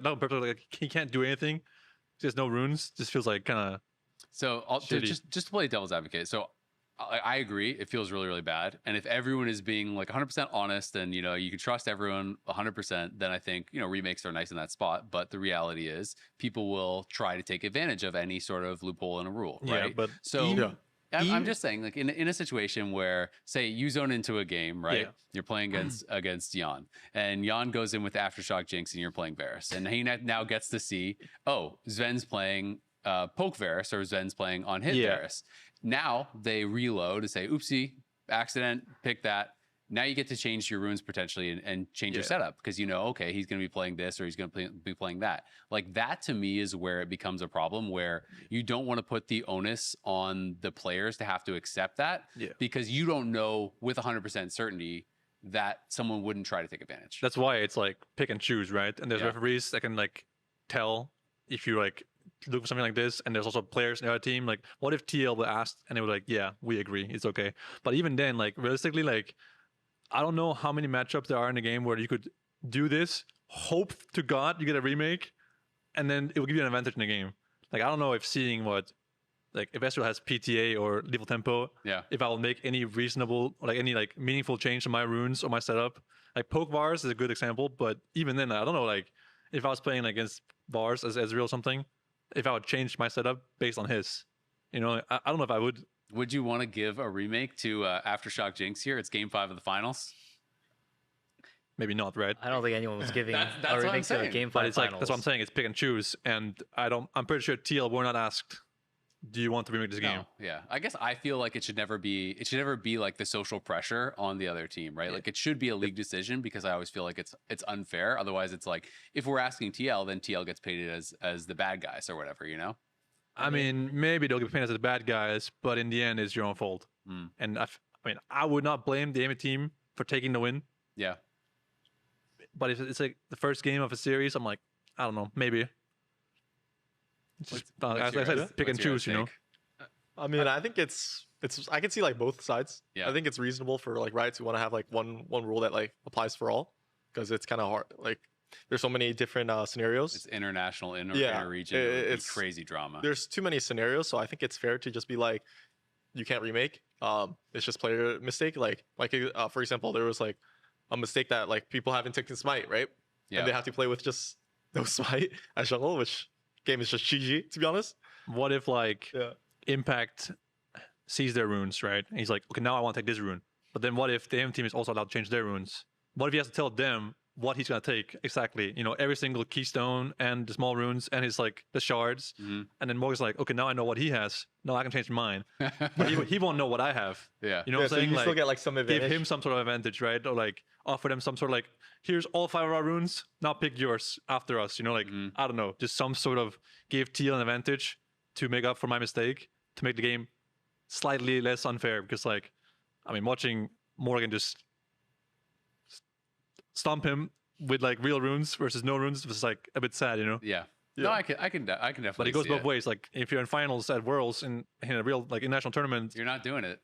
not purpose, like he can't do anything. There's no runes. Just feels like kind of. So just to play devil's advocate. So I agree. It feels really, really bad. And if everyone is being like 100% honest and, you know, you can trust everyone 100%, then I think, you know, remakes are nice in that spot. But the reality is people will try to take advantage of any sort of loophole in a rule, right? Yeah, but so I'm just saying, like in a situation where, say, you zone into a game, right? Yeah. You're playing against Jan, and Jan goes in with Aftershock Jinx, and you're playing Varus, and he now gets to see, oh, Sven's playing poke Varus, or Sven's playing on hit Varus. Now they reload and say, oopsie, accident, pick that. Now you get to change your runes potentially and change your setup because you know, okay, he's going to be playing this or he's going to be playing that. Like that to me is where it becomes a problem where you don't want to put the onus on the players to have to accept that because you don't know with 100% certainty that someone wouldn't try to take advantage. That's why it's like pick and choose, right? And there's referees that can like tell if you like look for something like this, and there's also players in the other team. Like, what if TL were asked and they were like, yeah, we agree, it's okay. But even then, like realistically, like I don't know how many matchups there are in the game where you could do this, hope to God you get a remake, and then it will give you an advantage in the game. Like, I don't know if seeing what, like, if Ezreal has PTA or Lethal Tempo, if I will make any reasonable, or like any like meaningful change to my runes or my setup. Like, Poke Vars is a good example, but even then, I don't know, like, if I was playing against Vars as Ezreal or something, if I would change my setup based on his. You know, I don't know if I would. Would you want to give a remake to Aftershock Jinx here? It's Game 5 of the finals. Maybe not, right? I don't think anyone was giving that's a remake to a Game 5 but it's finals. like, that's what I'm saying. It's pick and choose, and I'm pretty sure TL were not asked, do you want to remake this game? Yeah, I guess I feel like it should never be like the social pressure on the other team, right? Like it should be a league decision because I always feel like it's unfair. Otherwise, it's like if we're asking TL, then TL gets painted as the bad guys or whatever, you know? I mean, maybe they'll get painted as the bad guys, but in the end, it's your own fault. And I mean, I would not blame the Amy team for taking the win. Yeah. But if it's like the first game of a series, I'm like, I don't know, maybe. As I said, pick and choose, you know. I mean, I think it's I can see like both sides. Yeah. I think it's reasonable for like Riot to want to have like one rule that like applies for all, because it's kind of hard. Like there's so many different scenarios. It's international, inter-region. It's crazy drama. There's too many scenarios, so I think it's fair to just be like, you can't remake. It's just player mistake. Like for example, there was like a mistake that like people haven't taken Smite, right? Yeah. And they have to play with just no Smite as jungle, which game is just GG, to be honest. What if like Impact sees their runes, right? And he's like, okay, now I want to take this rune. But then what if the M team is also allowed to change their runes? What if he has to tell them what he's gonna take exactly? You know, every single keystone and the small runes and his like the shards. And then Morgan's like, okay, now I know what he has. No, I can change mine. But he won't know what I have. Yeah. You know what I'm so saying? you like, still get like some advantage. Give him some sort of advantage, right? Or like offer them some sort of like, here's all 5 of our runes. Now pick yours after us. You know, like I don't know, just some sort of give TL an advantage to make up for my mistake, to make the game slightly less unfair. Because like, I mean, watching Morgan just stomp him with like real runes versus no runes was like a bit sad, you know? Yeah. No, I can definitely. But it goes both ways. Like if you're in finals at Worlds in a real like international tournament, you're not doing it.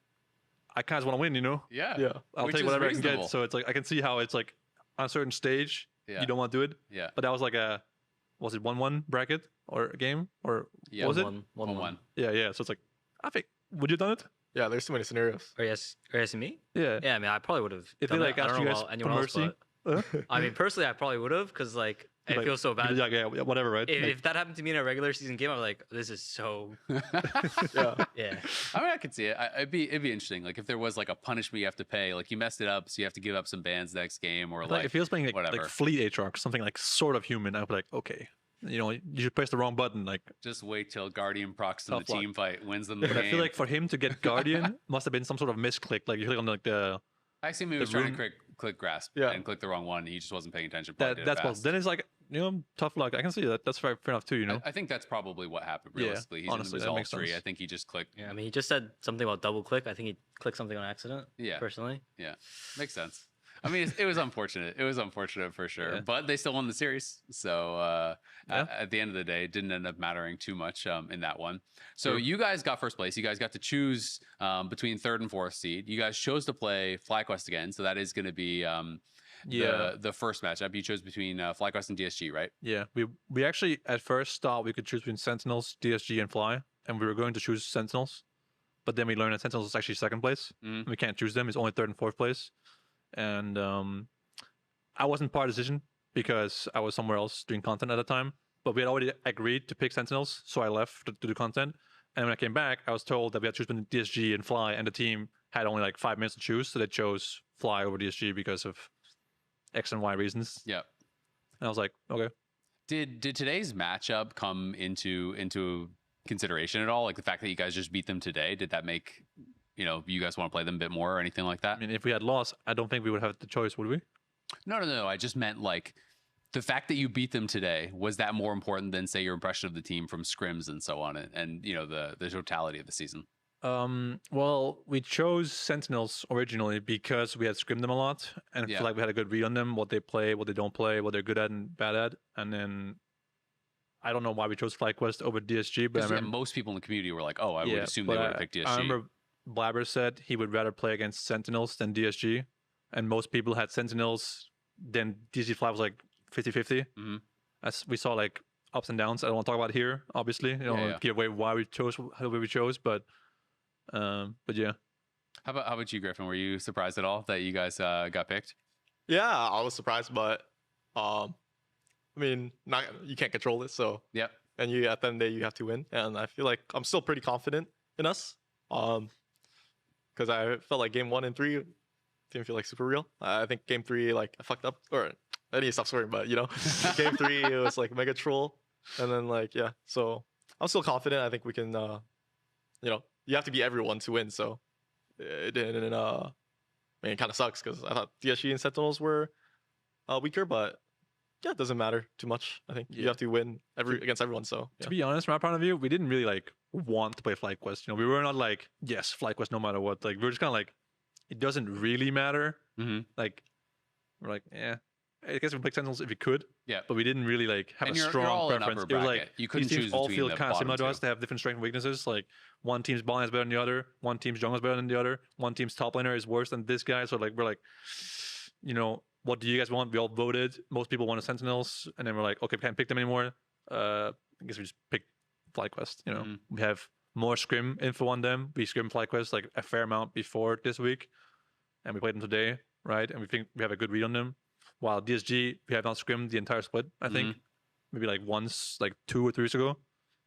I kind of want to win, you know? Yeah. I'll take whatever I can get. So it's like I can see how it's like on a certain stage you don't want to do it. Yeah. But that was like was it 1-1 bracket or a game or was it 1-1? Yeah. So it's like I think would you have done it? Yeah, there's too many scenarios. Or yes, me? Yeah. Yeah, I mean, I probably would have. If they like asked you guys for mercy. I mean, personally, I probably would have because like I feel so bad. Yeah, whatever, right? If that happened to me in a regular season game, I'm like, this is so. Yeah. I mean, I could see it. It'd be interesting. Like if there was like a punishment you have to pay, like you messed it up, so you have to give up some bans next game, or like if he was playing whatever. like Fleet Aatrox, something like sort of human, I'd be like, okay, you know, you should press the wrong button. Like just wait till Guardian procs in the team fight, wins them the but game. I feel like for him to get Guardian must have been some sort of misclick. Like you click on like the. I see him was trying to click grasp and click the wrong one. He just wasn't paying attention. That's possible. Then it's like, you know, tough luck. I can see that. That's fair enough too, you know. I think that's probably what happened. Realistically, he's honestly, in the results tree. I think he just clicked. Yeah, I mean, he just said something about double click. I think he clicked something on accident. Yeah, personally. Yeah, makes sense. I mean, it was unfortunate. It was unfortunate for sure, but they still won the series. So at the end of the day, it didn't end up mattering too much in that one. So you guys got first place. You guys got to choose between 3rd and 4th seed. You guys chose to play FlyQuest again. So that is going to be Yeah. the first matchup. You chose between FlyQuest and DSG, right? Yeah, we actually at first thought we could choose between Sentinels, DSG, and Fly, and we were going to choose Sentinels, but then we learned that Sentinels is actually second place. Mhm. We can't choose them; it's only third and fourth place. And I wasn't part of the decision because I was somewhere else doing content at the time. But we had already agreed to pick Sentinels, so I left to do content. And when I came back, I was told that we had to choose between DSG and Fly, and the team had only like 5 minutes to choose, so they chose Fly over DSG because of X and Y reasons. Yeah. And I was like, okay. Did today's matchup come into consideration at all? Like the fact that you guys just beat them today, did that make you guys want to play them a bit more or anything like that? I mean, if we had lost, I don't think we would have the choice, would we? No. I just meant like the fact that you beat them today, was that more important than say your impression of the team from scrims and so on, and the totality of the season? Well, we chose Sentinels originally because we had scrimmed them a lot, and I Yeah. feel like we had a good read on them, what they play, what they don't play, what they're good at and bad at. And then I don't know why we chose FlyQuest over DSG, but I Because remember, most people in the community were like, "Oh, I would assume they but would have picked DSG." I remember Blabber said he would rather play against Sentinels than DSG, and most people had Sentinels. Then DSG Fly was like 50-50. Mhm. As we saw, like ups and downs. I don't want to talk about it here, obviously. You know, Yeah. give away why we chose how we chose, but yeah. How about you, Griffin? Were you surprised at all that you guys got picked? Yeah, I was surprised, but I mean, you can't control it, so Yep. and you at the end of the day you have to win, and I feel like I'm still pretty confident in us, because I felt like game 1 and 3 didn't feel like super real. I think game 3 like I fucked up, or I need to stop swearing, but game 3 it was like mega troll, and then like yeah, so I'm still confident. I think we can, you have to beat everyone to win, so it didn't. I mean, it kind of sucks because I thought DSG and Sentinels were weaker, but yeah, it doesn't matter too much. I think you Yeah. have to win against everyone. So To be honest, from my point of view, we didn't really like want to play FlyQuest. We were not like, yes, FlyQuest no matter what. Like we were just kind of like, it doesn't really matter. Mm-hmm. Like we're like, yeah, I guess we play Sentinels if we could. Yeah. But we didn't really like have And a you're strong all in preference. upper It was bracket. like You couldn't these teams choose all between feel the kind of similar to bottom us. They have different strengths and weaknesses. Like one team's ball is better than the other. One team's jungle is better than the other. One team's top laner is worse than this guy. So like we're like, what do you guys want? We all voted. Most people wanted Sentinels, and then we're like, okay, we can't pick them anymore. I guess we just picked FlyQuest. Mhm. We have more scrim info on them. We scrim FlyQuest like a fair amount before this week, and we played them today, right? And we think we have a good read on them. While DSG, we have not scrimmed the entire split. I think maybe like once, like 2 or 3 weeks ago.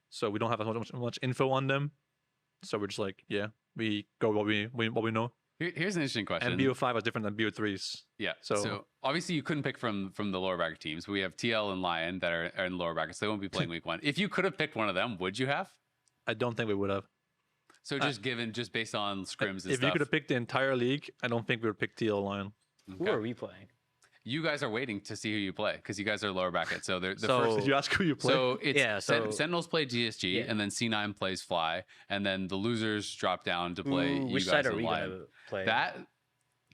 So we don't have as much info on them. So we're just like, yeah, we go what we know. Here's an interesting question. And BO5 is different than BO3s. Yeah. So- So obviously you couldn't pick from the lower bracket teams. We have TL and Lyon that are in lower brackets. They won't be playing week 1. If you could have picked one of them, would you have? I don't think we would have. So just based on scrims and If stuff. you could have picked the entire league, I don't think we would pick TL Lion. Who Okay. are we playing? You guys are waiting to see who you play because you guys are lower bracket. So the So- first. Did you ask who you play? So it's Yeah, so- Sentinels play DSG, Yeah. and then C9 plays Fly, and then the losers drop down to play you Which guys side are and we Lion. gonna play? That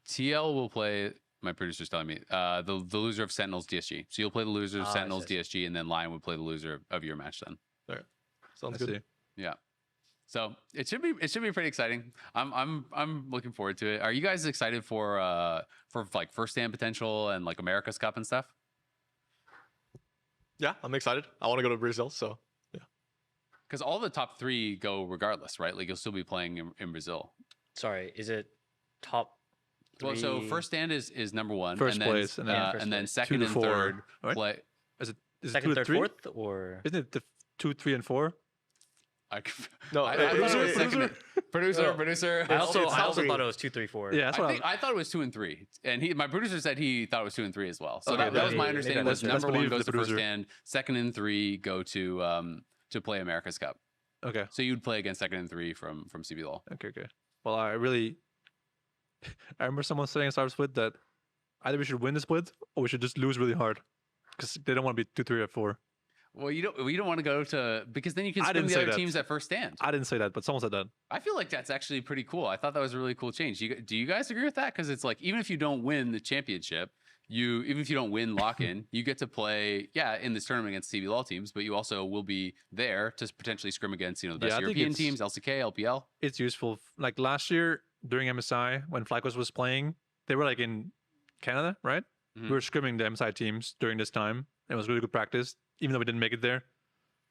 TL will play. My producer's telling me the loser of Sentinels DSG. So you'll play the loser of Ah, I Sentinels see. DSG, and then Lion would play the loser of your match then. sounds I good. see. Yeah. So it should be pretty exciting. I'm looking forward to it. Are you guys excited for like first stand potential and like America's Cup and stuff? Yeah, I'm excited. I want to go to Brazil, so Because all the top 3 go regardless, right? Like you'll still be playing in Brazil. Sorry, is it top? Well, so three- first stand is number 1, First and then, place, and then- Yeah, first and then place. second 2 and to 4, third right? play. Is it second, 2 or third, 3? fourth, or Isn't it the 2, 3, and 4? no. I thought it was producer, second. Producer. I also it's not thought three. it was 2, 3, 4. Yeah, that's what I thought it was 2 and 3, and my producer said he thought it was 2 and 3 as well. So Okay, that was then my maybe understanding. let's- Was let's number 1 believe goes the to first producer. stand, second and 3 go to play America's Cup. Okay. So you'd play against second and 3 from CBLOL. Okay. Well, I remember someone saying in Star Split that either we should win the split or we should just lose really hard because they don't want to be 2, 3, or 4. Well, you don't want to go to, because then you can I spin didn't the say other that. teams at first stand. I didn't say that, but someone said that. I feel like that's actually pretty cool. I thought that was a really cool change. Do you guys agree with that? Because it's like, even if you don't win the championship, even if you don't win lock-in, you get to play, in this tournament against CBLOL teams, but you also will be there to potentially scrim against, the best I think European it's- teams, LCK, LPL. It's useful. Like last year during MSI when FlyQuest was playing, they were like in Canada, right? We were scrimming the MSI teams during this time. It was really good practice, even though we didn't make it there,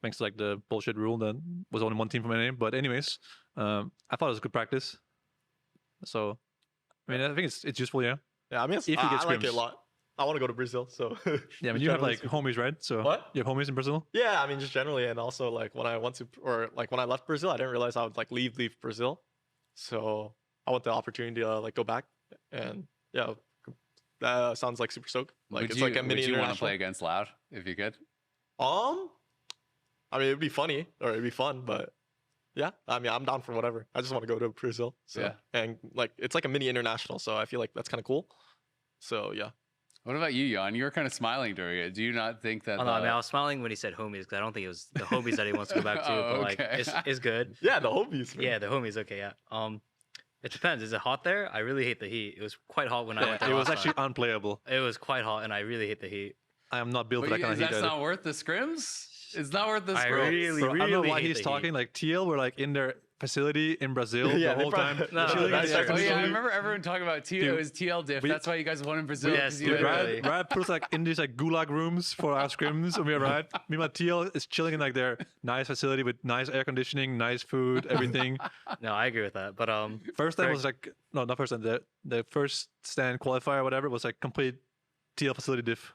thanks to like the bullshit rule that was only one team from NA. But anyways, I thought it was good practice. So, I mean, I think it's useful, yeah. Yeah, I mean, If you get I like it a scrims. lot. I want to go to Brazil, so. Yeah, I mean, you have generally like speaking. homies, right? So What? you have homies in Brazil? Yeah, I mean, just generally, and also like when I went to, or like when I left Brazil, I didn't realize I would like leave Brazil, so I want the opportunity to like go back, and yeah, that sounds like super stoked. Like Would it's you, like a mini would you want to international. play against Loud if you could? I mean, it'd be funny or it'd be fun, but yeah, I mean, I'm down for whatever. I just want to go to Brazil, so Yeah. and like it's like a mini international, so I feel like that's kind of cool. So yeah. What about you, Jan? You were kind of smiling during it. Do you not think that? Oh, no, I mean, I was smiling when he said homies because I don't think it was the homies that he wants to go back to, Oh, but like okay. it's good. Yeah, the homies. Man. Yeah, the homies. Okay, yeah. It depends. Is it hot there? I really hate the heat. It was quite hot when I Yeah, went there. it was last actually time. unplayable. It was quite hot, and I really hate the heat. I am not built But for that kind of heat. that's either. not worth the scrims. It's not worth the I scrims. really, Bro, I don't know really why hate he's the talking. heat. Like TL were like in their facility in Brazil Yeah, the they whole time. probably- No, chilling that's in the true. Oh yeah, I facility. remember everyone talking about TL. It Dude, was TL diff. we- That's why you guys won in Brazil. Yes, 'cause you dude, had- literally. Rad put us like in these like gulag rooms for our scrims, and we arrived. Meanwhile, TL is chilling in like their nice facility with nice air conditioning, nice food, everything. No, I agree with that. But First time Greg- was like no, not first time. The first stand qualifier, or whatever, was like complete TL facility diff.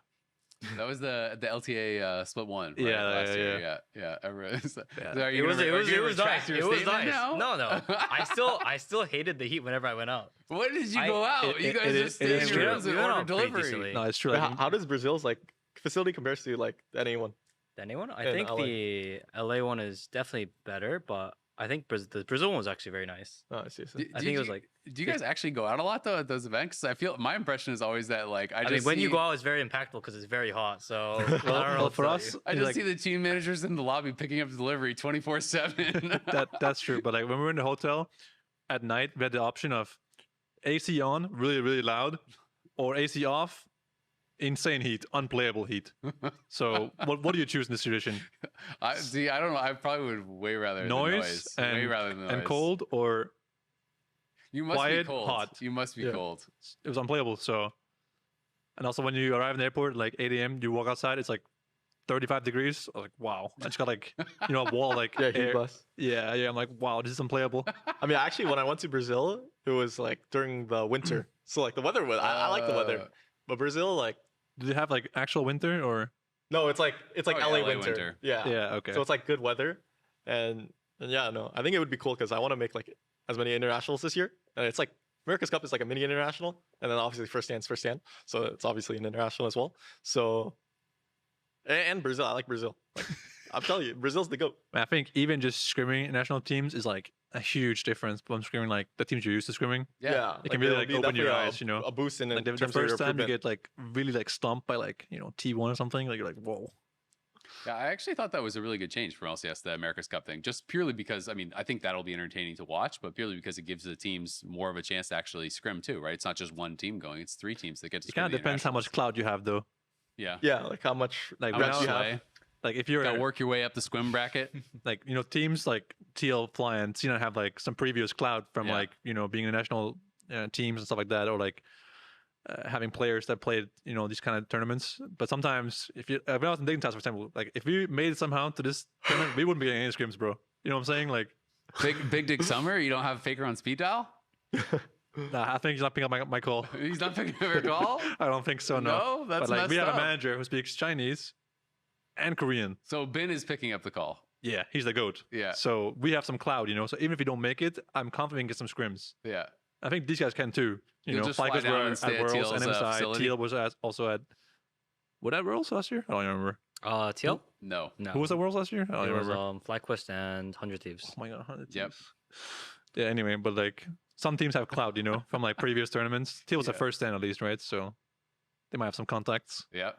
That was the LTA split one. Right? Yeah, last yeah, year. Yeah. Everyone- so are you it was gonna- it are was you it gonna was retract nice. your It was statement nice. now? No. I still hated the heat whenever I went out. What did you I- go out? it- you guys it just is- stayed it in is your true. rooms and We went ordered out pretty delivery. decently. No, it's true. Wait, Like, how does Brazil's like facility compares to like any one? Anyone? I In think LA. the LA one is definitely better, but I think the Brazil one was actually very nice. Oh, I see. Did- I did think it was you- like. Do you guys actually go out a lot though at those events? 'Cause I feel my impression is always that like I I just mean, when you see- go out, it's very impactful because it's very hot. So I don't know well, what to for tell us, you. I it's just like, see the team managers in the lobby picking up delivery 24/7. that's true. But like when we were in the hotel at night, we had the option of AC on, really, really loud, or AC off, insane heat, unplayable heat. So what do you choose in this situation? I don't know. I probably would way rather Noise the noise. Way and- rather than noise. And cold, or You must quiet, be cold. hot. You must be Yeah. cold. it was unplayable. So, and also when you arrive in the airport, like 8 a.m., you walk outside, it's like 35 degrees. I was like, wow. I just got like, a wall like Yeah, heat air. blast. Yeah. I'm like, wow, this is unplayable. I mean, actually, when I went to Brazil, it was like during the winter, so like the weather was. I like the weather, but Brazil, like, Did they have like actual winter or? no, it's like Oh, LA, LA winter. winter. Yeah. Yeah. Okay. So it's like good weather, and yeah, no, I think it would be cool because I want to make like as many internationals this year, and it's like America's Cup is like a mini international, and then obviously first stand, so it's obviously an international as well. So, and Brazil, I like Brazil. Like, I'm telling you, Brazil's the goat. I think even just scrimming national teams is like a huge difference from scrimming like the teams you're used to scrimming. Yeah. It can really, there'll like, be open your definitely eyes, you know? a boost in Like the terms of your first time you improvement. get like really like stomped by like T1 or something, like you're like, whoa. Yeah, I actually thought that was a really good change from LCS, the America's Cup thing, just purely because, I mean, I think that'll be entertaining to watch, but purely because it gives the teams more of a chance to actually scrim too, right? It's not just one team going, it's three teams that get to It scrim. kind of the depends how much internationals. clout you have though. Yeah. Yeah, like how much Like How when much I was- you have. sway. Like if you're Gotta work your way up the swim bracket. like teams like TL Fly and Cena have like some previous clout from Yeah. like being in national teams and stuff like that, or like having players that played these kind of tournaments. But sometimes if you when I was in Dignitas, for example, like if we made it somehow to this tournament, we wouldn't be getting any scrims, bro. You know what I'm saying? Like Big Dick Summer, you don't have Faker on speed dial? nah, I think he's not picking up my call. He's not picking up your call? I don't think so. No, No, that's but like we messed have up. a manager who speaks Chinese and Korean. So Ben is picking up the call. Yeah, he's the goat. Yeah. So we have some cloud, So even if you don't make it, I'm confident we can get some scrims. Yeah. I think these guys can too. You'll just fly FlyQuest down were and stay at at Worlds and TL's, MSI. facility? TL was also at what at Worlds last year? I don't even remember. TL? No. No. Who was at Worlds last year? I don't It even was remember. FlyQuest and 100 Thieves. Oh my god, 100 Yep. teams. Yeah. Anyway, but like some teams have cloud, from like previous tournaments. TL was the Yeah. first stand at least, right? So they might have some contacts. Yep.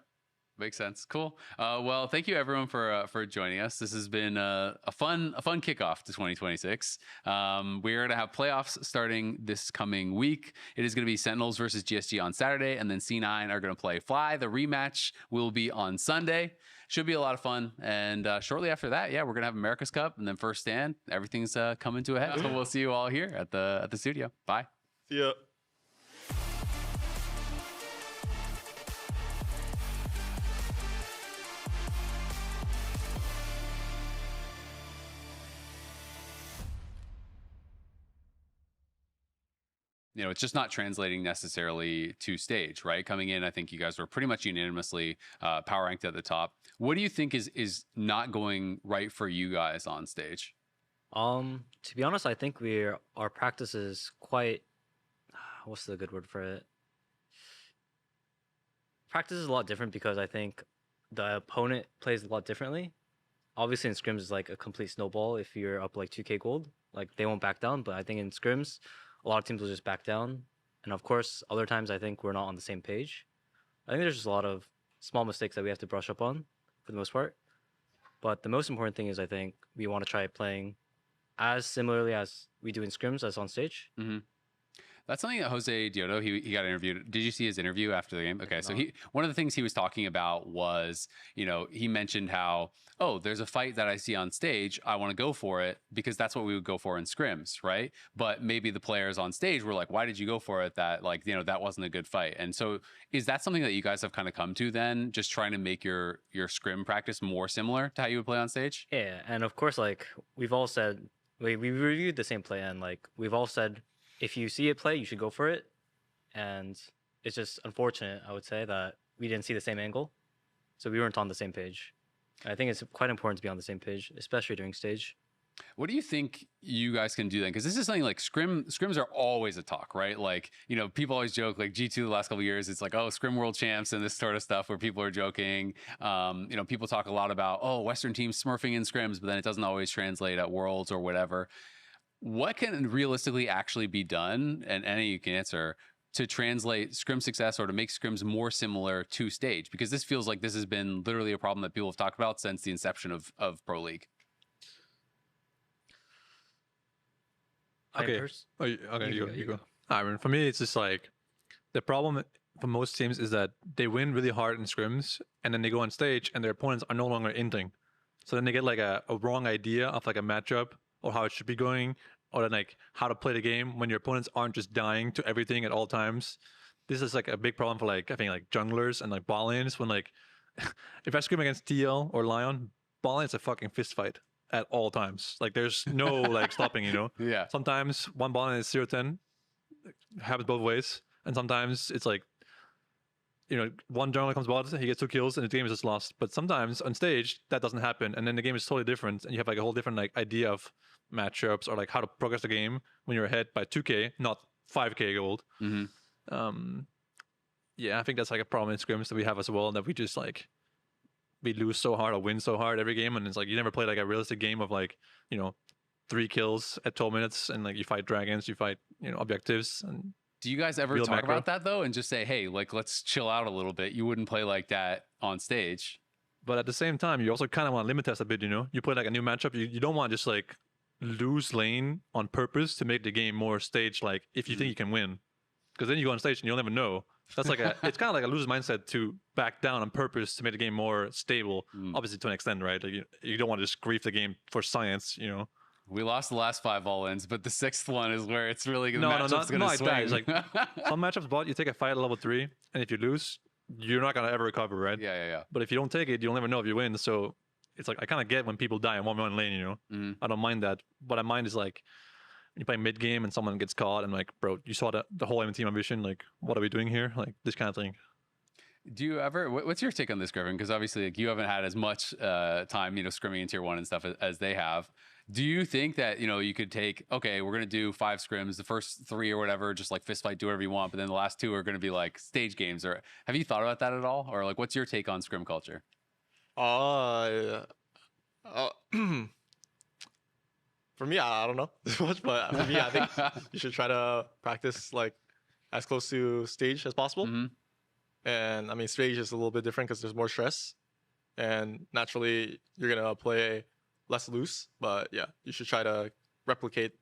Makes sense. Cool. Well, thank you everyone for joining us. This has been a fun kickoff to 2026. We're gonna have playoffs starting this coming week. It is gonna be Sentinels versus GSG on Saturday, and then C9 are gonna play Fly. The rematch will be on Sunday. Should be a lot of fun. And shortly after that, we're gonna have America's Cup, and then first stand. Everything's coming to a head. So we'll see you all here at the studio. Bye. See ya. it's just not translating necessarily to stage, right? Coming in, I think you guys were pretty much unanimously power ranked at the top. What do you think is not going right for you guys on stage? To be honest, I think our practice is quite, what's the good word for it? Practice is a lot different because I think the opponent plays a lot differently. Obviously in scrims is like a complete snowball. If you're up like 2k gold, like they won't back down. But I think in scrims, a lot of teams will just back down. And of course, other times I think we're not on the same page. I think there's just a lot of small mistakes that we have to brush up on for the most part. But the most important thing is I think we want to try playing as similarly as we do in scrims as on stage. Mm-hmm. That's something that Jose Diodo, he got interviewed. Did you see his interview after the game? Okay, so one of the things he was talking about was, he mentioned how, there's a fight that I see on stage, I want to go for it because that's what we would go for in scrims, right? But maybe the players on stage were like, why did you go for it? That that wasn't a good fight. And so is that something that you guys have kind of come to then, just trying to make your scrim practice more similar to how you would play on stage? Yeah, and of course, like we've all said, we reviewed the same play and like we've all said, if you see it play, you should go for it. And it's just unfortunate, I would say, that we didn't see the same angle. So we weren't on the same page. I think it's quite important to be on the same page, especially during stage. What do you think you guys can do then? Because this is something like scrims are always a talk, right? Like, people always joke, like G2 the last couple of years, it's like, scrim world champs and this sort of stuff where people are joking. People talk a lot about, Western teams smurfing in scrims, but then it doesn't always translate at worlds or whatever. What can realistically actually be done, and any you can answer, to translate scrim success or to make scrims more similar to stage? Because this feels like this has been literally a problem that people have talked about since the inception of Pro League. Okay. You go. I mean, for me, it's just like the problem for most teams is that they win really hard in scrims, and then they go on stage, and their opponents are no longer inting. So then they get like a wrong idea of like a matchup or how it should be going, or then like how to play the game when your opponents aren't just dying to everything at all times. This is like a big problem for like, I think like junglers and like bot lanes when like, if I scrim against TL or Lyon, bot lane is a fucking fist fight at all times. Like there's no like stopping, Yeah. Sometimes one bot lane is 0-10, happens both ways. And sometimes it's like, one jungler comes bot, he gets 2 kills and the game is just lost. But sometimes on stage, that doesn't happen. And then the game is totally different. And you have like a whole different like idea of matchups or like how to progress the game when you're ahead by 2k, not 5k gold. Mm-hmm. Yeah, I think that's like a problem in scrims that we have as well, that we just like, we lose so hard or win so hard every game. And it's like, you never play like a realistic game of like, 3 kills at 12 minutes and like you fight dragons, you fight, objectives. And do you guys ever talk about that though and just say, hey, like let's chill out a little bit? You wouldn't play like that on stage. But at the same time, you also kind of want to limit test a bit, You play like a new matchup, you don't want to just like lose lane on purpose to make the game more stage like if you think you can win. Because then you go on stage and you'll never know. That's like it's kind of like a loser's mindset to back down on purpose to make the game more stable. Obviously to an extent, right? Like you don't want to just grief the game for science, We lost the last 5 all-ins, but the 6th one is where it's really not like that. It's like some matchups, bot you take a fight at level 3, and if you lose, you're not gonna ever recover, right? Yeah. But if you don't take it, you'll never know if you win. So it's like I kind of get when people die in 1v1 lane, I don't mind that. What I mind is like when you play mid game and someone gets caught and like, bro, you saw the whole team ambition. Like, what are we doing here? Like this kind of thing. Do you ever? What's your take on this, Griffin? Because obviously, like, you haven't had as much time, scrimming in tier 1 and stuff as they have. Do you think that you could take? Okay, we're gonna do 5 scrims. The first 3 or whatever, just like fist fight, do whatever you want. But then the last 2 are gonna be like stage games. Or have you thought about that at all? Or like, what's your take on scrim culture? For me, I don't know this much, but for me, I think you should try to practice like as close to stage as possible. And I mean, stage is a little bit different because there's more stress, and naturally you're gonna play less loose. But yeah, you should try to replicate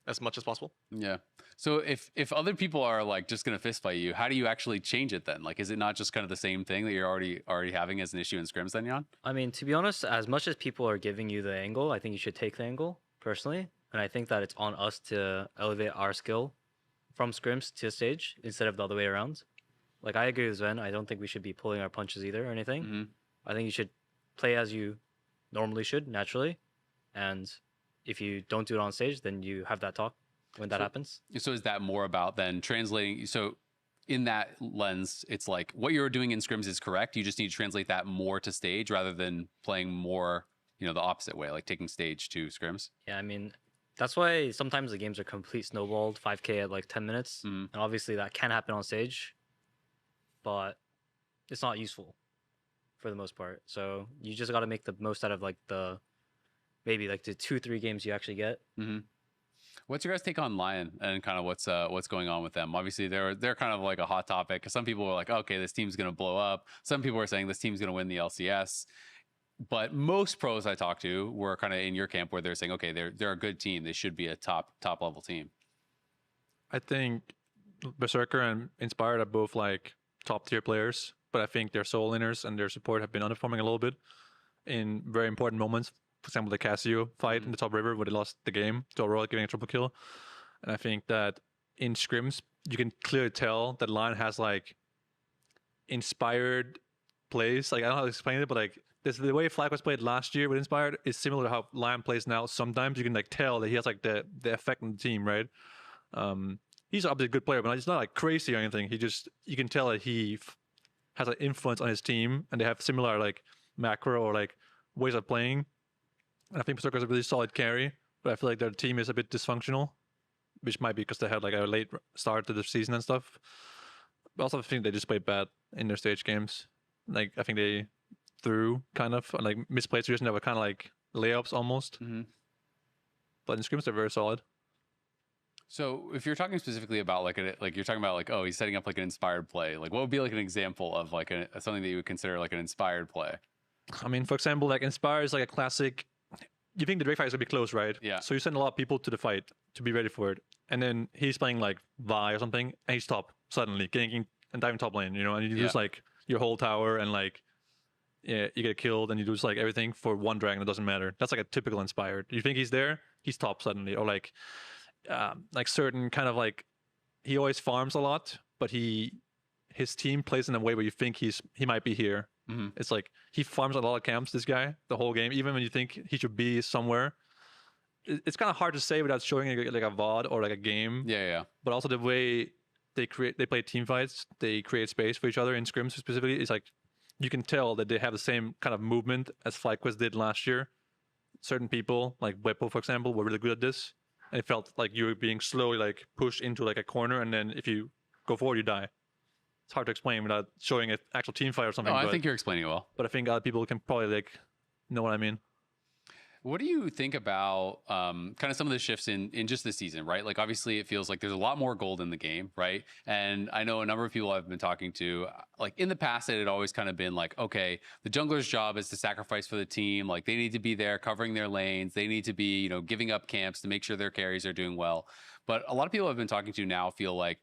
as much as possible. Yeah. So if other people are like just gonna fist fight you, how do you actually change it then? Like, is it not just kind of the same thing that you're already having as an issue in scrims then, Jan? I mean, to be honest, as much as people are giving you the angle, I think you should take the angle personally, and I think that it's on us to elevate our skill from scrims to stage instead of the other way around. Like, I agree with Sven. I don't think we should be pulling our punches either or anything. I think you should play as you normally should, naturally. And if you don't do it on stage, then you have that talk. when that happens. So is that more about then translating? So in that lens, it's like what you're doing in scrims is correct. You just need to translate that more to stage rather than playing more, the opposite way, like taking stage to scrims. Yeah, I mean, that's why sometimes the games are complete snowballed, 5K at like 10 minutes. Mhm. And obviously that can happen on stage, but it's not useful for the most part. So you just got to make the most out of like maybe like the 2-3 games you actually get. Mm-hmm. What's your guys' take on Lyon and kind of what's going on with them? Obviously, they're kind of like a hot topic because some people are like, okay, this team's going to blow up. Some people are saying this team's going to win the LCS. But most pros I talked to were kind of in your camp where they're saying, okay, they're a good team. They should be a top level team. I think Berserker and Inspired are both like top tier players, but I think their soul laners and their support have been underperforming a little bit in very important moments. For example, the Casio fight in the top river where they lost the game to Aurora getting a triple kill. And I think that in scrims, you can clearly tell that Lyon has like inspired plays. Like I don't know how to explain it, but like the way FlyQuest played last year with Inspired is similar to how Lyon plays now. Sometimes you can like tell that he has like the effect on the team, right? He's obviously a good player, but he's not like crazy or anything. You can tell that he has an influence on his team, and they have similar like macro or like ways of playing. And I think Berserker is a really solid carry, but I feel like their team is a bit dysfunctional, which might be because they had like a late start to the season and stuff. But also I think they just played bad in their stage games. Like I think they threw kind of like misplayed situations that were kind of like layups almost. Mm-hmm. But in scrims they're very solid. So if you're talking specifically about like you're talking about like, oh, he's setting up like an inspired play, like what would be like an example of like something that you would consider like an inspired play? I mean, for example, like Inspire is like a classic. You think the Drake fight is gonna be close, right? Yeah. So you send a lot of people to the fight to be ready for it, and then he's playing like Vi or something, and he's top suddenly, ganking and diving top lane, and you lose like your whole tower, and like you get killed, and you lose like everything for one dragon that doesn't matter. That's like a typical Inspired. You think he's there, he's top suddenly, or like certain kind of like he always farms a lot, but his team plays in a way where you think he might be here. Mm-hmm. It's like he farms a lot of camps, this guy, the whole game, even when you think he should be somewhere. It's kind of hard to say without showing like a VOD or like a game. Yeah. But also the way they play team fights, they create space for each other in scrims specifically. It's like you can tell that they have the same kind of movement as FlyQuest did last year. Certain people, like Beppo, for example, were really good at this. And it felt like you were being slowly like pushed into like a corner, and then if you go forward, you die. It's hard to explain without showing an actual team fight or something. I think you're explaining it well. But I think other people can probably like know what I mean. What do you think about kind of some of the shifts in just this season, right? Like obviously it feels like there's a lot more gold in the game, right? And I know a number of people I've been talking to, like in the past it had always kind of been like, okay, the jungler's job is to sacrifice for the team. Like they need to be there covering their lanes. They need to be, giving up camps to make sure their carries are doing well. But a lot of people I've been talking to now feel like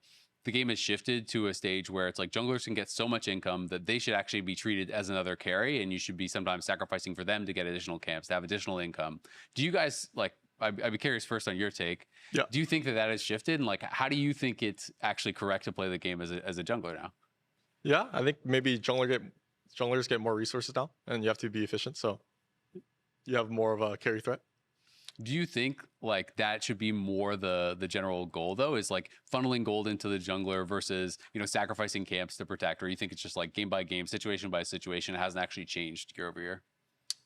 the game has shifted to a stage where it's like junglers can get so much income that they should actually be treated as another carry, and you should be sometimes sacrificing for them to get additional camps, to have additional income. Do you guys, like, I'd be curious first on your take. Yeah. Do you think that has shifted? And like, how do you think it's actually correct to play the game as a jungler now? Yeah, I think maybe junglers get more resources now, and you have to be efficient, so you have more of a carry threat. Do you think like that should be more the general goal though, is like funneling gold into the jungler versus, sacrificing camps to protect, or you think it's just like game by game, situation by situation, it hasn't actually changed year over year?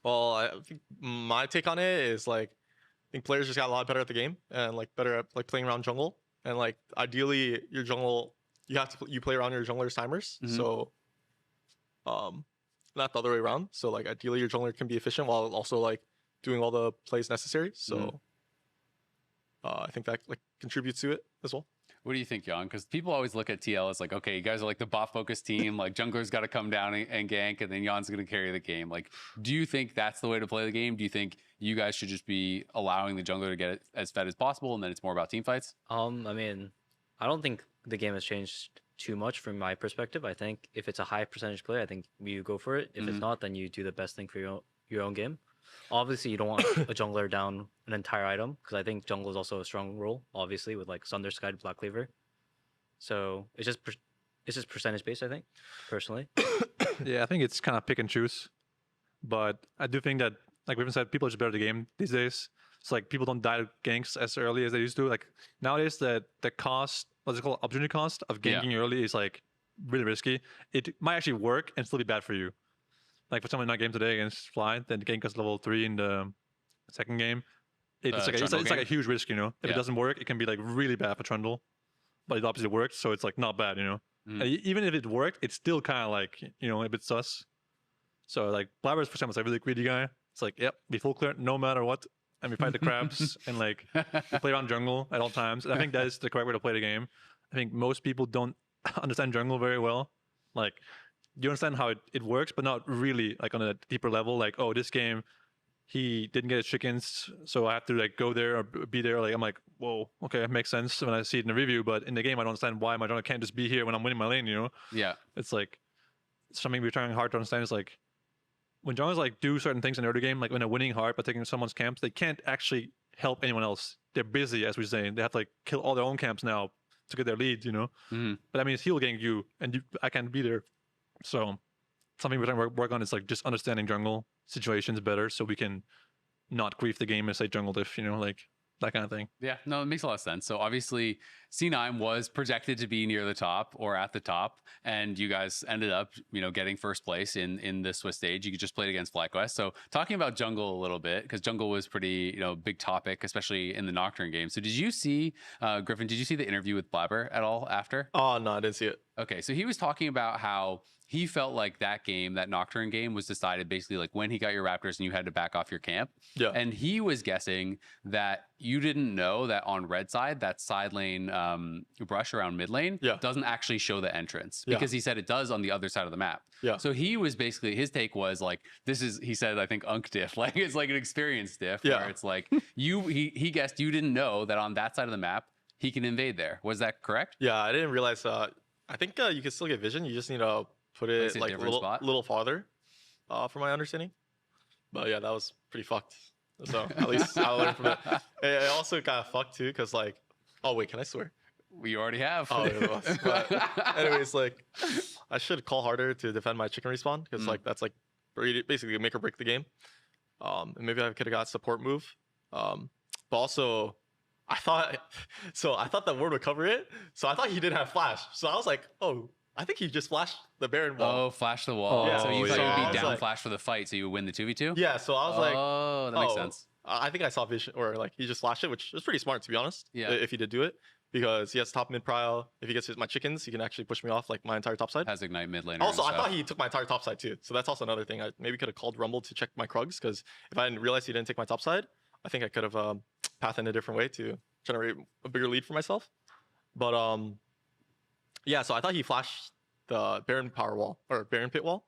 Well, I think my take on it is like, I think players just got a lot better at the game and like better at like playing around jungle, and like ideally your jungle, you play around your jungler's timers. Mm-hmm. So not the other way around. So like ideally your jungler can be efficient while also like doing all the plays necessary. So I think that like contributes to it as well. What do you think, Jan? Because people always look at TL as like, okay, you guys are like the bot focused team, like jungler's got to come down and gank, and then Jan's going to carry the game. Like, do you think that's the way to play the game? Do you think you guys should just be allowing the jungler to get it as fed as possible, and then it's more about team fights? I mean, I don't think the game has changed too much from my perspective. I think if it's a high percentage play, I think you go for it. If it's not, then you do the best thing for your own game. Obviously, you don't want a jungler down an entire item, because I think jungle is also a strong role, obviously, with like Sunder, Sky, Black Cleaver. So it's just percentage based, I think, personally. Yeah, I think it's kind of pick and choose. But I do think that, like we even said, people are just better at the game these days. It's like people don't die to ganks as early as they used to. Like nowadays, the cost, what's it called, opportunity cost of ganking early is like really risky. It might actually work and still be bad for you. Like for someone in our game today against Fly, then the gank was level 3 in the second game. It's like a huge risk, you know. If it doesn't work, it can be like really bad for Trundle. But it obviously worked, so it's like not bad, you know. And even if it worked, it's still kind of like, you know, a bit sus. So like Blabber's, for example, is like a really greedy guy. It's like, yep, we full clear no matter what. And we fight the crabs and like we play around jungle at all times. And I think that is the correct way to play the game. I think most people don't understand jungle very well. Like you understand how it works, but not really like on a deeper level. Like, oh, this game, he didn't get his chickens, so I have to like go there or be there. Like I'm like, whoa, okay, it makes sense when I see it in the review, but in the game I don't understand why my jungle can't just be here when I'm winning my lane, you know? Yeah. It's like something we're trying hard to understand is like when junglers like do certain things in the early game, like when they're winning hard by taking someone's camps, they can't actually help anyone else. They're busy, as we're saying. They have to like kill all their own camps now to get their lead, you know? But that means he'll gank you and I can't be there. So something we're trying to work on is like just understanding jungle situations better so we can not grief the game and say jungle diff, you know, like that kind of thing. Yeah, no, it makes a lot of sense. So obviously C9 was projected to be near the top or at the top, and you guys ended up, you know, getting first place in the Swiss stage. You just played against FlyQuest. So talking about jungle a little bit, because jungle was pretty, you know, big topic, especially in the Nocturne game. So did you see, Griffin, did you see the interview with Blabber at all after? Oh, no, I didn't see it. Okay, so he was talking about how he felt like that game, that Nocturne game, was decided basically like when he got your Raptors and you had to back off your camp. Yeah. And he was guessing that you didn't know that on red side, that side lane brush around mid lane doesn't actually show the entrance, because he said it does on the other side of the map. Yeah. So he was basically, his take was like, this is, he said, I think Unk diff, like it's like an experience diff where it's like he guessed you didn't know that on that side of the map, he can invade there. Was that correct? Yeah, I didn't realize. I think you can still get vision. You just need to put it like a little farther, from my understanding. But yeah, that was pretty fucked. So at least I learned from it. It also got fucked too, because like, oh wait, can I swear? We already have. Oh, it was. But anyways, like, I should call harder to defend my chicken respawn, because like that's like basically make or break the game. And maybe I could have got support move. But also, I thought that ward would cover it. So I thought he didn't have flash. So I was like, oh, I think he just flashed the Baron wall. Oh, flash the wall. Yeah. So you thought So you'd be down like, flash for the fight, so you would win the 2v2? Yeah, so I was like, oh, that makes sense. I think I saw vision, or like he just flashed it, which is pretty smart, to be honest. Yeah. If he did do it, because he has top mid prio. If he gets my chickens, he can actually push me off like my entire top side. Has ignite mid lane. Also, I thought he took my entire top side too. So that's also another thing. I maybe could have called Rumble to check my Krugs, because if I didn't realize he didn't take my top side, I think I could have pathed in a different way to generate a bigger lead for myself. But yeah, so I thought he flashed the Baron power wall, or Baron pit wall.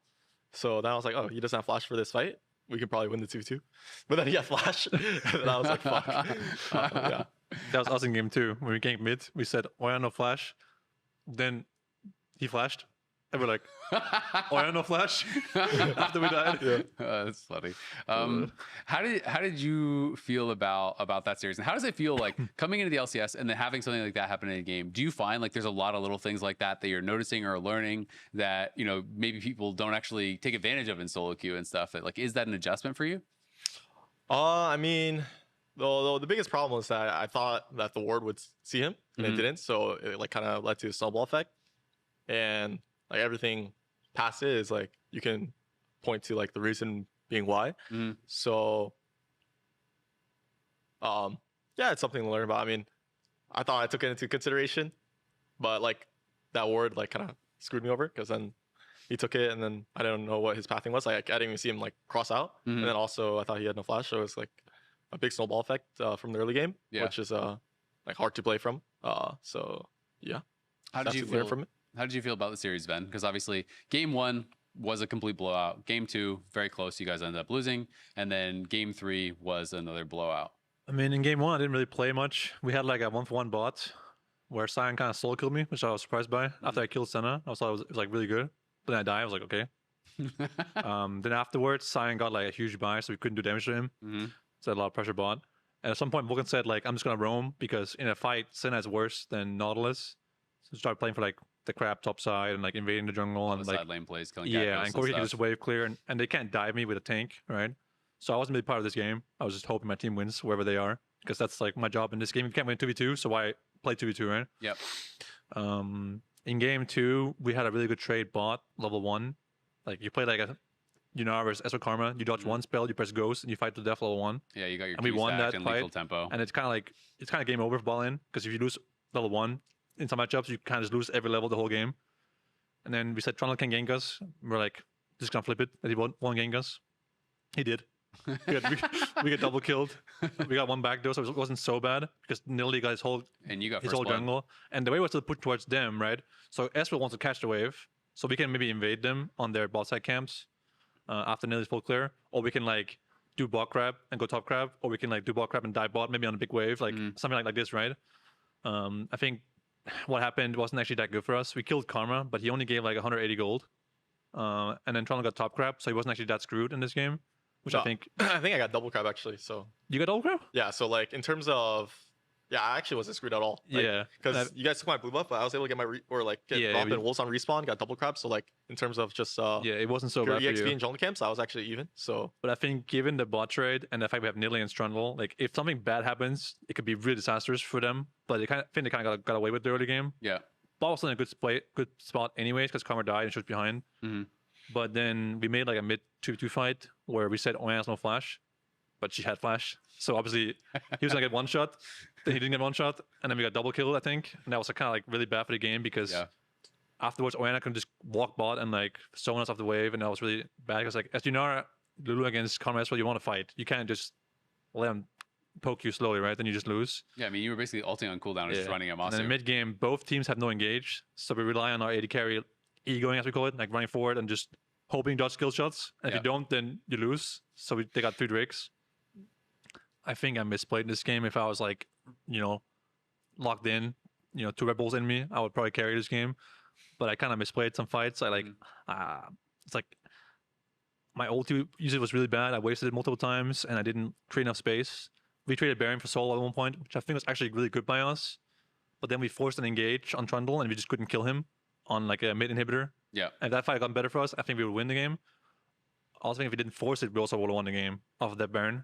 So then I was like, oh, he doesn't have flash for this fight. We could probably win the 2-2. But then he had flash. And then I was like, fuck. Yeah. That was us in game 2. When we ganked mid, we said, oh yeah, no flash. Then he flashed. And we're like, oh yeah, no flash. After we died. Yeah. That's funny. How did you feel about that series? And how does it feel like coming into the LCS and then having something like that happen in a game? Do you find like there's a lot of little things like that you're noticing or learning that, you know, maybe people don't actually take advantage of in solo queue and stuff? Like, is that an adjustment for you? I mean, the biggest problem is that I thought that the ward would see him and it didn't. So it like kind of led to a snowball effect. And like everything past it is like you can point to like the reason being why. So yeah, it's something to learn about. I mean, I thought I took it into consideration, but like that ward like kind of screwed me over, because then he took it and then I don't know what his pathing was. Like I didn't even see him like cross out. And then also I thought he had no flash, so it was like a big snowball effect from the early game, which is like hard to play from. So yeah. How did you feel from it? How did you feel about the series, Ben? Because obviously, game 1 was a complete blowout. Game 2, very close. You guys ended up losing. And then game 3 was another blowout. I mean, in game 1, I didn't really play much. We had like a 1-for-1 bot where Sion kind of solo killed me, which I was surprised by. After I killed Senna, I thought it was like really good. But then I died. I was like, okay. Then afterwards, Sion got like a huge buy, so we couldn't do damage to him. So I had a lot of pressure bot. And at some point, Vulcan said, like, I'm just going to roam, because in a fight, Senna is worse than Nautilus. So I started playing for like the crab top side and like invading the jungle and the like side lane plays, killing and Corki can just wave clear and they can't dive me with a tank, right? So I wasn't really part of this game. I was just hoping my team wins wherever they are, because that's like my job in this game. You can't win 2v2, so why play 2v2, right? Yep. In game 2, we had a really good trade bot, level 1. Like you play like a versus Esper Karma. You dodge one spell, you press Ghost, and you fight to death level 1. Yeah, you got your and we won that and fight. lethal tempo. And it's kind of game over for ball in, because if you lose level 1 in some matchups, you kind of just lose every level the whole game. And then we said Trundle can gank us. We're like, just gonna flip it. And he won't gank us. He did. we got double killed. We got one back though, so it wasn't so bad, because Nilly got his whole jungle. And the wave was to put towards them, right? So Esper wants to catch the wave, so we can maybe invade them on their bot side camps after Nilly's full clear, or we can like do bot crab and go top crab, or we can like do bot crab and die bot maybe on a big wave, like something like this, right? I think what happened wasn't actually that good for us. We killed Karma, but he only gave like 180 gold, and then Toronto got top crab, so he wasn't actually that screwed in this game. Which No, I think I got double crab actually. So you got double crab. yeah, so like in terms of I actually wasn't screwed at all. Like, Yeah, because you guys took my blue buff, but I was able to get my get Romp and Wolves on respawn, got double crab. So like in terms of just yeah, it wasn't so pure bad for EXP you. and jungle camps, I was actually even. So But I think given the bot trade and the fact we have Nilly and Strundle, like if something bad happens, it could be really disastrous for them. But I think they kind of got away with the early game. Yeah. Bot was in a good spot anyways, because Karma died and she was behind. But then we made like a mid 2v2 fight where we said Oya has no flash, but she had flash. So obviously he was gonna get one shot, then he didn't get one shot, and then we got double kill, I think. And that was kind of like really bad for the game, because afterwards Oyana could just walk bot and like zone us off the wave, and that was really bad, because like as you know, Lulu against Karma Esper, you want to fight. You can't just let him poke you slowly, right? Then you just lose. Yeah, I mean, you were basically ulting on cooldown, just running a monster. And then mid game, both teams have no engage, so we rely on our AD carry egoing, as we call it, like running forward and just hoping dodge skill shots. And if you don't, then you lose. So they got 3 Drakes. I think I misplayed this game. If I was like, locked in, 2 Red Bulls in me, I would probably carry this game. But I kind of misplayed some fights. I it's like my ulti usage was really bad. I wasted it multiple times, and I didn't create enough space. We traded Baron for Soul at one point, which I think was actually really good by us. But then we forced an engage on Trundle, and we just couldn't kill him on like a mid inhibitor. Yeah. And if that fight had gotten better for us, I think we would win the game. I also think if we didn't force it, we also would have won the game off of that Baron.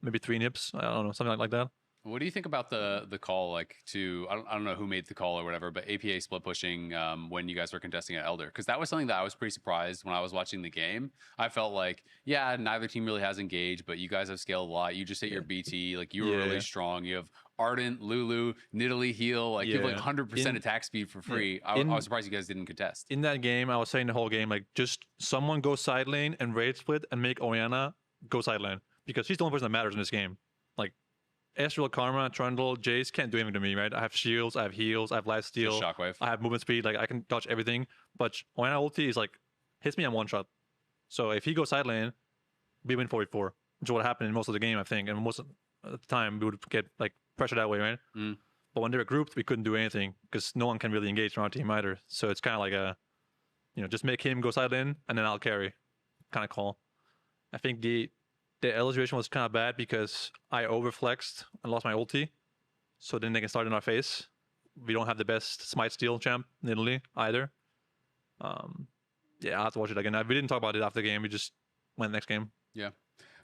Maybe 3 nips. I don't know, something like that. What do you think about the call, like to I don't know who made the call or whatever, but APA split pushing when you guys were contesting at Elder? Because that was something that I was pretty surprised when I was watching the game. I felt like, neither team really has engaged, but you guys have scaled a lot. You just hit your BT, like you were really strong. You have Ardent, Lulu, Nidalee heal, like you have like 100% attack speed for free. I was surprised you guys didn't contest. In that game, I was saying the whole game, like just someone go side lane and raid split and make Oyana go side lane, because she's the only person that matters in this game. Like Ezreal, Karma, Trundle, Jace can't do anything to me, right? I have shields, I have heals, I have lifesteal, Shockwave. I have movement speed, like I can dodge everything. But Oyana ulti is like hits me on one shot. So if he goes side lane, we win 4v4, which is what happened in most of the game, I think. And most of the time we would get like pressure that way, right? But when they were grouped, we couldn't do anything because no one can really engage from our team either. So it's kind of like a, just make him go side lane and then I'll carry kind of call. I think the L situation was kind of bad because I overflexed and lost my ulti. So then they can start in our face. We don't have the best smite steal champ in Italy either. I have to watch it again. We didn't talk about it after the game. We just went next game. Yeah.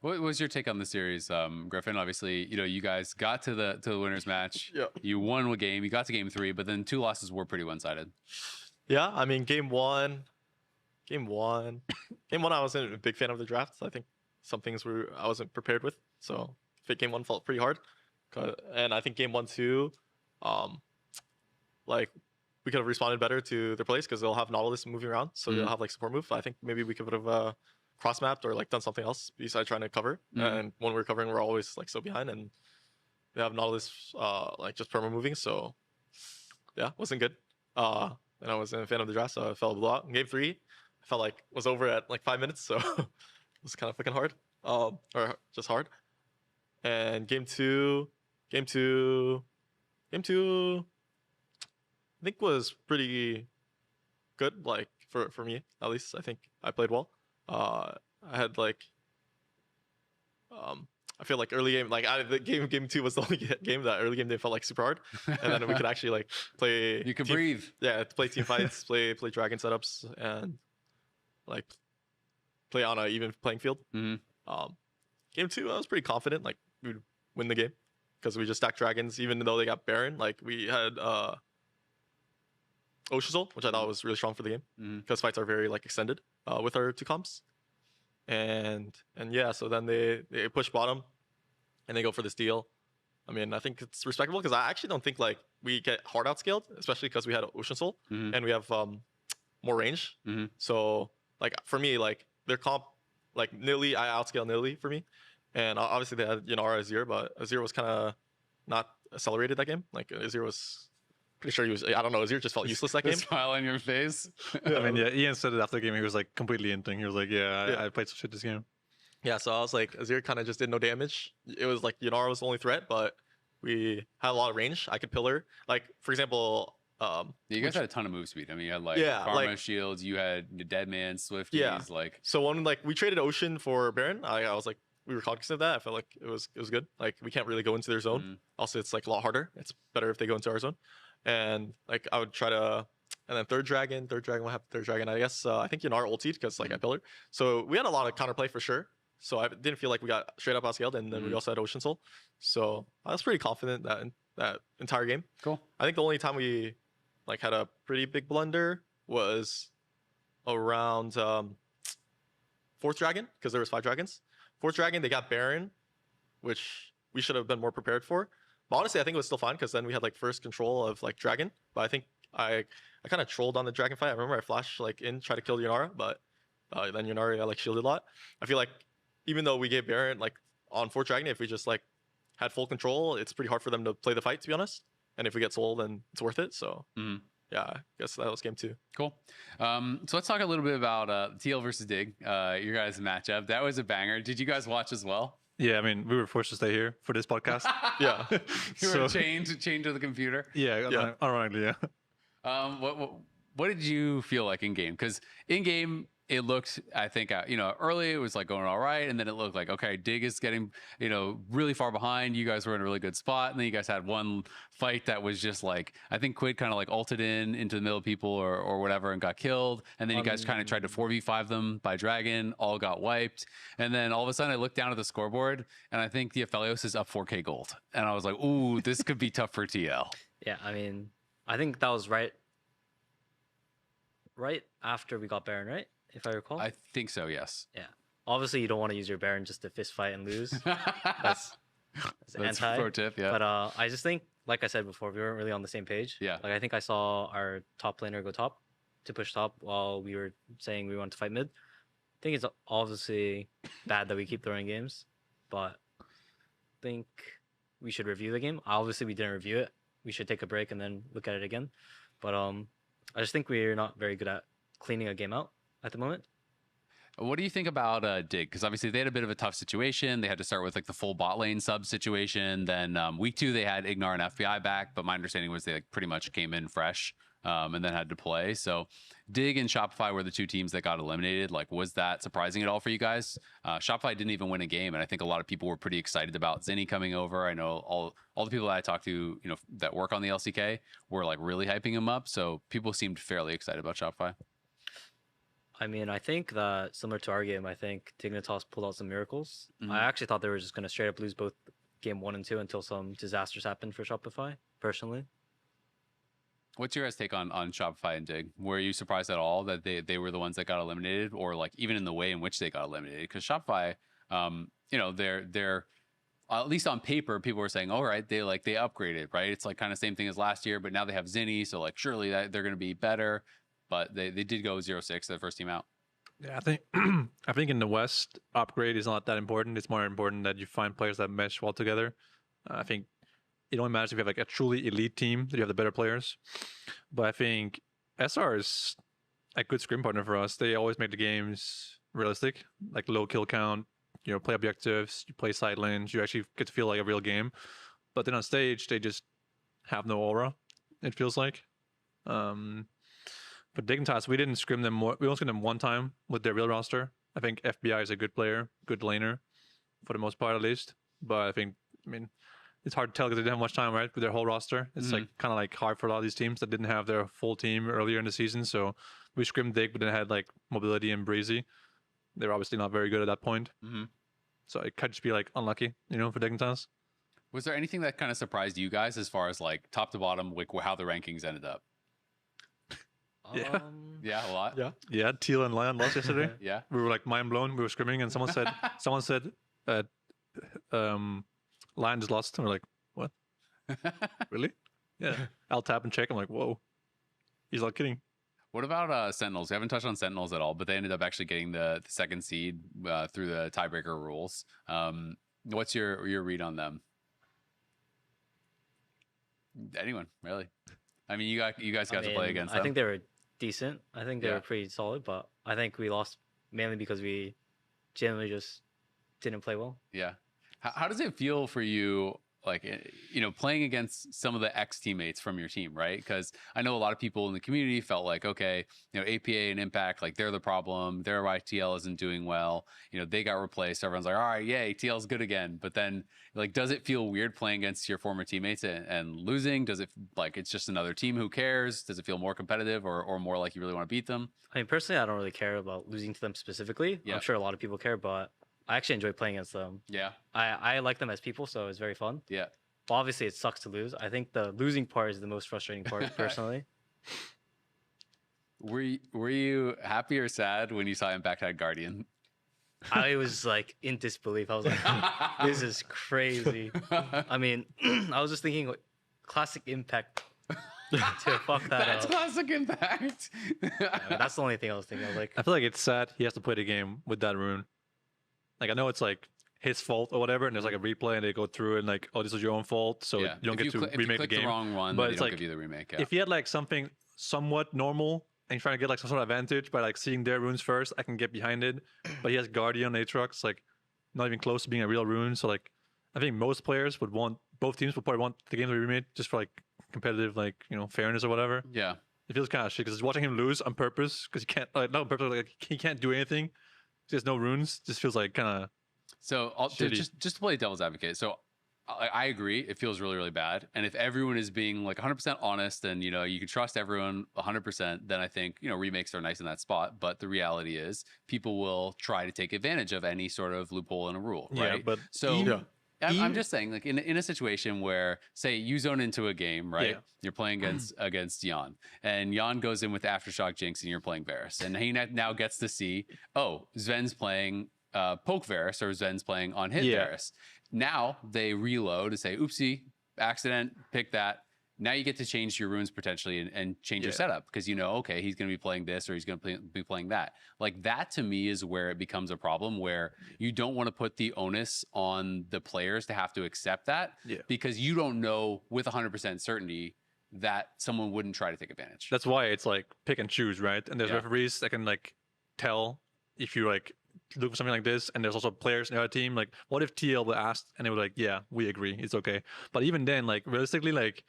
What was your take on the series, Griffin? Obviously, you guys got to the winners match. Yeah. You won a game. You got to game 3, but then 2 losses were pretty one-sided. Yeah, I mean, game one, I wasn't a big fan of the draft. I think some things I wasn't prepared with. So I think game 1 felt pretty hard. And I think game 1, 2, like we could have responded better to their plays because they'll have Nautilus moving around. So they'll have like support move. I think maybe we could have cross mapped or like done something else besides trying to cover. And when we're covering, we're always like so behind, and they have Nautilus like just perma moving. So yeah, wasn't good. And I wasn't a fan of the draft, so I fell a lot. Game 3, I felt like was over at like 5 minutes, so it was kind of freaking hard, or just hard. And game two, I think was pretty good, like for me at least. I think I played well. I had like, I feel like early game, like game 2 was the only game that early game they felt like super hard, and then we could actually like play. You could breathe. Yeah, play team fights, play dragon setups, and like play on a even playing field. game 2, I was pretty confident like we'd win the game because we just stacked dragons, even though they got Baron. Like we had Ocean Soul, which I thought was really strong for the game because fights are very like extended with our 2 comps. And yeah, so then they push bottom and they go for this deal. I mean, I think it's respectable because I actually don't think like we get hard outscaled, especially because we had Ocean Soul and we have more range. So like for me, like their comp, like Nilly, I outscale Nilly for me, and obviously they had Yanara Azir, but Azir was kind of not accelerated that game. Like Azir was pretty sure he was. I don't know. Azir just felt useless that The game. smile on your face. I mean, yeah, Ian said it after the game. He was like completely inting. He was like, I played some shit this game. Yeah, so I was like, Azir kind of just did no damage. It was like Yanara was the only threat, but we had a lot of range. I could pillar. Like, for example, you guys had a ton of move speed. I mean, you had like Karma like, shields, you had the Dead Man, Swifties, yeah. like. So when like we traded Ocean for Baron, I was like, we were cognizant of that. I felt like it was good. Like we can't really go into their zone. Also, it's like a lot harder. It's better if they go into our zone. And like I would try to, and then third dragon, what happened? Third dragon, I guess. I think Yanara ultied because like I pillared. So we had a lot of counterplay for sure. So I didn't feel like we got straight up outscaled, and then we also had Ocean Soul. So I was pretty confident that entire game. Cool. I think the only time we like had a pretty big blunder was around fourth dragon, because there was 5 dragons. Fourth dragon, they got Baron, which we should have been more prepared for. But honestly, I think it was still fine because then we had like first control of like dragon. But I think I kind of trolled on the dragon fight. I remember I flashed like in, try to kill Yanara, but then Yanara got like shielded a lot. I feel like even though we gave Baron like on 4th dragon, if we just like had full control, it's pretty hard for them to play the fight, to be honest. And if we get sold, then it's worth it. So yeah, I guess that was game 2. Cool. So let's talk a little bit about TL versus Dig, your guys' matchup. That was a banger. Did you guys watch as well? Yeah, I mean, we were forced to stay here for this podcast. Yeah. You were chained to the computer. Yeah, ironically, yeah. What did you feel like in game? Because in game, it looked, I think, early it was like going all right, and then it looked like, okay, Dig is getting, really far behind. You guys were in a really good spot, and then you guys had one fight that was just like, I think Quid kind of like ulted into the middle of people or whatever and got killed, and then you guys kind of tried to 4v5 them by Dragon, all got wiped, and then all of a sudden I looked down at the scoreboard, and I think the Aphelios is up 4k gold, and I was like, ooh, this could be tough for TL. Yeah, I mean, I think that was right after we got Baron, right? If I recall. I think so, yes. Yeah. Obviously, you don't want to use your Baron just to fist fight and lose. That's anti. Pro tip, yeah. But I just think, like I said before, we weren't really on the same page. Yeah. Like I think I saw our top laner go top to push top while we were saying we wanted to fight mid. I think it's obviously bad that we keep throwing games, but I think we should review the game. Obviously, we didn't review it. We should take a break and then look at it again. But I just think we're not very good at cleaning a game out at the moment. What do you think about Dig? Because obviously they had a bit of a tough situation. They had to start with like the full bot lane sub situation. Then week 2 they had Ignar and FBI back, but my understanding was they like pretty much came in fresh and then had to play. So Dig and Shopify were the 2 teams that got eliminated. Like, was that surprising at all for you guys? Shopify didn't even win a game, and I think a lot of people were pretty excited about Zinni coming over. I know all the people that I talked to, that work on the LCK were like really hyping him up. So people seemed fairly excited about Shopify. I mean, I think that similar to our game, I think Dignitas pulled out some miracles. I actually thought they were just going to straight up lose both game 1 and 2 until some disasters happened for Shopify, personally. What's your guys' take on Shopify and Dig? Were you surprised at all that they were the ones that got eliminated, or like even in the way in which they got eliminated? Because Shopify, they're at least on paper, people were saying, all right, they upgraded, right? It's like kind of same thing as last year, but now they have Zinni, so like surely they're going to be better. But they did go 0-6, the first team out. Yeah, I think in the West, upgrade is not that important. It's more important that you find players that mesh well together. I think it only matters if you have like a truly elite team that you have the better players. But I think SR is a good scrim partner for us. They always make the games realistic, like low kill count. Play objectives, you play side lanes, you actually get to feel like a real game. But then on stage, they just have no aura. It feels like. But Dignitas, we didn't scrim them more. We only scrimmed them one time with their real roster. I think FBI is a good player, good laner, for the most part at least. But I mean, it's hard to tell because they didn't have much time, right, with their whole roster. It's like kind of like hard for a lot of these teams that didn't have their full team earlier in the season. So we scrimmed Dig, but then had like Mobility and Breezy. They're obviously not very good at that point. So it could just be like unlucky, for Dignitas. Was there anything that kind of surprised you guys as far as like top to bottom, like how the rankings ended up? Yeah. Yeah, a lot. Yeah. Yeah, Teal and Lyon lost yesterday. Yeah. We were like mind blown. We were screaming, and someone said, Lyon just lost. And we're like, what? Really? Yeah. I'll tap and check. I'm like, whoa. He's not kidding. What about Sentinels? We haven't touched on Sentinels at all, but they ended up actually getting the second seed through the tiebreaker rules. What's your read on them? Anyone really? I mean, you guys got to play against them. I think they were decent. I think they Yeah. were pretty solid, but I think we lost mainly because we generally just didn't play well. Yeah. How does it feel for you, like, playing against some of the ex-teammates from your team, right? Because I know a lot of people in the community felt like, okay, APA and Impact, like, they're the problem. They're why TL isn't doing well. They got replaced. Everyone's like, all right, yay, TL's good again. But then, like, does it feel weird playing against your former teammates and losing? Does it, like, it's just another team? Who cares? Does it feel more competitive or more like you really want to beat them? I mean, personally, I don't really care about losing to them specifically. Yeah. I'm sure a lot of people care, but I actually enjoy playing against them. Yeah. I like them as people, so it's very fun. Yeah. But obviously, it sucks to lose. I think the losing part is the most frustrating part, personally. Were you happy or sad when you saw Impact had Guardian? I was like in disbelief. I was like, this is crazy. I mean, I was just thinking, like, classic Impact to fuck that That's up. classic Impact. I mean, that's the only thing I was thinking. I was like, I feel like it's sad he has to play the game with that rune. Like, I know it's like his fault or whatever, and there's like a replay and they go through it and like, oh, this was your own fault, so Yeah. you don't get to if you remake the click game. the wrong one, But they it's don't like, give you the remake. Yeah. If he had like something somewhat normal and trying to get like some sort of advantage by like seeing their runes first, I can get behind it. But he has Guardian Aatrox, like not even close to being a real rune. So like, I think most players would want, both teams would probably want the game to be remade just for like competitive, like, fairness or whatever. Yeah. It feels kind of shit because watching him lose on purpose because he can't, like, not on purpose, like he can't do anything. There's no runes. Just feels like kind of. So just to play devil's advocate. So I agree. It feels really, really bad. And if everyone is being like 100% honest and, you can trust everyone 100%, then I think, remakes are nice in that spot. But the reality is people will try to take advantage of any sort of loophole in a rule, right? Yeah, but so I'm just saying, like, in a situation where, say, you zone into a game, right? Yeah. You're playing against Jan, and Jan goes in with Aftershock Jinx, and you're playing Varus, and he now gets to see, oh, Sven's playing Poke Varus, or Sven's playing on hit Varus. Now they reload and say, oopsie, accident, pick that. Now you get to change your runes potentially and change your setup because okay, he's going to be playing this or he's going to be playing that. Like, that to me is where it becomes a problem, where you don't want to put the onus on the players to have to accept that because you don't know with 100% certainty that someone wouldn't try to take advantage. That's why it's like pick and choose, right? And there's referees that can like tell if you like look for something like this, and there's also players in our team. Like, what if TL were asked and they were like, yeah, we agree, it's okay. But even then, like, realistically, like,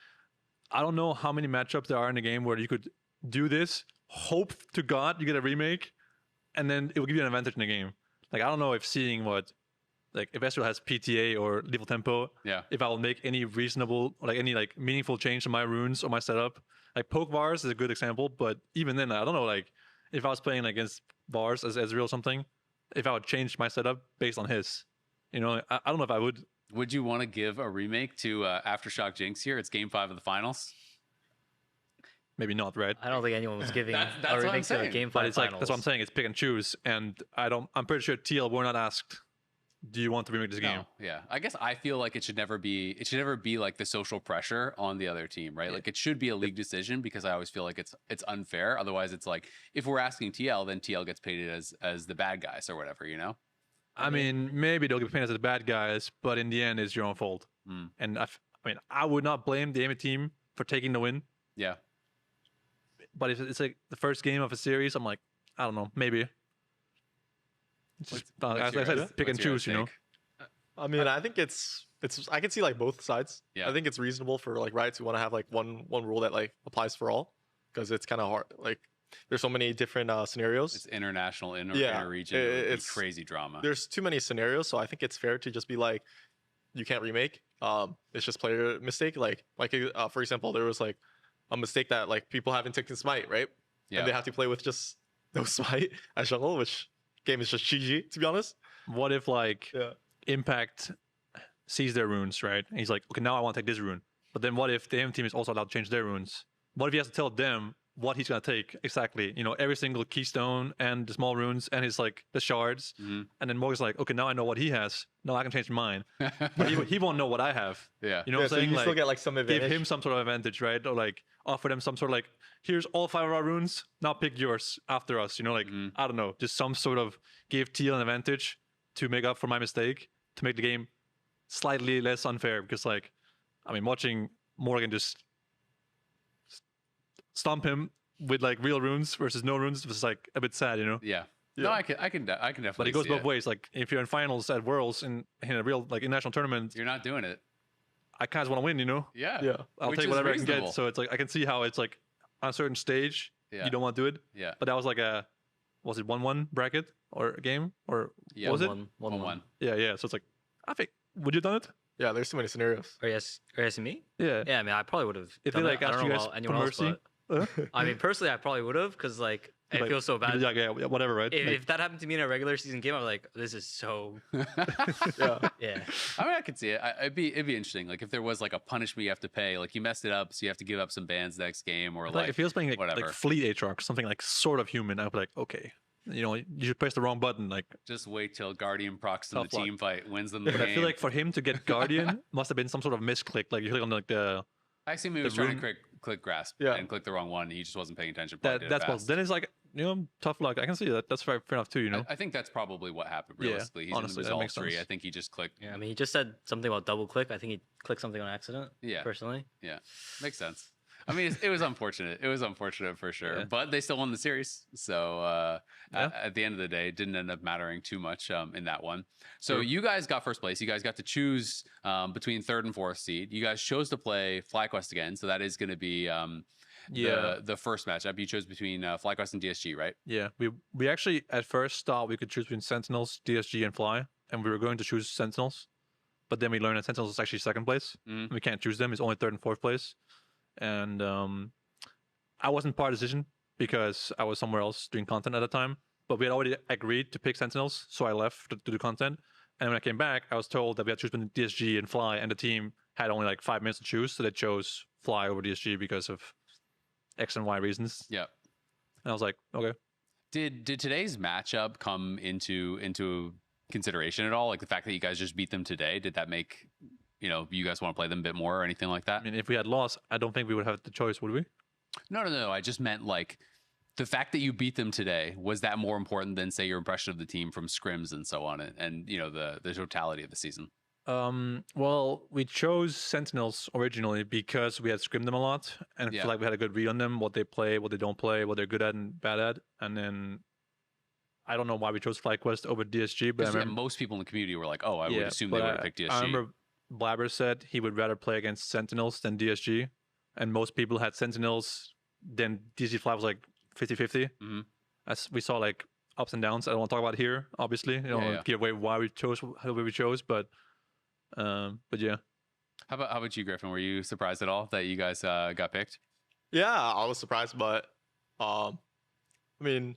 I don't know how many matchups there are in the game where you could do this, hope to God you get a remake, and then it will give you an advantage in the game. Like, I don't know if seeing if Astro has PTA or Level Tempo, if I will make any reasonable, like any like meaningful change to my runes or my setup. Like, Poke Vars is a good example, but even then, I don't know, like, if I was playing against Vars as Ezreal or something, if I would change my setup based on his. I don't know if I would. Would you want to give a remake to Aftershock Jinx here? It's Game 5 of the finals. Maybe not, right? I don't think anyone was giving That's a what I'm remake to a saying. Game 5 But it's finals. like, that's what I'm saying. It's pick and choose, and I'm pretty sure TL were not asked, do you want to remake this game? No, yeah. I guess I feel like it should never be like the social pressure on the other team, right? Like, it should be a league decision because I always feel like it's unfair. Otherwise, it's like, if we're asking TL, then TL gets painted as the bad guys or whatever, I mean, maybe they'll get painted as the bad guys, but in the end, it's your own fault. And I would not blame the Aiming team for taking the win. Yeah. But if it's like the first game of a series, I'm like, I don't know, maybe. It's just, as I said, pick and choose, I mean, I think it's I can see like both sides. Yeah. I think it's reasonable for like Riot to want to have like one rule that like applies for all, because it's kind of hard. Like, there's so many different scenarios. It's international, inter-region. It's crazy drama. There's too many scenarios, so I think it's fair to just be like, you can't remake. It's just player mistake. Like for example, there was like a mistake that like people haven't taken Smite, right? Yeah. And they have to play with just no Smite as jungle, which game is just GG, to be honest. What if like Impact sees their runes, right? And he's like, okay, now I want to take this rune. But then what if the AM team is also allowed to change their runes? What if he has to tell them what he's gonna take exactly? You know, every single keystone and the small runes and his like the shards. And then Morgan's like, okay, now I know what he has. Now I can change mine. But he won't know what I have. Yeah. You know what I'm so saying? you Like, still get like some advantage. give him some sort of advantage, right? Or like offer them some sort of like, here's all 5 of our runes. Now pick yours after us. You know, like I don't know, just some sort of give Teal an advantage to make up for my mistake, to make the game slightly less unfair. Because like, I mean, watching Morgan just stomp him with like real runes versus no runes was like a bit sad, you know. Yeah. Yeah. No, I can definitely. But it goes see both ways. Like if you're in finals at Worlds in a real like international tournament, You're not doing it. I kind of want to win, you know. Yeah. Yeah. I'll Which take is whatever I reasonable. can get. So it's like I can see how it's like on a certain stage Yeah. you don't want to do it. Yeah. But that was like was it 1-1 bracket or a game or Yeah. what was it? 1-1. Yeah. So it's like I think would you have done it? Yeah, there's too many scenarios. Or yes, me? Yeah. Yeah, I mean, I probably would have. If they like I asked don't you know guys about for anyone else, mercy, but I mean, personally, I probably would have because like it like, feels so bad. Yeah, whatever, right? Like, If that happened to me in a regular season game, I'm like, this is so. Yeah. Yeah. I mean, I could see it. It'd be interesting. Like if there was like a punishment you have to pay, like you messed it up, so you have to give up some bans next game, or like if he was playing whatever. like Fleet Aatrox, something like sort of human, I'd be like, okay, you know, you should press the wrong button. Like, just wait till Guardian procs in the Tough luck. team fight, wins them the but game. I feel like for him to get Guardian must have been some sort of misclick. Like you click on like the I assume he was the trying rune- to click grasp Yeah. and click the wrong one. He just wasn't paying attention. probably did it that's fast. possible. Then it's like, you know, tough luck. I can see that. That's fair enough too. You know. I think that's probably what happened. Yeah, Realistically, he's honestly, in that the makes result tree. sense. I think he just clicked. Yeah, I mean, he just said something about double click. I think he clicked something on accident. Yeah. Personally. Yeah, makes sense. I mean, it was unfortunate. It was unfortunate for sure, Yeah. but they still won the series. So Yeah. at the end of the day, it didn't end up mattering too much in that one. So True. you guys got first place. You guys got to choose between 3rd and 4th seed. You guys chose to play FlyQuest again, so that is going to be the first matchup. You chose between FlyQuest and DSG, right? Yeah, we actually at first thought we could choose between Sentinels, DSG, and Fly, and we were going to choose Sentinels, but then we learned that Sentinels is actually 2nd place. Mhm. We can't choose them; it's only 3rd and 4th place. And I wasn't part of the decision because I was somewhere else doing content at the time. But we had already agreed to pick Sentinels, so I left to do content. And when I came back, I was told that we had to choose between DSG and Fly, and the team had only like 5 minutes to choose, so they chose Fly over DSG because of X and Y reasons. Yeah. And I was like, okay. Did today's matchup come into consideration at all? Like the fact that you guys just beat them today, did that make you guys want to play them a bit more or anything like that? I mean, if we had lost, I don't think we would have the choice, would we? No. I just meant like the fact that you beat them today, was that more important than say your impression of the team from scrims and so on, and the totality of the season? Well, we chose Sentinels originally because we had scrimmed them a lot, and I Yeah. feel like we had a good read on them, what they play, what they don't play, what they're good at and bad at. And then I don't know why we chose FlyQuest over DSG, but I Because remember, most people in the community were like, "Oh, I would assume they but would have picked DSG." I remember Blabber said he would rather play against Sentinels than DSG, and most people had Sentinels. Then DSG Fly was like 50-50. Mhm. As we saw like ups and downs. I don't want to talk about it here, obviously. You don't Yeah, want yeah. to give away why we chose how we chose, but yeah. How about you, Griffin? Were you surprised at all that you guys got picked? Yeah, I was surprised, but I mean,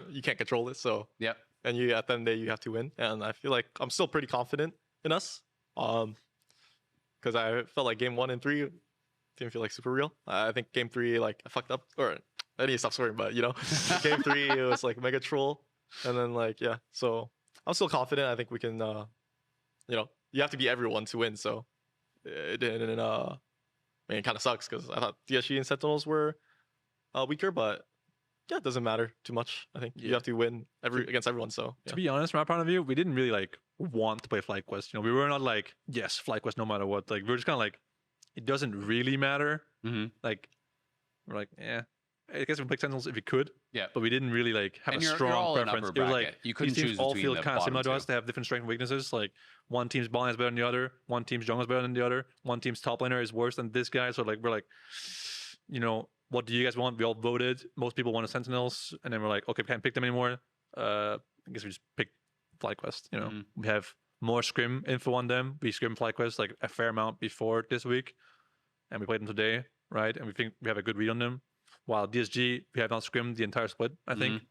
you can't control it, so Yep. and at the end of the day you have to win, and I feel like I'm still pretty confident in us, because I felt like game 1 and 3 didn't feel like super real. I think game 3 like I fucked up, or I need to stop swearing, but game 3 it was like mega troll, and then like yeah, so I'm still confident. I think we can, you have to be everyone to win, so it didn't. I mean, it kind of sucks because I thought DSG and Sentinels were weaker, but yeah, it doesn't matter too much. I think you Yeah. have to win against everyone. So yeah. To be honest, from our point of view, we didn't really like want to play FlyQuest. We were not like, yes, FlyQuest no matter what. Like we were just kind of like, it doesn't really matter. Mhm. Like we're like, yeah, I guess we pick Sentinels if we could. Yeah. But we didn't really like have And a you're strong all in preference. upper It was bracket. like You couldn't these teams choose all between feel the kind of similar to bottom us. They have different strengths and weaknesses. Like one team's ball is better than the other. One team's jungle is better than the other. One team's top laner is worse than this guy. So like we're like, what do you guys want? We all voted. Most people wanted Sentinels, and then we're like, okay, we can't pick them anymore. I guess we just pick FlyQuest. Mhm. We have more scrim info on them. We scrim FlyQuest like a fair amount before this week, and we played them today, right? And we think we have a good read on them. While DSG, we have not scrimmed the entire split. I think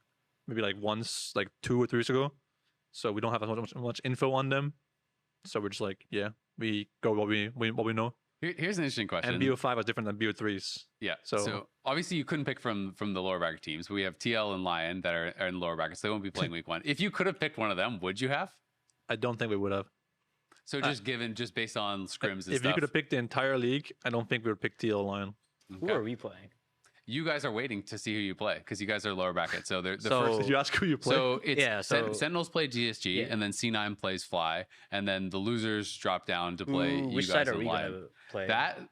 maybe like once, like 2 or 3 weeks ago. So we don't have as much info on them. So we're just like, yeah, we go what we know. Here's an interesting question. And BO5 was different than BO3s. Yeah. So- So obviously you couldn't pick from the lower bracket teams. We have TL and Lyon that are in the lower brackets. They won't be playing week 1. If you could have picked one of them, would you have? I don't think we would have. So just based on scrims and If stuff. you could have picked the entire league, I don't think we would pick TL Lion. Who are we playing? You guys are waiting to see who you play because you guys are lower bracket. So the So- first. Did you ask who you play? So it's Yeah, so- Sentinels play GSG, Yeah. and then C9 plays Fly, and then the losers drop down to play you Which guys side are and we Lion. gonna play? That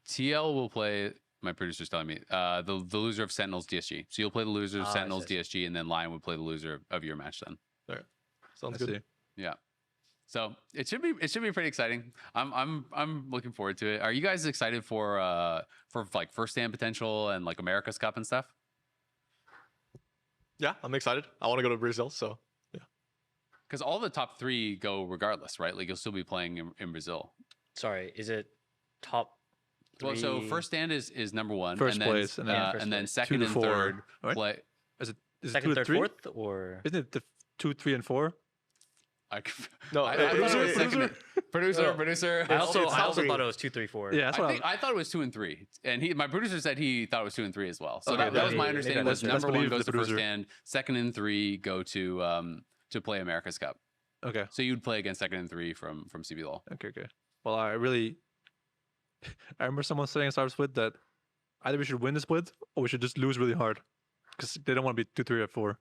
TL will play. My producer's telling me the loser of Sentinels DSG. So you'll play the loser of I Sentinels see. DSG, and then Lion would play the loser of your match then. Sounds I good. see. Yeah. So it should be pretty exciting. I'm looking forward to it. Are you guys excited for like first stand potential and like America's Cup and stuff? Yeah, I'm excited. I want to go to Brazil, so Because all the top 3 go regardless, right? Like you'll still be playing in Brazil. Sorry, is it top? Well, so three? first stand is number 1, First and then, place, and then first and then place. second 2 to and 4, third right? play. Is it second, 2 to third, 3? fourth, or Isn't it the 2, 3, and 4? no. I it- thought it was it- second. Producer. I It's also top 3. thought it was 2, 3, 4. Yeah, that's what I thought it was 2 and 3, and my producer said he thought it was 2 and 3 as well. So Okay, that was my maybe understanding. that's- Was let's number 1 believe goes the to first producer. stand, second and 3 go to play America's Cup. Okay. So you'd play against second and 3 from CB Law. Okay. Well, I remember someone saying in Star Split that either we should win the split or we should just lose really hard because they don't want to be 2, 3, or 4.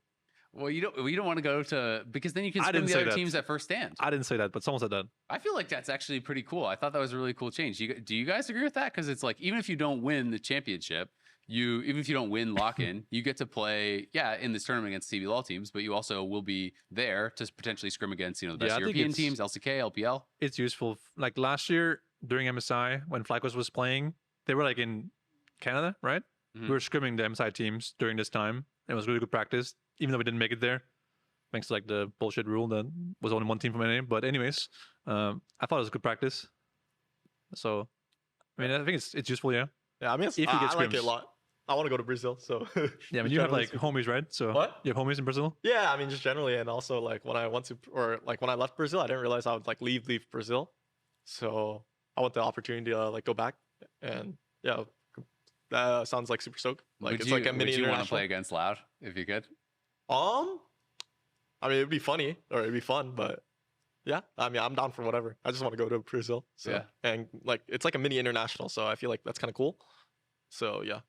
Well, you don't want to go to because then you can I spin didn't the say other that. teams at first stand. I didn't say that, but someone said that. I feel like that's actually pretty cool. I thought that was a really cool change. Do you guys agree with that? Because it's like even if you don't win the championship, even if you don't win lock-in, you get to play in this tournament against CB Law teams, but you also will be there to potentially scrim against the best Yeah, I think European it's- teams, LCK, LPL. It's useful. Like last year during MSI when FlyQuest was playing, they were like in Canada, right? Mhm. We were scrimming the MSI teams during this time. It was really good practice, even though we didn't make it there. Thanks to like the bullshit rule that was only one team from NA. But anyways, I thought it was good practice. So, I mean, I think it's useful, yeah. Yeah, I mean, If you get I like it scrims. a lot. I want to go to Brazil, so Yeah, I mean, you have generally like speaking. homies, right? So What? you have homies in Brazil? Yeah, I mean, just generally, and also like when I when I left Brazil, I didn't realize I would like leave Brazil, so I want the opportunity to like go back, and yeah, that sounds like super stoked. Like Would it's you, like a mini would you want to play international. against Loud if you could? I mean, it'd be funny or it'd be fun, but yeah, I mean, I'm down for whatever. I just want to go to Brazil, so Yeah. and like it's like a mini international, so I feel like that's kind of cool. So yeah.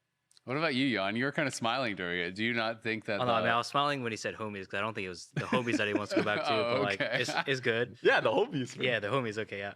What about you, Jan? You were kind of smiling during it. Do you not think that? Oh, no, I mean, I was smiling when he said homies because I don't think it was the homies that he wants to go back to. Oh, but like, okay. it's good. Yeah, the homies. man. Yeah, the homies. Okay, yeah.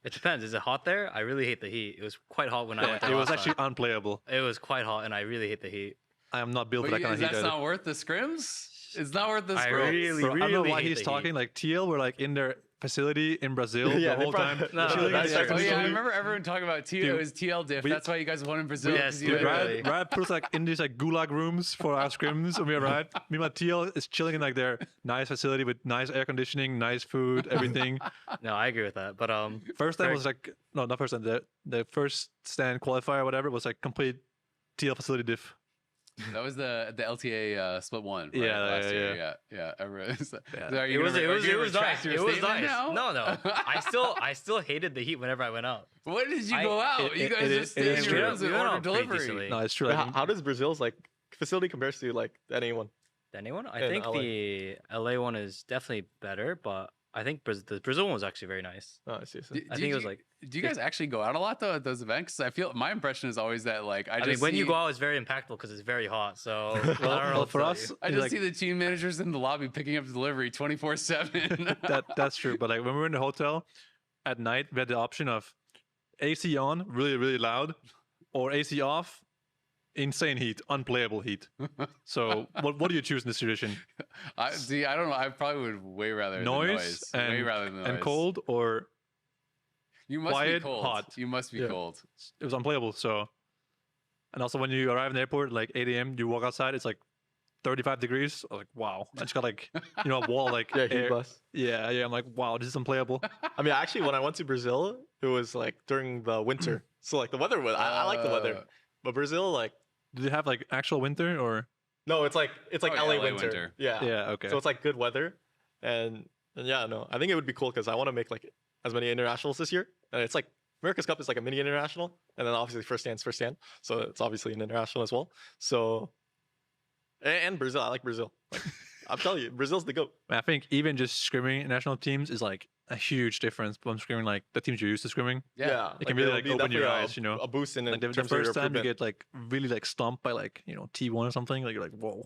It depends. Is it hot there? I really hate the heat. It was quite hot when I went there. It was last actually time. unplayable. It was quite hot, and I really hate the heat. I am not built for But that kind of heat. that's either. not worth the scrims. It's not worth the I scrims. really- Bro, I don't know why hate he's the talking heat. like TL. We're like in their facility in Brazil Yeah, the they whole time. probably- No, chilling in that's the air right. Oh yeah, I conditioning. remember everyone talking about TL. Dude, It was TL diff. we- That's why you guys won in Brazil. Yes, 'cause you dude, had- right. Riot put us like in these like gulag rooms for our scrims when we arrived. Meanwhile, TL is chilling in like their nice facility with nice air conditioning, nice food, everything. No, I agree with that. But First time Very- was like no, not first time. The first stand qualifier, or whatever, was like complete TL facility diff. That was the LTA split 1. Right? Yeah, last yeah, year. Yeah. Everyone, so Yeah. are it you was gonna- it are was you it gonna was retract nice. your It was statement nice. now? No. I still hated the heat whenever I went out. What did you I- go out? it- you it- guys it just is- stayed it in is your true. rooms and We went ordered out pretty delivery. decently. No, it's true. Wait, Like, how does Brazil's like facility compares to like the NA one? Anyone? I In think LA. the LA one is definitely better, but I think the Brazil one was actually very nice. Oh, I see. Did- I did think it was you- like. Do you guys actually go out a lot though at those events? 'Cause I feel my impression is always that like I I just mean, when you see- go out, it's very impactful because it's very hot. So I don't know well, what to for tell us, you. I it's just like, see the team managers in the lobby picking up the delivery 24/7. that's true. But like when we were in the hotel at night, we had the option of AC on, really, really loud, or AC off, insane heat, unplayable heat. So what do you choose in this situation? I don't know. I probably would way rather Noise the noise. Way and- rather than And noise. cold, or You must quiet, be cold. hot. You must be Yeah. cold. it was unplayable. So, and also when you arrive in the airport, like 8 a.m., you walk outside, it's like 35 degrees. I was like, wow. I just got like, a wall like Yeah, heat air. bus. Yeah. I'm like, wow, this is unplayable. I mean, actually, when I went to Brazil, it was like during the winter, so like the weather was. I like the weather, but Brazil, like, Do they have like actual winter or? no, it's like Oh, yeah, LA, LA winter. winter. Yeah. Yeah. Okay. So it's like good weather, and And yeah, no, I think it would be cool because I want to make like as many internationals this year, and it's like America's Cup is like a mini international, and then obviously first stand's first stand, so it's obviously an international as well. So and Brazil, I like Brazil. Like, I'm telling you, Brazil's the GOAT. I think even just scrimming national teams is like a huge difference from scrimming like the teams you're used to scrimming. Yeah, It can really it'll like be open your definitely eyes, you know. a boost in Like the terms first of your time you improvement. get like really like stomped by like, you know, T1 or something, like you're like, whoa.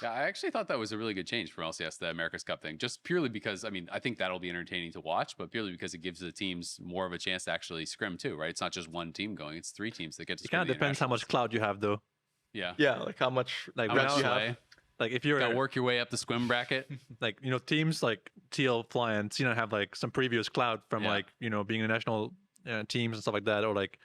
Yeah, I actually thought that was a really good change from LCS, the America's Cup thing, just purely because, I mean, I think that'll be entertaining to watch, but purely because it gives the teams more of a chance to actually scrim too, right? It's not just one team going, it's 3 teams that get to It scrim. kind of depends how much cloud you have though. Yeah. Yeah, like how much Like How right much now, you have. sway? like if you're Gotta work your way up the swim bracket. like, you know, teams like TL, Fly, and Cena have like some previous cloud from Yeah. like, you know, being in national teams and stuff like that, or like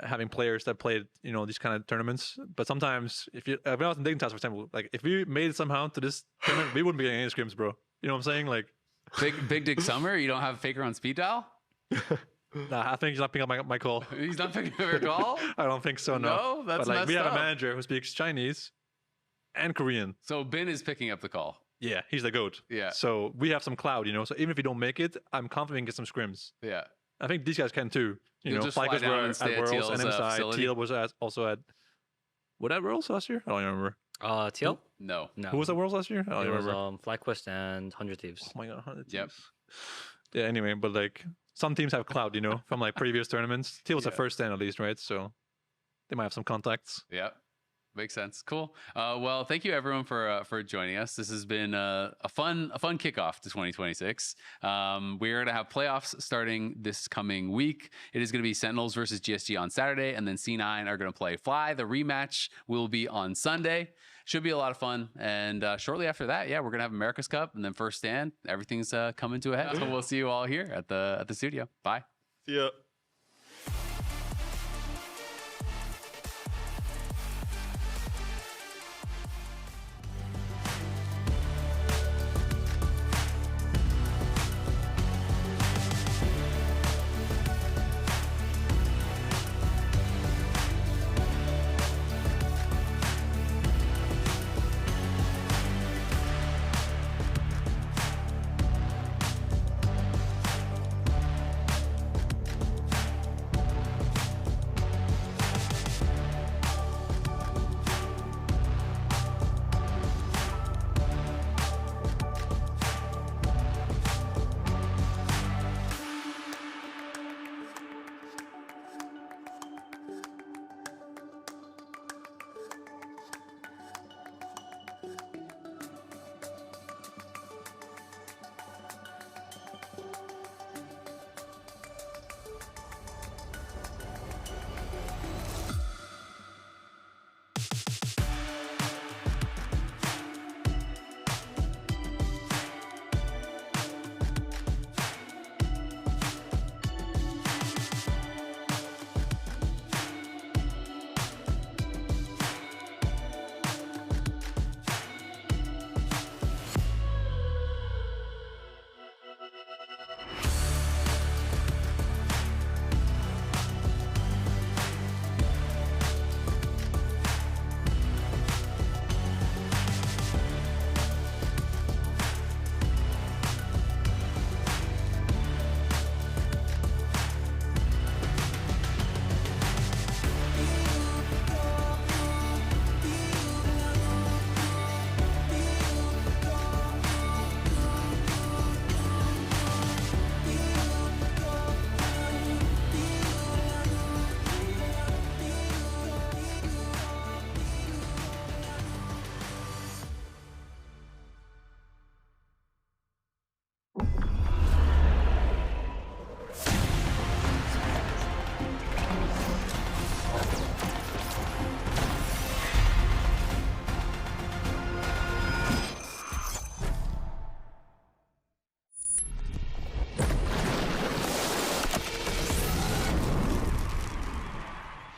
having players that played, you know, these kind of tournaments. But sometimes if I was in Dignitas, for example, like if we made it somehow to this tournament, we wouldn't be getting any scrims, bro. You know what I'm saying? Like, Big Dick Summer, you don't have Faker on speed dial? nah, I think he's not picking up my call. He's not picking up your call? I don't think so, no. No, that's But like we messed have up. a manager who speaks Chinese and Korean. So Bin is picking up the call. Yeah, he's the GOAT. Yeah. So we have some cloud, you know. So even if we don't make it, I'm confident we can get some scrims. Yeah. I think these guys can too. You You'll know, just fly FlyQuest down were and stay at at Worlds, TL's, and MSI. facility. TL was also at. What at Worlds last year? I don't even remember. TL? No. No. Who was at Worlds last year? I don't It even was remember. FlyQuest and 100 Thieves. Oh my god, 100 Yep. teams. Yeah. Anyway, but like some teams have cloud, you know, from like previous tournaments. TL was the Yeah. first stand at least, right? So they might have some contacts. Yeah. Makes sense. Cool. Well, thank you everyone for joining us. This has been a fun kickoff to 2026. We're gonna have playoffs starting this coming week. It is gonna be Sentinels versus GSG on Saturday, and then C9 are gonna play Fly. The rematch will be on Sunday. Should be a lot of fun. And shortly after that, yeah, we're gonna have America's Cup and then first stand. Everything's coming to a head. So we'll see you all here at the studio. Bye. See ya.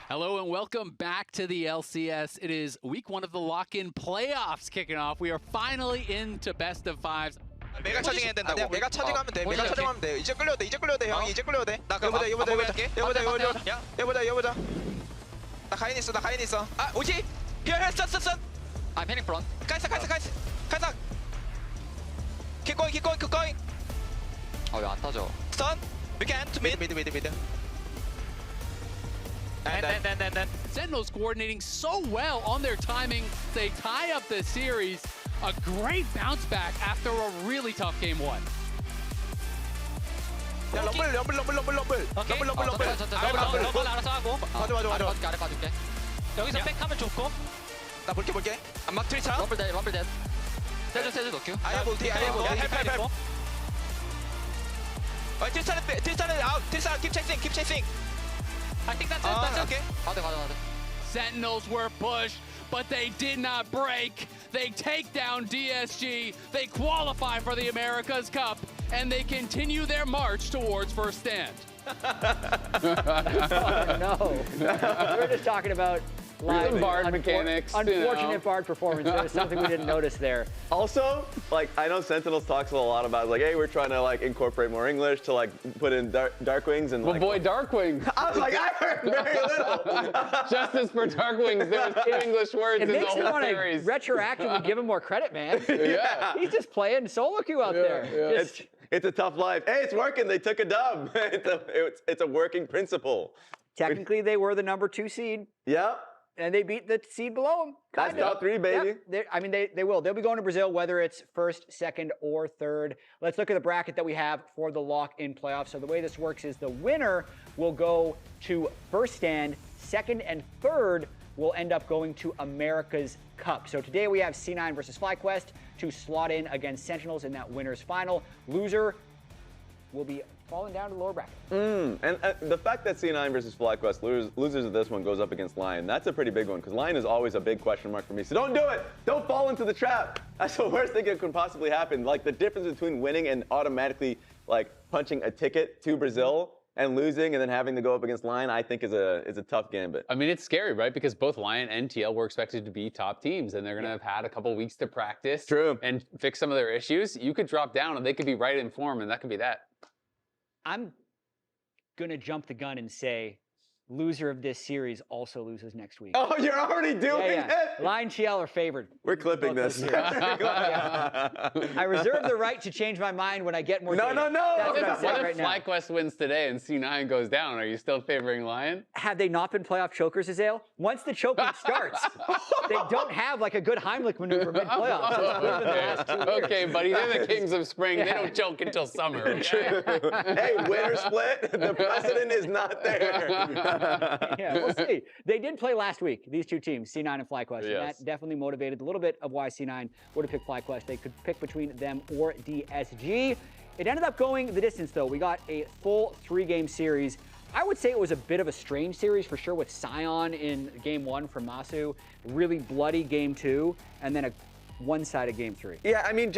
Hello and welcome back to the LCS. It is week 1 of the lock-in playoffs kicking off. We are finally into best of 5s. 메가 차징해야 된다고. 아니야, 메가 차징하면 돼. 메가 오케이, 차징하면 돼. 이제 끌려도 돼. 이제 끌려도 돼. 형이 이제 끌려도 돼. 나 그럼 여보자, 여보자, 앞 여보자. 할게. 여보자, 여보자. 야. 여보자, 여보자. 나 가인 있어. 나 가인 있어. 아, 오지. 히어 히어 선. 아, 패닉 프론. 카이사, 카이사, 카이사. 카이사. Keep going, keep going, keep going. 왜 안 타죠? Stun. We can to mid. Mid. And then. Sentinels coordinating so well on their timing. They tie up the series. A great bounce back after a really tough game 1. 야 럼블. 오케이. 럼블 알아서 하고. 맞아. 아래 봐줄게. 여기서 백하면 좋고. 나 볼게. 안막 트리차. 럼블 대. 세주 넣게요. 아예 볼티. 헬. 트리차는 아웃. 트리차 keep chasing. I think that's okay. 맞아. Sentinels were pushed, but they did not break. They take down DSG. They qualify for the America's Cup, and they continue their march towards first stand. No. We're just talking about live Bard mechanics. Unfortunate Bard performance. There was something we didn't notice there. Also, like, I know Sentinels talks a lot about, like, hey, we're trying to, like, incorporate more English to, like, put in Darkwings and, like... boy, Darkwings. I was like, I heard very little. Justice for Darkwings. There was 2 English words It in the makes me whole want to series. retroactively give him more credit, man. Yeah. He's just playing solo queue out there. Yeah. Just- It's a tough life. Hey, it's working. They took a dub. It's a working principle. technically, they were the number 2 seed. Yeah. And they beat the seed below them. That's top 3, baby. Yep. I mean, they will. They'll be going to Brazil, whether it's first, second, or third. Let's look at the bracket that we have for the lock-in playoffs. So the way this works is the winner will go to first stand, second and third will end up going to America's Cup. So today we have C9 versus FlyQuest to slot in against Sentinels in that winner's final. Loser will be falling down to the lower bracket. And the fact that C9 versus FlyQuest losers of this one goes up against Lyon, that's a pretty big one, because Lyon is always a big question mark for me. So don't do it! Don't fall into the trap! That's the worst thing that could possibly happen. Like, the difference between winning and automatically, like, punching a ticket to Brazil and losing and then having to go up against Lyon, I think is a tough gambit. I mean, it's scary, right? Because both Lyon and TL were expected to be top teams, and they're going to have had a couple weeks to practice and fix some of their issues. You could drop down, and they could be right in form, and that could be that. I'm going to jump the gun and say loser of this series also loses next week. Oh, you're already doing it? Lyon TL are favored. We're clipping this. I reserve the right to change my mind when I get more data. No. That's what I'm What saying if right now. FlyQuest wins today and C9 goes down? Are you still favoring Lyon? Have they not been playoff chokers, Azale? Once the choking starts, they don't have like a good Heimlich maneuver mid-playoffs. It's proven the last 2 years. Okay, buddy, they're the kings of spring. They don't choke until summer. Okay? Hey, winner split. The precedent is not there. Yeah, we'll see. They did play last week, these 2 teams, C9 and FlyQuest, and Yes. that definitely motivated a little bit of why C9 would have picked FlyQuest. They could pick between them or DSG. It ended up going the distance, though. We got a full 3-game series. I would say it was a bit of a strange series for sure, with Sion in game 1 from Masu, really bloody game 2, and then a one-sided game 3. Yeah, I mean,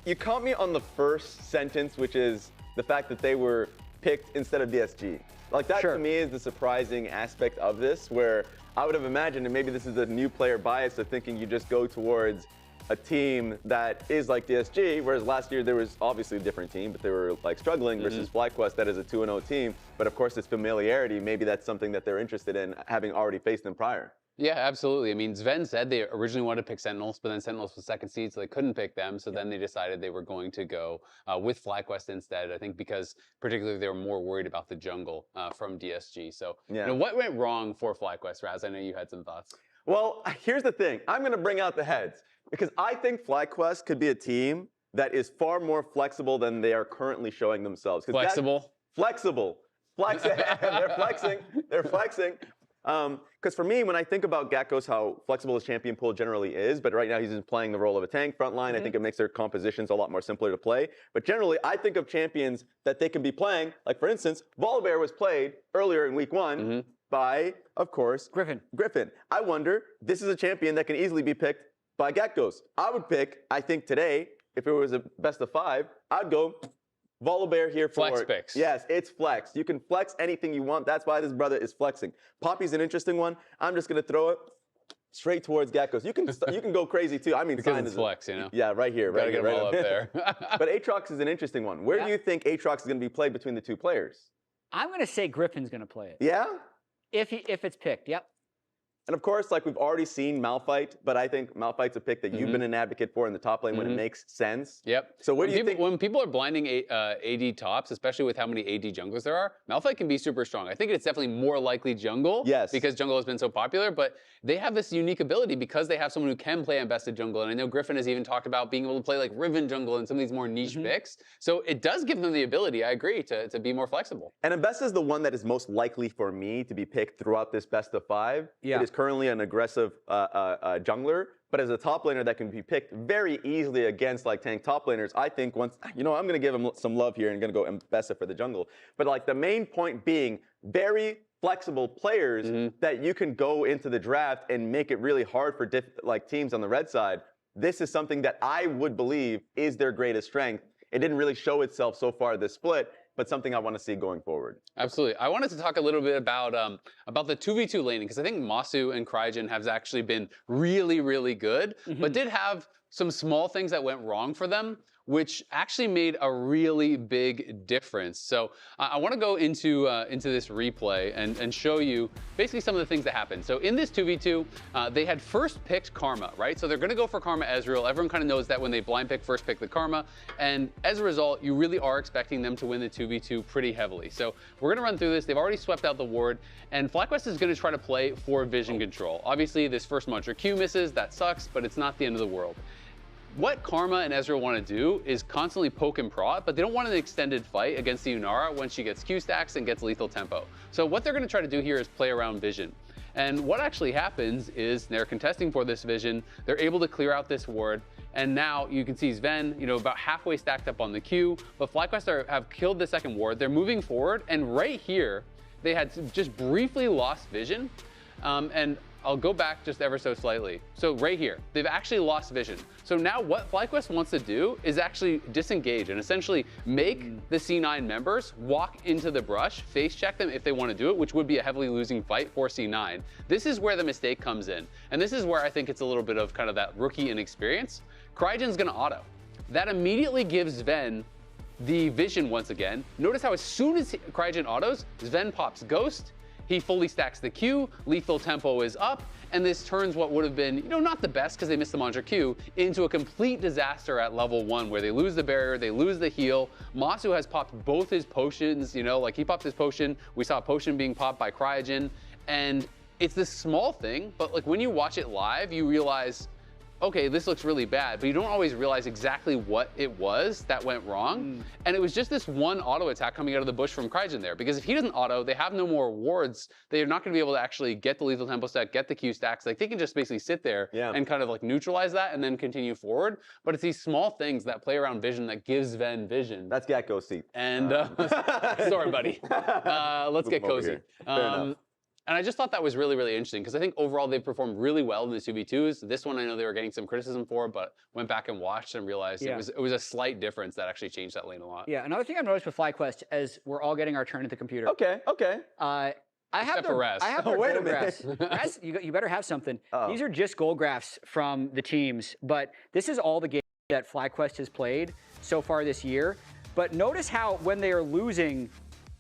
you caught me on the first sentence, which is the fact that they were picked instead of DSG. Like, that to me is the surprising aspect of this, where I would have imagined, and maybe this is a new player bias of thinking you just go towards a team that is like DSG, whereas last year there was obviously a different team, but they were like struggling versus FlyQuest that is a 2-0 team. But of course, it's familiarity. Maybe that's something that they're interested in, having already faced them prior. Yeah, absolutely. I mean, Sven said they originally wanted to pick Sentinels, but then Sentinels was second seed, so they couldn't pick them. So then they decided they were going to go with FlyQuest instead, I think because particularly they were more worried about the jungle from DSG. So you know, what went wrong for FlyQuest, Raz? I know you had some thoughts. Well, here's the thing. I'm going to bring out the heads, because I think FlyQuest could be a team that is far more flexible than they are currently showing themselves. Flexible? Flexible. They're flexing. They're flexing. Because for me, when I think about Gakko's, how flexible his champion pool generally is, but right now he's just playing the role of a tank frontline. I think it makes their compositions a lot more simpler to play. But generally, I think of champions that they can be playing. Like, for instance, Volibear was played earlier in week 1 by, of course, Griffin. I wonder, this is a champion that can easily be picked by Gakko's. I would pick, I think today, if it was a best of 5, I'd go Volibear here for flex picks. Yes, it's flex. You can flex anything you want. That's why this brother is flexing. Poppy's an interesting one. I'm just gonna throw it straight towards Gakko's. You can go crazy too. I mean, because it's flex, you know. Yeah, right here, Gotta right get here, them all right up there. But Aatrox is an interesting one. Where do you think Aatrox is gonna be played between the 2 players? I'm going to say Griffin's going to play it. Yeah. If it's picked, yep. And of course, like we've already seen Malphite, but I think Malphite's a pick that you've been an advocate for in the top lane when it makes sense. Yep. So what do you think? When people are blinding AD tops, especially with how many AD junglers there are, Malphite can be super strong. I think it's definitely more likely jungle. Yes. Because jungle has been so popular, but they have this unique ability because they have someone who can play invested jungle. And I know Griffin has even talked about being able to play like Riven jungle and some of these more niche picks. So it does give them the ability, I agree, to be more flexible. And Ambessa is the one that is most likely for me to be picked throughout this best of 5. Yeah. It is currently an aggressive jungler, but as a top laner that can be picked very easily against like tank top laners, I think once, I'm going to give him some love here and going to go Ambessa for the jungle. But like the main point being very flexible players that you can go into the draft and make it really hard for like teams on the red side. This is something that I would believe is their greatest strength. It didn't really show itself so far this split, but something I want to see going forward. Absolutely. I wanted to talk a little bit about the 2v2 laning, because I think Masu and Cryogen have actually been really, really good, but did have some small things that went wrong for them, which actually made a really big difference. So I want to go into this replay and show you basically some of the things that happened. So in this 2v2, they had first picked Karma, right? So they're going to go for Karma Ezreal. Everyone kind of knows that when they blind pick, first pick the Karma. And as a result, you really are expecting them to win the 2v2 pretty heavily. So we're going to run through this. They've already swept out the ward. And FlyQuest is going to try to play for vision control. Obviously, this first Mantra Q misses. That sucks, but it's not the end of the world. What Karma and Ezreal want to do is constantly poke and prod, but they don't want an extended fight against the Yunara when she gets Q stacks and gets lethal tempo. So what they're going to try to do here is play around vision. And what actually happens is they're contesting for this vision. They're able to clear out this ward. And now you can see Sven, about halfway stacked up on the Q, but FlyQuest have killed the second ward. They're moving forward, and right here, they had just briefly lost vision. And I'll go back just ever so slightly. So right here, they've actually lost vision. So now what FlyQuest wants to do is actually disengage and essentially make the C9 members walk into the brush, face check them if they want to do it, which would be a heavily losing fight for C9. This is where the mistake comes in. And this is where I think it's a little bit of kind of that rookie inexperience. Cryogen's gonna auto. That immediately gives Sven the vision once again. Notice how as soon as Cryogen autos, Sven pops Ghost, he fully stacks the Q, lethal tempo is up, and this turns what would have been, not the best because they missed the Mantra Q, into a complete disaster at level 1 where they lose the barrier, they lose the heal. Masu has popped both his potions, like he popped his potion. We saw a potion being popped by Cryogen, and it's this small thing, but like when you watch it live, you realize, okay, this looks really bad, but you don't always realize exactly what it was that went wrong. And it was just this one auto attack coming out of the bush from Cryogen there, because if he doesn't auto, they have no more wards. They're not gonna be able to actually get the lethal tempo stack, get the Q stacks. Like they can just basically sit there and kind of like neutralize that and then continue forward. But it's these small things that play around vision that gives Sven vision. Let's get cozy. And, sorry, buddy. Let's get cozy. And I just thought that was really, really interesting because I think overall they've performed really well in the 2v2s. This one I know they were getting some criticism for, but went back and watched and realized it was a slight difference that actually changed that lane a lot. Yeah, another thing I've noticed with FlyQuest as we're all getting our turn at the computer. Okay. I have their wait a goal minute. graphs. Res, you better have something. These are just goal graphs from the teams, but this is all the games that FlyQuest has played so far this year. But notice how when they are losing,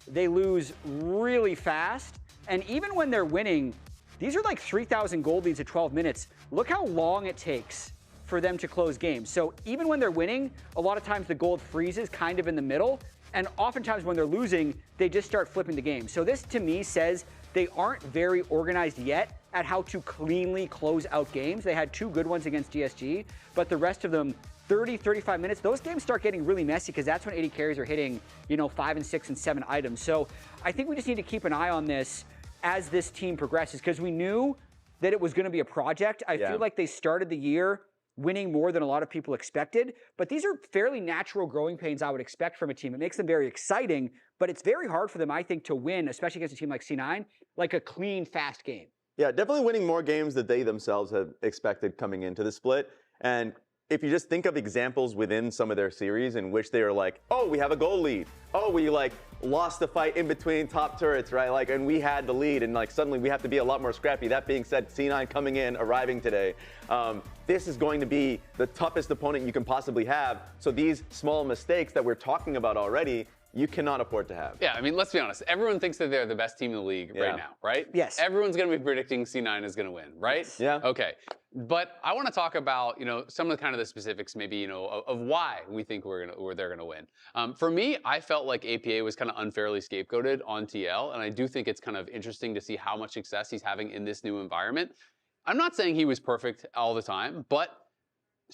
they lose really fast. And even when they're winning, these are like 3,000 gold leads at 12 minutes. Look how long it takes for them to close games. So even when they're winning, a lot of times the gold freezes kind of in the middle. And oftentimes when they're losing, they just start flipping the game. So this to me says they aren't very organized yet at how to cleanly close out games. They had 2 good ones against DSG, but the rest of them, 30, 35 minutes, those games start getting really messy because that's when 80 carries are hitting, 5 and 6 and 7 items. So I think we just need to keep an eye on this as this team progresses, because we knew that it was going to be a project. I feel like they started the year winning more than a lot of people expected, but these are fairly natural growing pains I would expect from a team. It makes them very exciting, but it's very hard for them, I think, to win, especially against a team like C9, like a clean, fast game. Yeah, definitely winning more games than they themselves have expected coming into the split. And if you just think of examples within some of their series in which they are like, oh, we have a goal lead. Oh, we lost the fight in between top turrets, right? And we had the lead and suddenly we have to be a lot more scrappy. That being said, C9 coming in, arriving today. This is going to be the toughest opponent you can possibly have. So these small mistakes that we're talking about already you cannot afford to have. Yeah, I mean, let's be honest. Everyone thinks that they're the best team in the league right now, right? Yes. Everyone's going to be predicting C9 is going to win, right? Yeah. Okay. But I want to talk about, some of the kind of the specifics, maybe, of why we think they're going to win. For me, I felt like APA was kind of unfairly scapegoated on TL, and I do think it's kind of interesting to see how much success he's having in this new environment. I'm not saying he was perfect all the time, but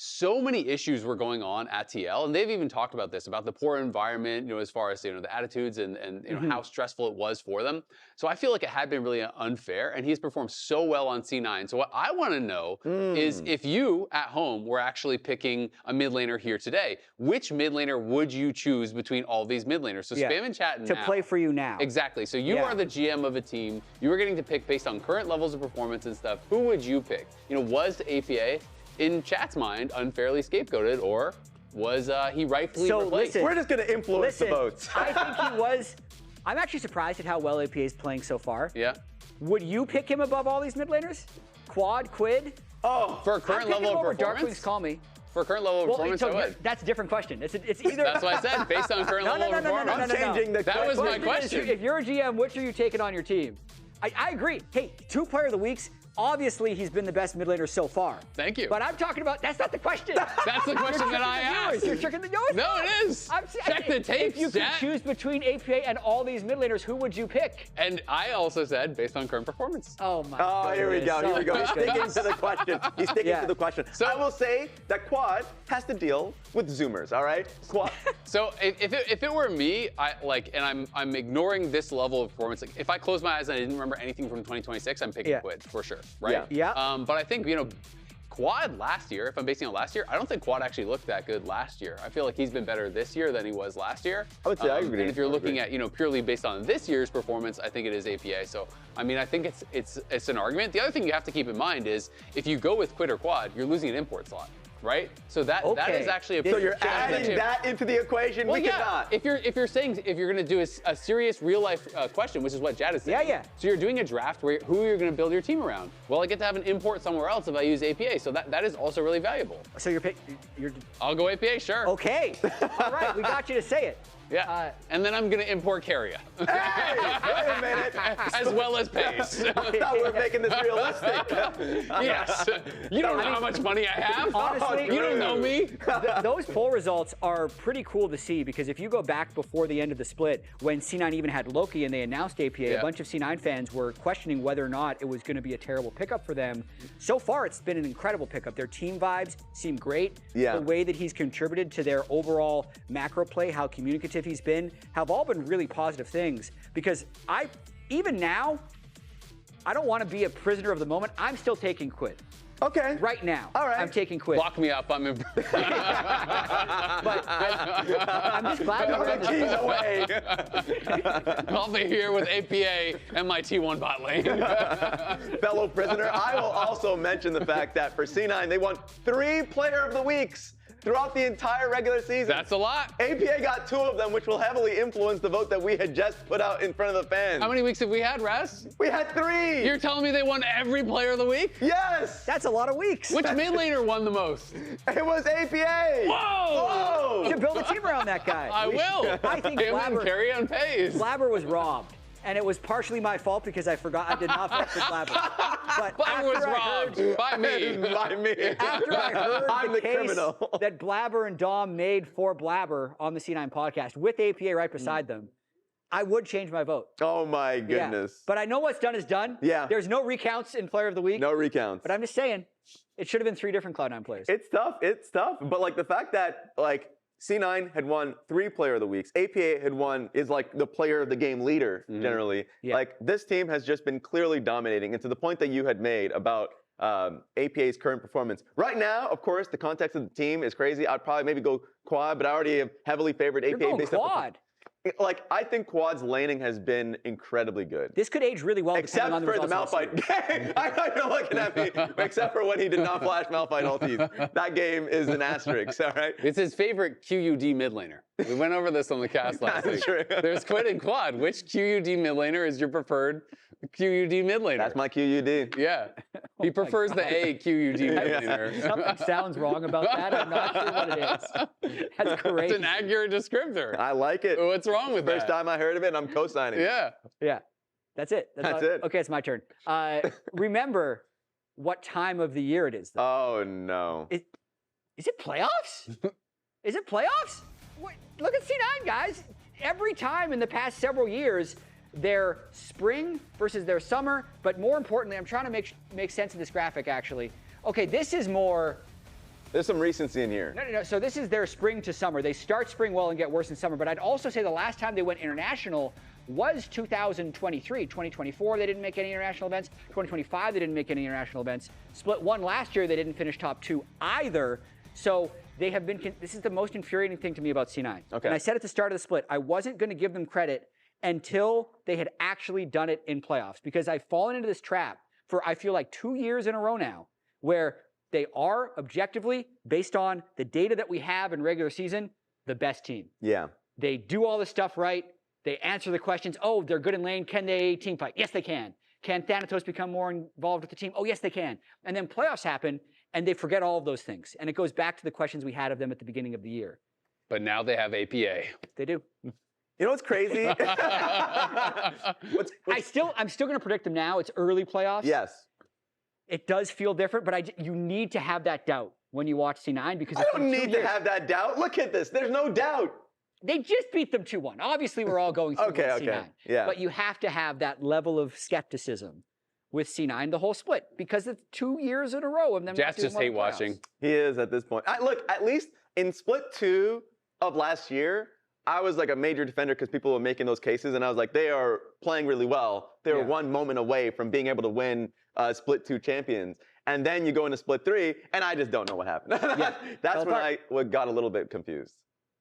so many issues were going on at TL, and they've even talked about this, about the poor environment, as far as, the attitudes and how stressful it was for them. So I feel like it had been really unfair, and he's performed so well on C9. So what I want to know is if you, at home, were actually picking a mid laner here today, which mid laner would you choose between all these mid laners? So spam in chat to now. play for you now. Exactly. So you are the GM of a team. You are getting to pick based on current levels of performance and stuff. Who would you pick? Was APA, in chat's mind, unfairly scapegoated, or was he rightfully replaced? Listen, we're just going to influence the votes. I think he was. I'm actually surprised at how well APA is playing so far. Yeah. Would you pick him above all these mid laners? Quad, Quid? Oh, for a current level of performance? Darkwings, call me. For a current level of performance, I would. That's a different question. It's either. That's what I said, based on current level of performance. I'm changing the That was my question. If you're a GM, which are you taking on your team? I agree. Hey, 2 player of the weeks. Obviously, he's been the best mid laner so far. Thank you. But I'm talking about, that's not the question. That's the question that I asked. You're tricking the viewers. No, it is. Check the tapes, If you could choose between APA and all these mid laners, who would you pick? And I also said, based on current performance. Oh, my Oh, here we go. Here we go. He's sticking to the question. He's sticking to the question. So I will say that Quad has to deal with Zoomers, all right? Quad. So if it were me, I'm ignoring this level of performance. Like, if I close my eyes and I didn't remember anything from 2026, I'm picking Quid for sure, right? Yeah. But I think, Quad last year, if I'm basing it on last year, I don't think Quad actually looked that good last year. I feel like he's been better this year than he was last year. I would say I agree. And if you're looking at, purely based on this year's performance, I think it is APA. So, I mean, I think it's an argument. The other thing you have to keep in mind is if you go with Quid or Quad, you're losing an import slot. Right? So that is actually a So you're adding that into the equation? Well, we cannot. If you're saying if you're going to do a serious real life question, which is what Jad is saying. Yeah. So you're doing a draft where who you're going to build your team around. Well, I get to have an import somewhere else if I use APA. So that is also really valuable. So you're I'll go APA, sure. Okay. All right, we got you to say it. Yeah. And then I'm going to import Carrier. Hey, wait a minute. As well as Pace. I thought we were making this realistic. Yes. You don't know how much money I have. Honestly, you don't know me. Those poll results are pretty cool to see because if you go back before the end of the split, when C9 even had Loki and they announced APA, a bunch of C9 fans were questioning whether or not it was going to be a terrible pickup for them. So far, it's been an incredible pickup. Their team vibes seem great. Yeah. The way that he's contributed to their overall macro play, how communicative he's been, have all been really positive things. Because even now, I don't want to be a prisoner of the moment. I'm still taking Quid. Okay. Right now. All right. I'm taking Quid. Lock me up. I'm in. But I'm just glad we're in the Keys away. I'll be here with APA and my T1 bot lane. Fellow prisoner, I will also mention the fact that for C9, they won 3 player of the weeks throughout the entire regular season. That's a lot. APA got 2 of them, which will heavily influence the vote that we had just put out in front of the fans. How many weeks have we had, Raz? We had 3. You're telling me they won every player of the week? Yes. That's a lot of weeks. Which mid laner won the most? It was APA. Whoa! You should build a team around that guy. I will. I think Him and Carry on Pace. Blabber was robbed. And it was partially my fault because I forgot I did not vote for Blabber. But Blabber was robbed by me. By me. After I heard I'm the case criminal. that Blabber and Dom made for Blabber on the C9 podcast with APA right beside them, I would change my vote. Oh my goodness. Yeah. But I know what's done is done. Yeah. There's no recounts in Player of the Week. No recounts. But I'm just saying, it should have been 3 different Cloud9 players. It's tough. It's tough. But like the fact that C9 had won 3 player of the weeks. APA is like the player of the game leader generally. Yeah. Like this team has just been clearly dominating. And to the point that you had made about APA's current performance. Right now, of course, the context of the team is crazy. I'd probably maybe go Quad, but I already have heavily favored APA. You're going based Quad. Like, I think Quad's laning has been incredibly good. This could age really well Except depending on the for the results Malphite. I know you're looking at me. Except for when he did not flash Malphite ultis. That game is an asterisk, all right? It's his favorite QUD mid laner. We went over this on the cast last week. True. There's quid and quad. Which QUD mid laner is your preferred QUD mid laner? That's my QUD. Yeah. He prefers the A QUD mid laner. Something sounds wrong about that. I'm not sure what it is. That's great. It's an accurate descriptor. I like it. What's wrong with First that? time I heard of it, I'm co-signing. Yeah. Yeah, that's it. That's it. Okay, it's my turn. Remember what time of the year it is, though. Oh, no. Is it playoffs? Is it playoffs? Wait, look at C9, guys. Every time in the past several years, their spring versus their summer, but more importantly, I'm trying to make sense of this graphic, actually. Okay, this is more... There's some recency in here. No. So this is their spring to summer. They start spring well and get worse in summer, but I'd also say the last time they went international was 2023. 2024, they didn't make any international events. 2025, they didn't make any international events. Split 1 last year, they didn't finish top 2 either. So they have been, this is the most infuriating thing to me about C9. Okay. And I said at the start of the split, I wasn't going to give them credit until they had actually done it in playoffs, because I've fallen into this trap for, I feel like, 2 years in a row now, where they are objectively, based on the data that we have in regular season, the best team. Yeah. They do all this stuff right. They answer the questions. Oh, they're good in lane. Can they team fight? Yes, they can. Can Thanatos become more involved with the team? Oh, yes, they can. And then playoffs happen, and they forget all of those things. And it goes back to the questions we had of them at the beginning of the year. But now they have APA. They do. You know what's crazy? I'm still going to predict them now. It's early playoffs. Yes. It does feel different, but you need to have that doubt when you watch C9, because I don't need to have that doubt. Look at this. There's no doubt. They just beat them 2-1. Obviously, we're all going through Okay, with C9. okay. Yeah. But you have to have that level of skepticism with C9 the whole split, because it's 2 years in a row of them. Jazz just hate watching. He is at this point. Look, at least in split 2 of last year, I was like a major defender because people were making those cases, and I was like, they are playing really well. They were 1 moment away from being able to win split 2 champions. And then you go into split 3, and I just don't know what happened. That's when I got a little bit confused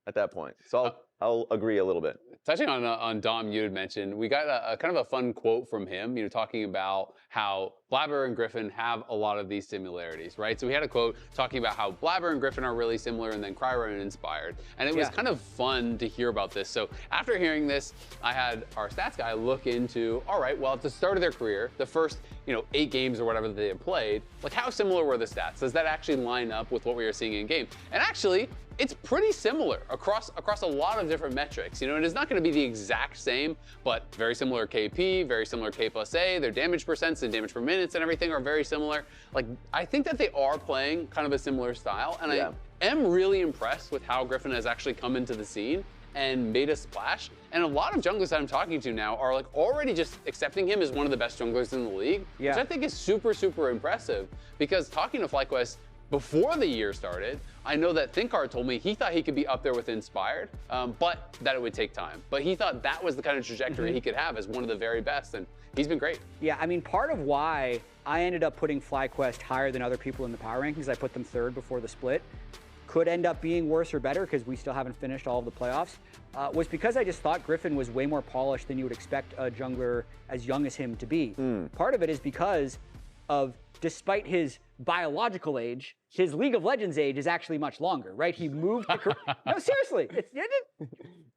at that point. So I'll agree a little bit. Touching on Dom, you had mentioned, we got a kind of a fun quote from him, talking about how Blabber and Griffin have a lot of these similarities, right? So we had a quote talking about how Blabber and Griffin are really similar, and then Cryer and Inspired. And it was kind of fun to hear about this. So after hearing this, I had our stats guy look into, all right, well, at the start of their career, the first 8 games or whatever that they had played, like how similar were the stats? Does that actually line up with what we were seeing in game? And actually, it's pretty similar across a lot of different metrics. It is not going to be the exact same, but very similar KP, very similar K plus A. Their damage percents and damage per minutes and everything are very similar. Like, I think that they are playing kind of a similar style, and I am really impressed with how Griffin has actually come into the scene and made a splash. And a lot of junglers that I'm talking to now are like already just accepting him as one of the best junglers in the league, which I think is super, super impressive. Because talking to FlyQuest before the year started, I know that Thinkard told me he thought he could be up there with Inspired, but that it would take time. But he thought that was the kind of trajectory he could have as one of the very best, and he's been great. Yeah, I mean, part of why I ended up putting FlyQuest higher than other people in the power rankings, I put them 3rd before the split, could end up being worse or better because we still haven't finished all of the playoffs, was because I just thought Griffin was way more polished than you would expect a jungler as young as him to be. Part of it is because of, despite his biological age, his League of Legends age is actually much longer, right? He moved to no, seriously.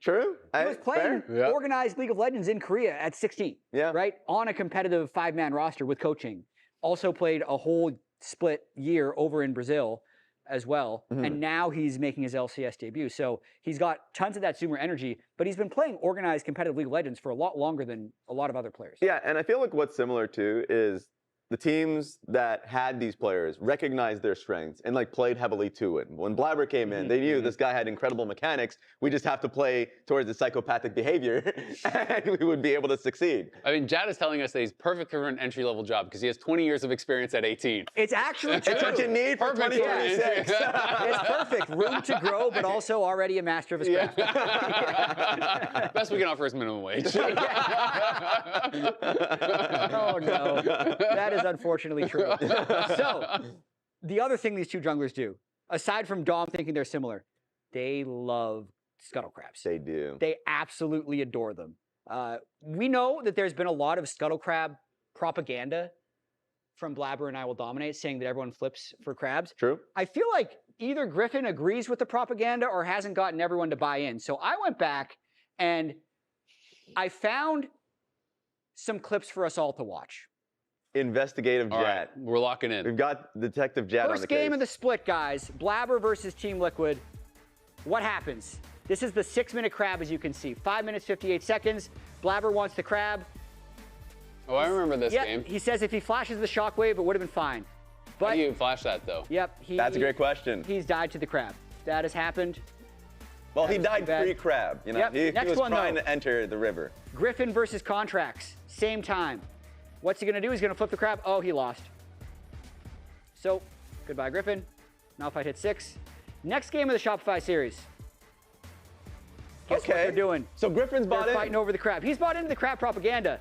True. He was playing organized League of Legends in Korea at 16, right? On a competitive 5-man roster with coaching. Also played a whole split year over in Brazil as well. And now he's making his LCS debut. So he's got tons of that Zoomer energy, but he's been playing organized competitive League of Legends for a lot longer than a lot of other players. Yeah, and I feel like what's similar too is the teams that had these players recognized their strengths and played heavily to it. When Blabber came in, they knew this guy had incredible mechanics. We just have to play towards the psychopathic behavior and we would be able to succeed. I mean, Jad is telling us that he's perfect for an entry-level job because he has 20 years of experience at 18. It's actually true. It's what you need for 2026. It's perfect. Room to grow, but also already a master of his craft. Best we can offer is minimum wage. Oh, no. That is unfortunately true. So, the other thing these two junglers do, aside from Dom thinking they're similar, they love scuttle crabs. They do. They absolutely adore them. We know that there's been a lot of scuttle crab propaganda from Blabber and I Will Dominate, saying that everyone flips for crabs. True. I feel like either Griffin agrees with the propaganda or hasn't gotten everyone to buy in. So I went back and I found some clips for us all to watch. Investigative All Jat. right, we're locking in. We've got Detective Jat on the First game case. of the split, guys. Blabber versus Team Liquid. What happens? This is the 6-minute crab, as you can see. 5 minutes, 58 seconds. Blabber wants the crab. Oh, I remember this Yep, game. he says if he flashes the shockwave, it would have been fine. But How do you flash that, though? yep, That's a great question. He's died to the crab. That has happened. Well, he That was died too bad. pre-crab. You know, Yep, he next was one, trying though. to enter the river. Griffin versus Contracts. Same time. What's he going to do? He's going to flip the crab. Oh, he lost. So, goodbye, Griffin. Now fight hit 6. Next game of the Shopify series. Guess what they're doing? So Griffin's bought They're in. fighting over the crab. He's bought into the crab propaganda.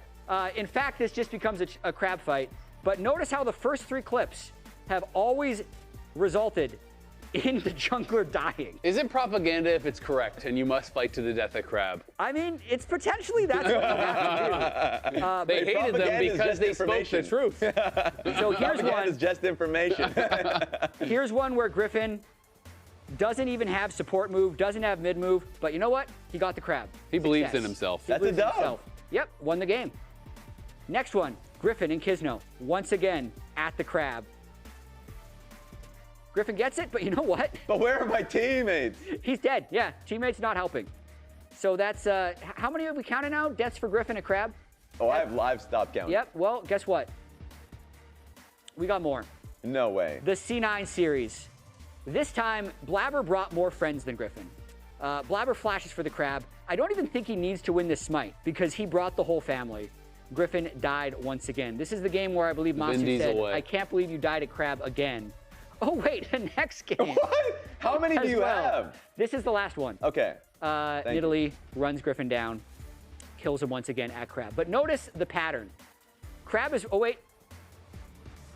In fact, this just becomes a crab fight. But notice how the first 3 clips have always resulted in the jungler dying. Is it propaganda if it's correct and you must fight to the death of crab? I mean, it's potentially that's what you have to do. They hated them propaganda is because just they spoke the information. truth. So here's Propaganda is one. just information. Here's one where Griffin doesn't even have support move, doesn't have mid move, but you know what? He got the crab. He believes in Success. himself. He That's a believes in dub. himself. Yep, won the game. Next one, Griffin and Kisno, once again at the crab. Griffin gets it, but you know what? But where are my teammates? He's dead. Yeah, teammates not helping. So that's, how many have we counted now? Deaths for Griffin and crab? Oh, I have live stop counting. Yep, well, guess what? We got more. No way. The C9 series. This time, Blabber brought more friends than Griffin. Blabber flashes for the crab. I don't even think he needs to win this smite because he brought the whole family. Griffin died once again. This is the game where I believe Vin Masu Diesel said, way. I can't believe you died at crab again. Oh, wait, the next game. What? How many do as you well. have? This is the last one. Okay. you. Nidalee runs Griffin down, kills him once again at crab. But notice the pattern. Crab is, oh wait.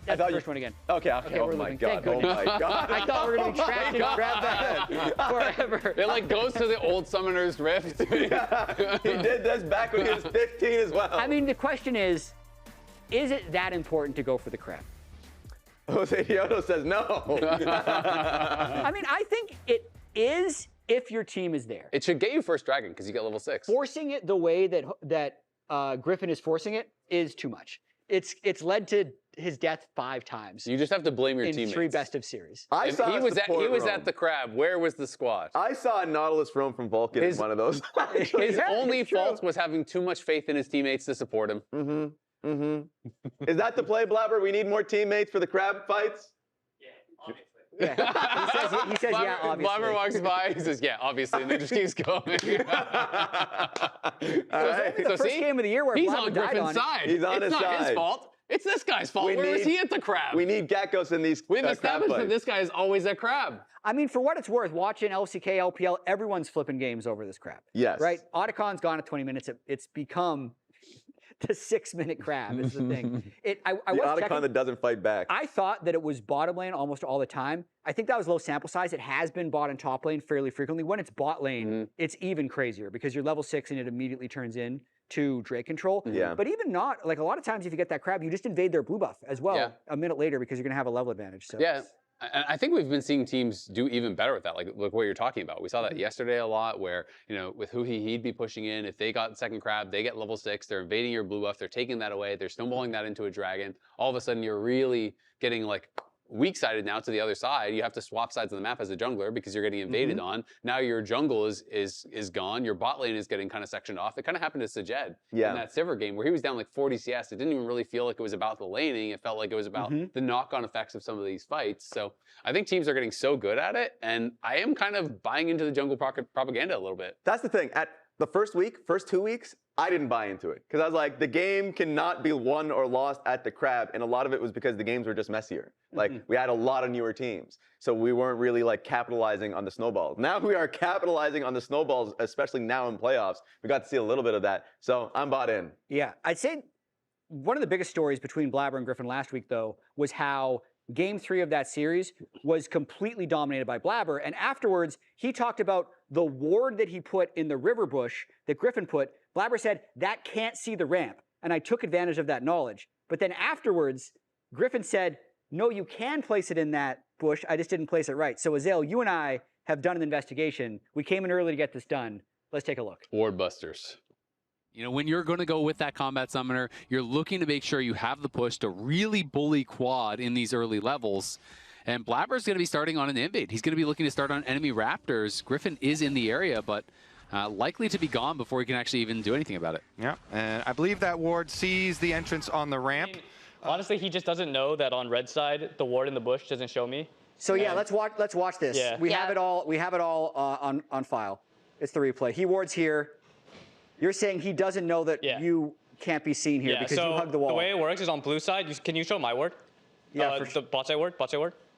That's the first one again. Okay, Okay, oh we're my losing. God. Thank Oh goodness. my God. I thought we were going to be trapped in crab battle forever. It like goes to the old Summoner's Rift. He did this back when he was 15 as well. I mean, the question is it that important to go for the crab? Jose Dioto says no. I mean, I think it is if your team is there. It should get you first dragon because you get level 6. Forcing it the way that Griffin is forcing it is too much. It's led to his death 5 times You just have to blame your in teammates. 3 best of series. I If saw he a was support at the crab. Where was the squad? I saw a Nautilus roam from Vulcan His- in one of those. His Yeah, only it's true. fault was having too much faith in his teammates to support him. Is that the play, Blabber? We need more teammates for the crab fights? Yeah. He says yeah, obviously. Blabber walks by, he says, yeah, obviously, and then just keeps going. All It was right. only the first see? game of the year where He's Blabber on died Griffin's on it. side. He's on it's his not his side. fault. It's this guy's fault. We Where is need- he at the crab? We need geckos in these We've crab established that fights. this guy is always at crab. I mean, for what it's worth, watching LCK, LPL, everyone's flipping games over this crap. Yes. Right? Otacon's gone at 20 minutes. It's become the 6-minute crab is the thing. I The was Otacon checking. that doesn't fight back. I thought that it was bottom lane almost all the time. I think that was low sample size. It has been bot and top lane fairly frequently. When it's bot lane, it's even crazier because you're level 6 and it immediately turns in to Drake control. Yeah. But even not, like a lot of times if you get that crab, you just invade their blue buff as well Yeah. a minute later because you're going to have a level advantage. So Yeah. I think we've been seeing teams do even better with that, like what you're talking about. We saw Mm-hmm. that yesterday a lot where, with he'd be pushing in. If they got second crab, they get level 6. They're invading your blue buff. They're taking that away. They're snowballing that into a dragon. All of a sudden, you're really getting like weak-sided now to the other side. You have to swap sides of the map as a jungler because you're getting invaded on. Now your jungle is gone. Your bot lane is getting kind of sectioned off. It kind of happened to Sajed in that Sivir game where he was down like 40 CS. It didn't even really feel like it was about the laning. It felt like it was about the knock-on effects of some of these fights. So I think teams are getting so good at it, and I am kind of buying into the jungle propaganda a little bit. That's the thing. At the first 2 weeks, I didn't buy into it because I was like, the game cannot be won or lost at the crab, and a lot of it was because the games were just messier. Like we had a lot of newer teams, so we weren't really like capitalizing on the snowballs. Now we are capitalizing on the snowballs, especially now in playoffs. We got to see a little bit of that, so I'm bought in. yeah, I'd say one of the biggest stories between Blabber and Griffin last week, though, was how Game 3 of that series was completely dominated by Blabber. And afterwards, he talked about the ward that he put in the river bush that Griffin put. Blabber said, that can't see the ramp. And I took advantage of that knowledge. But then afterwards, Griffin said, no, you can place it in that bush. I just didn't place it right. So Azale, you and I have done an investigation. We came in early to get this done. Let's take a look. Ward busters. You know, when you're going to go with that combat summoner, you're looking to make sure you have the push to really bully quad in these early levels. And Blabber's going to be starting on an invade. He's going to be looking to start on enemy Raptors. Griffin is in the area, but likely to be gone before he can actually even do anything about it. Yeah, and I believe that ward sees the entrance on the ramp. I mean, honestly, he just doesn't know that on red side, the ward in the bush doesn't show me. So yeah, let's watch this. Yeah. We have it all on file. It's the replay. He wards here. You're saying he doesn't know that you can't be seen here because you hug the wall. The way it works is on blue side. Can you show my ward? Yeah, the bot side ward,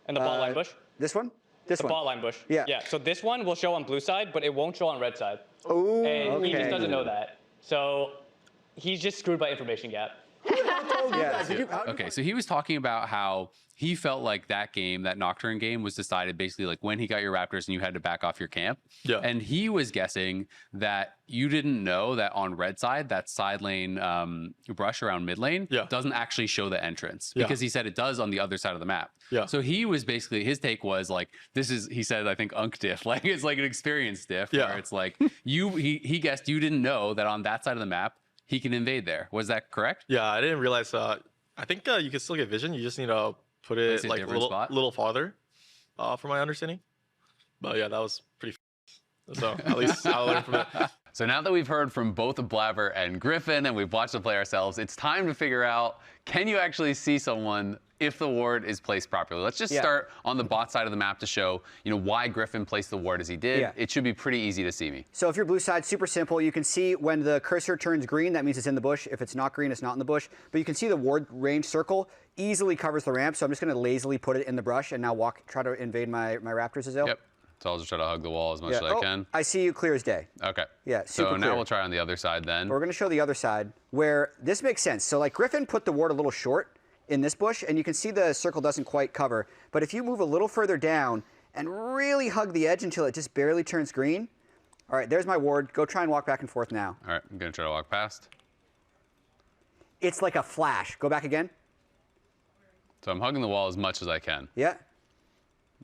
and the bot line bush. This one? This one? The bot line bush. Yeah. Yeah. So this one will show on blue side, but it won't show on red side. Oh. And he just doesn't know that. So he's just screwed by information gap. Okay, so he was talking about how he felt like that game, that Nocturne game, was decided basically like when he got your Raptors and you had to back off your camp. Yeah. And he was guessing that you didn't know that on red side, that side lane brush around mid lane doesn't actually show the entrance because he said it does on the other side of the map. Yeah. So he was basically, his take was like, this is, he said, I think Unk diff, like it's like an experience diff where it's like, he guessed you didn't know that on that side of the map, he can invade there. Was that correct? Yeah, I didn't realize. I think you can still get vision. You just need to put it like a little farther, from my understanding. But yeah, that was pretty. So at least I learned from it. So now that we've heard from both Blabber and Griffin and we've watched them play ourselves, it's time to figure out, can you actually see someone if the ward is placed properly? Let's just start on the bot side of the map to show, why Griffin placed the ward as he did. It should be pretty easy to see me. So if you're blue side, super simple. You can see when the cursor turns green, that means it's in the bush. If it's not green, it's not in the bush. But you can see the ward range circle easily covers the ramp. So I'm just going to lazily put it in the brush and now try to invade my Raptors, Azale. Yep. So I'll just try to hug the wall as much as I can. I see you clear as day. Okay. Yeah, super So now clear. we'll try on the other side then. We're going to show the other side where this makes sense. So like Griffin put the ward a little short in this bush, and you can see the circle doesn't quite cover. But if you move a little further down and really hug the edge until it just barely turns green. All right, there's my ward. Go try and walk back and forth now. All right, I'm going to try to walk past. It's like a flash. Go back again. So I'm hugging the wall as much as I can. Yeah.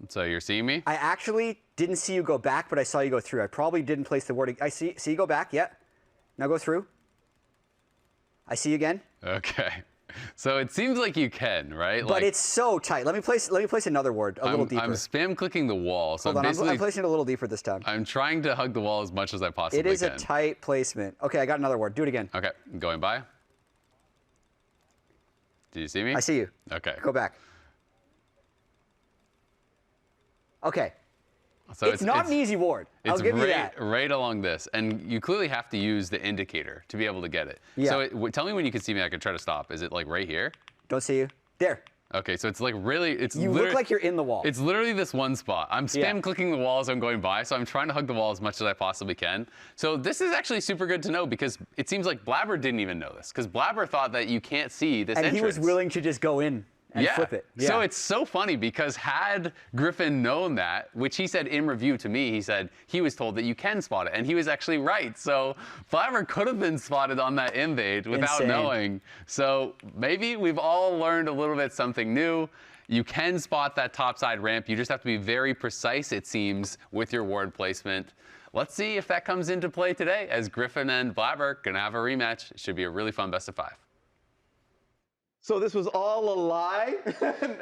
So you're seeing me? I actually didn't see you go back, but I saw you go through. I probably didn't place the ward. I see you go back. Yeah. Now go through. I see you again. Okay. So it seems like you can, right? But it's so tight. Let me place another ward a little deeper. I'm spam clicking the wall. So Hold on, I'm placing it a little deeper this time. I'm trying to hug the wall as much as I possibly can. It is a tight placement. Okay, I got another ward. Do it again. Okay, going by. Do you see me? I see you. Okay. Go back. Okay. So it's not an easy ward. I'll give you that. Right along this. And you clearly have to use the indicator to be able to get it. Yeah. So tell me when you can see me. I can try to stop. Is it like right here? Don't see you. There. Okay, so it's like really, you look like you're in the wall. It's literally this one spot. I'm spam clicking the wall as I'm going by, so I'm trying to hug the wall as much as I possibly can. So this is actually super good to know because it seems like Blabber didn't even know this because Blabber thought that you can't see this entrance. And he was willing to just go in and flip it. Yeah. So it's so funny because had Griffin known that, which he said in review to me, he said he was told that you can spot it, and he was actually right. So Blabber could have been spotted on that invade without knowing. So maybe we've all learned a little bit something new. You can spot that topside ramp. You just have to be very precise, it seems, with your ward placement. Let's see if that comes into play today as Griffin and Blabber gonna have a rematch. It should be a really fun best of 5. So this was all a lie?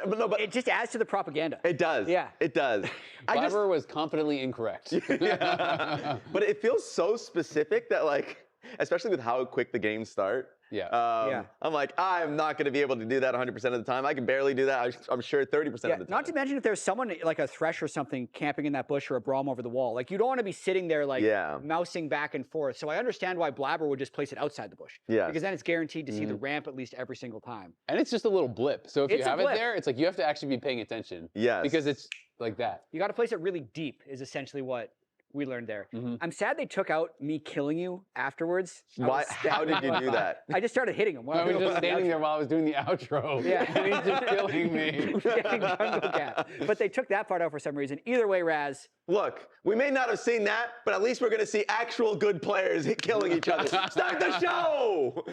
but it just adds to the propaganda. It does. Yeah. It does. Blabber was confidently incorrect. But it feels so specific that, like, especially with how quick the games start. I'm like, I'm not going to be able to do that 100% of the time. I can barely do that, I'm sure, 30% of the time. Not to mention if there's someone like a Thresh or something camping in that bush or a Braum over the wall. Like, you don't want to be sitting there, like, mousing back and forth. So I understand why Blabber would just place it outside the bush. Yeah. Because then it's guaranteed to see the ramp at least every single time. And it's just a little blip. So if you have it there, it's like you have to actually be paying attention. Yes. Because it's like that. You got to place it really deep is essentially what we learned there. I'm sad they took out me killing you afterwards. Why? How did you do that? I just started hitting him. I was just standing there while I was doing the outro. Yeah. And he's just killing me. Getting jungle gap. But they took that part out for some reason. Either way, Raz. Look, we may not have seen that, but at least we're going to see actual good players killing each other. Start the show!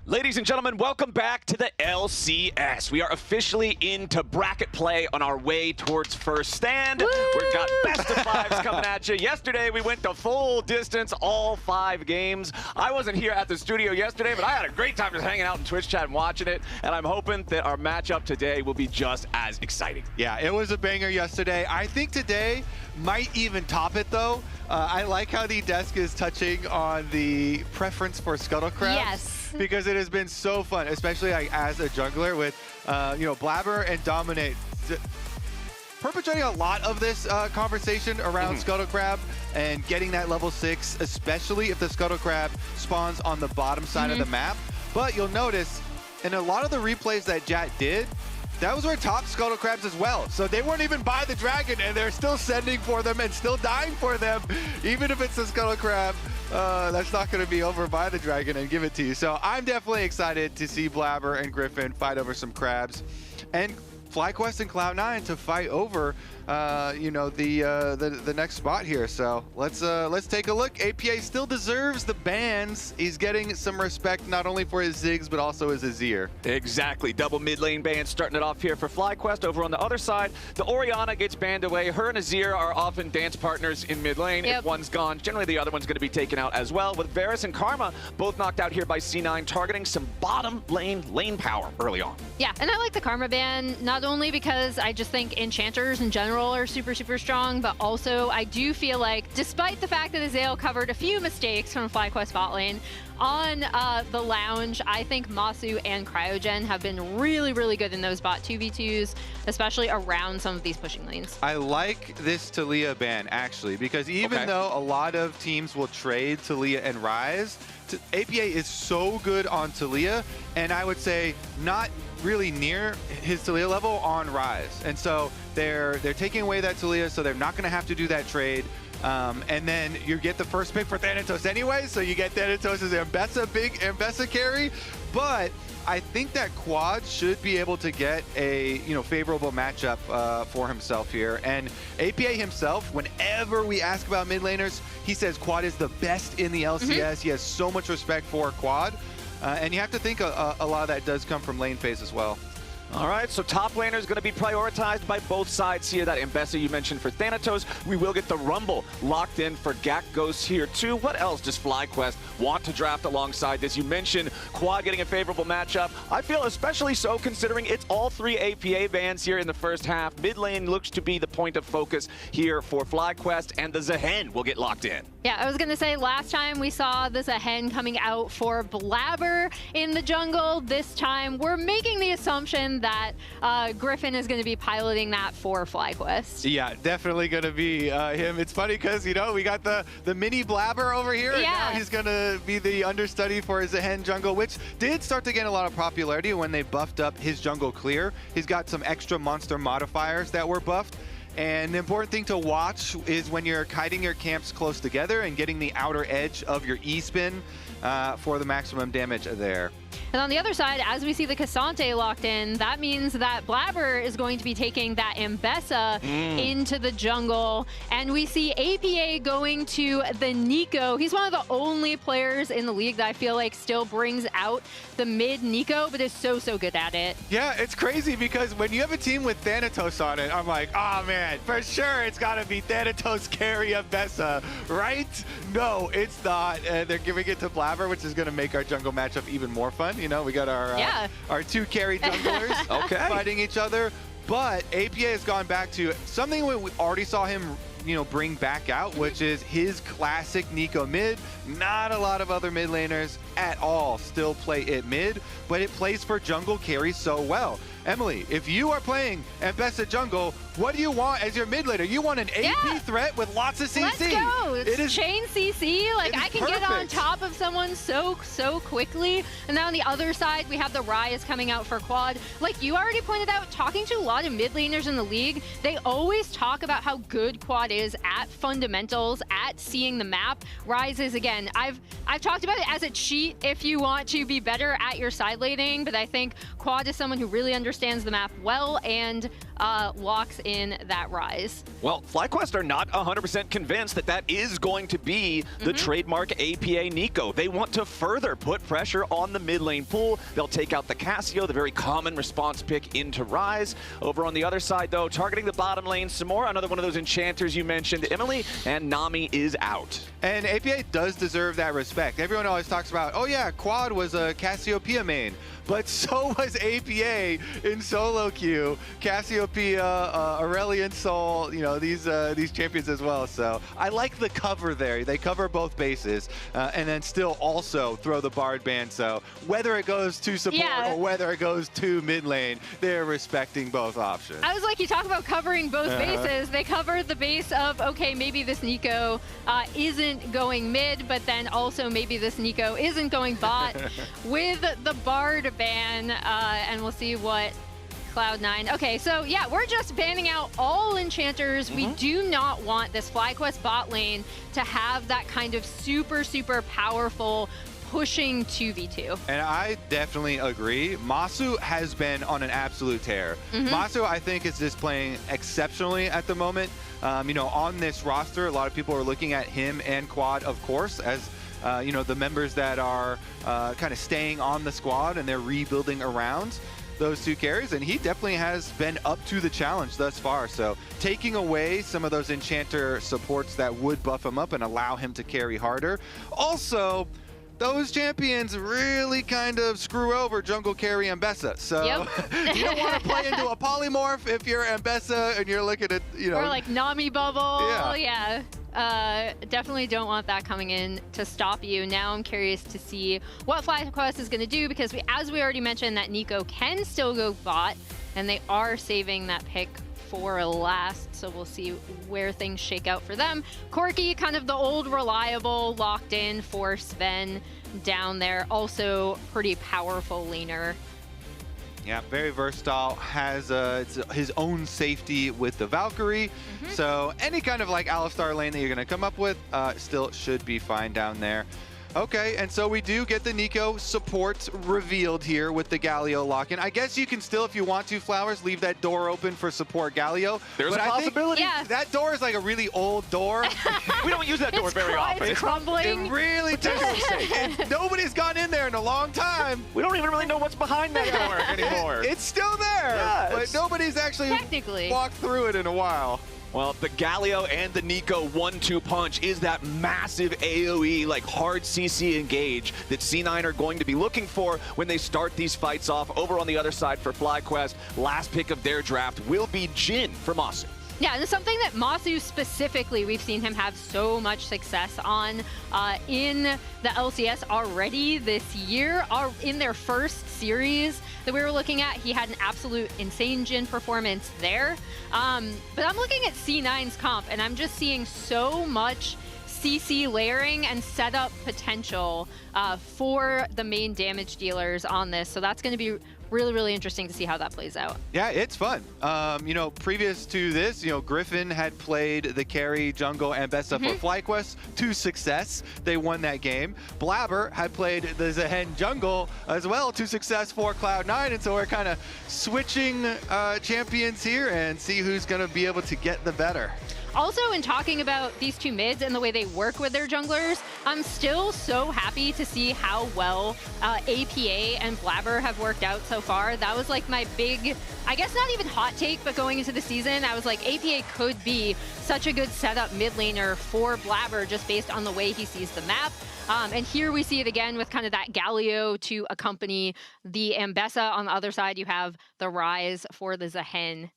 Ladies and gentlemen, welcome back to the LCS. We are officially into bracket play on our way towards first stand. We've got best of fives coming at you. Yesterday, we went the full distance, all 5 games. I wasn't here at the studio yesterday, but I had a great time just hanging out in Twitch chat and watching it. And I'm hoping that our matchup today will be just as exciting. Yeah, it was a banger yesterday. I think today might even top it, though. I like how the desk is touching on the preference for scuttle crabs. Yes. Because it has been so fun, especially like as a jungler with, Blabber and Dominate perpetrating a lot of this conversation around Scuttle Crab and getting that level 6, especially if the Scuttle Crab spawns on the bottom side of the map. But you'll notice in a lot of the replays that Jat did, that was where top Scuttle Crabs as well. So they weren't even by the dragon, and they're still sending for them and still dying for them. Even if it's a Scuttle Crab, that's not going to be over by the dragon and give it to you. So I'm definitely excited to see Blabber and Griffin fight over some crabs. And FlyQuest and Cloud9 to fight over, the next spot here. So let's take a look. APA still deserves the bans. He's getting some respect not only for his Ziggs but also his Azir. Exactly. Double mid lane ban starting it off here for FlyQuest. Over on the other side, the Orianna gets banned away. Her and Azir are often dance partners in mid lane. If one's gone, generally the other one's going to be taken out as well. With Varus and Karma both knocked out here by C9, targeting some bottom lane power early on. Yeah, and I like the Karma ban, not only because I just think enchanters in general are super, super strong, but also I do feel like, despite the fact that Azael covered a few mistakes from FlyQuest bot lane, on the lounge, I think Masu and Cryogen have been really, really good in those bot 2v2s, especially around some of these pushing lanes. I like this Talia ban, actually, because even though a lot of teams will trade Talia and Ryze, APA is so good on Talia, and I would say not really near his Talia level on Ryze. And so they're taking away that Talia, so they're not going to have to do that trade. And then you get the first pick for Thanatos anyway, so you get Thanatos' Ambessa, big Ambessa carry. But I think that Quad should be able to get a favorable matchup for himself here. And APA himself, whenever we ask about mid laners, he says Quad is the best in the LCS. He has so much respect for Quad. And you have to think a lot of that does come from lane phase as well. All right, so top laner is going to be prioritized by both sides here. That Ambessa you mentioned for Thanatos. We will get the Rumble locked in for Gakgos here too. What else does FlyQuest want to draft alongside this? You mentioned Quad getting a favorable matchup. I feel especially so considering it's all 3 APA bans here in the first half. Mid lane looks to be the point of focus here for FlyQuest, and the Zehen will get locked in. Yeah, I was going to say last time we saw the Zehen coming out for Blabber in the jungle. This time we're making the assumption that Griffin is going to be piloting that for FlyQuest. Yeah, definitely going to be him. It's funny because, we got the mini Blabber over here. Yeah. And now he's going to be the understudy for his Zehen jungle, which did start to gain a lot of popularity when they buffed up his jungle clear. He's got some extra monster modifiers that were buffed. And the important thing to watch is when you're kiting your camps close together and getting the outer edge of your E-spin for the maximum damage there. And on the other side, as we see the Cassante locked in, that means that Blabber is going to be taking that Ambessa into the jungle. And we see APA going to the Nico. He's one of the only players in the league that I feel like still brings out the mid Nico, but is so, so good at it. Yeah, it's crazy because when you have a team with Thanatos on it, I'm like, oh man, for sure it's got to be Thanatos carry Ambessa, right? No, it's not. They're giving it to Blabber, which is going to make our jungle matchup even more fun. We got our 2 carry junglers fighting each other. But APA has gone back to something we already saw him bring back out, which is his classic Nico mid. Not a lot of other mid laners at all still play it mid, but it plays for jungle carry so well. Emily, if you are playing Ambessa jungle, what do you want as your mid laner? You want an AP threat with lots of CC. Let's go. It's chain CC. Like, I can get on top of someone so quickly. And then on the other side, we have the Ryze coming out for Quad. Like you already pointed out, talking to a lot of mid laners in the league, they always talk about how good Quad is at fundamentals, at seeing the map. Ryze is, again, I've talked about it as a cheat if you want to be better at your side laning, but I think Quad is someone who really understands the map well and locks in that Rise. Well, FlyQuest are not 100% convinced that that is going to be the trademark APA Nico. They want to further put pressure on the mid lane pool. They'll take out the Cassio, the very common response pick into Rise. Over on the other side, though, targeting the bottom lane some more. Another one of those enchanters you mentioned, Emily, and Nami is out. And APA does deserve that respect. Everyone always talks about, oh yeah, Quad was a Cassiopeia main, but so was APA in solo queue. Cassiopeia, Aurelion Soul, you know, these champions as well. So I like the cover there. They cover both bases, and then still also throw the Bard ban. So whether it goes to support or whether it goes to mid lane, they're respecting both options. I was like, you talk about covering both bases. They covered the base of, okay, maybe this Nico isn't going mid, but then also maybe this Nico isn't going bot with the Bard ban, and we'll see what Cloud9. Okay, so yeah, we're just banning out all enchanters. We do not want this FlyQuest bot lane to have that kind of super, super powerful pushing 2v2. And I definitely agree. Masu has been on an absolute tear. Masu, I think, is just playing exceptionally at the moment. You know, on this roster, a lot of people are looking at him and Quad, of course, as you know, the members that are kind of staying on the squad and they're rebuilding around those two carries, and he definitely has been up to the challenge thus far. So taking away some of those enchanter supports that would buff him up and allow him to carry harder. Also, those champions really kind of screw over jungle carry Ambessa. So you don't want to play into a polymorph if you're Ambessa and you're looking at, you know. Or like Nami bubble. Yeah. Definitely don't want that coming in to stop you. Now I'm curious to see what FlyQuest is going to do, because as we already mentioned, that Nico can still go bot, and they are saving that pick for last, so we'll see where things shake out for them. Corki, kind of the old reliable, locked in for Sven down there, also pretty powerful laner. Yeah, very versatile, has his own safety with the Valkyrie. So any kind of like Alistar lane that you're going to come up with still should be fine down there. Okay, and so we do get the Nico support revealed here with the Galio lock-in. I guess you can still, if you want to, Flowers, leave that door open for support Galio. There's a possibility. That door is like a really old door. We don't use that door very often. It's crumbling. It really does. Nobody's gone in there in a long time. We don't even really know what's behind that door anymore. It's still there, but nobody's actually walked through it in a while. Well, the Galio and the Nico 1-2 punch is that massive AoE, like hard CC engage that C9 are going to be looking for when they start these fights off. Over on the other side for FlyQuest, last pick of their draft will be Jhin from Masu. Yeah, and it's something that Masu specifically, we've seen him have so much success on in the LCS already this year. In their first series that we were looking at, he had an absolute insane Jhin performance there. But I'm looking at C9's comp, and I'm just seeing so much CC layering and setup potential for the main damage dealers on this. So that's going to be really, really interesting to see how that plays out. Yeah, it's fun. You know, previous to this, you know, Griffin had played the carry jungle Ambessa for FlyQuest to success. They won that game. Blabber had played the Zehen jungle as well to success for Cloud9. And so we're kind of switching champions here and see who's going to be able to get the better. Also, in talking about these two mids and the way they work with their junglers, I'm still so happy to see how well APA and Blabber have worked out so far. That was like my big, I guess not even hot take, but going into the season, I was like, APA could be such a good setup mid laner for Blabber just based on the way he sees the map. And here we see it again with kind of that Galio to accompany the Ambessa. On the other side, you have the Rise for the Zehen.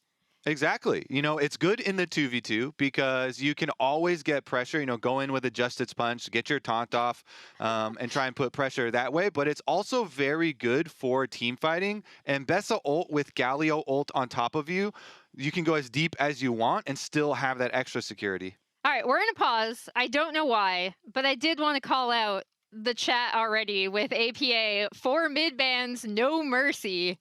Exactly. You know, it's good in the 2v2 because you can always get pressure, you know, go in with a Justice Punch, get your taunt off, and try and put pressure that way. But it's also very good for team fighting. And Ambessa ult with Galio ult on top of you, you can go as deep as you want and still have that extra security. All right, we're in a pause. I don't know why, but I did want to call out the chat already with APA for mid bans, no mercy.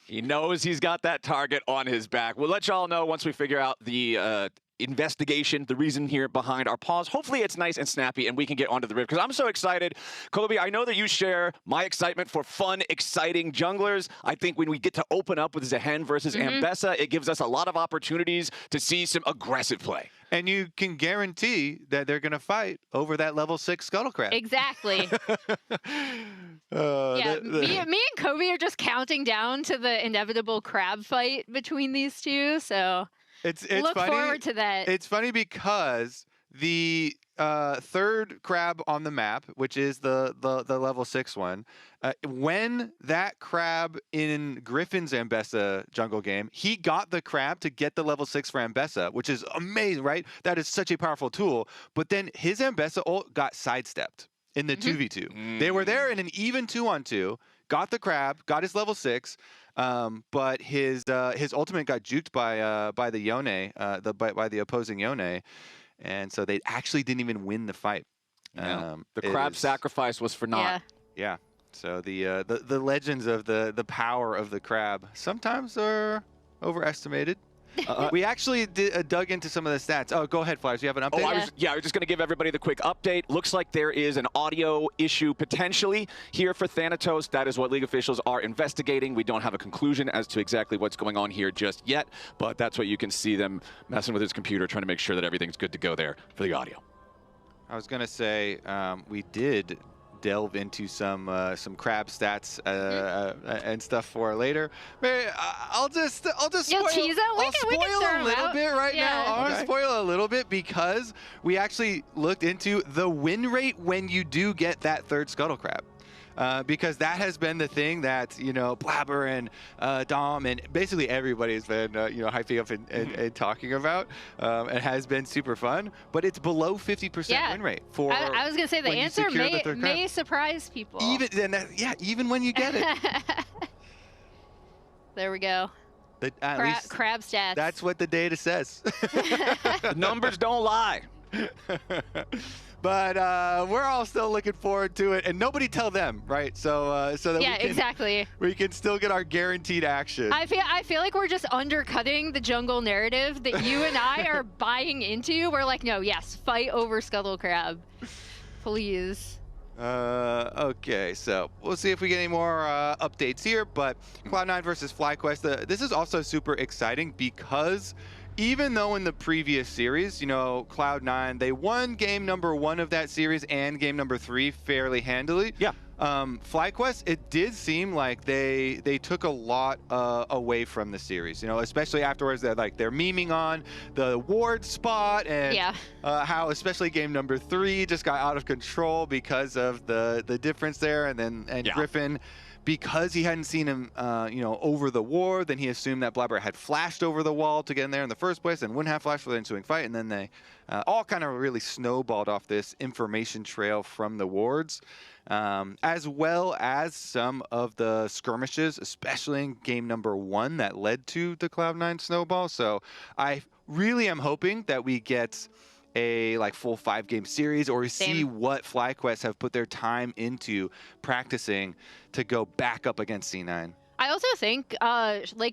He knows he's got that target on his back. We'll let y'all know once we figure out the investigation, the reason here behind our pause. Hopefully it's nice and snappy and we can get onto the riff because I'm so excited. Kobe, I know that you share my excitement for fun, exciting junglers. I think when we get to open up with Zehen versus Ambessa, it gives us a lot of opportunities to see some aggressive play. And you can guarantee that they're going to fight over that level 6 Scuttle Crab. Exactly. Me and Kobe are just counting down to the inevitable crab fight between these two, so it's look funny. forward to that. It's funny because the third crab on the map, which is the level 6 one, when that crab in Griffin's Ambessa jungle game, he got the crab to get the level 6 for Ambessa, which is amazing, right? That is such a powerful tool. But then his Ambessa ult got sidestepped in the 2v2. They were there in an even 2-on-2, got the crab, got his level 6, but his ultimate got juked by the Yone, by the opposing Yone. And so they actually didn't even win the fight. The crab sacrifice was for naught. Yeah. So the legends of the power of the crab sometimes are overestimated. We actually dug into some of the stats. Oh, go ahead, Flyers. You have an update? I was just going to give everybody the quick update. Looks like there is an audio issue potentially here for Thanatos. That is what league officials are investigating. We don't have a conclusion as to exactly what's going on here just yet, but that's what you can see them messing with his computer, trying to make sure that everything's good to go there for the audio. I was going to say we did delve into some crab stats and stuff for later. I'll just spoil, I'll spoil a little bit right now. I'll spoil a little bit because we actually looked into the win rate when you do get that third scuttle crab. Because that has been the thing that, Blabber and Dom and basically everybody's been, hyping up and talking about. It has been super fun, but it's below 50% win rate. I was going to say the answer may surprise people. Even when you get it. There we go. Crab stats. That's what the data says. The numbers don't lie. But we're all still looking forward to it, and nobody tell them, right? So that we can still get our guaranteed action. I feel like we're just undercutting the jungle narrative that you and I are buying into. We're like, no, yes, fight over Scuttle Crab, please. Okay, so we'll see if we get any more updates here. But Cloud9 versus FlyQuest, this is also super exciting because even though in the previous series, Cloud9, they won game number 1 of that series and game number 3 fairly handily. Yeah. FlyQuest, it did seem like they took a lot away from the series, especially afterwards they're memeing on the ward spot and how especially game number 3 just got out of control because of the difference there, and Griffin, because he hadn't seen him, over the ward, then he assumed that Blabber had flashed over the wall to get in there in the first place and wouldn't have flashed for the ensuing fight. And then they all kind of really snowballed off this information trail from the wards, as well as some of the skirmishes, especially in game number 1 that led to the Cloud9 snowball. So I really am hoping that we get a full 5-game series, or see what FlyQuest have put their time into practicing to go back up against C9. I also think,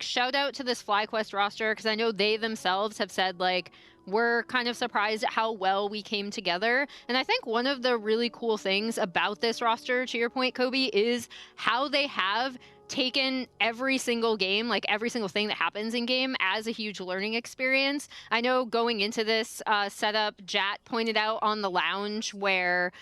shout out to this FlyQuest roster, because I know they themselves have said, we're kind of surprised at how well we came together. And I think one of the really cool things about this roster, to your point, Kobe, is how they have taken every single game, every single thing that happens in game, as a huge learning experience. I know going into this setup, Jat pointed out on the lounge where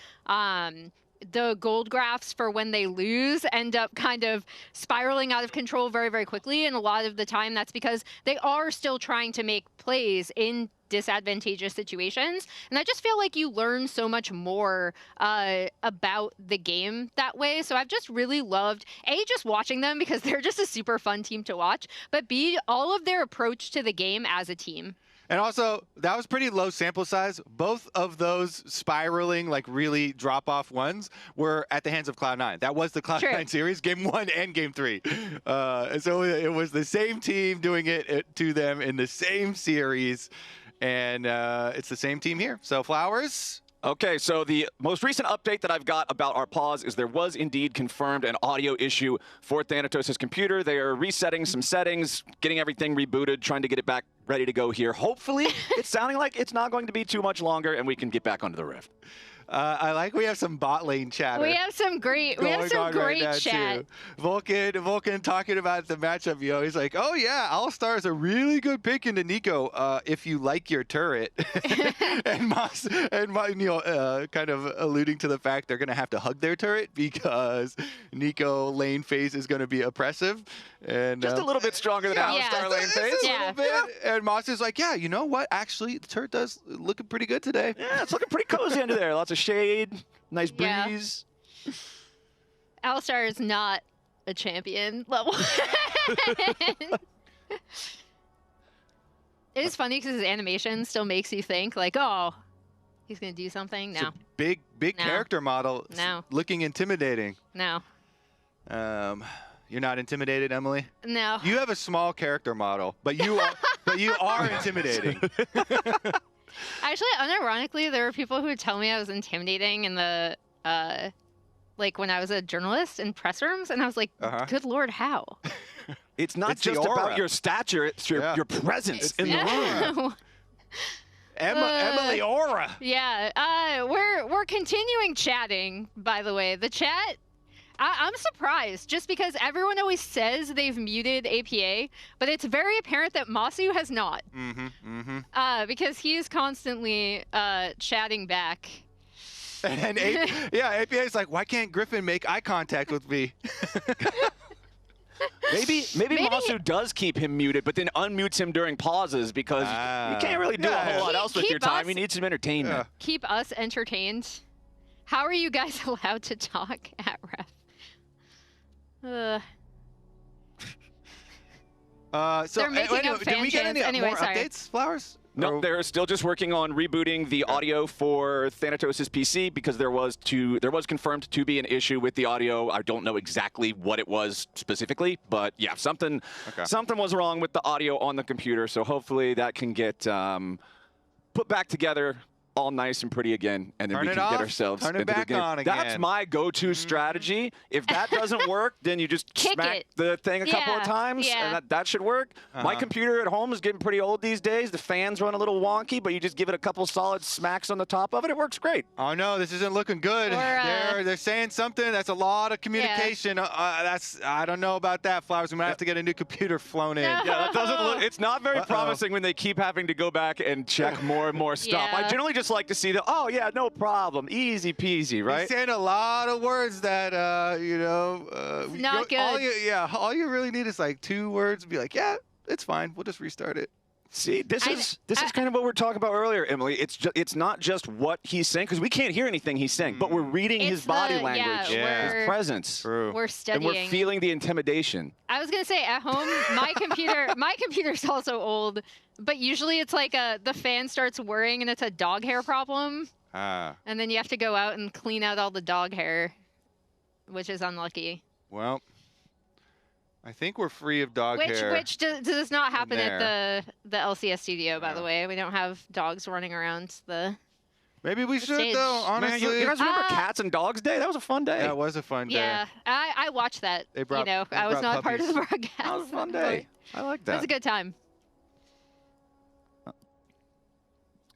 the gold graphs for when they lose end up kind of spiraling out of control very, very quickly. And a lot of the time that's because they are still trying to make plays in disadvantageous situations. And I just feel like you learn so much more about the game that way. So I've just really loved, A, just watching them because they're just a super fun team to watch, but B, all of their approach to the game as a team. And also, that was pretty low sample size. Both of those spiraling, really drop-off ones were at the hands of Cloud9. That was the Cloud9 series, game 1 and game 3. So it was the same team doing it to them in the same series. And it's the same team here. So, Flowers. Okay, so the most recent update that I've got about our pause is there was indeed confirmed an audio issue for Thanatos' computer. They are resetting some settings, getting everything rebooted, trying to get it back ready to go here. Hopefully, it's sounding like it's not going to be too much longer, and we can get back onto the Rift. I like we have some bot lane chatter. We have some great chat. Vulcan talking about the matchup. He's like, oh yeah, All-Star is a really good pick into Nico if you like your turret. and Moss and kind of alluding to the fact they're gonna have to hug their turret because Nico lane phase is gonna be oppressive. And just a little bit stronger than All-Star lane phase. A little bit. And Moss is like, yeah, you know what? Actually, the turret does looking pretty good today. Yeah, it's looking pretty cozy under there. Lots of shade, nice breeze. All-Star is not a champion level. It is funny because his animation still makes you think like, oh, he's gonna do something. No. Big character model. No. Looking intimidating. No. You're not intimidated, Emily? No. You have a small character model, but you are intimidating. Actually, unironically, there were people who would tell me I was intimidating in the, like when I was a journalist in press rooms, and I was like, good Lord, how? It's not just about your stature, it's your presence in the room. Emily aura. Yeah, we're continuing chatting, by the way. The chat, I'm surprised, just because everyone always says they've muted APA, but it's very apparent that Masu has not. Because he's constantly chatting back. And APA is like, why can't Griffin make eye contact with me? Maybe Masu does keep him muted, but then unmutes him during pauses because you can't really do a whole lot else with your time. You need some entertainment. Keep us entertained. How are you guys allowed to talk at ref? So they're making up did we get any more updates, Flowers? No, they're still just working on rebooting the audio for Thanatos' PC because there was confirmed to be an issue with the audio. I don't know exactly what it was specifically, but yeah, something was wrong with the audio on the computer. So hopefully that can get put back together all nice and pretty again, and then we can get ourselves into the game. That's my go-to strategy. If that doesn't work, then you just smack the thing a couple of times, and that should work. My computer at home is getting pretty old these days. The fans run a little wonky, but you just give it a couple solid smacks on the top of it. It works great. Oh no, this isn't looking good. They're saying something. That's a lot of communication. I don't know about that, Flowers. We might have to get a new computer flown in. No. Yeah, that doesn't look. It's not very promising when they keep having to go back and check more and more stuff. I generally just like to see the, oh yeah, no problem, easy peasy, right? He's saying a lot of words that not good. All you really need is like 2 words and be like, yeah, it's fine, we'll just restart it. See, this is kind of what we were talking about earlier, Emily. It's not just what he's saying, because we can't hear anything he's saying, but we're reading his body language, his presence. True. We're studying. And we're feeling the intimidation. I was gonna say at home, my computer's also old, but usually it's like the fan starts whirring and it's a dog hair problem, and then you have to go out and clean out all the dog hair, which is unlucky. Well, I think we're free of dog hair. Which does not happen at the LCS studio, by the way. We don't have dogs running around the. Maybe we should, stage. though, honestly. Man, you guys remember Cats and Dogs Day? That was a fun day. Yeah, it was a fun day. Yeah, I watched that. I was not part of the broadcast. That was a fun day. I like that. It was a good time.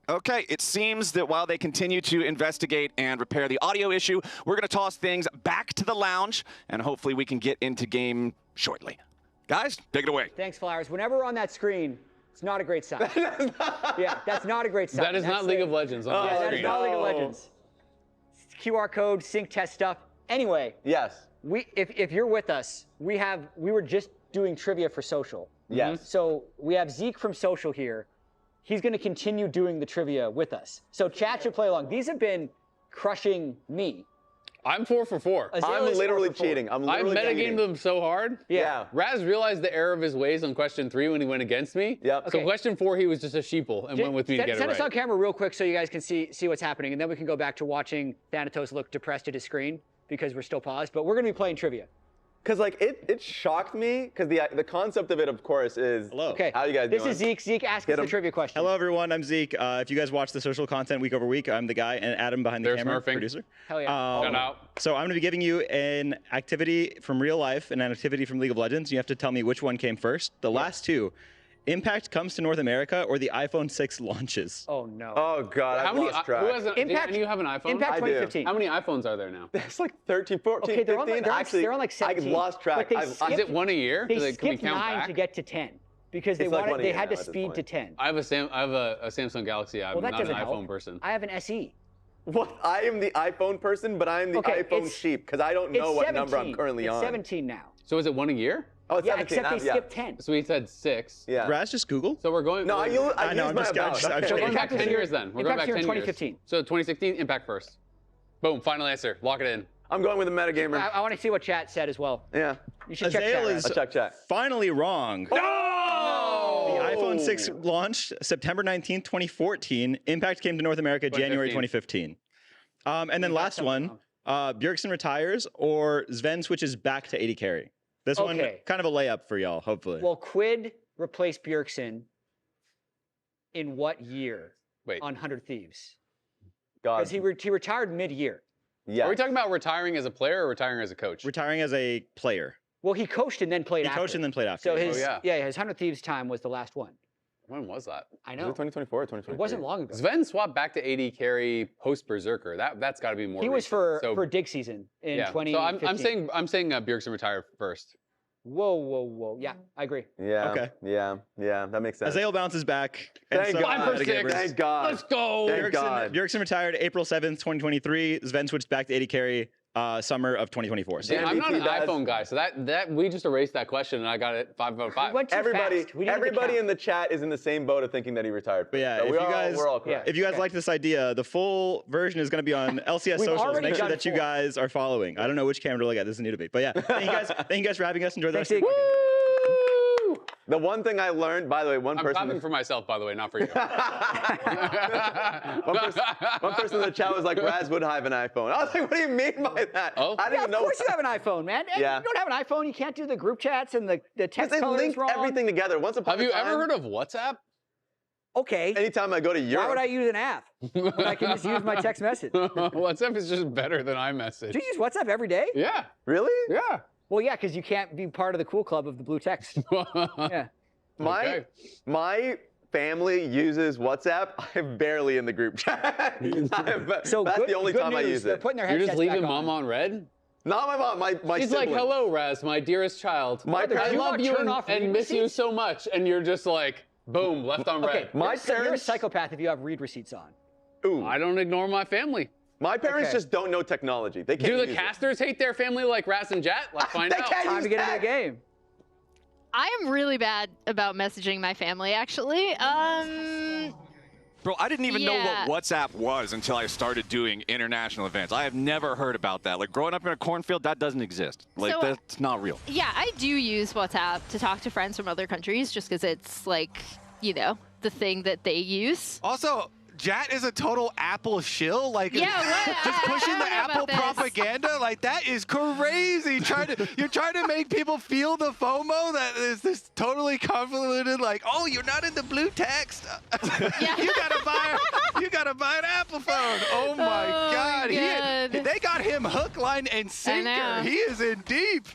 Okay, it seems that while they continue to investigate and repair the audio issue, we're going to toss things back to the lounge, and hopefully we can get into game shortly. Guys, take it away. Thanks, Flowers. Whenever we're on that screen, it's not a great sign. Yeah, that's not a great sign. That is not League of Legends. That is not League of Legends. It's QR code, sync test stuff. Anyway. Yes. If you're with us, we were just doing trivia for social. Yes. So we have Zeke from social here. He's going to continue doing the trivia with us. So chat should play along. These have been crushing me. I'm 4 for 4. I'm literally cheating. I metagamed them so hard. Yeah. Raz realized the error of his ways on question 3 when he went against me. Yep. So question 4, he was just a sheeple and went with me to get it right. Send us on camera real quick so you guys can see what's happening, and then we can go back to watching Thanatos look depressed at his screen because we're still paused. But we're going to be playing trivia. Because like it shocked me because the concept of it, of course, is hello. Okay. How you guys doing? This is Zeke. Zeke, ask us the trivia question. Hello, everyone. I'm Zeke. If you guys watch the social content week over week, I'm the guy, and Adam behind the camera, producer. Hell yeah. So I'm going to be giving you an activity from real life and an activity from League of Legends. You have to tell me which one came first. The last two, Impact comes to North America or the iPhone 6 launches? Oh no. Oh God, How I've many? lost track. Who has an, Impact- do you have an iPhone? Impact I do. 2015. How many iPhones are there now? It's like 13, 14, Okay, they're on 15. like- they're on- Actually, they're on like 17, I lost track. but they I've- skipped- Is it one a year? They Can we skipped count 9 back? to get to 10 because they It's like wanted one a they year had now to at this speed point. to 10. I have a Samsung Galaxy. I'm Well, that not an doesn't iPhone help. person. I have an SE. What? I am the iPhone person, but I am the Okay, iPhone it's- sheep because I don't know It's what 17. number I'm currently it's on. 17 now. So is it one a year? Oh, it's Yeah, 17. except they yeah. skipped 10. So we said 6. Yeah. Raz, just Google. So we're going. No, I we're- use I know, I'm my just- about. I'm So we're going back Impact was 10 here- years then. We're going Impact back here 10 in years. 2015. So 2016, Impact first. Boom, final answer. Lock it in. I'm going with the metagamer. I want to see what chat said as well. Yeah. You should check Azael chat. is I'll check chat. finally wrong. No! The iPhone 6 launched September 19th, 2014. Impact came to North America January 2015. And then last one, Bjergsen retires or Sven switches back to 80 carry. This one, Okay. kind of a layup for y'all, hopefully. Well, Quid replaced Bjergsen in what year Wait. on 100 Thieves? God. Because he retired mid-year. Yeah. Are we talking about retiring as a player or retiring as a coach? Retiring as a player. Well, he coached and then played He after. coached and then played after. So his yeah. his 100 Thieves time was the last one. When was that? I Was know. it 2024 or 2023? It wasn't long ago. Sven swapped back to 80 carry post Berserker. That's got to be more. He was recent. for dig season in yeah. 2015. So I'm saying Bjergsen retired first. Whoa. Yeah, I agree. Yeah. Okay. Yeah. That makes sense. Azael bounces back. Thank God. 5 for 6. Thank God. Let's go. Thank God. Bjergsen retired April 7th, 2023. Sven switched back to 80 carry summer of 2024. So Yeah, I'm not an MVP, iPhone guy, so that we just erased that question and I got it 5 out of 5. We went too fast. We didn't Everybody count. in the chat is in the same boat of thinking that he retired. But yeah, So if we're all correct. if you guys like this idea, the full version is going to be on LCS We've socials. already Make sure done that you 4. guys are following. I don't know which camera to look at. This is new to me. But yeah, thank you guys for having us. Enjoy the rest of your The one thing I learned, by the way, one I'm person. clapping for myself, by the way, not for you. one person in the chat was like, Raz would have an iPhone. I was like, what do you mean by that? Oh? I Yeah, didn't of know. course you have an iPhone, man. And Yeah. You don't have an iPhone, you can't do the group chats and the text They colors linked wrong. everything together. Once upon Have a you time, ever heard of WhatsApp? Okay. Anytime I go to Europe. Why would I use an app when I can just use my text message? Do WhatsApp is just better than iMessage. you use WhatsApp every day? Yeah. Really? Yeah. Well, yeah, because you can't be part of the cool club of the blue text. Yeah. Okay. My family uses WhatsApp. I'm barely in the group chat. So that's good, the only good time I news, use they're it. putting their You're headsets just leaving back mom on red? Not my mom, my She's sibling. like, hello, Raz, my dearest child. My I parents- love you turn and, off and read miss you receipts? so much. And you're just like, boom, left on red. Okay, My you're a parents- psychopath if you have read receipts on. Ooh. I don't ignore my family. My parents Okay. just don't know technology. They can't Do the use it. casters hate their family like Raz and Jet? Let's find They out. can't Time use to get into tech. the game. I am really bad about messaging my family, actually. Bro, I didn't even know Yeah. what WhatsApp was until I started doing international events. I have never heard about that. Like, growing up in a cornfield, that doesn't exist. Like, So- that's not real. Yeah, I do use WhatsApp to talk to friends from other countries just because it's like, you know, the thing that they use. Also, Jat is a total Apple shill. Like, Yeah, what? just I pushing don't the know Apple about this. propaganda. Like, that is crazy. You're trying to make people feel the FOMO that is this totally convoluted. Like, oh, you're not into blue text. Yeah. you gotta buy an Apple phone. Oh my Oh, God. God. They got him hook, line, and sinker. know. He is in deep.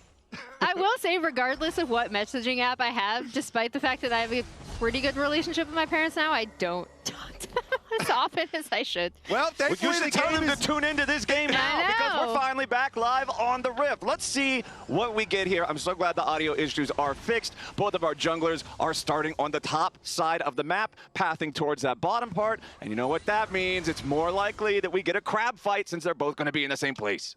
I will say, regardless of what messaging app I have, despite the fact that I have a pretty good relationship with my parents now, I don't talk to them as often as I should. Well, Well, thankfully you the should tell game them is to tune into this game now because know. we're finally back live on the Rift. Let's see what we get here. I'm so glad the audio issues are fixed. Both of our junglers are starting on the top side of the map, pathing towards that bottom part. And you know what that means? It's more likely that we get a crab fight since they're both going to be in the same place.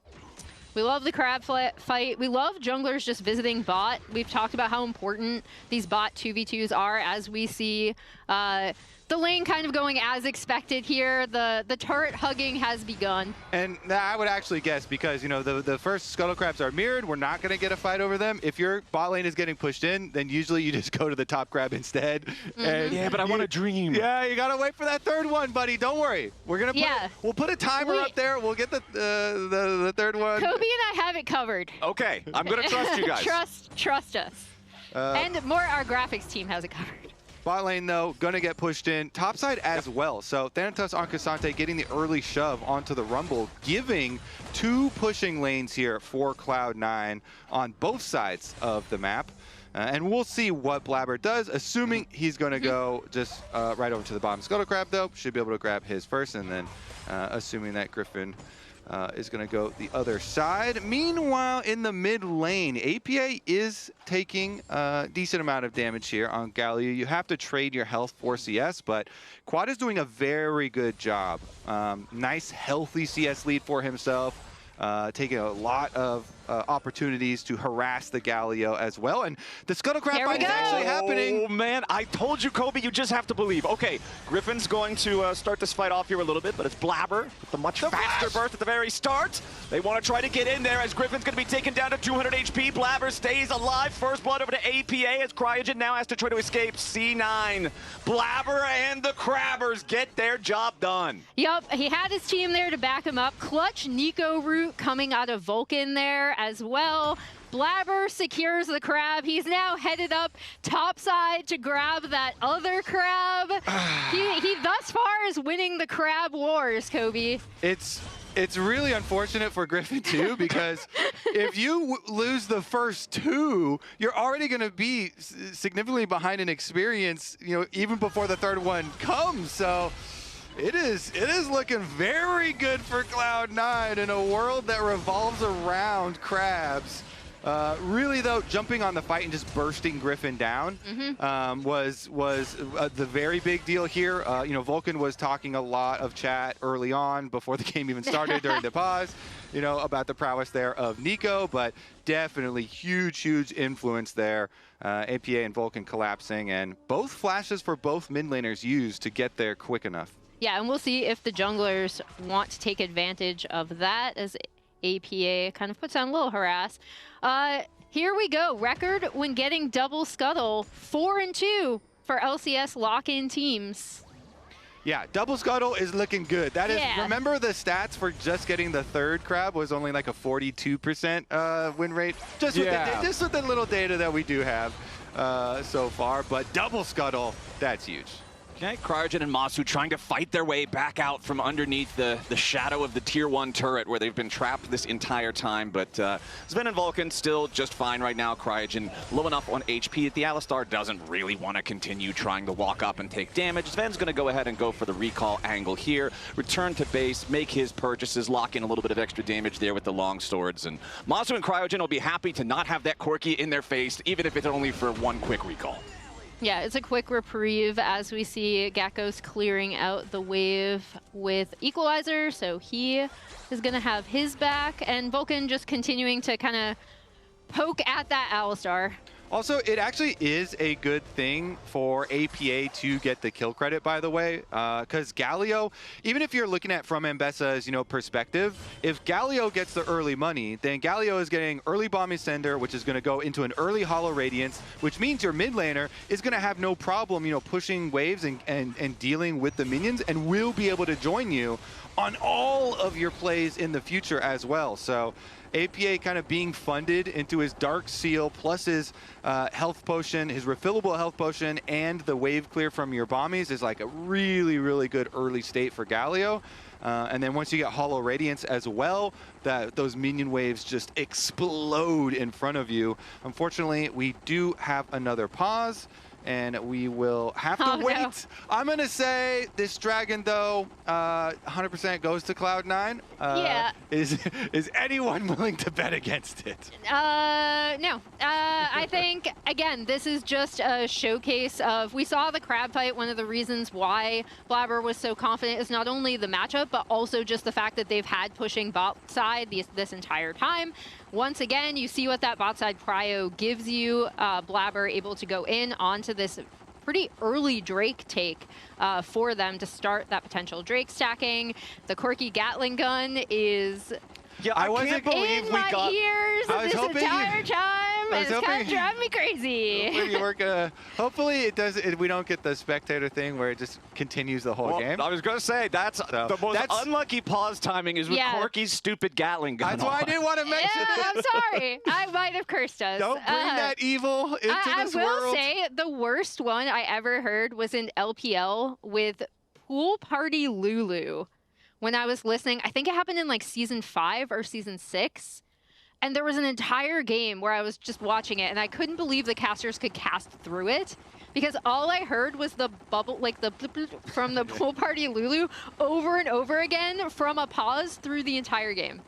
We love the crab fight. We love junglers just visiting bot. We've talked about how important these bot 2v2s are as we see the lane kind of going as expected here. The turret hugging has begun. And I would actually guess because, you know, the first Scuttle Crabs are mirrored. We're not going to get a fight over them. If your bot lane is getting pushed in, then usually you just go to the top crab instead. And Yeah, but I want to dream. yeah, you got to wait for that third one, buddy. Don't worry. We're going to Yeah. we'll put a timer up there. We'll get the third one. Kobe and I have it covered. Okay, I'm going to trust you guys. Trust us. And more, our graphics team has it covered. Bot lane, though, going to get pushed in. Topside as well. So Thanatos on Cassante getting the early shove onto the Rumble, giving two pushing lanes here for Cloud9 on both sides of the map. And we'll see what Blabber does, assuming he's going to go just right over to the bottom Scuttle Crab, though. Should be able to grab his first, and then assuming that Griffin is going to go the other side. Meanwhile, in the mid lane, APA is taking a decent amount of damage here on Galio. You have to trade your health for CS, but Quad is doing a very good job. Nice, healthy CS lead for himself. Taking a lot of opportunities to harass the Galio as well. And the Scuttle Crab fight is actually happening. Oh, man. I told you, Kobe, you just have to believe. Okay, Griffin's going to start this fight off here a little bit, but it's Blabber with the much faster burst at the very start. They want to try to get in there as Griffin's going to be taken down to 200 HP. Blabber stays alive. First blood over to APA as Cryogen now has to try to escape. C9. Blabber and the Crabbers get their job done. Yup, he had his team there to back him up. Clutch Nico route coming out of Vulcan there as well. Blabber secures the crab. He's now headed up topside to grab that other crab. he thus far is winning the crab wars, Kobe. It's really unfortunate for Griffin too, because if you lose the first two, you're already going to be significantly behind in experience, you know, even before the third one comes. So it is looking very good for Cloud9 in a world that revolves around crabs. Really though, jumping on the fight and just bursting Griffin down was the very big deal here. You know, Vulcan was talking a lot of chat early on before the game even started during the pause, you know, about the prowess there of Nico, but definitely huge influence there. APA and Vulcan collapsing, and both flashes for both mid laners used to get there quick enough. Yeah, and we'll see if the junglers want to take advantage of that as APA kind of puts on a little harass. Here we go. Record when getting double scuttle, 4-2 for LCS lock-in teams. Yeah, double scuttle is looking good. That is, remember the stats for just getting the third crab was only like a 42% win rate? Just with the little data that we do have so far, but double scuttle, that's huge. Okay, Cryogen and Masu trying to fight their way back out from underneath the shadow of the tier 1 turret where they've been trapped this entire time, but Sven and Vulcan still just fine right now. Cryogen low enough on HP that the Alistar doesn't really want to continue trying to walk up and take damage. Sven's going to go ahead and go for the recall angle here, return to base, make his purchases, lock in a little bit of extra damage there with the long swords, and Masu and Cryogen will be happy to not have that Corki in their face, even if it's only for one quick recall. Yeah, it's a quick reprieve as we see Gakkos clearing out the wave with Equalizer, so he is going to have his back, and Vulcan just continuing to kind of poke at that Alistar. Also, it actually is a good thing for APA to get the kill credit, by the way, because Galio, even if you're looking at from Ambessa's, you know, perspective, if Galio gets the early money, then Galio is getting early Bomb Ascender, which is going to go into an early Hollow Radiance, which means your mid laner is going to have no problem, you know, pushing waves and dealing with the minions, and will be able to join you on all of your plays in the future as well. So APA kind of being funded into his Dark Seal plus his health potion, his refillable health potion, and the wave clear from your bombies is like a really good early state for Galio. And then once you get Hollow Radiance as well, those minion waves just explode in front of you. Unfortunately, we do have another pause, and we will have to wait. No. I'm going to say this dragon, though, 100% goes to Cloud9. Yeah. Is anyone willing to bet against it? No. I think, again, this is just a showcase of, we saw the crab fight. One of the reasons why Blabber was so confident is not only the matchup, but also just the fact that they've had pushing bot side this entire time. Once again, you see what that bot side prio gives you. Blabber able to go in onto this pretty early Drake take for them to start that potential Drake stacking. The Corki Gatling gun is I can't believe in my ears this entire time. It's kind of driving me crazy. Hopefully we don't get the spectator thing where it just continues the whole game. I was going to say, that's the most unlucky pause timing is with Corki's stupid Gatling gun. That's why I didn't want to mention it. I'm sorry. I might have cursed us. Don't bring that evil into this world. I will say the worst one I ever heard was in LPL with Pool Party Lulu. When I was listening, I think it happened in like season 5 or season 6. And there was an entire game where I was just watching it, and I couldn't believe the casters could cast through it. Because all I heard was the bubble, like the from the pool party Lulu over and over again from a pause through the entire game.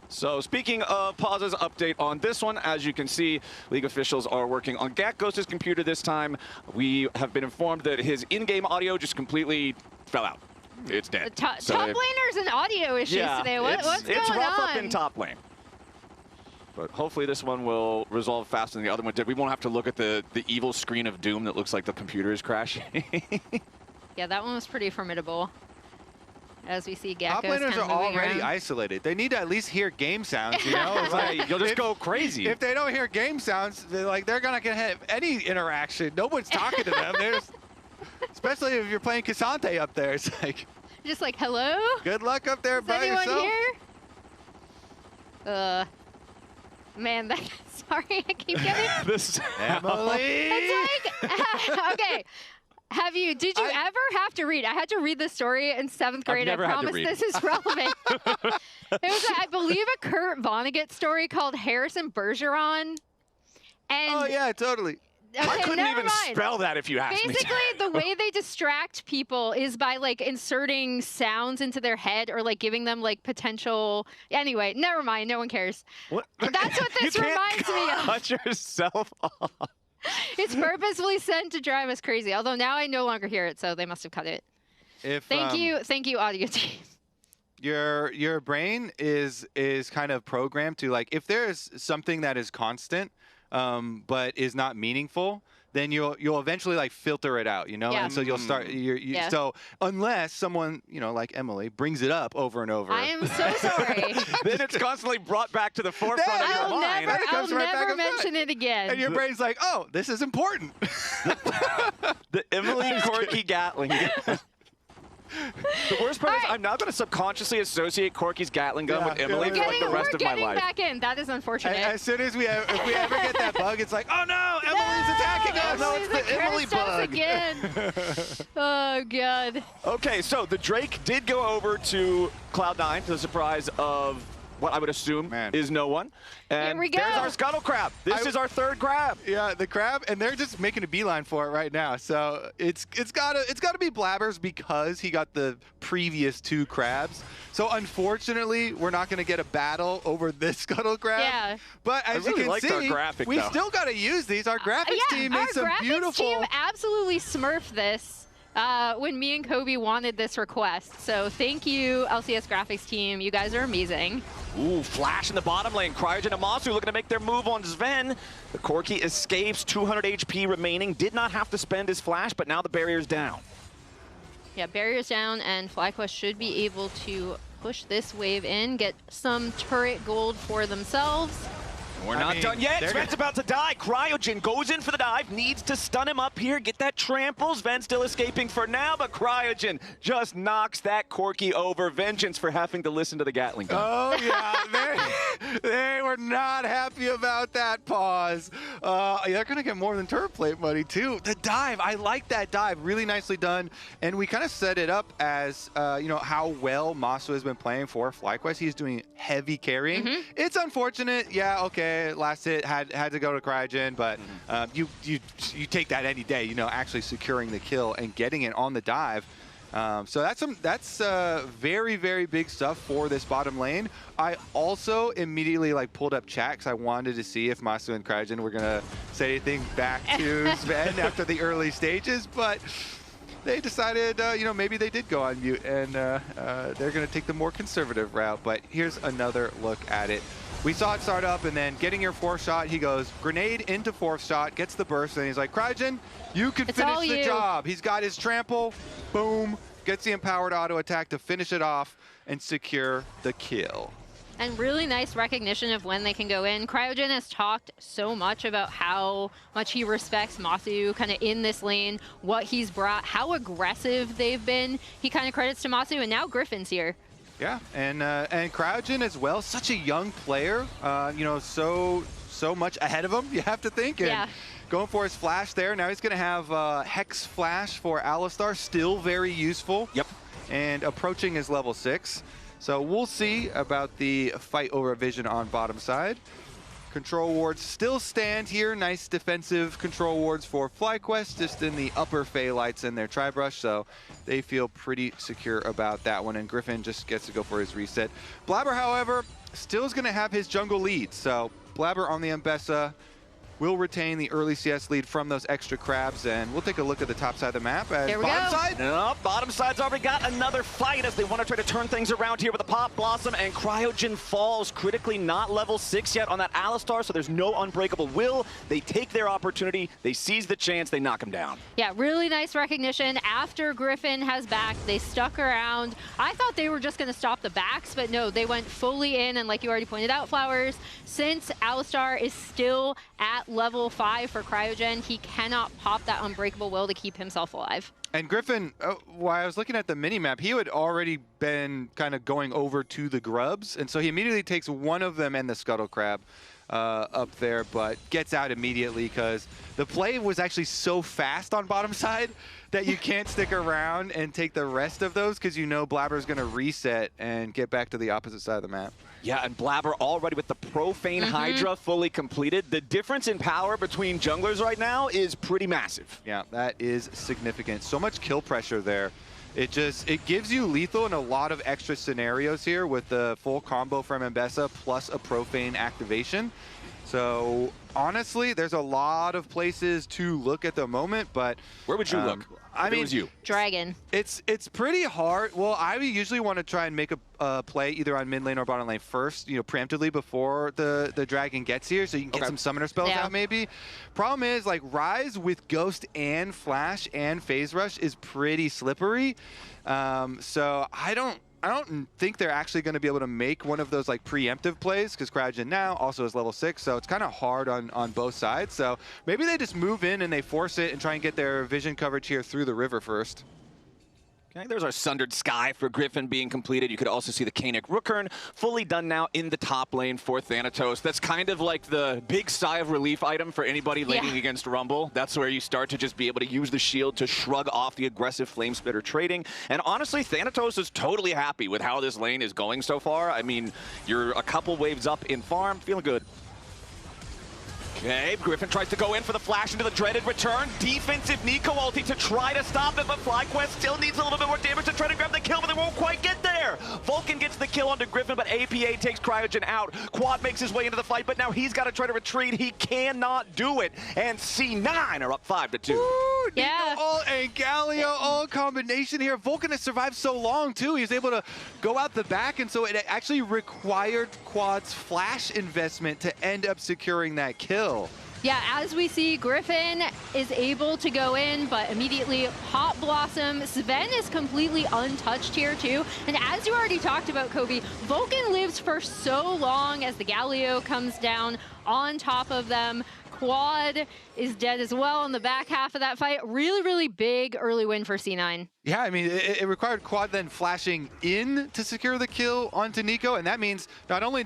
So speaking of pauses, update on this one. As you can see, League officials are working on Ghost's computer this time. We have been informed that his in-game audio just completely fell out. It's dead. Top laners and audio issues today. What's going on? It's rough up in top lane. But hopefully this one will resolve faster than the other one did. We won't have to look at the evil screen of doom that looks like the computer is crashing. Yeah, that one was pretty formidable. As we see, Top laners are already isolated. They need to at least hear game sounds, you know? It's like, you'll just go crazy. If they don't hear game sounds, they're not gonna have any interaction. No one's talking to them. Especially if you're playing Cassante up there. It's like just like, hello? Good luck up there by yourself. Anyone here? Man, sorry, I keep getting this. Emily. It's like, okay. Did you ever have to read? I had to read this story in 7th grade. I promise this is relevant. It was, I believe, a Kurt Vonnegut story called Harrison Bergeron. And oh yeah, totally. Okay, I couldn't even spell that if you asked me. Basically, the way they distract people is by like inserting sounds into their head or like giving them like potential. Anyway, never mind. No one cares. What? That's what this reminds me of. Cut yourself off. It's purposefully sent to drive us crazy. Although now I no longer hear it, so they must have cut it. Thank you, audio team. Your brain is kind of programmed to like if there's something that is constant. But is not meaningful, then you'll eventually like filter it out, you know, and so you'll start. So unless someone, you know, like Emily, brings it up over and over. I am so sorry. Then it's constantly brought back to the forefront of your mind. I'll never mention it again. And your brain's like, oh, this is important. The Emily Corky Gatling. The worst part is I'm now going to subconsciously associate Corky's Gatling gun with Emily for like the rest of my life. We're getting back in. That is unfortunate. As soon as if we ever get that bug, it's like, oh no, Emily's attacking us. No, it's the Emily bug. Again. Oh god. Okay, so the Drake did go over to Cloud9 to the surprise of what I would assume is no one. And there's our Scuttle Crab. This is our third crab. Yeah, the crab, and they're just making a beeline for it right now. So it's gotta be Blabbers because he got the previous 2 crabs. So unfortunately, we're not gonna get a battle over this Scuttle Crab. Yeah. But as you can see, we still gotta use these. Our graphics team made some beautiful. Our graphics team absolutely smurfed this. When me and Kobe wanted this request. So thank you, LCS graphics team. You guys are amazing. Ooh, flash in the bottom lane. Cryogen and Masu looking to make their move on Sven. The Corky escapes, 200 HP remaining. Did not have to spend his flash, but now the barrier's down. Yeah, barrier's down, and FlyQuest should be able to push this wave in, get some turret gold for themselves. We're not done yet. Sven's about to die. Cryogen goes in for the dive, needs to stun him up here, get that trample. Sven still escaping for now, but Cryogen just knocks that Corky over. Vengeance for having to listen to the Gatling gun. Oh, yeah. they were not happy about that pause. They're going to get more than turret plate money, too. The dive, I like that dive. Really nicely done. And we kind of set it up as, you know, how well Masu has been playing for FlyQuest. He's doing heavy carrying. It's unfortunate. Yeah, okay. Last hit had to go to Cryogen, but you take that any day, you know, actually securing the kill and getting it on the dive. So that's very, very big stuff for this bottom lane. I also immediately like pulled up chat because I wanted to see if Masu and Cryogen were gonna say anything back to Sven after the early stages, but they decided, you know, maybe they did go on mute and they're gonna take the more conservative route. But here's another look at it. We saw it start up, and then getting your 4th shot, he goes grenade into 4th shot, gets the burst, and he's like, Cryogen, you can finish the job. He's got his trample, boom, gets the empowered auto attack to finish it off and secure the kill. And really nice recognition of when they can go in. Cryogen has talked so much about how much he respects Masu kind of in this lane, what he's brought, how aggressive they've been. He kind of credits to Masu, and now Griffin's here. Yeah, and Cryogen as well, such a young player, you know, so much ahead of him, you have to think. And going for his flash there. Now he's going to have Hex Flash for Alistar, still very useful. Yep. And approaching his level 6. So we'll see about the fight over vision on bottom side. Control wards still stand here. Nice defensive control wards for FlyQuest, just in the upper Fey lights in their Tri-Brush, so they feel pretty secure about that one. And Griffin just gets to go for his reset. Blabber, however, still is going to have his jungle lead. So Blabber on the Mbessa will retain the early CS lead from those extra crabs, and we'll take a look at the top side of the map. There we bottom go. side? No, bottom side's already got another fight as they want to try to turn things around here with a Pop Blossom, and Cryogen falls critically not level 6 yet on that Alistar, so there's no unbreakable will. They take their opportunity, they seize the chance, they knock him down. Yeah, really nice recognition. After Griffin has backed, they stuck around. I thought they were just going to stop the backs, but no, they went fully in, and like you already pointed out, Flowers, since Alistar is still at level 5 for Cryogen, he cannot pop that unbreakable will to keep himself alive. And Griffin, while I was looking at the mini-map, he had already been kind of going over to the grubs, and so he immediately takes one of them and the Scuttle Crab up there, but gets out immediately because the play was actually so fast on bottom side that you can't stick around and take the rest of those because you know Blabber's going to reset and get back to the opposite side of the map. Yeah, and Blabber already with the Profane Hydra fully completed. The difference in power between junglers right now is pretty massive. Yeah, that is significant. So much kill pressure there. It gives you lethal in a lot of extra scenarios here with the full combo from Mbessa plus a Profane activation. So honestly, there's a lot of places to look at the moment, but where would you look? I mean, was you. Dragon. It's pretty hard. Well, I usually want to try and make a play either on mid lane or bottom lane first, you know, preemptively before the dragon gets here, so you can get some summoner spells out maybe. Problem is, like, Ryze with Ghost and Flash and Phase Rush is pretty slippery. So I don't think they're actually going to be able to make one of those like preemptive plays because Cryogen now also is level 6, so it's kind of hard on both sides. So maybe they just move in and they force it and try and get their vision coverage here through the river first. Okay, there's our Sundered Sky for Griffin being completed. You could also see the Kaenic Rookern fully done now in the top lane for Thanatos. That's kind of like the big sigh of relief item for anybody laning against Rumble. That's where you start to just be able to use the shield to shrug off the aggressive Flame Spitter trading. And honestly, Thanatos is totally happy with how this lane is going so far. I mean, you're a couple waves up in farm, feeling good. Okay, Griffin tries to go in for the flash into the dreaded return. Defensive Nico ulti to try to stop it, but FlyQuest still needs a little bit more damage to try to grab the kill, but they won't quite get there. Vulcan gets the kill onto Griffin, but APA takes Cryogen out. Quad makes his way into the fight, but now he's got to try to retreat. He cannot do it, and C9 are up 5-2. Ooh, Nico ult and Galio all combination here. Vulcan has survived so long too. He was able to go out the back, and so it actually required Quad's flash investment to end up securing that kill. Yeah, as we see, Griffin is able to go in, but immediately Hot Blossom. Sven is completely untouched here too. And as you already talked about, Kobe, Vulcan lives for so long as the Galio comes down on top of them. Quad is dead as well in the back half of that fight. Really, really big early win for C9. Yeah, I mean, it required Quad then flashing in to secure the kill onto Nico, and that means not only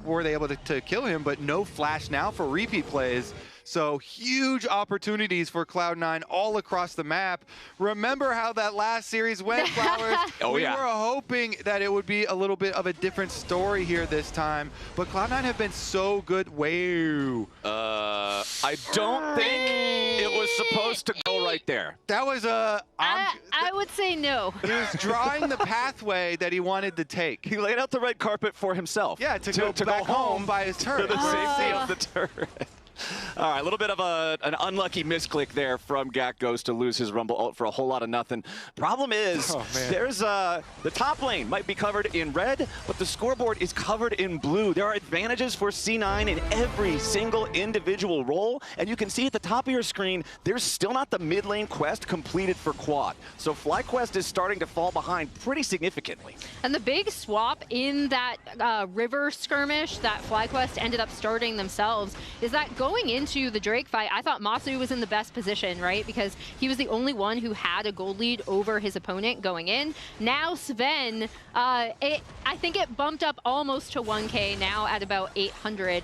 were they able to kill him, but no flash now for repeat plays. So huge opportunities for Cloud9 all across the map. Remember how that last series went, Flowers? We were hoping that it would be a little bit of a different story here this time, but Cloud9 have been so good. Wow. I don't think it was supposed to go right there. That was I would say no. He was drawing the pathway that he wanted to take. He laid out the red carpet for himself. Yeah, to go back home by his turret. To the safety of the turret. All right, a little bit of an unlucky misclick there from Ghost to lose his Rumble ult for a whole lot of nothing. Problem is, there's the top lane might be covered in red, but the scoreboard is covered in blue. There are advantages for C9 in every single individual role, and you can see at the top of your screen, there's still not the mid lane quest completed for Quad. So FlyQuest is starting to fall behind pretty significantly. And the big swap in that river skirmish that FlyQuest ended up starting themselves is that going into the Drake fight, I thought Masu was in the best position, right? Because he was the only one who had a gold lead over his opponent going in. Now Sven, I think it bumped up almost to 1K now at about 800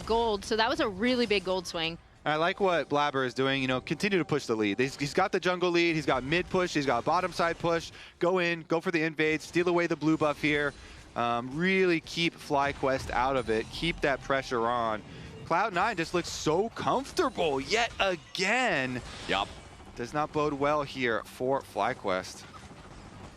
gold. So that was a really big gold swing. I like what Blabber is doing, continue to push the lead. He's got the jungle lead, he's got mid push, he's got bottom side push. Go in, go for the invade, steal away the blue buff here. Really keep FlyQuest out of it, keep that pressure on. Cloud9 just looks so comfortable yet again. Yup. Does not bode well here for FlyQuest.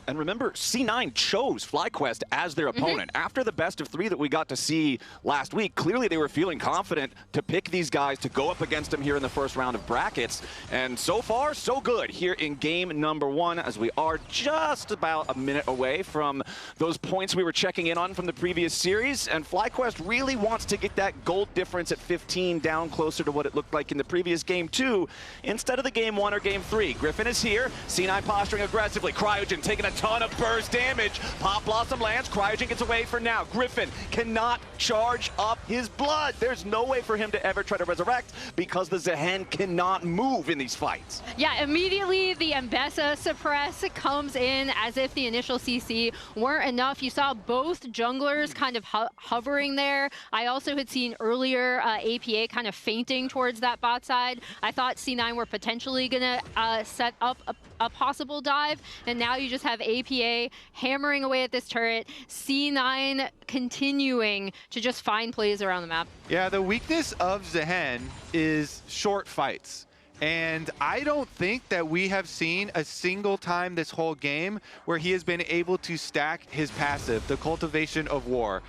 And remember, C9 chose FlyQuest as their opponent. After the best of 3 that we got to see last week, clearly they were feeling confident to pick these guys to go up against them here in the first round of brackets. And so far, so good here in game number 1, as we are just about a minute away from those points we were checking in on from the previous series. And FlyQuest really wants to get that gold difference at 15 down closer to what it looked like in the previous game 2, instead of the game 1 or game 3. Griffin is here, C9 posturing aggressively, Cryogen taking a ton of burst damage. Pop Blossom lands, Cryogen gets away for now. Griffin cannot charge up his blood. There's no way for him to ever try to resurrect because the Zehen cannot move in these fights. Yeah, immediately the Mbessa suppress comes in as if the initial CC weren't enough. You saw both junglers kind of hovering there. I also had seen earlier APA kind of fainting towards that bot side. I thought C9 were potentially gonna set up a possible dive, and now you just have APA hammering away at this turret, C9 continuing to just find plays around the map. Yeah, the weakness of Zehen is short fights. And I don't think that we have seen a single time this whole game where he has been able to stack his passive, the Cultivation of War.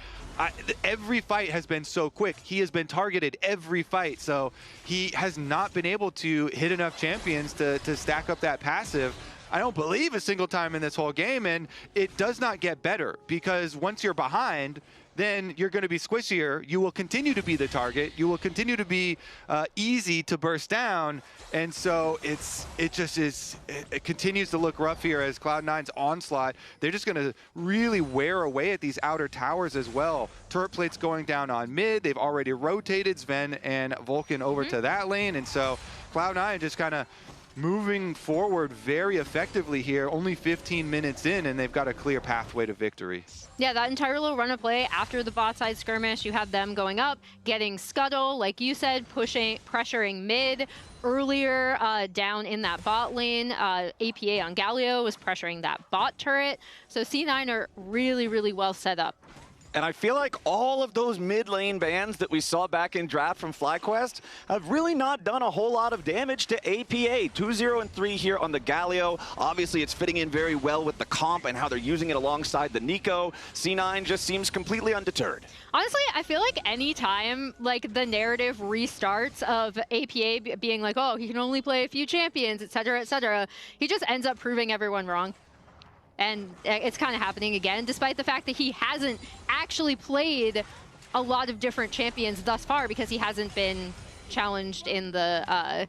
Every fight has been so quick. He has been targeted every fight, so he has not been able to hit enough champions to stack up that passive. I don't believe a single time in this whole game, and it does not get better because once you're behind, then you're going to be squishier. You will continue to be the target. You will continue to be easy to burst down, and so it continues to look rough here as Cloud9's onslaught. They're just going to really wear away at these outer towers as well. Turret plates going down on mid. They've already rotated Sven and Vulcan over to that lane, and so Cloud9 just kind of moving forward very effectively here, only 15 minutes in, and they've got a clear pathway to victory. Yeah, that entire little run of play after the bot side skirmish, you have them going up, getting Scuttle, like you said, pressuring mid. Earlier down in that bot lane, APA on Galio was pressuring that bot turret. So C9 are really, really well set up. And I feel like all of those mid lane bans that we saw back in draft from FlyQuest have really not done a whole lot of damage to APA. 2-0 and 3 here on the Galio. Obviously, it's fitting in very well with the comp and how they're using it alongside the Nico. C9 just seems completely undeterred. Honestly, I feel like any time like the narrative restarts of APA being like, oh, he can only play a few champions, etc., he just ends up proving everyone wrong. And it's kind of happening again, despite the fact that he hasn't actually played a lot of different champions thus far because he hasn't been challenged in the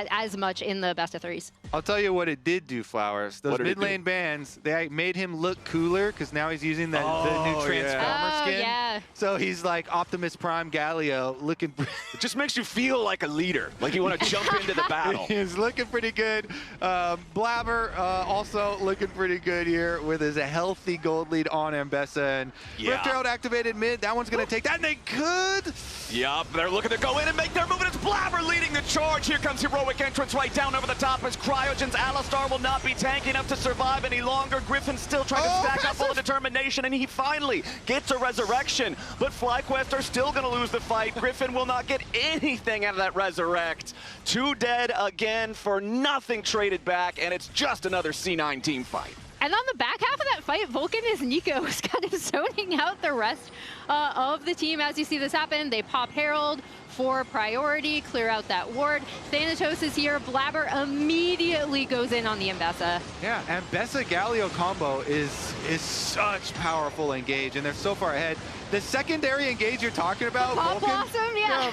as much in the best of 3s. I'll tell you what it did do, Flowers. Those mid lane bans, they made him look cooler because now he's using the new Transformer skin. Yeah. So he's like Optimus Prime Galio looking. It just makes you feel like a leader, like you want to jump into the battle. He's looking pretty good. Blabber also looking pretty good here with his healthy gold lead on Mbessa. And Rift Herald activated mid. That one's going to take that, and they could. Yup, they're looking to go in and make their move, and it's Blabber leading the charge. Here comes Heroic Entrance right down over the top as Cryogen's Alistar will not be tanky enough to survive any longer. Griffin's still trying to stack up full of determination, and he finally gets a resurrection. But FlyQuest are still going to lose the fight. Griffin will not get anything out of that resurrect. 2 dead again for nothing traded back, and it's just another C9 team fight. And on the back half of that fight, Vulcan as Nico is kind of zoning out the rest of the team as you see this happen. They pop Herald for priority, clear out that ward. Thanatos is here. Blabber immediately goes in on the Mbessa. Yeah, Mbessa Galio combo is such powerful engage, and they're so far ahead. The secondary engage you're talking about, Pop Blossom, yeah.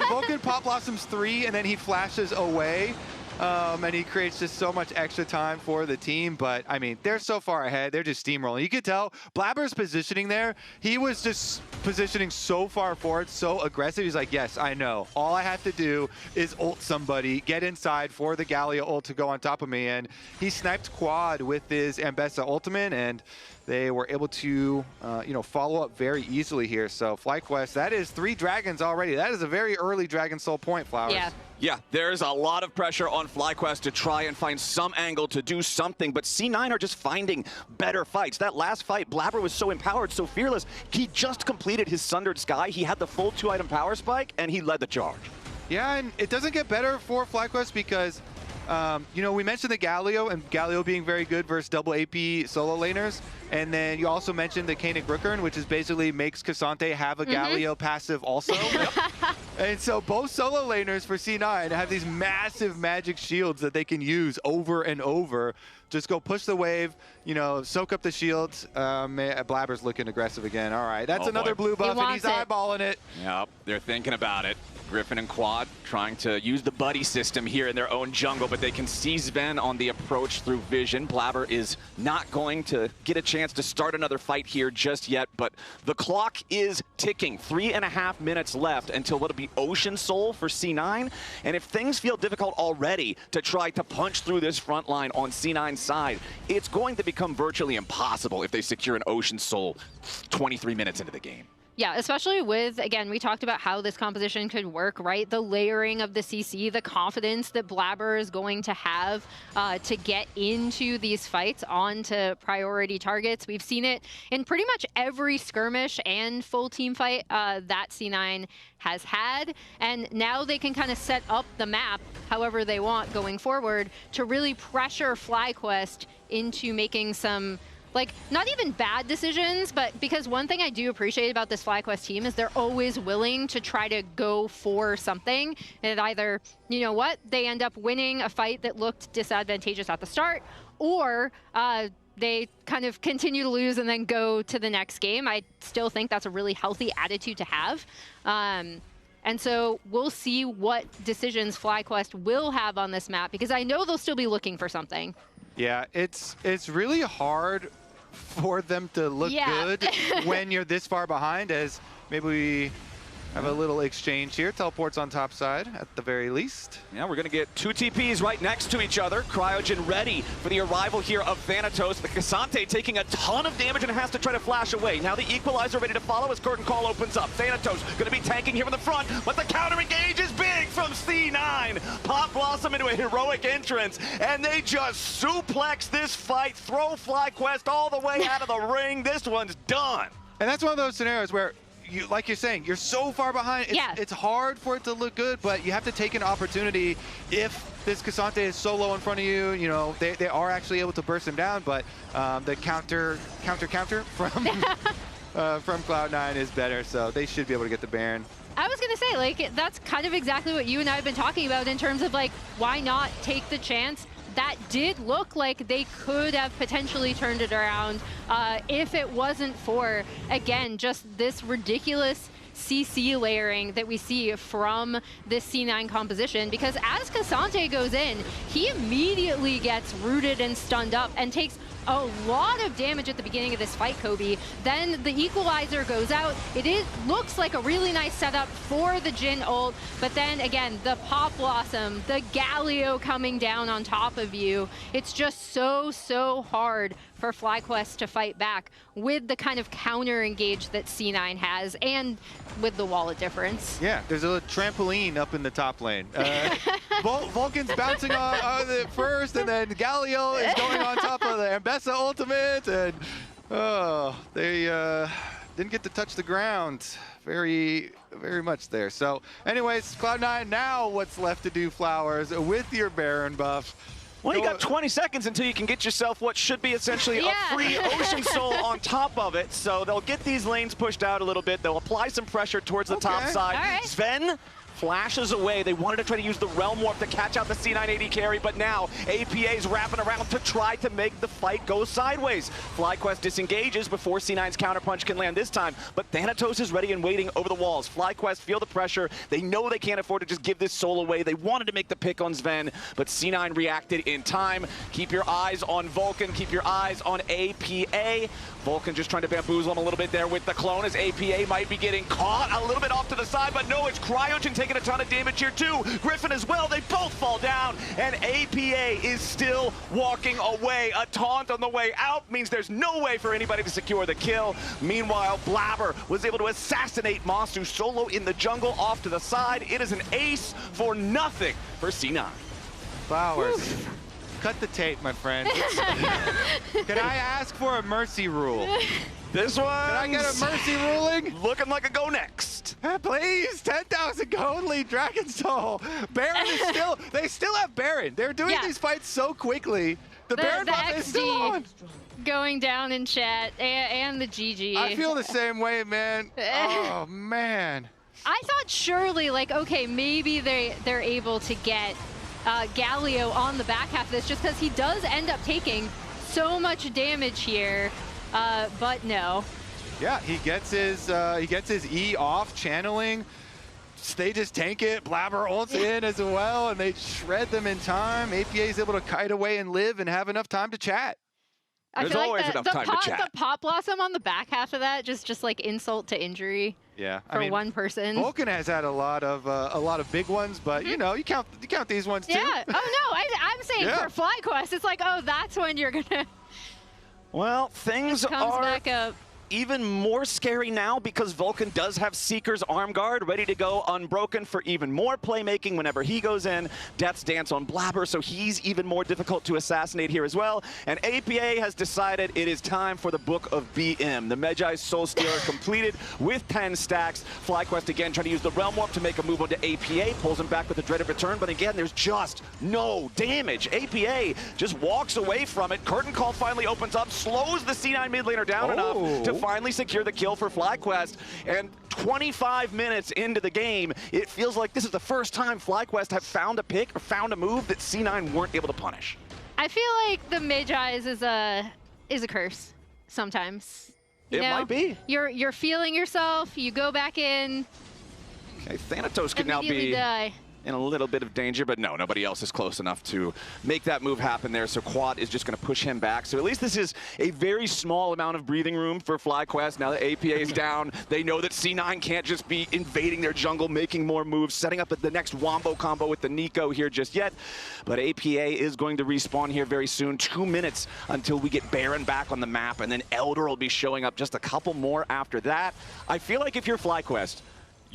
Vulcan Pop Blossoms 3, and then he flashes away. and he creates just so much extra time for the team. But I mean, they're so far ahead. They're just steamrolling. You could tell Blabber's positioning there. He was just positioning so far forward, so aggressive. He's like, yes, I know. All I have to do is ult somebody, get inside for the Galio ult to go on top of me. And he sniped quad with his Ambessa ultimate, and they were able to, follow up very easily here. So FlyQuest, that is 3 dragons already. That is a very early Dragon Soul point, Flowers. Yeah, there's a lot of pressure on FlyQuest to try and find some angle to do something, but C9 are just finding better fights. That last fight, Blabber was so empowered, so fearless. He just completed his Sundered Sky. He had the full 2-item power spike, and he led the charge. Yeah, and it doesn't get better for FlyQuest because we mentioned the Galio and Galio being very good versus double AP solo laners. And then you also mentioned the Koenig Rookern, which is basically makes Cassante have a Galio passive also. And so both solo laners for C9 have these massive magic shields that they can use over and over. Just go push the wave, soak up the shields. Blabber's looking aggressive again. All right, that's another blue buff, and he's eyeballing it. Yep, they're thinking about it. Griffin and Quad trying to use the buddy system here in their own jungle, but they can see Sven on the approach through vision. Blabber is not going to get a chance to start another fight here just yet, but the clock is ticking. 3.5 minutes left until what'll be Ocean Soul for C9. And if things feel difficult already to try to punch through this front line on C9's side, it's going to become virtually impossible if they secure an Ocean Soul 23 minutes into the game. Yeah, especially with, again, we talked about how this composition could work, right? The layering of the CC, the confidence that Blabber is going to have to get into these fights onto priority targets. We've seen it in pretty much every skirmish and full team fight that C9 has had. And now they can kind of set up the map however they want going forward to really pressure FlyQuest into making some, not even bad decisions, but because one thing I do appreciate about this FlyQuest team is they're always willing to try to go for something. And either, they end up winning a fight that looked disadvantageous at the start, or they kind of continue to lose and then go to the next game. I still think that's a really healthy attitude to have. And so we'll see what decisions FlyQuest will have on this map, because I know they'll still be looking for something. Yeah, it's really hard for them to look good when you're this far behind, as maybe we have a little exchange here. Teleports on top side at the very least. Yeah, we're going to get 2 TPs right next to each other. Cryogen ready for the arrival here of Thanatos. The Cassante taking a ton of damage and has to try to flash away. Now the Equalizer ready to follow as Curtain Call opens up. Thanatos going to be tanking here in the front, but the counter engage is big from C9. Pop Blossom into a heroic entrance, and they just suplex this fight, throw FlyQuest all the way out of the ring. This one's done. And that's one of those scenarios where, like you're saying, you're so far behind. It's hard for it to look good, but you have to take an opportunity. If this Cassante is so low in front of you, they are actually able to burst him down, but the counter from from Cloud9 is better, so they should be able to get the Baron. I was going to say, that's kind of exactly what you and I have been talking about in terms of, why not take the chance? That did look like they could have potentially turned it around if it wasn't for, again, just this ridiculous CC layering that we see from this C9 composition, because as Cassante goes in, he immediately gets rooted and stunned up and takes a lot of damage at the beginning of this fight, Kobe. Then the Equalizer goes out. It looks like a really nice setup for the Jhin ult, but then again, the Pop Blossom, the Galio coming down on top of you. It's just so hard for FlyQuest to fight back with the kind of counter engage that C9 has, and with the wallet difference. Yeah, there's a trampoline up in the top lane. Vulcan's bouncing on the first, and then Galio is going on top of the Ambessa ultimate, and they didn't get to touch the ground very much there. So anyways, Cloud9, now what's left to do, Flowers, with your Baron buff? Well, you got 20 seconds until you can get yourself what should be essentially a free Ocean Soul on top of it. So they'll get these lanes pushed out a little bit. They'll apply some pressure towards the top side. Right. Sven flashes away. They wanted to try to use the Realm Warp to catch out the C9 AD carry, but now APA's wrapping around to try to make the fight go sideways. FlyQuest disengages before C9's counterpunch can land this time, but Thanatos is ready and waiting over the walls. FlyQuest feel the pressure. They know they can't afford to just give this soul away. They wanted to make the pick on Sven, but C9 reacted in time. Keep your eyes on Vulcan. Keep your eyes on APA. Vulcan just trying to bamboozle him a little bit there with the clone as APA might be getting caught a little bit off to the side, but no, it's Cryogen taking a ton of damage here too. Griffin as well, they both fall down, and APA is still walking away. A taunt on the way out means there's no way for anybody to secure the kill. Meanwhile, Blabber was able to assassinate Masu solo in the jungle off to the side. It is an ace for nothing for C9. Flowers. Woo. Cut the tape, my friend. Can I ask for a mercy rule? This one. Can I get a mercy ruling? Looking like a go next. Please, 10,000 gold lead Dragon Soul. Baron is still, they still have Baron. They're doing these fights so quickly. The Baron buff is still on. Going down in chat and the GG. I feel the same way, man. Oh, man. I thought surely, like, okay, maybe they're able to get Galio on the back half of this just because he does end up taking so much damage here, but no. Yeah, he gets his E off channeling. They just tank it. Blabber ults in as well, and they shred them in time. APA is able to kite away and live and have enough time to chat. I feel like the pop blossom on the back half of that just like insult to injury. Yeah, for one person. Vulcan has had a lot of big ones, but you know, you count these ones too. Yeah. Oh no, I'm saying for FlyQuest, it's like, oh, that's when you're gonna. Well, things are back up. Even more scary now because Vulcan does have Seeker's arm guard ready to go unbroken for even more playmaking whenever he goes in. Death's Dance on Blabber, so he's even more difficult to assassinate here as well. And APA has decided it is time for the Book of BM. The Medjai's Soul Stealer completed with 10 stacks. FlyQuest again trying to use the Realm Warp to make a move onto APA, pulls him back with a dreaded return, but again, there's just no damage. APA just walks away from it. Curtain Call finally opens up, slows the C9 mid laner down enough to finally secure the kill for FlyQuest. And 25 minutes into the game, it feels like this is the first time FlyQuest have found a pick or found a move that C9 weren't able to punish. I feel like the Medjai's is a curse sometimes. You know? Might be. You're feeling yourself, you go back in. Okay, Thanatos could now be die. In a little bit of danger, but no, nobody else is close enough to make that move happen there, so Quad is just going to push him back. So at least this is a very small amount of breathing room for FlyQuest. Now that APA is down, they know that C9 can't just be invading their jungle, making more moves, setting up the next Wombo combo with the Nico here just yet. But APA is going to respawn here very soon. 2 minutes until we get Baron back on the map, and then Elder will be showing up just a couple more after that. I feel like if you're FlyQuest,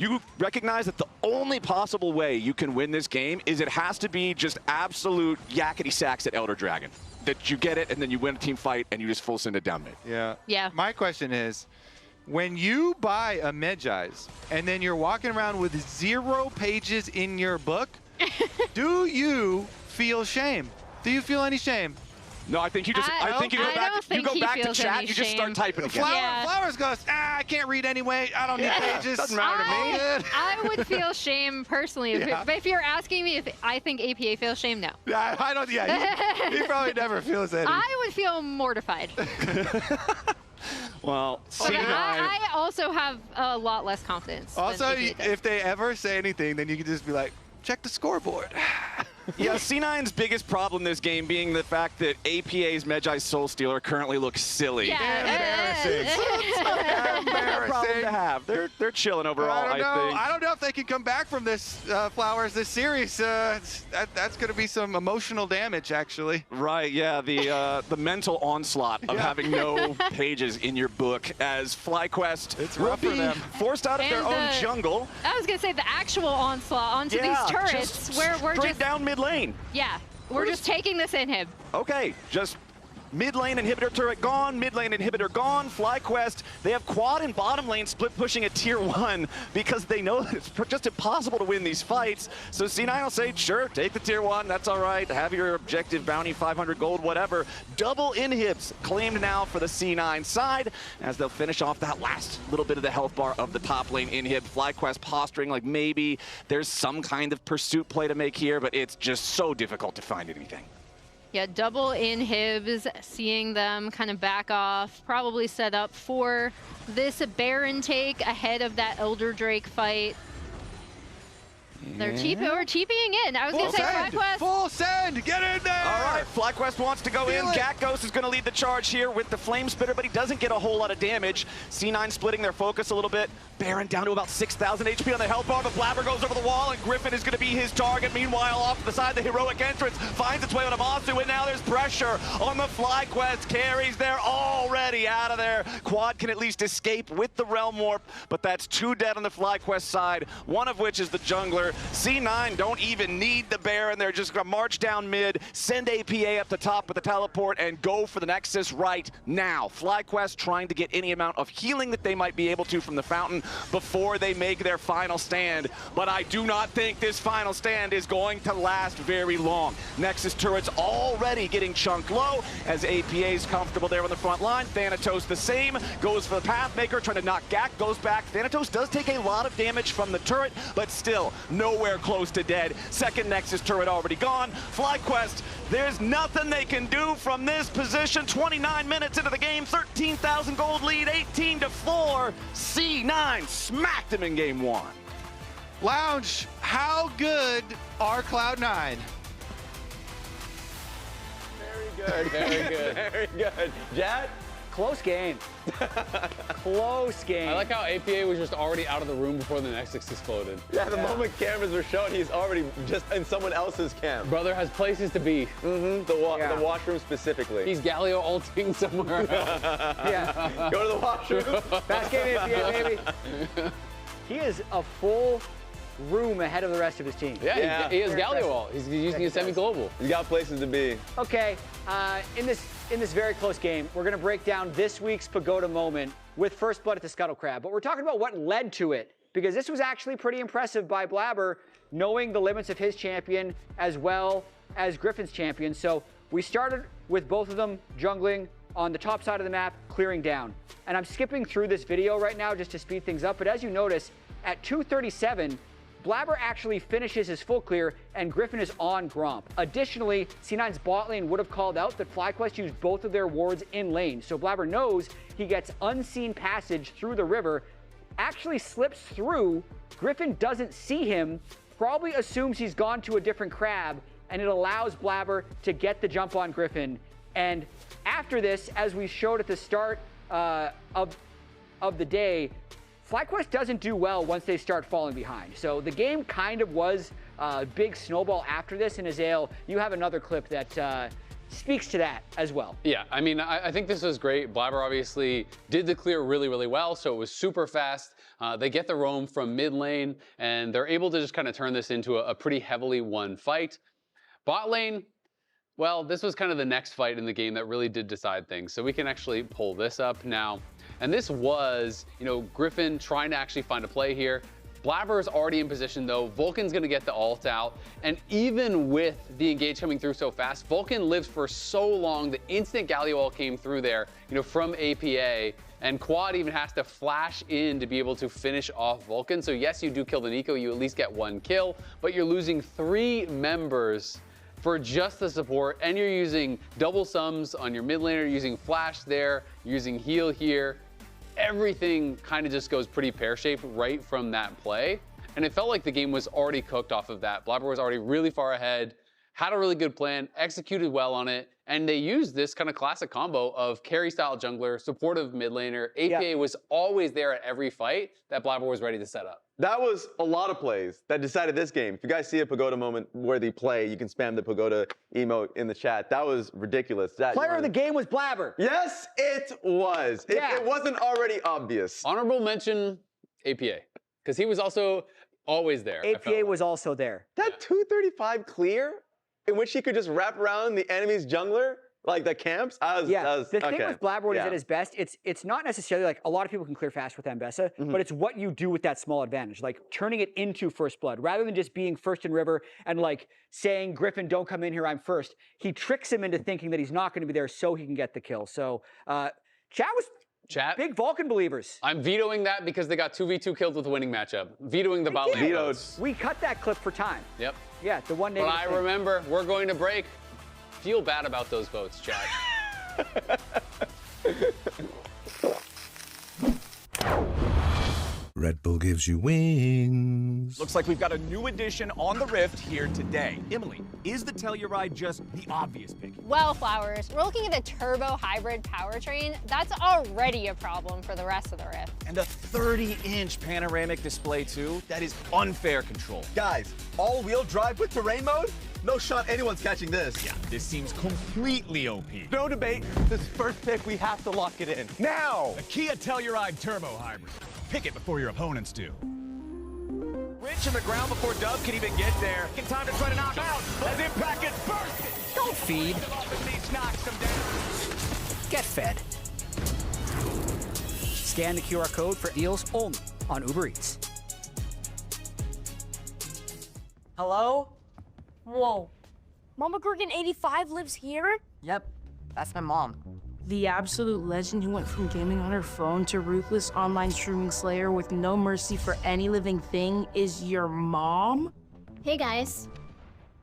you recognize that the only possible way you can win this game is it has to be just absolute yakety sacks at Elder Dragon. That you get it and then you win a team fight and you just full send it down mid. Yeah. Yeah. My question is, when you buy a Medjai's and then you're walking around with 0 pages in your book, do you feel shame? Do you feel any shame? No, I think you just. I think you go back to chat. You just start typing again. Flowers goes. I can't read anyway. I don't need pages. Doesn't matter to me. I would feel shame personally, but if you're asking me if I think APA feels shame, no. Yeah, I don't. Yeah, he probably never feels any. I would feel mortified. Well, I also have a lot less confidence. Also, if they ever say anything, then you can just be like, check the scoreboard. Yeah, C9's biggest problem this game being the fact that APA's Medjai's Soul Stealer currently looks silly. Yeah, embarrassing. Embarrassing problem to have. They're chilling overall, I think. I don't know if they can come back from this, Flowers, this series. That's going to be some emotional damage, actually. Right, yeah, the mental onslaught of having no pages in your book as FlyQuest will be forced out of their own jungle. I was going to say the actual onslaught onto these turrets where we're straight down mid lane. Yeah, we're just taking this in him. Okay, just Mid lane inhibitor turret gone, mid lane inhibitor gone. FlyQuest, they have quad and bottom lane split pushing a tier 1 because they know that it's just impossible to win these fights. So C9 will say, sure, take the tier 1, that's all right. Have your objective bounty, 500 gold, whatever. Double inhibs claimed now for the C9 side as they'll finish off that last little bit of the health bar of the top lane inhib. FlyQuest posturing like maybe there's some kind of pursuit play to make here, but it's just so difficult to find anything. Yeah, double inhibs, seeing them kind of back off, probably set up for this Baron take ahead of that Elder Drake fight. They're TPing in. I was going to say FlyQuest. Full send! Get in there! All right, FlyQuest wants to go in. Gakgos is going to lead the charge here with the Flame Spitter, but he doesn't get a whole lot of damage. C9 splitting their focus a little bit. Baron down to about 6,000 HP on the health bar, but Blabber goes over the wall, and Griffin is going to be his target. Meanwhile, off to the side, the heroic entrance finds its way on Amasu, and now there's pressure on the FlyQuest carries. They're already out of there. Quad can at least escape with the Realm Warp, but that's 2 dead on the FlyQuest side, one of which is the jungler. C9 don't even need the Baron. They're just going to march down mid, send APA up the top with the teleport, and go for the Nexus right now. FlyQuest trying to get any amount of healing that they might be able to from the fountain before they make their final stand. But I do not think this final stand is going to last very long. Nexus turrets already getting chunked low as APA's comfortable there on the front line. Thanatos the same, goes for the Pathmaker, trying to knock Gak, goes back. Thanatos does take a lot of damage from the turret, but still nowhere close to dead. Second Nexus turret already gone. FlyQuest, there's nothing they can do from this position. 29 minutes into the game, 13,000 gold lead, 18-4. C9 smacked him in game 1. Lounge, how good are Cloud9? Very good. Very good. Very good. Jad? Close game. Close game. I like how APA was just already out of the room before the Nexus exploded. Yeah, the moment cameras were shown, he's already just in someone else's camp. Brother has places to be. Mm-hmm. The washroom specifically. He's Galio ulting somewhere else. Yeah. Go to the washroom. Fast game APA, baby. He is a full room ahead of the rest of his team. Yeah, he has Galio ult. He's using a semi-global. He's got places to be. Okay, in this very close game, we're going to break down this week's Pagoda moment with First Blood at the Scuttle Crab. But we're talking about what led to it, because this was actually pretty impressive by Blabber, knowing the limits of his champion as well as Griffin's champion. So we started with both of them jungling on the top side of the map, clearing down. And I'm skipping through this video right now just to speed things up. But as you notice, at 2:37, Blabber actually finishes his full clear, and Griffin is on Gromp. Additionally, C9's bot lane would have called out that FlyQuest used both of their wards in lane, so Blabber knows he gets unseen passage through the river, actually slips through. Griffin doesn't see him, probably assumes he's gone to a different crab, and it allows Blabber to get the jump on Griffin. And after this, as we showed at the start of the day, FlyQuest doesn't do well once they start falling behind. So the game kind of was a big snowball after this. And Azael, you have another clip that speaks to that as well. Yeah, I mean, I think this was great. Blabber obviously did the clear really, really well, so it was super fast. They get the roam from mid lane, and they're able to just kind of turn this into a pretty heavily won fight. Bot lane, well, this was kind of the next fight in the game that really did decide things. So we can actually pull this up now. And this was, Griffin trying to actually find a play here. Blabber is already in position though. Vulcan's gonna get the ult out. And even with the engage coming through so fast, Vulcan lives for so long. The instant Galio ult came through there, from APA. And Quad even has to flash in to be able to finish off Vulcan. So yes, you do kill the Nico, you at least get 1 kill, but you're losing 3 members for just the support, and you're using double sums on your mid laner, you're using flash there, you're using heal here. Everything kind of just goes pretty pear-shaped right from that play. And it felt like the game was already cooked off of that. Blabber was already really far ahead, had a really good plan, executed well on it, and they used this kind of classic combo of carry-style jungler, supportive mid laner. APA was always there at every fight that Blabber was ready to set up. That was a lot of plays that decided this game. If you guys see a Pagoda moment worthy play, you can spam the Pagoda emote in the chat. That was ridiculous. Player of the game was Blabber. Yes, it was. It wasn't already obvious. Honorable mention, APA, because he was also always there. APA was also there. That 235 clear, in which he could just wrap around the enemy's jungler, Like the camps? The thing with Blabberwood is at his best, it's not necessarily like a lot of people can clear fast with Ambessa, but it's what you do with that small advantage, like turning it into first blood rather than just being first in river and like saying, Griffin, don't come in here, I'm first. He tricks him into thinking that he's not going to be there so he can get the kill. So Chat, big Vulcan believers. I'm vetoing that because they got 2v2 kills with the winning matchup. Vetoing the bot lane votes. We cut that clip for time. Yep. Yeah, the one negative But I remember, we're going to break. Feel bad about those votes, chat. Red Bull gives you wings. Looks like we've got a new addition on the Rift here today. Emily, is the Telluride just the obvious pick? Well, Flowers, we're looking at the turbo hybrid powertrain. That's already a problem for the rest of the Rift. And a 30-inch panoramic display, too? That is unfair control. Guys, all-wheel drive with terrain mode? No shot anyone's catching this. Yeah, this seems completely OP. No debate. This first pick, we have to lock it in. Now! The Kia Telluride Turbo Hybrid. Pick it before your opponents do. Rich in the ground before Dub can even get there. In time to try to knock out as Impact gets bursted. Don't feed. Knocks him down. Get fed. Scan the QR code for deals only on Uber Eats. Hello? Whoa. Mama Gurgan 85 lives here? Yep, that's my mom. The absolute legend who went from gaming on her phone to ruthless online streaming slayer with no mercy for any living thing is your mom? Hey guys.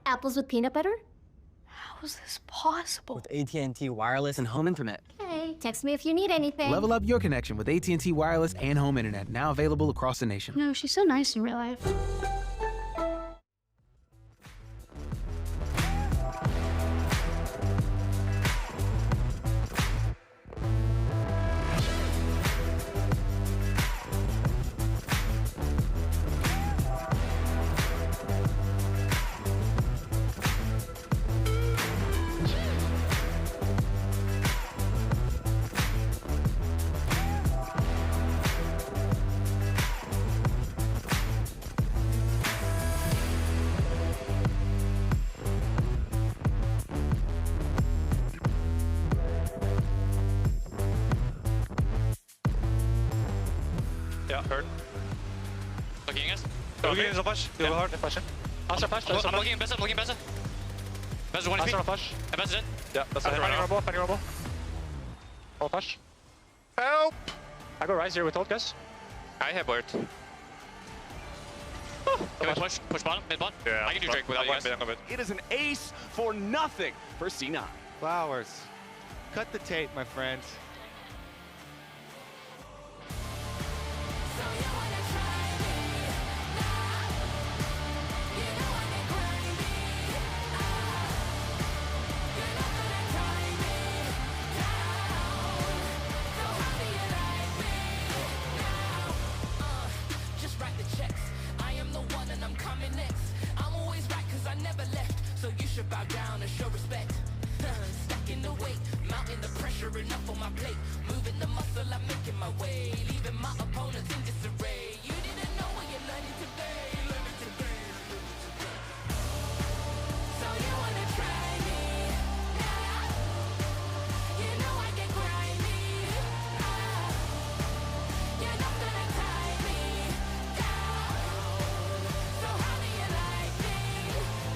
Apples with peanut butter? How is this possible? With AT&T wireless and home internet. Hey, text me if you need anything. Level up your connection with AT&T wireless and home internet, now available across the nation. No, she's so nice in real life. Yeah, heard. Looking at us. Looking at the flash. You're hard. Flash. Answer flash. I'm looking at Bessa, I'm looking at Bessa. Bessa's 1 HP. Answer flash. And Bessa's dead. Yeah, that's it. Panning rumble. Panning rumble. All flash. Help! I go rise here with ult, guys. I have word. Can we push? Push bottom? Mid bottom? Yeah. I can do Drake without you guys. It is an ace for nothing for C9. Flowers. Cut the tape, my friend. Bow down and show respect. Stacking the weight, mounting the pressure enough on my plate. Moving the muscle, I'm making my way. Leaving my opponents in disarray. You didn't know what you're learning today. Learning today. So you wanna try me? You know I get grimy. You're not gonna tie me down. So how do you like me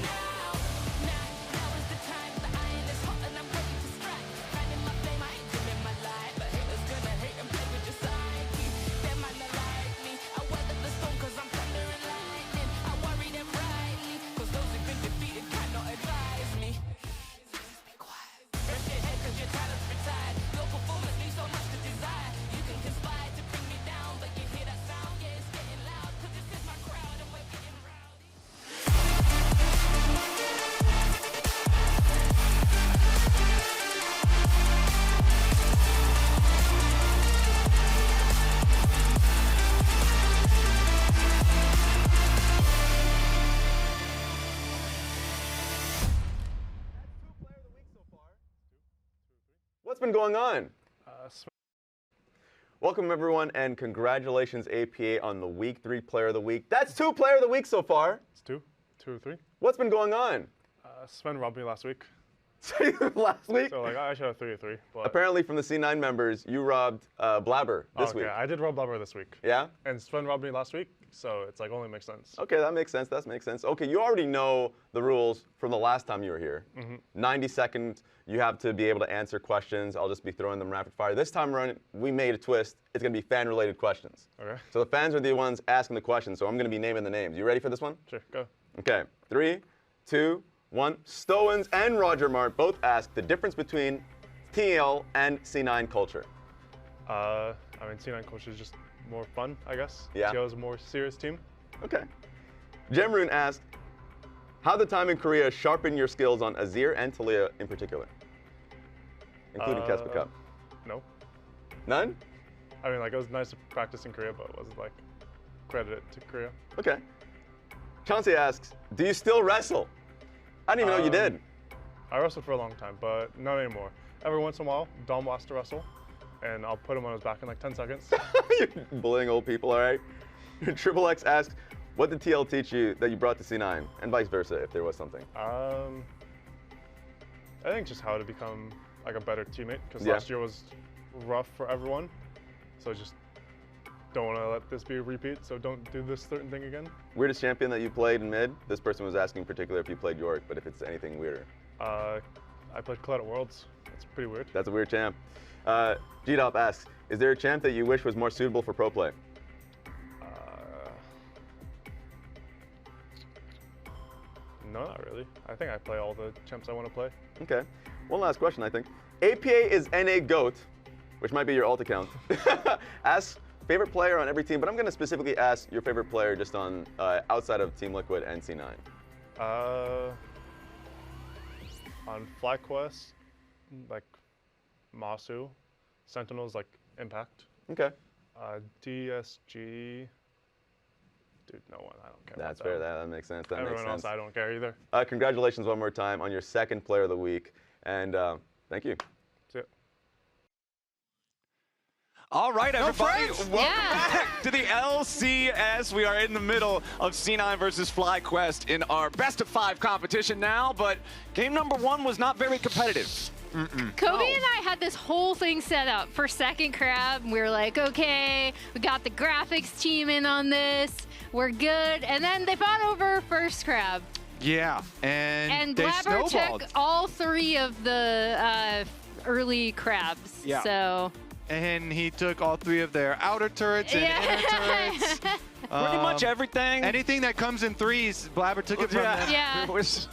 now? Now is the time. The iron is hot and I'm ready to strike. Finding my flame, I ain't dimming my light. But haters gonna hate and play with your psyche. They might not like me. I weather the storm cause I'm thunder and lightning. I worry them rightly. Cause those who've been defeated cannot advise me. Be quiet. Rest your head cause your talent's retired. Your performance leaves so much to desire. You can conspire to bring me down. But you hear that sound? Yeah, it's getting loud. Cause this is my crowd and we're getting rowdy. What's been going on? Welcome everyone and congratulations APA on the week 3 player of the week. That's 2 player of the week so far. It's 2, 2, 3. What's been going on? Sven robbed me last week. Last week? So like I should have 3-3. But Apparently from the C9 members, you robbed Blabber this week. I did rob Blabber this week. Yeah? And Sven robbed me last week, so it's like only makes sense. Okay, that makes sense. That makes sense. Okay, you already know the rules from the last time you were here. 90 seconds, you have to be able to answer questions. I'll just be throwing them rapid fire. This time around, we made a twist. It's going to be fan-related questions. Okay. So the fans are the ones asking the questions, so I'm going to be naming the names. You ready for this one? Sure, go. Okay, 3, 2, 1. Stowens and Roger Mart both ask the difference between TL and C9 culture. I mean, C9 culture is just more fun, I guess. Yeah. TL is a more serious team. Okay. Jemrune asked, how the time in Korea sharpened your skills on Azir and Taliyah in particular? Including Kespa Cup. No. None? I mean, like, it was nice to practice in Korea, but it wasn't, like, credited to Korea. Okay. Chauncey asks, do you still wrestle? I didn't even know you did. I wrestled for a long time, but not anymore. Every once in a while, Dom wants to wrestle, and I'll put him on his back in like 10 seconds. You're bullying old people, all right? Triple X asks, what did TL teach you that you brought to C9, and vice versa, if there was something? I think just how to become like a better teammate, because Yeah. last year was rough for everyone. So just don't want to let this be a repeat, so don't do this certain thing again. Weirdest champion that you played in mid? This person was asking in particular if you played York, but if it's anything weirder. I played Colette at Worlds. That's pretty weird. That's a weird champ. G-Dop asks, is there a champ that you wish was more suitable for pro play? No, not really. I think I play all the champs I want to play. Okay. One last question, I think. APA is NA GOAT, which might be your alt account. Ask favorite player on every team, but I'm going to specifically ask your favorite player just on outside of Team Liquid and C9. On FlyQuest, like Masu, Sentinels, like Impact. Okay. DSG, dude, no one. I don't care. That's about fair. them. That makes sense. That Everyone makes sense. else, I don't care either. Congratulations one more time on your second player of the week, and thank you. That's it. All right, everybody, welcome back to the LCS. We are in the middle of C9 versus FlyQuest in our best of 5 competition now, but game number 1 was not very competitive. Kobe and I had this whole thing set up for second crab. We were like, okay, we got the graphics team in on this. We're good. And then they fought over first crab. Yeah, and they Blabber snowballed. took all 3 of the early crabs. Yeah. So. And he took all 3 of their outer turrets and inner turrets. Pretty much everything. Anything that comes in threes, Blabber took it from them. Yeah. It was,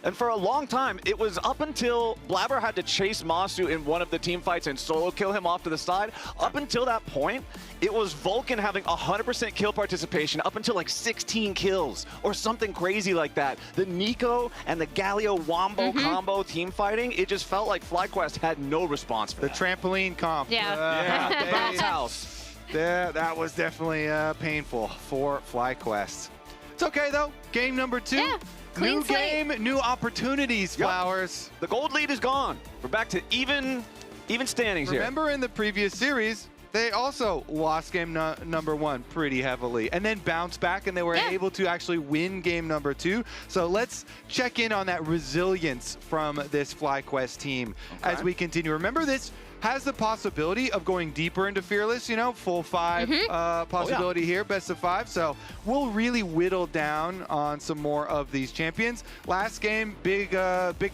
and for a long time, it was up until Blabber had to chase Masu in one of the team fights and solo kill him off to the side. Up until that point, it was Vulcan having 100% kill participation up until like 16 kills or something crazy like that. The Nico and the Galio Wombo combo team fighting, it just felt like FlyQuest had no response for The that. trampoline comp. Yeah. The bounce house. That was definitely painful for FlyQuest. It's okay though. Game number 2. Yeah. Clean New slate. game, new opportunities, Flowers. The gold lead is gone. We're back to even standings here. Remember in the previous series, they also lost game number 1 pretty heavily and then bounced back and they were able to actually win game number 2. So let's check in on that resilience from this FlyQuest team as we continue. Remember, this has the possibility of going deeper into Fearless, you know, full 5 possibility here, best of 5. So we'll really whittle down on some more of these champions. Last game, big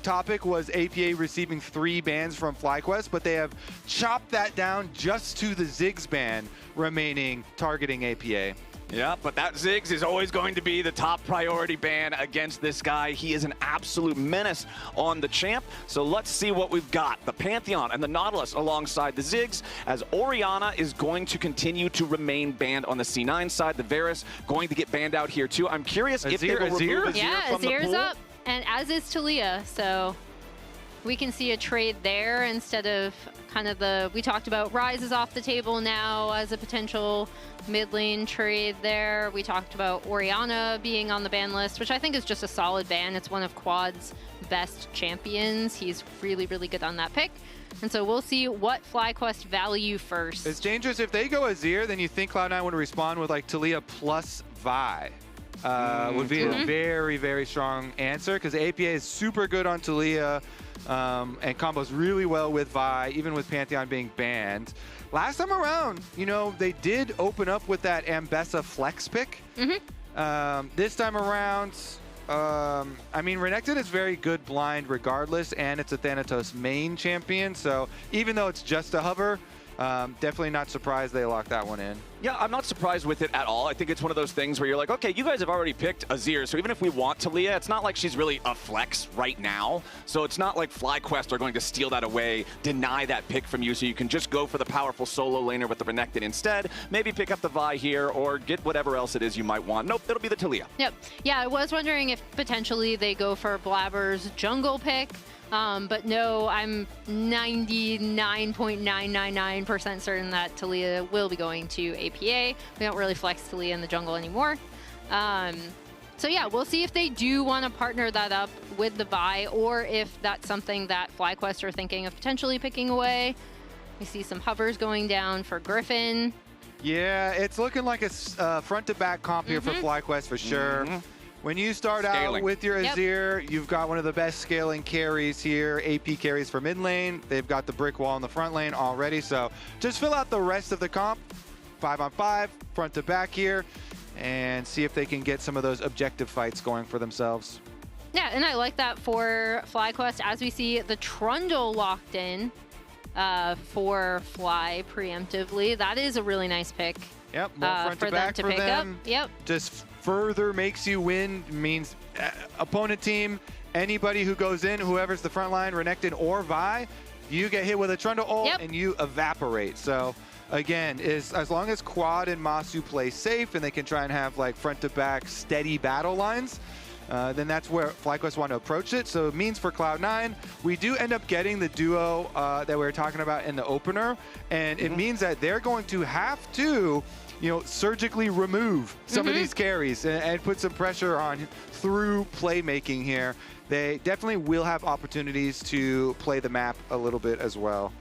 topic was APA receiving 3 bans from FlyQuest, but they have chopped that down just to the Ziggs ban remaining targeting APA. Yeah, but that Ziggs is always going to be the top priority ban against this guy. He is an absolute menace on the champ. So let's see what we've got. The Pantheon and the Nautilus alongside the Ziggs, as Orianna is going to continue to remain banned on the C9 side. The Varus going to get banned out here too. I'm curious if they will remove Azir from the Azir's pool. up, and as is Taliyah. So we can see a trade there instead of kind of we talked about Ryze is off the table now as a potential mid lane trade there. We talked about Orianna being on the ban list, which I think is just a solid ban. It's one of Quad's best champions. He's really, really good on that pick. And so we'll see what FlyQuest value first. It's dangerous. If they go Azir, then you think Cloud9 would respond with like Taliyah plus Vi. would be a very, very strong answer because APA is super good on Taliyah and combos really well with Vi, even with Pantheon being banned. Last time around, you know, they did open up with that Ambessa flex pick. This time around, I mean, Renekton is very good blind regardless, and it's a Thanatos main champion, so even though it's just a hover, definitely not surprised they locked that one in. Yeah, I'm not surprised with it at all. I think it's one of those things where you're like, okay, you guys have already picked Azir, so even if we want Taliyah, it's not like she's really a flex right now. So it's not like FlyQuest are going to steal that away, deny that pick from you, so you can just go for the powerful solo laner with the Renekton instead. Maybe pick up the Vi here or get whatever else it is you might want. Nope, it'll be the Taliyah. Yep. Yeah, I was wondering if potentially they go for Blabber's jungle pick. But no, I'm 99.999% certain that Taliyah will be going to APA. We don't really flex Taliyah in the jungle anymore. So yeah, we'll see if they do want to partner that up with the Vi, or if that's something that FlyQuest are thinking of potentially picking away. We see some hovers going down for Griffin. Yeah, it's looking like a front-to-back comp here for FlyQuest for sure. When you start out with your Azir, you've got one of the best scaling carries here, AP carries for mid lane. They've got the brick wall in the front lane already, so just fill out the rest of the comp, 5-on-5, front to back here, and see if they can get some of those objective fights going for themselves. Yeah, and I like that for FlyQuest, as we see the Trundle locked in for Fly preemptively. That is a really nice pick. Yep, more front to back for them. Yep. Just further makes you win, means opponent team, anybody who goes in, whoever's the front line, Renekton or Vi, you get hit with a Trundle ult and you evaporate. So again, as long as Quad and Masu play safe and they can try and have like front to back steady battle lines, then that's where FlyQuest want to approach it. So it means for Cloud9, we do end up getting the duo that we were talking about in the opener, and it means that they're going to have to, you know, surgically remove some of these carries and put some pressure on through playmaking here. They definitely will have opportunities to play the map a little bit as well.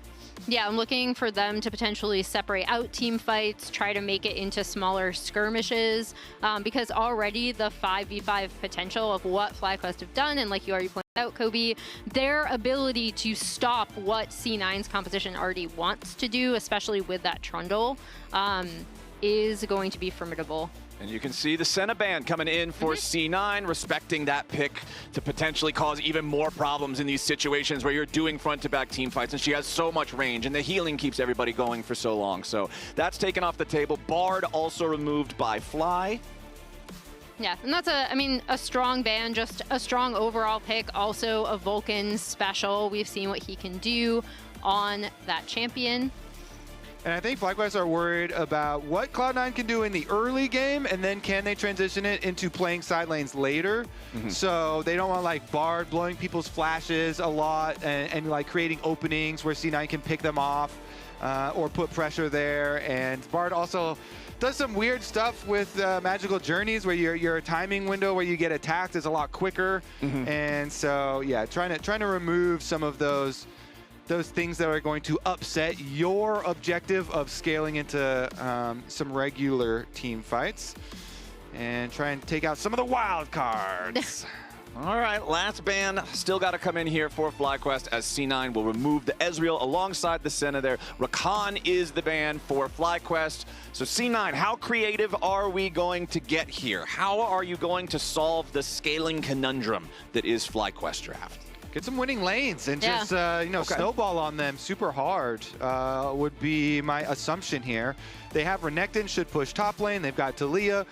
Yeah, I'm looking for them to potentially separate out team fights, try to make it into smaller skirmishes, because already the 5v5 potential of what FlyQuest have done, and like you already pointed out, Kobe, their ability to stop what C9's composition already wants to do, especially with that Trundle, is going to be formidable. And you can see the Senna ban coming in for C9, respecting that pick to potentially cause even more problems in these situations where you're doing front-to-back team fights, and she has so much range, and the healing keeps everybody going for so long. So that's taken off the table. Bard also removed by Fly. Yeah, and that's a strong ban, just a strong overall pick. Also a Vulcan special. We've seen what he can do on that champion. And I think FlyQuest are worried about what Cloud9 can do in the early game, and then can they transition it into playing side lanes later. So they don't want like Bard blowing people's flashes a lot and like creating openings where C9 can pick them off or put pressure there. And Bard also does some weird stuff with magical journeys where your timing window where you get attacked is a lot quicker. And so yeah, trying to remove some of those things that are going to upset your objective of scaling into some regular team fights, and try and take out some of the wild cards. All right, last ban still got to come in here for FlyQuest, as C9 will remove the Ezreal alongside the Senna there. Rakan is the ban for FlyQuest. So C9, how creative are we going to get here? How are you going to solve the scaling conundrum that is FlyQuest draft? Get some winning lanes and just snowball on them super hard would be my assumption here. They have Renekton, should push top lane. They've got Taliyah,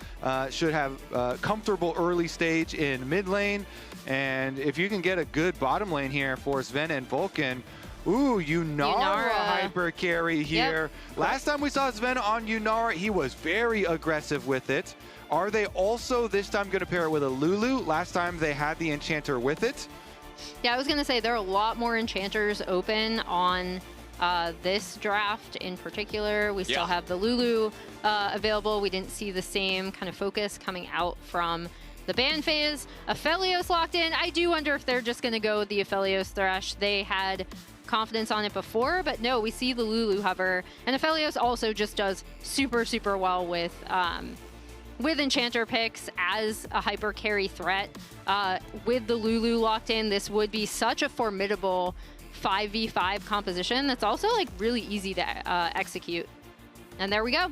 should have comfortable early stage in mid lane. And if you can get a good bottom lane here for Sven and Vulcan, ooh, Yunara hyper carry here. Last time we saw Sven on Yunara, he was very aggressive with it. Are they also this time going to pair it with a Lulu? Last time they had the Enchanter with it. Yeah, I was going to say there are a lot more enchanters open on this draft in particular. We still have the Lulu available. We didn't see the same kind of focus coming out from the ban phase. Aphelios locked in. I do wonder if they're just going to go with the Aphelios Thresh. They had confidence on it before, but no, we see the Lulu hover. And Aphelios also just does super, super well with with Enchanter picks as a hyper carry threat, with the Lulu locked in, this would be such a formidable 5v5 composition that's also like really easy to execute. And there we go.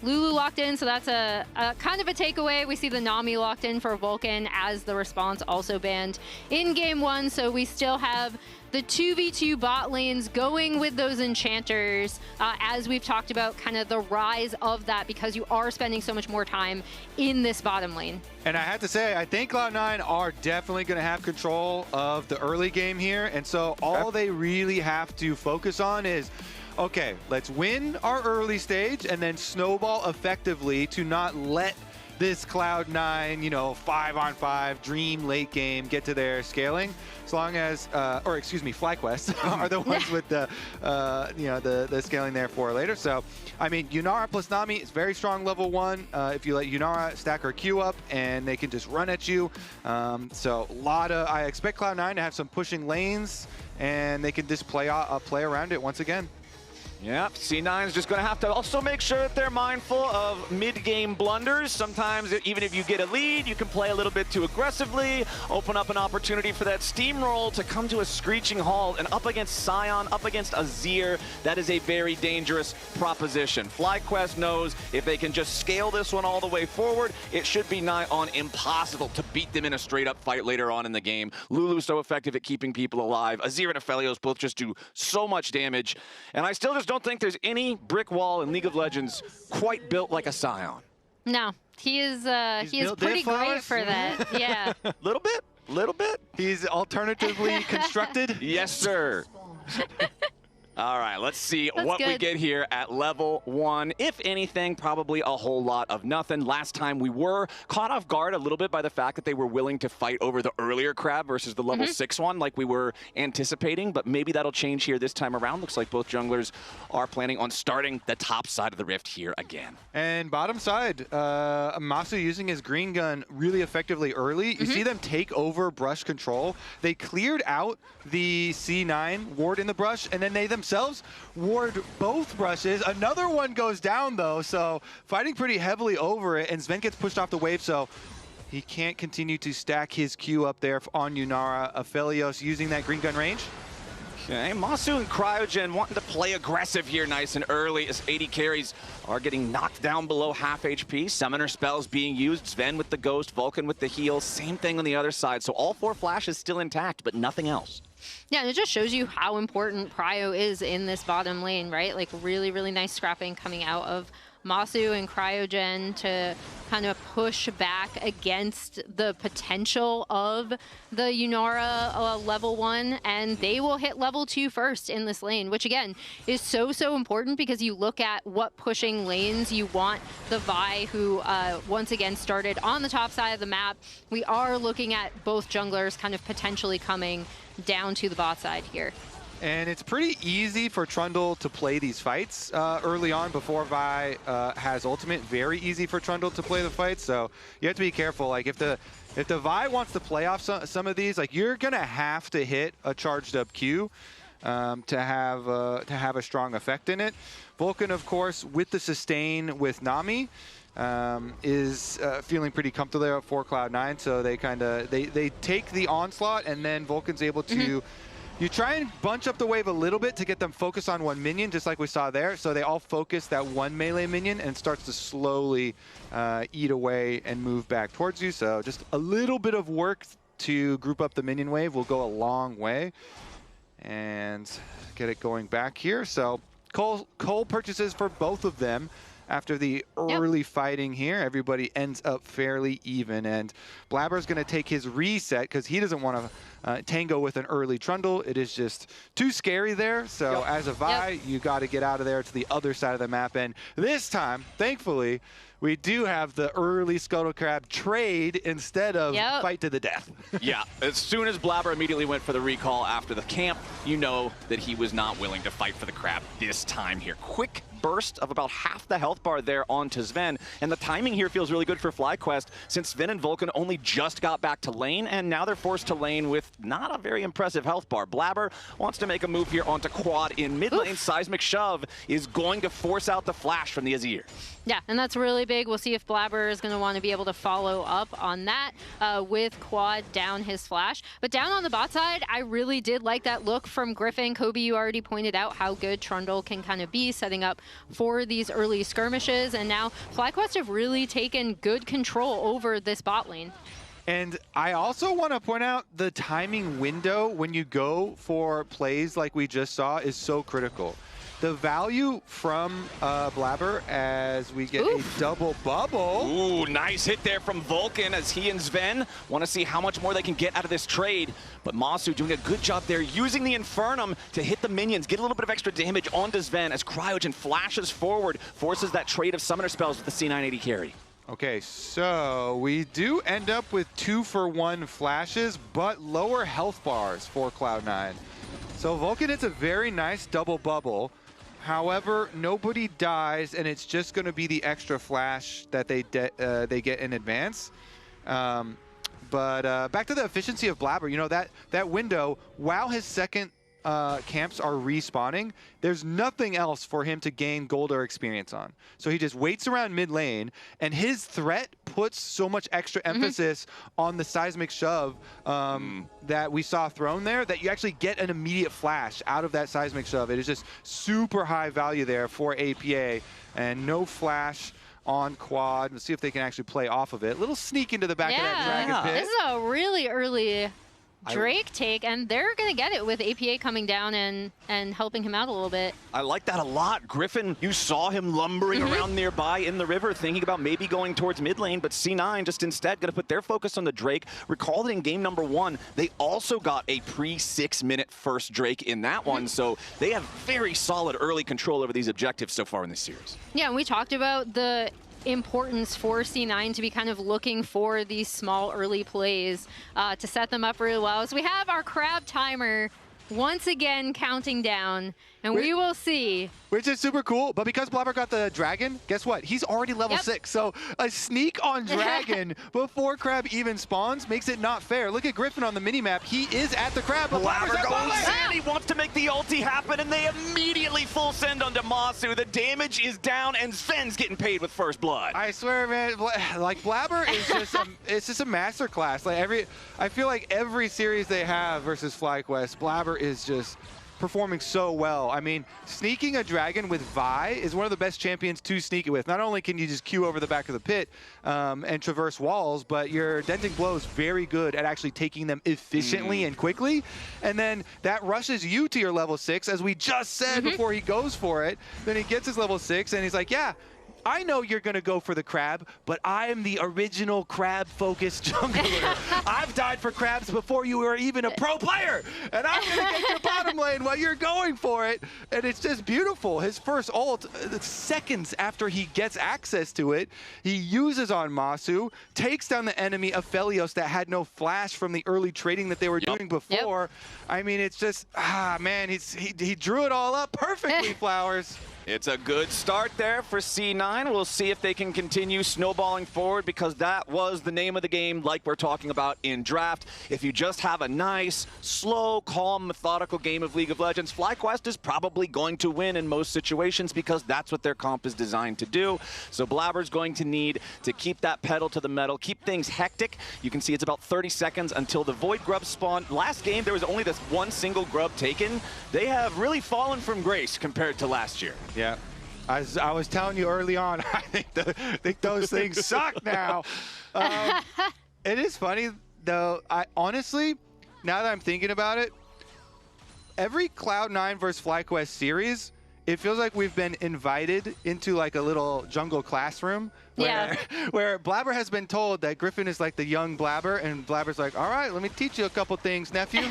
Lulu locked in, so that's a kind of a takeaway. We see the Nami locked in for Vulcan as the response also banned in game 1, so we still have the 2v2 bot lanes going with those enchanters, as we've talked about, kind of the rise of that because you are spending so much more time in this bottom lane. And I have to say, I think Cloud9 are definitely going to have control of the early game here, and so all they really have to focus on is, okay, let's win our early stage and then snowball effectively to not let this Cloud9, 5-on-5 dream late game get to their scaling. As long as, or excuse me, FlyQuest are the ones with the, the scaling there for later. So, I mean, Yunara plus Nami is very strong level 1. If you let Yunara stack her Q up and they can just run at you. So I expect Cloud9 to have some pushing lanes and they can just play around it once again. Yep, C9 is just going to have to also make sure that they're mindful of mid-game blunders. Sometimes, even if you get a lead, you can play a little bit too aggressively, open up an opportunity for that steamroll to come to a screeching halt. And up against Sion, up against Azir, that is a very dangerous proposition. FlyQuest knows if they can just scale this one all the way forward, it should be nigh on impossible to beat them in a straight-up fight later on in the game. Lulu's so effective at keeping people alive. Azir and Aphelios both just do so much damage. And I still just don't think there's any brick wall in League of Legends quite built like a Sion. No, he is pretty great for that. Yeah. Little bit. He's alternatively constructed. Yes, sir. All right, let's see what we get here at level 1. If anything, probably a whole lot of nothing. Last time we were caught off guard a little bit by the fact that they were willing to fight over the earlier crab versus the level 6 one like we were anticipating, but maybe that'll change here this time around. Looks like both junglers are planning on starting the top side of the rift here again. And bottom side, Masu using his green gun really effectively early. You see them take over brush control. They cleared out the C9 ward in the brush, and then they themselves ward both brushes. Another one goes down though, so fighting pretty heavily over it, and Sven gets pushed off the wave, so he can't continue to stack his Q up there on Yunara. Aphelios using that green gun range. Okay, Masu and Cryogen wanting to play aggressive here nice and early as 80 carries are getting knocked down below half HP. Summoner spells being used, Sven with the ghost, Vulcan with the heal, same thing on the other side. So all 4 flashes still intact, but nothing else. Yeah, and it just shows you how important Cryo is in this bottom lane, right? Like really, really nice scrapping coming out of Masu and Cryogen to kind of push back against the potential of the Yunara level 1, and they will hit level 2 first in this lane, which again is so important because you look at what pushing lanes you want the Vi, who once again started on the top side of the map. We are looking at both junglers kind of potentially coming down to the bot side here. And it's pretty easy for Trundle to play these fights early on before Vi has ultimate. Very easy for Trundle to play the fights, so you have to be careful. Like if the Vi wants to play off some of these, like you're gonna have to hit a charged up Q to have a strong effect in it. Vulcan, of course, with the sustain with Nami, is feeling pretty comfortable there for Cloud9, so they take the onslaught, and then Vulcan's able to you try and bunch up the wave a little bit to get them focused on one minion, just like we saw there. So they all focus that one melee minion and starts to slowly eat away and move back towards you. So just a little bit of work to group up the minion wave will go a long way and get it going back here. So Cole purchases for both of them. After the early fighting here, everybody ends up fairly even, and Blabber's going to take his reset because he doesn't want to tango with an early Trundle. It is just too scary there, so as a Vi, you got to get out of there to the other side of the map, and this time, thankfully, we do have the early Scuttle Crab trade instead of fight to the death. Yeah, as soon as Blabber immediately went for the recall after the camp, you know that he was not willing to fight for the crab this time here. Quick burst of about half the health bar there onto Sven. And the timing here feels really good for FlyQuest since Sven and Vulcan only just got back to lane, and now they're forced to lane with not a very impressive health bar. Blabber wants to make a move here onto quad in mid lane. Seismic Shove is going to force out the flash from the Azir. Yeah, and that's really big. We'll see if Blabber is going to want to be able to follow up on that with quad down his flash. But down on the bot side, I really did like that look from Griffin. Kobe, you already pointed out how good Trundle can kind of be setting up for these early skirmishes. And now FlyQuest have really taken good control over this bot lane. And I also want to point out the timing window when you go for plays like we just saw is so critical. The value from Blabber as we get a double bubble. Ooh, nice hit there from Vulcan as he and Sven want to see how much more they can get out of this trade. But Masu doing a good job there, using the Infernum to hit the minions, get a little bit of extra damage onto Sven as Cryogen flashes forward, forces that trade of summoner spells with the C980 carry. Okay, so we do end up with 2-for-1 flashes, but lower health bars for Cloud9. So Vulcan hits a very nice double bubble. However, nobody dies, and it's just going to be the extra flash that they get in advance. But back to the efficiency of Blabber, you know, that window, while his second camps are respawning, there's nothing else for him to gain gold or experience on. So he just waits around mid lane, and his threat puts so much extra emphasis on the seismic shove that we saw thrown there that you actually get an immediate flash out of that seismic shove. It is just super high value there for APA, and no flash on quad. Let's see if they can actually play off of it. Little sneak into the back of that dragon pit. This is a really early Drake take, and they're going to get it with APA coming down and helping him out a little bit. I like that a lot. Griffin, you saw him lumbering around nearby in the river, thinking about maybe going towards mid lane, but C9 just instead going to put their focus on the Drake. Recall that in game number 1, they also got a pre-6-minute first Drake in that one, so they have very solid early control over these objectives so far in this series. Yeah, and we talked about the importance for C9 to be kind of looking for these small early plays to set them up really well. So we have our crab timer once again counting down, and we will see. Which is super cool, but because Blabber got the dragon, guess what? He's already level 6, so a sneak on dragon before crab even spawns makes it not fair. Look at Griffin on the minimap. He is at the crab, but Blabber Blabber's goes in, he wants to make the ulti happen, and they immediately full send onto Masu. The damage is down, and Sven's getting paid with first blood. I swear, man, like Blabber is just it's just a masterclass. Like I feel like every series they have versus FlyQuest, Blabber is just performing so well. I mean, sneaking a dragon with Vi is one of the best champions to sneak it with. Not only can you just queue over the back of the pit and traverse walls, but your denting blow is very good at actually taking them efficiently and quickly. And then that rushes you to your level 6, as we just said before he goes for it. Then he gets his level 6, and he's like, yeah, I know you're going to go for the crab, but I am the original crab-focused jungler. I've died for crabs before you were even a pro player, and I'm going to get your bottom lane while you're going for it. And it's just beautiful. His first ult, seconds after he gets access to it, he uses on Masu, takes down the enemy Aphelios that had no flash from the early trading that they were doing before. I mean, it's just, man, he drew it all up perfectly, Flowers. It's a good start there for C9. We'll see if they can continue snowballing forward, because that was the name of the game, like we're talking about in draft. If you just have a nice, slow, calm, methodical game of League of Legends, FlyQuest is probably going to win in most situations, because that's what their comp is designed to do. So Blabber's going to need to keep that pedal to the metal, keep things hectic. You can see it's about 30 seconds until the Void Grub spawn. Last game, there was only this one single grub taken. They have really fallen from grace compared to last year. Yeah, as I was telling you early on, I think those things suck now. It is funny, though. I honestly, now that I'm thinking about it, every Cloud9 versus FlyQuest series, it feels like we've been invited into like a little jungle classroom where Blabber has been told that Griffin is like the young Blabber, and Blabber's like, all right, let me teach you a couple things, nephew.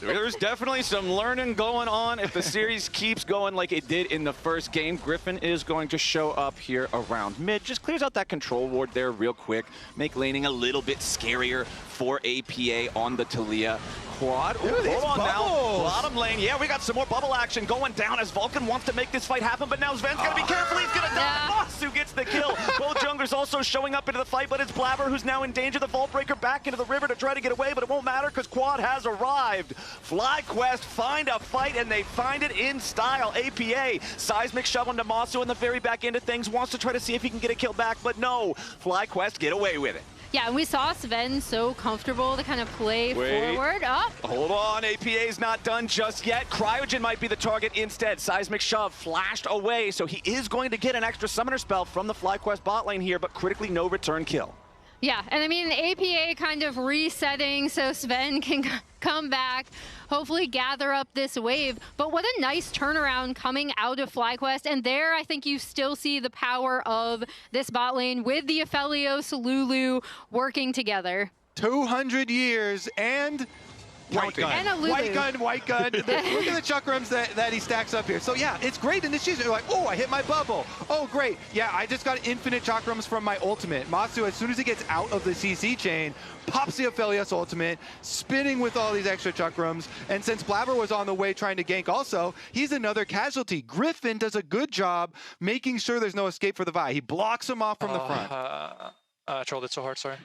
There's definitely some learning going on. If the series keeps going like it did in the first game, Griffin is going to show up here around mid. Just clears out that control ward there real quick. Make laning a little bit scarier for APA on the Talia. Quad. Ooh, hold on now. Bottom lane. Yeah, we got some more bubble action going down as Vulcan wants to make this fight happen, but now Sven's got to be careful. He's going to die. Masu gets the kill. Both junglers also showing up into the fight, but it's Blabber who's now in danger. The Vault Breaker back into the river to try to get away, but it won't matter because Quad has arrived. FlyQuest find a fight, and they find it in style. APA, Seismic shove onto Masu in the very back end of things, wants to try to see if he can get a kill back, but no. FlyQuest get away with it. Yeah, and we saw Sven so comfortable to kind of play forward. Oh. Hold on, APA's not done just yet. Cryogen might be the target instead. Seismic shove flashed away, so he is going to get an extra summoner spell from the FlyQuest bot lane here, but critically no return kill. Yeah, and I mean, APA kind of resetting so Sven can come back, hopefully gather up this wave. But what a nice turnaround coming out of FlyQuest. And there, I think you still see the power of this bot lane with the Aphelios, Lulu working together. 200 years and white gun. And a Lulu. White gun. Look at the chakrams that he stacks up here. So yeah, it's great in this season. You're like, oh, I hit my bubble. Oh, great. Yeah, I just got infinite chakrams from my ultimate. Masu, as soon as he gets out of the CC chain, pops the Aphelios ultimate, spinning with all these extra chakrams. And since Blabber was on the way trying to gank also, he's another casualty. Griffin does a good job making sure there's no escape for the Vi. He blocks him off from the front. Trolled it so hard, sorry.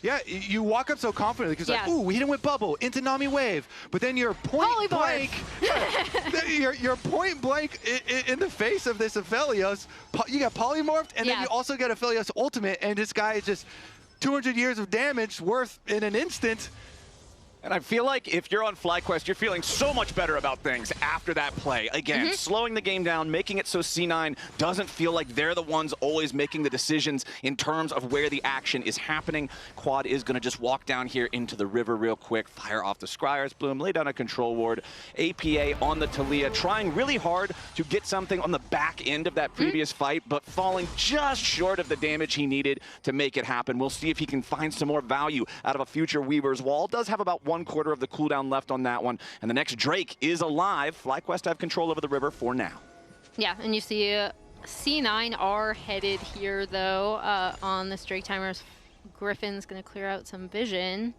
Yeah, you walk up so confidently because like, ooh, we hit him with bubble into Nami wave, but then you're point blank. you're point blank in the face of this Aphelios. You got polymorphed, and then you also get Aphelios ultimate, and this guy is just 200 years of damage worth in an instant. And I feel like if you're on FlyQuest, you're feeling so much better about things after that play. Again, slowing the game down, making it so C9 doesn't feel like they're the ones always making the decisions in terms of where the action is happening. Quad is going to just walk down here into the river real quick, fire off the Scryer's Bloom, lay down a control ward. APA on the Talia, trying really hard to get something on the back end of that previous fight, but falling just short of the damage he needed to make it happen. We'll see if he can find some more value out of a future Weaver's Wall. Does have about 1/4 of the cooldown left on that one, and the next Drake is alive. FlyQuest have control over the river for now. Yeah, and you see C9 are headed here though on this Drake timers. Griffin's gonna clear out some vision.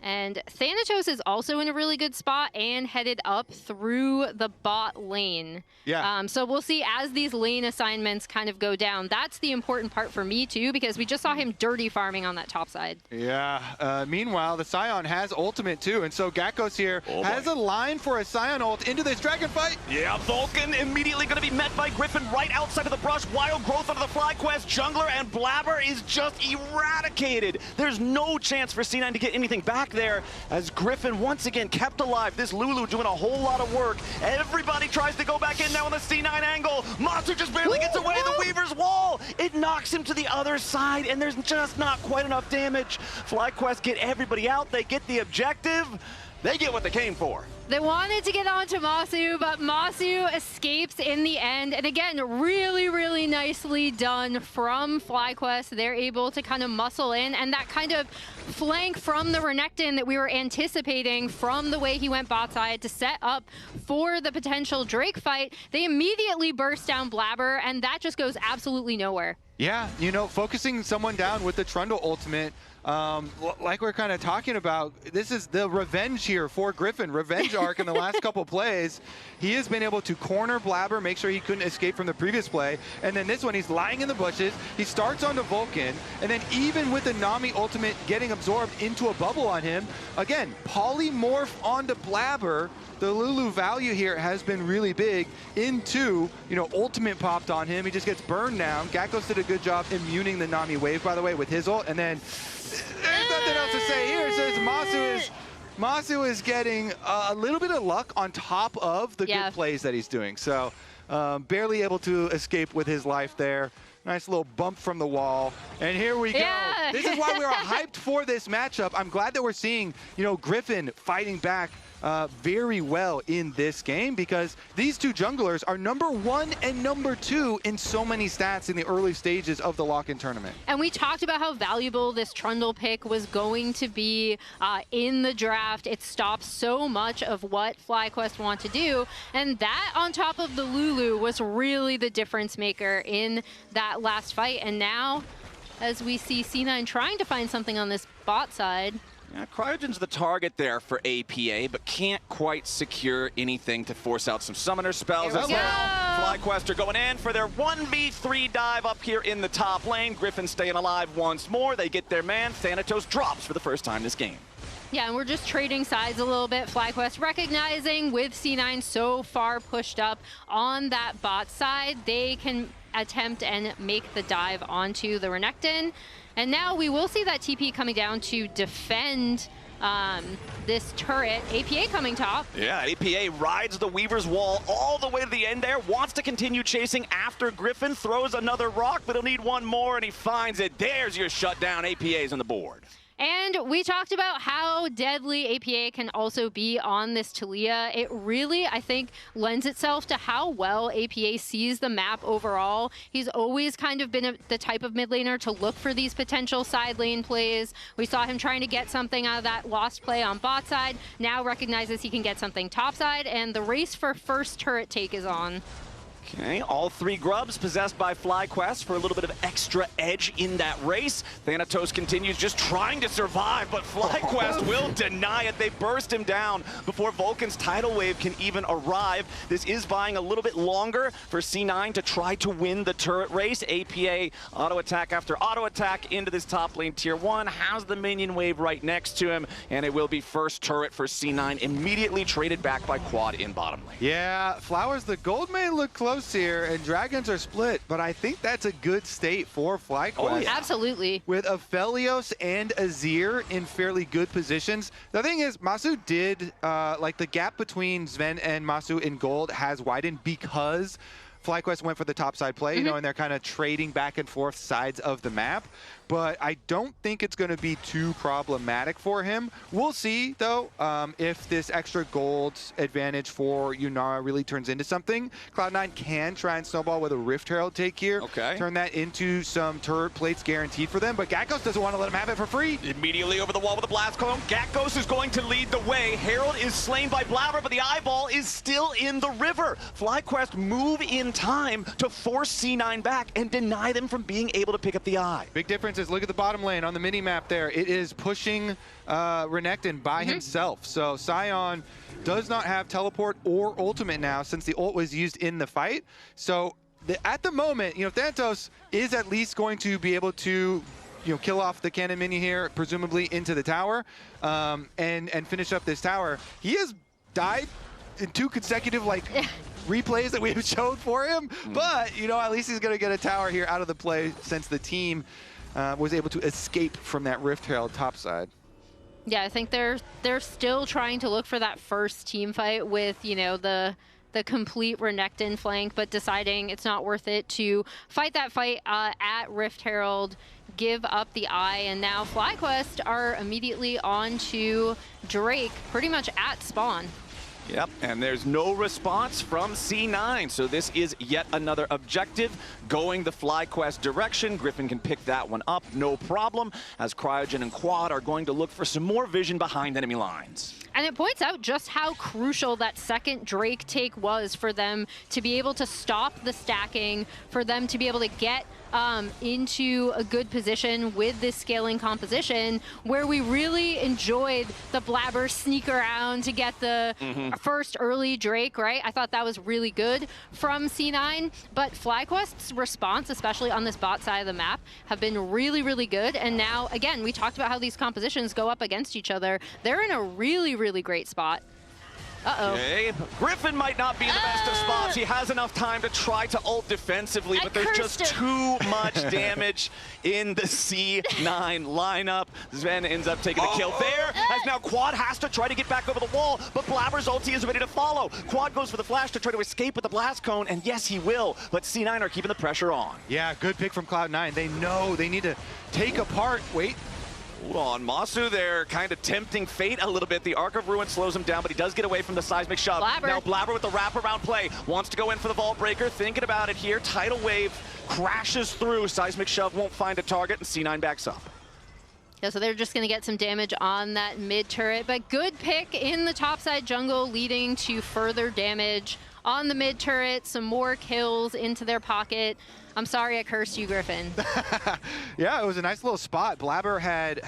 And Thanatos is also in a really good spot and headed up through the bot lane. Yeah. So we'll see as these lane assignments kind of go down. That's the important part for me too, because we just saw him dirty farming on that top side. Yeah. Meanwhile, the Scion has ultimate too, and so Gakkos here has a line for a Scion ult into this dragon fight. Yeah, Vulcan immediately going to be met by Griffin right outside of the brush. Wild growth onto the FlyQuest jungler, and Blabber is just eradicated. There's no chance for C9 to get anything back there as Griffin once again kept alive. This Lulu doing a whole lot of work. Everybody tries to go back in now on the C9 angle. Masu just barely gets away. The Weaver's Wall. It knocks him to the other side, and there's just not quite enough damage. FlyQuest get everybody out. They get the objective. They get what they came for. They wanted to get onto Masu, but Masu escapes in the end. And again, really, really nicely done from FlyQuest. They're able to kind of muscle in, and that kind of flank from the Renekton that we were anticipating from the way he went bot side to set up for the potential Drake fight. They immediately burst down Blabber, and that just goes absolutely nowhere. Yeah, you know, focusing someone down with the Trundle ultimate, like we're kind of talking about, this is the revenge here for Griffin. Revenge arc in the last couple plays. He has been able to corner Blabber, make sure he couldn't escape from the previous play. And then this one, he's lying in the bushes. He starts onto Vulcan. And then even with the Nami ultimate getting absorbed into a bubble on him, again, polymorph onto Blabber. The Lulu value here has been really big into, you know, ultimate popped on him. He just gets burned down. Gakkos did a good job immuning the Nami wave, by the way, with his ult. And then there's nothing else to say here. It says Masu is getting a little bit of luck on top of the good plays that he's doing. So barely able to escape with his life there. Nice little bump from the wall. And here we go. This is why we were hyped for this matchup. I'm glad that we're seeing, you know, Griffin fighting back very well in this game because these two junglers are #1 and #2 in so many stats in the early stages of the lock-in tournament. And we talked about how valuable this Trundle pick was going to be in the draft. It stops so much of what FlyQuest want to do, and that on top of the Lulu was really the difference maker in that last fight. And now, as we see C9 trying to find something on this bot side. Yeah, Cryogen's the target there for APA, but can't quite secure anything to force out some summoner spells as well. FlyQuest are going in for their 1v3 dive up here in the top lane. Griffin staying alive once more. They get their man. Thanatos drops for the first time this game. Yeah, and we're just trading sides a little bit. FlyQuest recognizing with C9 so far pushed up on that bot side, they can attempt and make the dive onto the Renekton. And now we will see that TP coming down to defend this turret. APA coming top. Yeah, APA rides the Weaver's Wall all the way to the end there, wants to continue chasing after Griffin, throws another rock, but he'll need one more, and he finds it. There's your shutdown. APA's on the board. And we talked about how deadly APA can also be on this Taliyah. It really, I think, lends itself to how well APA sees the map overall. He's always kind of been the type of mid laner to look for these potential side lane plays. We saw him trying to get something out of that lost play on bot side. Now recognizes he can get something top side, and the race for first turret take is on. Okay, all 3 grubs possessed by FlyQuest for a little bit of extra edge in that race. Thanatos continues just trying to survive, but FlyQuest will deny it. They burst him down before Vulcan's tidal wave can even arrive. This is buying a little bit longer for C9 to try to win the turret race. APA auto attack after auto attack into this top lane tier 1. Has the minion wave right next to him, and it will be first turret for C9, immediately traded back by Quad in bottom lane. Yeah, Flowers, the gold may look close here, and dragons are split, but I think that's a good state for FlyQuest. Oh, yeah. Absolutely. With Aphelios and Azir in fairly good positions. The thing is, Masu did, like the gap between Sven and Masu in gold has widened because FlyQuest went for the top side play, you know, and they're kind of trading back and forth sides of the map. But I don't think it's going to be too problematic for him. We'll see, though, if this extra gold advantage for Yunara really turns into something. Cloud9 can try and snowball with a Rift Herald take here. Okay. Turn that into some turret plates guaranteed for them. But Gakkos doesn't want to let him have it for free. Immediately over the wall with a blast cone. Gakkos is going to lead the way. Herald is slain by Blabber, but the eyeball is still in the river. FlyQuest move in time to force C9 back and deny them from being able to pick up the eye. Big difference is, look at the bottom lane on the mini map there. It is pushing Renekton by himself. So Sion does not have teleport or ultimate now since the ult was used in the fight. So at the moment, you know, Thanatos is at least going to be able to, you know, kill off the cannon minion here, presumably into the tower, and finish up this tower. He has died in 2 consecutive, like, replays that we have shown for him, but, you know, at least he's going to get a tower here out of the play since the team was able to escape from that Rift Herald topside. Yeah, I think they're still trying to look for that first team fight with, you know, the complete Renekton flank, but deciding it's not worth it to fight that fight at Rift Herald, give up the eye, and now FlyQuest are immediately on to Drake, pretty much at spawn. Yep, and there's no response from C9, so this is yet another objective going the FlyQuest direction. Griffin can pick that one up, no problem, as Cryogen and Quad are going to look for some more vision behind enemy lines. And it points out just how crucial that second Drake take was for them to be able to stop the stacking, for them to be able to get into a good position with this scaling composition, where we really enjoyed the Blabber sneak around to get the first early Drake, right? I thought that was really good from C9, but FlyQuest's response, especially on this bot side of the map, have been really, really good. And now, again, we talked about how these compositions go up against each other. They're in a really, really great spot. Uh-oh. Okay, Griffin might not be in the best of spots. He has enough time to try to ult defensively, but there's just too much damage in the C9 lineup. Sven ends up taking the kill there, as now Quad has to try to get back over the wall, but Blabber's ulti is ready to follow. Quad goes for the flash to try to escape with the blast cone, and yes, he will, but C9 are keeping the pressure on. Yeah, good pick from Cloud9. They know they need to take apart, Hold on, Masu there kind of tempting fate a little bit. The Arc of Ruin slows him down, but he does get away from the seismic shove. Blabber. Now Blabber with the wraparound play. Wants to go in for the Vault Breaker. Thinking about it here. Tidal Wave crashes through. Seismic shove won't find a target, and C9 backs up. Yeah, so they're just going to get some damage on that mid turret, but good pick in the topside jungle, leading to further damage on the mid turret, some more kills into their pocket. I'm sorry I cursed you, Griffin. Yeah, it was a nice little spot. Blabber had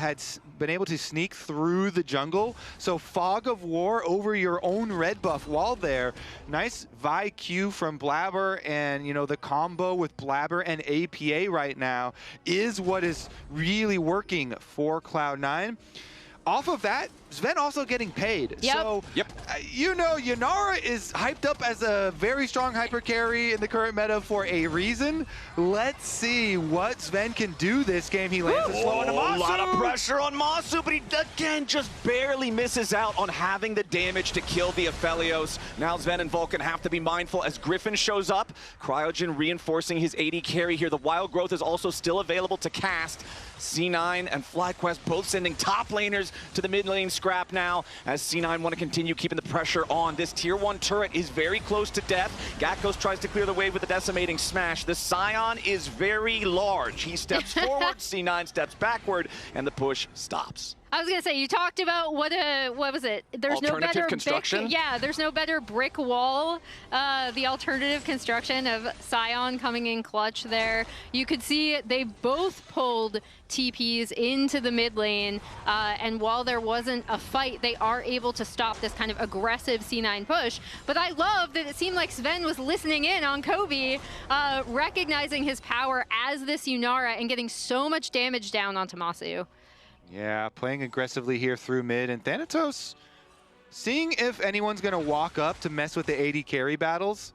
been able to sneak through the jungle, so Fog of War over your own red buff while there. Nice Vi Q from Blabber, and you know, the combo with Blabber and APA right now is what is really working for Cloud9. Off of that, Sven also getting paid. Yep. So, you know, Yunara is hyped up as a very strong hyper carry in the current meta for a reason. Let's see what Sven can do this game. He lands a slow into Masu. A lot of pressure on Masu, but he again just barely misses out on having the damage to kill the Aphelios. Now Sven and Vulcan have to be mindful as Griffin shows up. Cryogen reinforcing his AD carry here. The Wild Growth is also still available to cast. C9 and FlyQuest both sending top laners to the mid lane scrap now, as C9 want to continue keeping the pressure on. This tier 1 turret is very close to death. Gakos tries to clear the way with the decimating smash. The Scion is very large. He steps forward, C9 steps backward, and the push stops. I was gonna say, you talked about what was it? There's no better construction? there's no better brick wall. The alternative construction of Scion coming in clutch there. You could see they both pulled TPs into the mid lane, and while there wasn't a fight, they are able to stop this kind of aggressive C9 push. But I love that it seemed like Sven was listening in on Kobe, recognizing his power as this Yunara and getting so much damage down onto Masu. Yeah, playing aggressively here through mid, and Thanatos seeing if anyone's going to walk up to mess with the AD carry battles.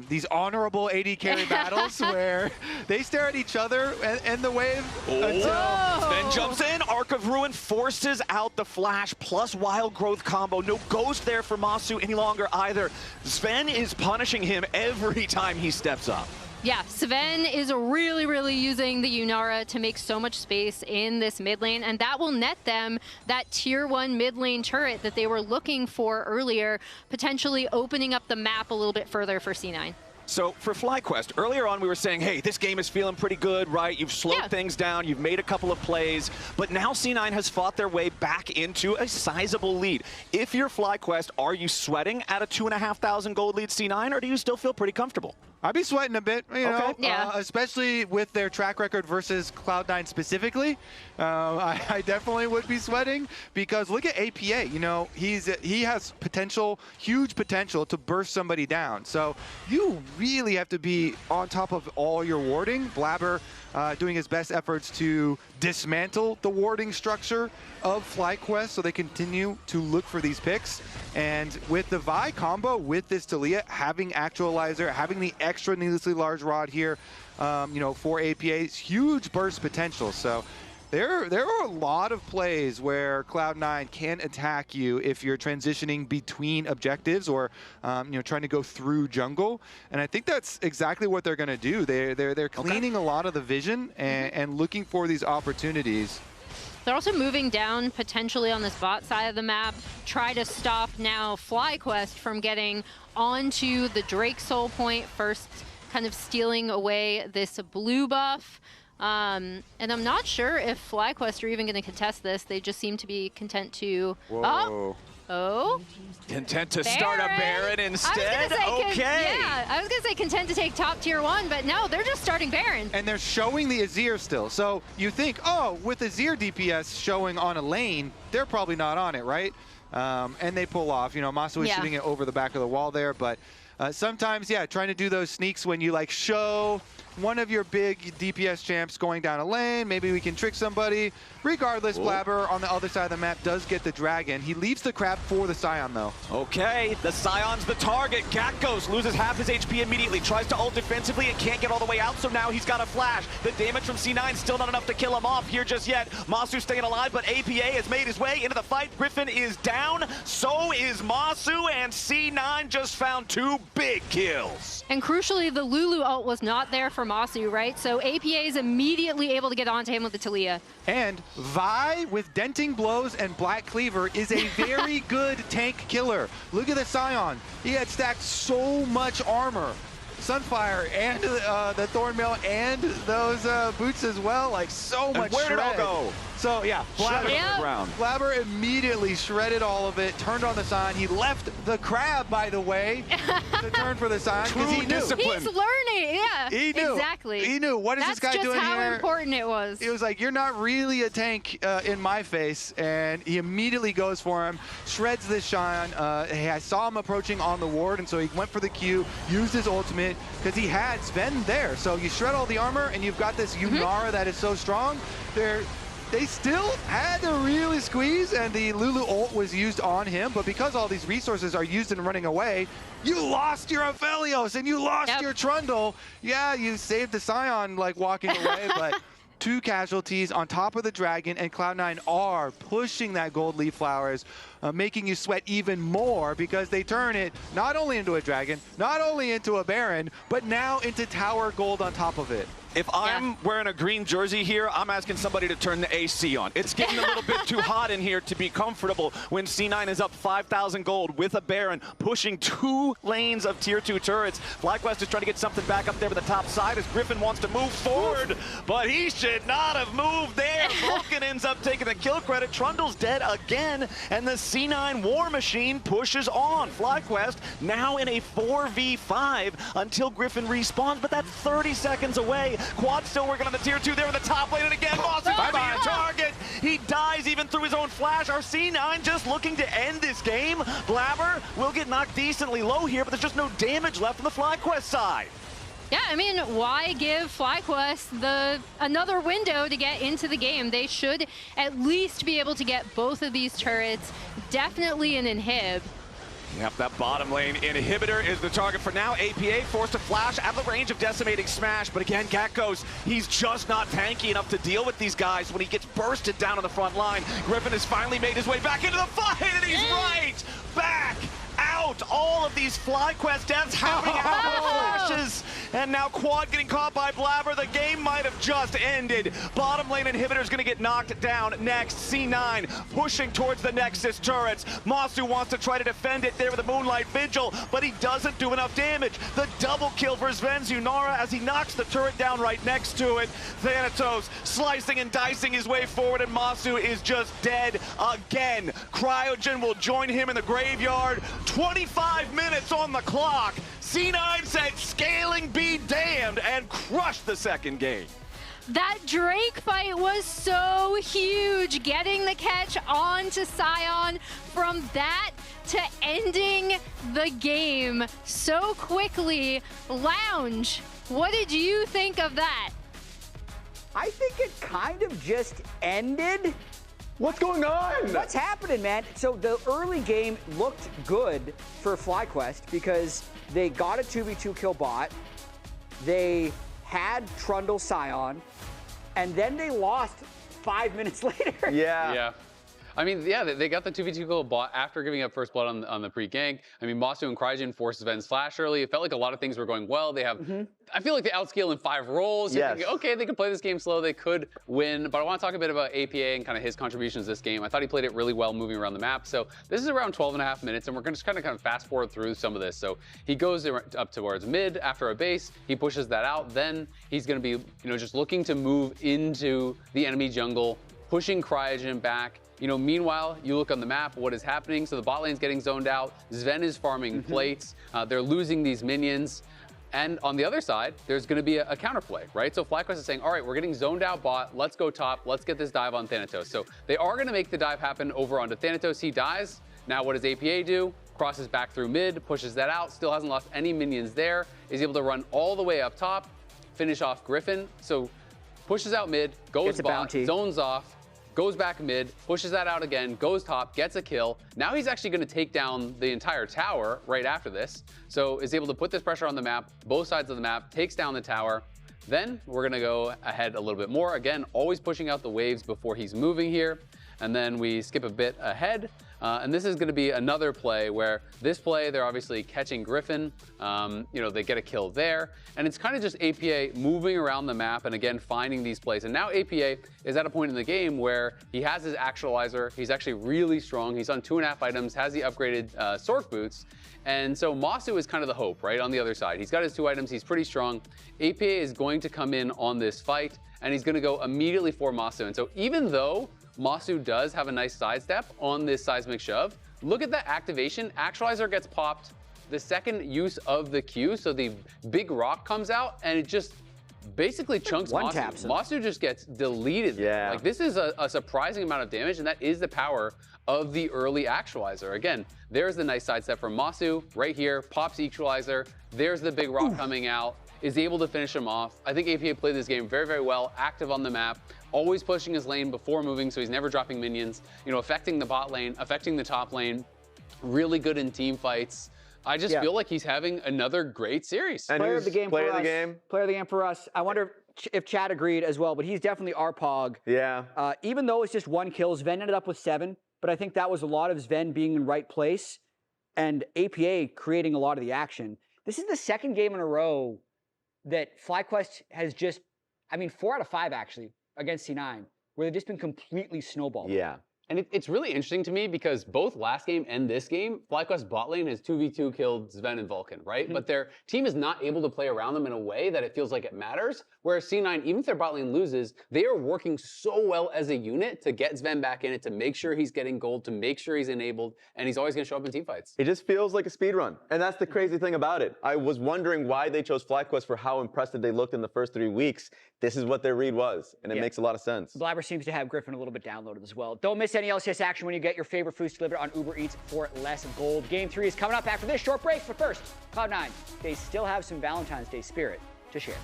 These honorable AD carry battles where they stare at each other and the wave until... Sven jumps in, Arc of Ruin forces out the flash plus Wild Growth combo. No ghost there for Masu any longer either. Sven is punishing him every time he steps up. Yeah, Sven is really using the Yunara to make so much space in this mid lane, and that will net them that tier 1 mid lane turret that they were looking for earlier, potentially opening up the map a little bit further for C9. So for FlyQuest, earlier on we were saying, hey, this game is feeling pretty good, right? You've slowed things down, you've made a couple of plays, but now C9 has fought their way back into a sizable lead. If you're FlyQuest, are you sweating at a 2,500 gold lead C9, or do you still feel pretty comfortable? I'd be sweating a bit, you know, especially with their track record versus Cloud9 specifically. I definitely would be sweating, because look at APA. You know, he has potential, huge potential to burst somebody down. So you really have to be on top of all your warding. Blabber doing his best efforts to dismantle the warding structure of FlyQuest, so they continue to look for these picks. And with the Vi combo, with this Taliyah, having Actualizer, having the extra needlessly large rod here, you know, for APA's huge burst potential. So there are a lot of plays where Cloud9 can attack you if you're transitioning between objectives or you know, trying to go through jungle. And I think that's exactly what they're going to do. They're cleaning a lot of the vision and looking for these opportunities. They're also moving down potentially on this bot side of the map, try to stop now FlyQuest from getting onto the Drake Soul Point, first kind of stealing away this blue buff. And I'm not sure if FlyQuest are even going to contest this. They just seem to be content to... Content to start a Baron instead? I was going to say content to take top tier 1, but no, they're just starting Baron. And they're showing the Azir still. So you think, oh, with Azir DPS showing on a lane, they're probably not on it, right? And they pull off. You know, Masu is shooting it over the back of the wall there, but sometimes, yeah, trying to do those sneaks when you like show one of your big DPS champs going down a lane, maybe we can trick somebody. Regardless, Blabber on the other side of the map does get the dragon. He leaves the crab for the Scion, though. Okay, the Scion's the target. Gakos loses half his HP immediately, tries to ult defensively and can't get all the way out, so now he's got a flash. The damage from C9 still not enough to kill him off here just yet. Masu staying alive, but APA has made his way into the fight. Griffin is down, so is Masu, and C9 just found 2 big kills. And crucially, the Lulu ult was not there for Masu, right? So APA is immediately able to get onto him with the Talia. And Vi with denting blows and Black Cleaver is a very good tank killer. Look at the Scion. He had stacked so much armor. Sunfire and the Thornmail and those boots as well, like so much. Where did it all shred. go? So yeah, Blabber immediately shredded all of it, turned on the sign. He left the crab, by the way, to turn for the sign because he knew. He's learning, yeah. He knew. Exactly. He knew. What is this guy doing here? That's just how important it was. It was like, you're not really a tank in my face, and he immediately goes for him, shreds this Shine. I saw him approaching on the ward, and so he went for the Q, used his ultimate, because he had Sven there. So you shred all the armor, and you've got this Yunara that is so strong. They still had to really squeeze, and the Lulu ult was used on him, but because all these resources are used in running away, you lost your Aphelios and you lost your Trundle. Yeah, you saved the Scion like walking away, but 2 casualties on top of the Dragon, and Cloud9 are pushing that gold leaf flowers, making you sweat even more because they turn it not only into a Dragon, not only into a Baron, but now into Tower Gold on top of it. If I'm wearing a green jersey here, I'm asking somebody to turn the AC on. It's getting a little bit too hot in here to be comfortable when C9 is up 5,000 gold with a Baron, pushing 2 lanes of tier 2 turrets. FlyQuest is trying to get something back up there with the top side as Griffin wants to move forward, but he should not have moved there. Vulcan ends up taking the kill credit. Trundle's dead again, and the C9 War Machine pushes on. FlyQuest now in a 4v5 until Griffin respawns, but that's 30 seconds away. Quad still working on the tier 2 there in the top lane, and again, Moss is going to be a target. He dies even through his own flash. Our C9 just looking to end this game. Blabber will get knocked decently low here, but there's just no damage left on the FlyQuest side. Yeah, I mean, why give FlyQuest another window to get into the game? They should at least be able to get both of these turrets. Definitely an inhib. Yep, that bottom lane inhibitor is the target for now. APA forced to flash at the range of Decimating Smash, but again, Gat he's just not tanky enough to deal with these guys when he gets bursted down on the front line. Griffin has finally made his way back into the fight, and he's right back out. All of these FlyQuest deaths happening after the flashes, and now Quad getting caught by Blabber. The game might have just ended. Bottom lane inhibitor is going to get knocked down next. C9 pushing towards the Nexus turrets. Masu wants to try to defend it there with the Moonlight Vigil, but he doesn't do enough damage. The double kill for Sven's Yunara as he knocks the turret down right next to it. Thanatos slicing and dicing his way forward, and Masu is just dead again. Cryogen will join him in the graveyard. 25 minutes on the clock. C9 said scaling be damned and crushed the second game. That Drake fight was so huge, getting the catch onto Scion. From that to ending the game so quickly. Lounge, what did you think of that? I think it kind of just ended. What's going on? What's happening, man? So the early game looked good for FlyQuest because they got a 2v2 kill bot. They had Trundle Scion, and then they lost 5 minutes later. Yeah. I mean, yeah, they got the 2v2 kill bot after giving up first blood on the pre-gank. I mean, Masu and Cryogen forced Sven's flash early. It felt like a lot of things were going well. They have, I feel like they outscale in 5 roles. You're thinking, okay, they could play this game slow. They could win. But I want to talk a bit about APA and kind of his contributions this game. I thought he played it really well moving around the map. So this is around 12.5 minutes, and we're going to just kind of fast forward through some of this. So he goes up towards mid after a base. He pushes that out. Then he's going to be, just looking to move into the enemy jungle, pushing Cryogen back. Meanwhile, you look on the map, what is happening? So the bot lane's getting zoned out. Sven is farming plates. They're losing these minions. And on the other side, there's going to be a counterplay, right? So FlyQuest is saying, all right, we're getting zoned out bot. Let's go top. Let's get this dive on Thanatos. So they are going to make the dive happen over onto Thanatos. He dies. Now what does APA do? Crosses back through mid, pushes that out. Still hasn't lost any minions there. Is able to run all the way up top, finish off Griffin. So pushes out mid, goes bot, zones off. Goes back mid, pushes that out again, goes top, gets a kill. Now he's actually going to take down the entire tower right after this. So is able to put this pressure on the map, both sides of the map, takes down the tower. Then we're going to go ahead a little bit more. Again, always pushing out the waves before he's moving here. and then we skip a bit ahead. And this is going to be another play where this play, they're obviously catching Griffin. They get a kill there. And it's kind of just APA moving around the map and again, finding these plays. And now APA is at a point in the game where he has his actualizer. He's actually really strong. He's on 2.5 items, has the upgraded Sork boots. And so Masu is kind of the hope, right, on the other side. He's got his 2 items. He's pretty strong. APA is going to come in on this fight, and he's going to go immediately for Masu. And so even though Masu does have a nice sidestep on this seismic shove, look at that activation. Actualizer gets popped the second use of the Q, so the big rock comes out, and it just basically chunks Masu. Masu just gets deleted. Yeah. Like, this is a surprising amount of damage, and that is the power of the early actualizer. Again, there's the nice sidestep from Masu right here, pops equalizer. There's the big rock coming out, is able to finish him off. I think APA played this game very, very well, active on the map, always pushing his lane before moving, so he's never dropping minions, affecting the bot lane, affecting the top lane, really good in team fights. I just feel like he's having another great series. And player of the game for us. Player of the game for us. I wonder if Chad agreed as well, but he's definitely our Pog. Yeah. Even though it's just 1 kill, Sven ended up with 7, but I think that was a lot of Sven being in right place and APA creating a lot of the action. This is the second game in a row that FlyQuest has just, 4 out of 5 actually, against C9, where they've just been completely snowballed. Yeah. And it's really interesting to me because both last game and this game, FlyQuest bot lane has 2v2 killed Sven and Vulcan, right? But their team is not able to play around them in a way that it feels like it matters. Whereas C9, even if their bot lane loses, they are working so well as a unit to get Sven back in it, to make sure he's getting gold, to make sure he's enabled, and he's always going to show up in team fights. It just feels like a speed run. And that's the crazy thing about it. I was wondering why they chose FlyQuest for how impressive they looked in the first 3 weeks. This is what their read was, and it makes a lot of sense. Blabber seems to have Griffin a little bit downloaded as well. Don't miss any LCS action when you get your favorite foods delivered on Uber Eats for less gold. Game 3 is coming up after this short break, but first, Cloud9, they still have some Valentine's Day spirit to share.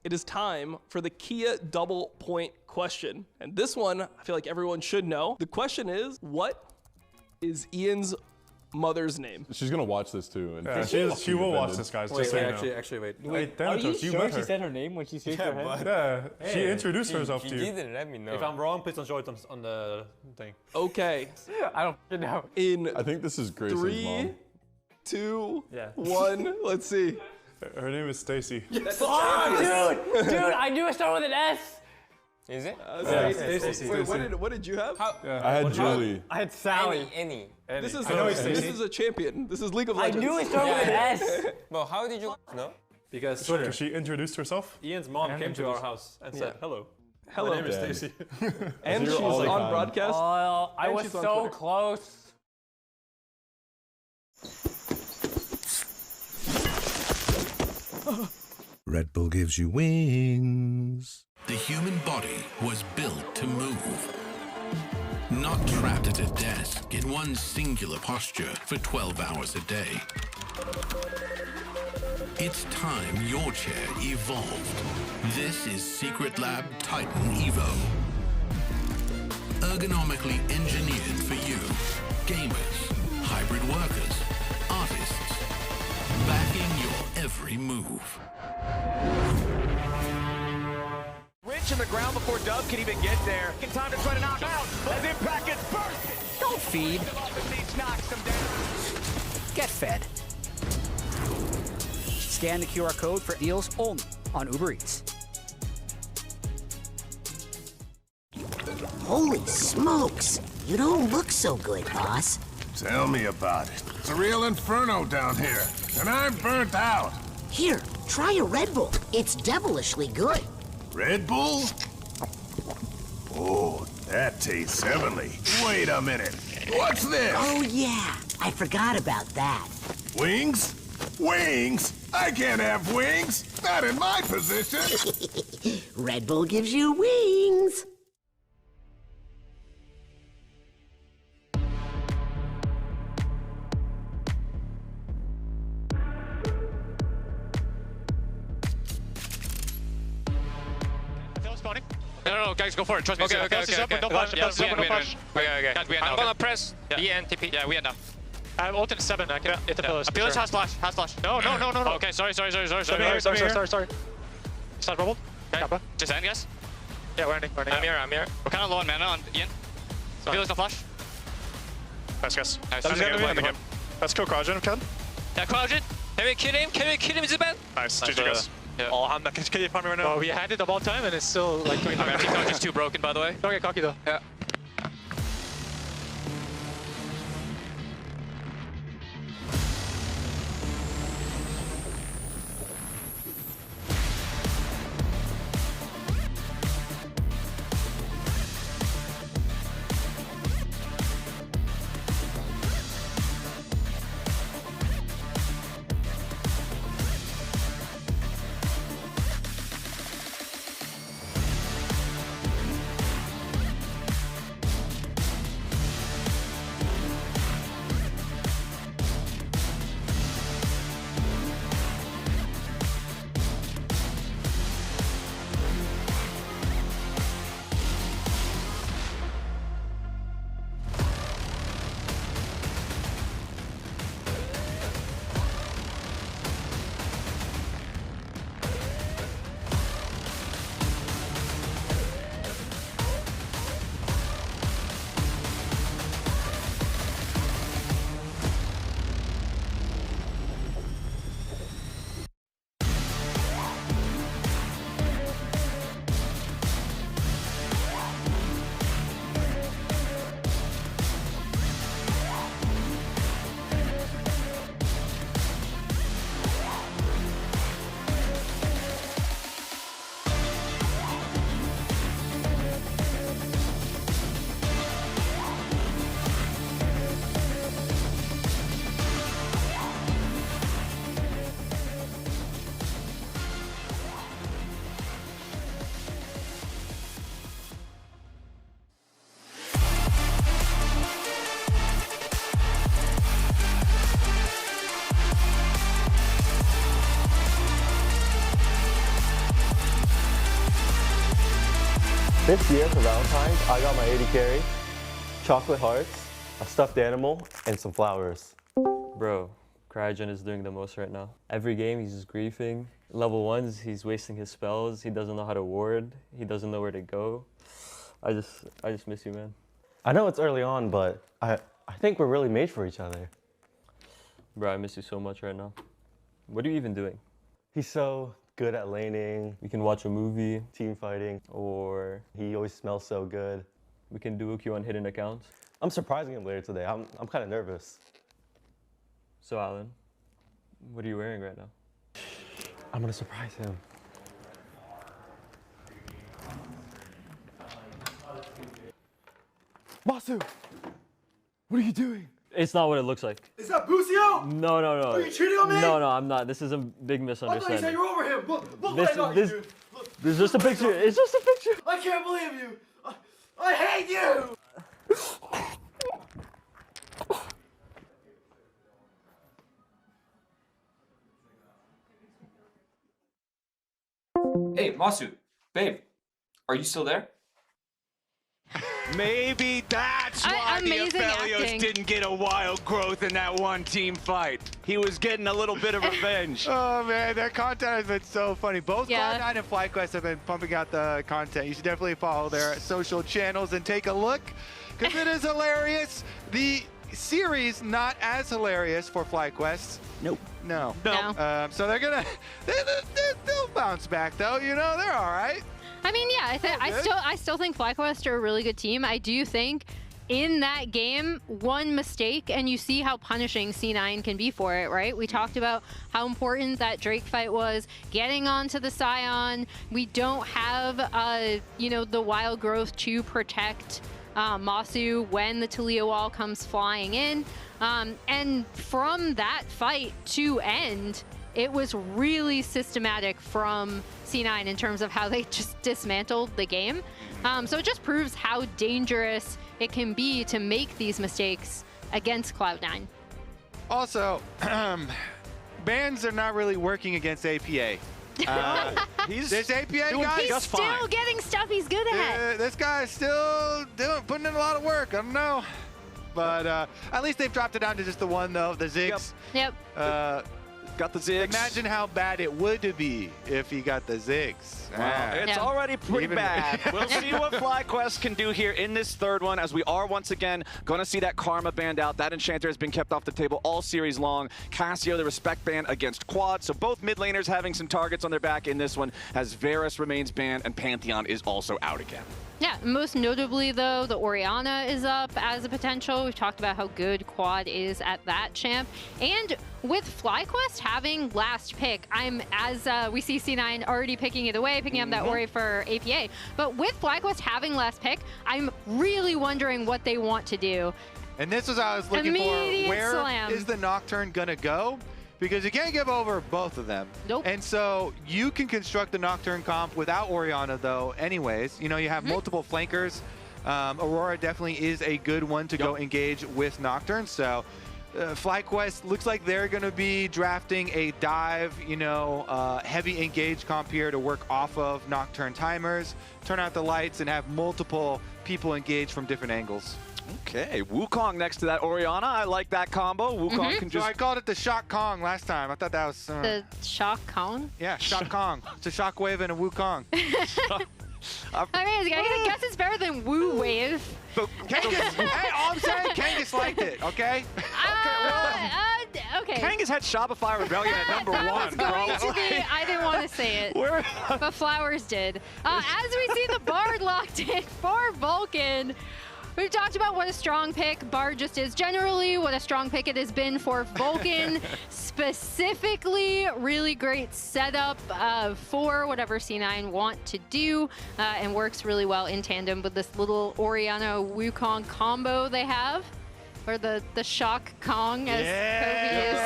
It is time for the Kia double point question. And this one, I feel like everyone should know. The question is, what is Ian's mother's name? She's gonna watch this too. And she will watch this, guys. Just so you know. Actually, wait. Wait, Are you Thanatos, you sure met she her. said her name when she said her head? Yeah, she introduced herself to you. She didn't let me know. If I'm wrong, please don't show it on the thing. Okay. I don't know. I think this is Grace's 3, mom. 2, 1. Let's see. Her name is Stacy. Oh, dude, I knew it started with an S. Is it? Stacy. Wait, what did you have? I had Julie. I had Sally. Any. This is a champion. This is League of I Legends. knew it started with an S. Well, how did you know? Because she introduced herself. Ian's mom came to our house and said, hello. Hello. My name is Stacy. And she's on broadcast. Oh, I And was she's on so Twitter. close. Red Bull gives you wings. The human body was built to move. Not trapped at a desk in one singular posture for 12 hours a day. It's time your chair evolved. This is Secret Lab Titan Evo. Ergonomically engineered for you. Gamers, hybrid workers, artists. Backing your every move. Rich in the ground before Dub can even get there. In time to try to knock out as Impact gets bursted. Don't feed. Get fed. Scan the QR code for deals only on Uber Eats. Holy smokes! You don't look so good, boss. Tell me about it. It's a real inferno down here, and I'm burnt out. Here, try a Red Bull. It's devilishly good. Red Bull? Oh, that tastes heavenly. Wait a minute. What's this? Oh, yeah. I forgot about that. Wings? Wings? I can't have wings. Not in my position. Red Bull gives you wings. No, guys, go for it. Trust me. Okay. Don't push. Yeah, Don't push. Okay. I'm gonna press B and TP. Yeah, we end up. I have ult in 7. I can hit the pillars. Pillars has flash. No. Okay, sorry. Start bubble. Okay. Just end, guys. Yeah, we're ending. I'm here. We're kind of low on mana on Ian. Felix no flash. Nice, guys. Nice. Let's kill Cryogen, Ken. Yeah, Cryogen. Can we kill him? Zibban? Nice. GG, guys. Yeah. Oh, I'm not going to kill you for me right now. Well, we had it about time and it's still like 25 minutes. TikTok is too broken, by the way. Don't get cocky though. Yeah. This year for Valentine's, I got my 80 carry, chocolate hearts, a stuffed animal, and some flowers. Bro, Cryogen is doing the most right now. Every game he's just griefing. Level 1s, he's wasting his spells. He doesn't know how to ward. He doesn't know where to go. I just miss you, man. I know it's early on, but I think we're really made for each other. Bro, I miss you so much right now. What are you even doing? He's so good at laning. We can watch a movie. Team fighting. Or he always smells so good. We can duo queue on hidden accounts. I'm surprising him later today. I'm kind of nervous. So Alan, what are you wearing right now? I'm gonna surprise him. Masu, what are you doing? It's not what it looks like. Is that Busio? No. Are you cheating on me? No, I'm not. This is a big I thought you misunderstanding. said you were over him. Look what I got you, dude. There's just a picture. It's just a picture. I can't believe you. I hate you. Hey, Masu, babe, are you still there? Maybe that's why the Aphelios didn't get a wild growth in that one team fight. He was getting a little bit of revenge. Oh man, that content has been so funny. Both Yeah. Cloud9 and FlyQuest have been pumping out the content. You should definitely follow their social channels and take a look, because it is hilarious. series not as hilarious for FlyQuest. Nope. No. No. So they're gonna, they'll bounce back though. You know, they're all right. I mean, yeah, I still think FlyQuest are a really good team. I do think in that game, one mistake and you see how punishing C9 can be for it, right? We talked about how important that Drake fight was, getting onto the Scion. We don't have, you know, the wild growth to protect Masu when the Talia wall comes flying in. And from that fight to end, it was really systematic from C9 in terms of how they just dismantled the game. So it just proves how dangerous it can be to make these mistakes against Cloud9. Also, bans are not really working against APA. This APA guy, he's still getting stuff he's good at. This guy is still putting in a lot of work. I don't know, but at least they've dropped it down to just the one though, the Ziggs. Yep. got the zigs. Imagine how bad it would be if he got the zigs. Wow. It's already pretty bad. We'll see what FlyQuest can do here in this third one, as we are once again going to see that Karma banned out. That Enchanter has been kept off the table all series long. Cassio, the respect ban against Quad. So both mid laners having some targets on their back in this one, as Varus remains banned and Pantheon is also out again. Yeah, most notably though, the Orianna is up as a potential. We've talked about how good Quad is at that champ. And with FlyQuest having last pick, we see C9 already picking it away, picking up that Ori for APA. But with FlyQuest having last pick, I'm really wondering what they want to do. And this is how I was looking for. Where is the Nocturne gonna go? Because you can't give over both of them. Nope. And so you can construct the Nocturne comp without Orianna though anyways. You know, you have multiple flankers. Aurora definitely is a good one to go engage with Nocturne. So FlyQuest looks like they're going to be drafting a dive, heavy engage comp here to work off of Nocturne timers, turn out the lights, and have multiple people engage from different angles. Okay, Wukong next to that Orianna. I like that combo. Wukong can just... So I called it the Shock Kong last time. I thought that was... The Shock Kong? Yeah, Shock Kong. It's a Shockwave and a Wukong. I mean, I guess it's better than Woo Wave. Hey, all I'm saying, Kangas liked it, okay? Okay. Kangas had Shopify Rebellion at number one, bro. I didn't want to say it, but Flowers did. As we see the Bard locked in for Vulcan, we've talked about what a strong pick Bard just is generally, what a strong pick it has been for Vulcan. Specifically, really great setup for whatever C9 want to do, and works really well in tandem with this little Orianna Wukong combo they have. Or the Shock Kong, as Kobe is.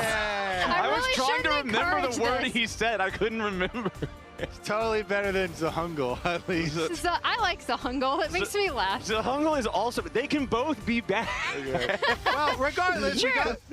I was trying to remember the word he said. I couldn't remember. It's totally better than Zahungle, at least. I like Zahungle. It makes me laugh. Zahungle is also... They can both be bad. Well, regardless,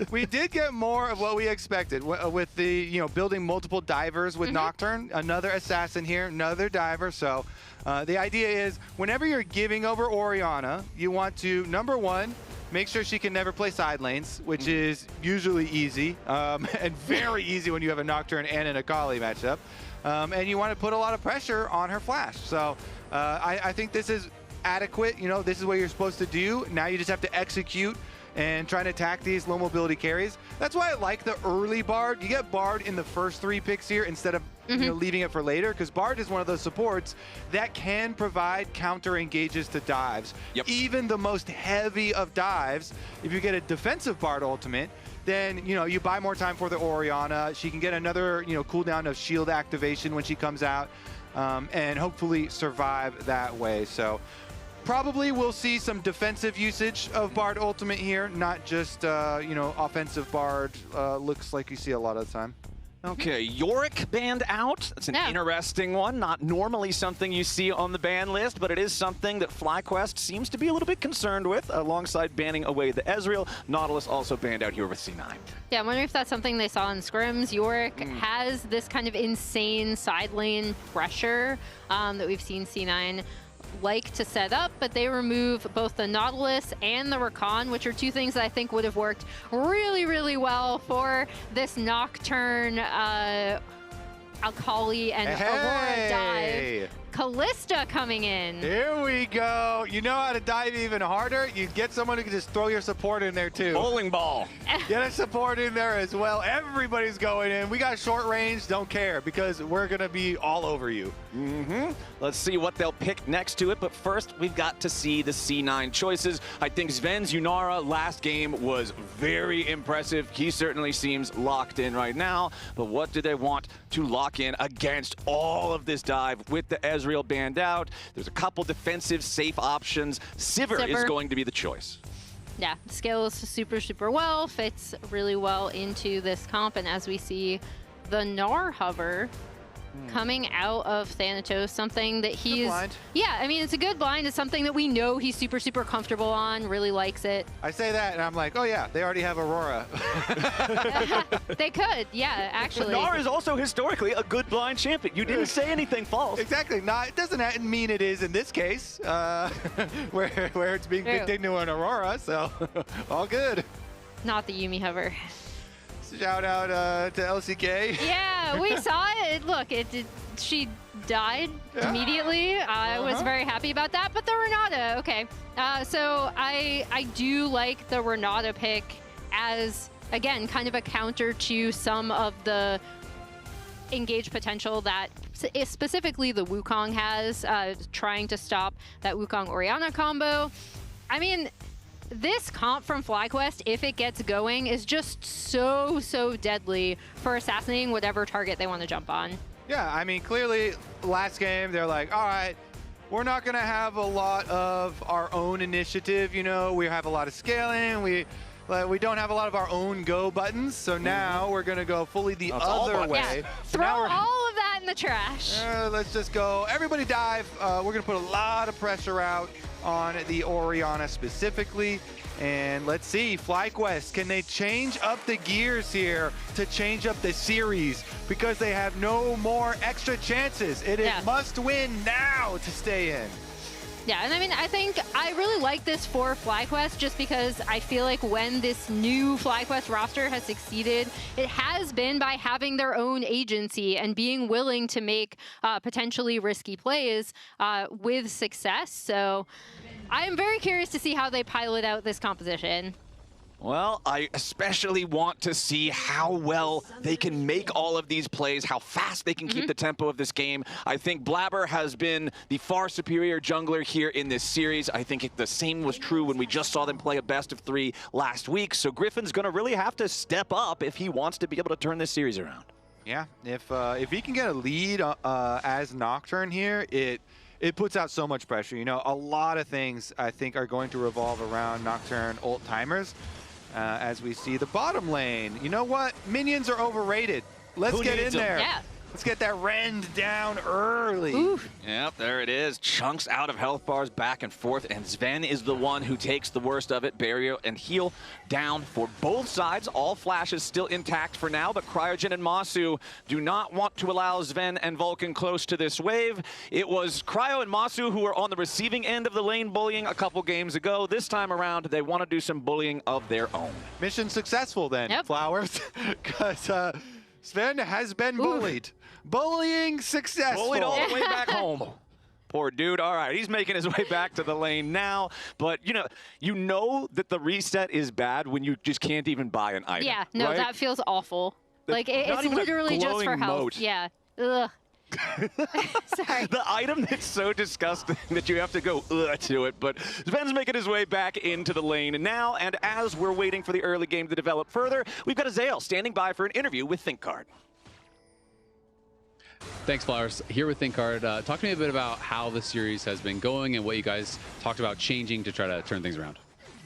we did get more of what we expected with the, building multiple divers with Nocturne. Another assassin here, another diver. So the idea is whenever you're giving over Orianna, you want to, number one, make sure she can never play side lanes, which is usually easy and very easy when you have a Nocturne and an Akali matchup. And you want to put a lot of pressure on her flash. So I think this is adequate. This is what you're supposed to do. Now you just have to execute and try to attack these low mobility carries. That's why I like the early Bard. You get Bard in the first 3 picks here instead of leaving it for later, because Bard is one of those supports that can provide counter engages to dives. Even the most heavy of dives, if you get a defensive Bard ultimate, then you buy more time for the Orianna. She can get another cooldown of shield activation when she comes out, and hopefully survive that way. So probably we'll see some defensive usage of Bard ultimate here, not just offensive Bard. Looks like you see a lot of the time. Okay, Yorick banned out. That's an interesting one. Not normally something you see on the ban list, but it is something that FlyQuest seems to be a little bit concerned with, alongside banning away the Ezreal. Nautilus also banned out here with C9. Yeah, I'm wondering if that's something they saw in scrims. Yorick has this kind of insane side lane pressure that we've seen C9 like to set up, but they remove both the Nautilus and the Rakan, which are 2 things that I think would have worked really, really well for this Nocturne, Akali, and Aurora dive. Kalista coming in. Here we go. You know how to dive even harder? You get someone who can just throw your support in there too. Bowling ball. Get a support in there as well. Everybody's going in. We got short range, don't care, because we're going to be all over you. Let's see what they'll pick next to it, but first we've got to see the C9 choices. I think Sven's Yunara last game was very impressive. He certainly seems locked in right now, but what do they want to lock in against all of this dive with the Ezreal banned out? There's a couple defensive safe options. Sivir is going to be the choice. Yeah, scales super, super well, fits really well into this comp, and as we see the Gnar hover coming out of Thanatos, something that he's... Yeah, I mean, it's a good blind. It's something that we know he's super, super comfortable on, really likes it. I say that, and I'm like, oh yeah, they already have Aurora. They could, yeah, actually. Gnar is also historically a good blind champion. You didn't say anything false. Exactly. It doesn't mean it is in this case, where it's being picked into an Aurora, so all good. Not the Yuumi hover. Shout out to LCK. Yeah, we saw it. Look, she died immediately. I was very happy about that. But the Renata, okay. So I do like the Renata pick as, again, kind of a counter to some of the engage potential that specifically the Wukong has, trying to stop that Wukong-Orianna combo. I mean, this comp from FlyQuest, if it gets going, is just so deadly for assassinating whatever target they want to jump on. Yeah, I mean, clearly, last game, they're like, all right, we're not going to have a lot of our own initiative, you know, we have a lot of scaling, we don't have a lot of our own go buttons, so now we're going to go fully the other way. Yeah. So Throw now all of that in the trash. Let's just go, everybody dive. We're going to put a lot of pressure out on the Orianna specifically. And let's see, FlyQuest, can they change up the gears here to change up the series? Because they have no more extra chances. It is must win now to stay in. Yeah, and I mean, I think I really like this for FlyQuest just because I feel like when this new FlyQuest roster has succeeded, it has been by having their own agency and being willing to make potentially risky plays with success. So I am very curious to see how they pilot out this composition. Well, I especially want to see how well they can make all of these plays, how fast they can keep the tempo of this game. I think Blabber has been the far superior jungler here in this series. I think the same was true when we just saw them play a best of 3 last week. So Griffin's going to really have to step up if he wants to be able to turn this series around. Yeah, if he can get a lead as Nocturne here, it puts out so much pressure. You know, a lot of things I think are going to revolve around Nocturne ult timers. As we see the bottom lane. You know what? Minions are overrated. Let's get in there. Yeah. Let's get that rend down early. Oof. Yep, there it is. Chunks out of health bars back and forth, and Sven is the one who takes the worst of it. Barrier and heal down for both sides. All flashes still intact for now, but Cryogen and Masu do not want to allow Sven and Vulcan close to this wave. It was Cryo and Masu who were on the receiving end of the lane bullying a couple games ago. This time around, they want to do some bullying of their own. Mission successful then, Flowers, because Sven has been bullied. Bullying successful. Bullied all the way back home. Poor dude. All right, he's making his way back to the lane now. But, you know that the reset is bad when you just can't even buy an item. Yeah, no, right? That feels awful. Like, it's literally just for health. Moat. Yeah. Ugh. Sorry. The item that's so disgusting that you have to go to it, but Sven's making his way back into the lane now, and as we're waiting for the early game to develop further, we've got Azael standing by for an interview with ThinkCard. Thanks, Flowers. Here with ThinkCard. Talk to me a bit about how the series has been going and what you guys talked about changing to try to turn things around.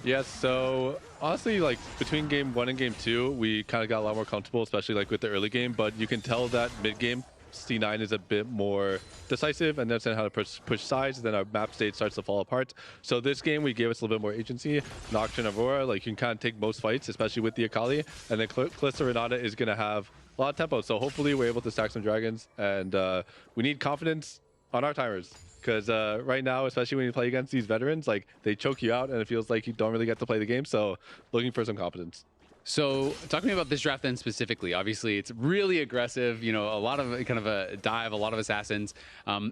Yes, so honestly, like between game 1 and game 2, we kind of got a lot more comfortable, especially like with the early game, but you can tell that mid-game, C9 is a bit more decisive and understand how to push sides, then our map state starts to fall apart. So this game, we gave us a little bit more agency. Nocturne Aurora, like you can kind of take most fights, especially with the Akali, and then Kalista Renata is going to have a lot of tempo. So hopefully we're able to stack some dragons, and we need confidence on our timers. Because right now, especially when you play against these veterans, like they choke you out and it feels like you don't really get to play the game. So looking for some confidence. So talk to me about this draft then specifically. Obviously, it's really aggressive, a lot of kind of a dive, a lot of assassins.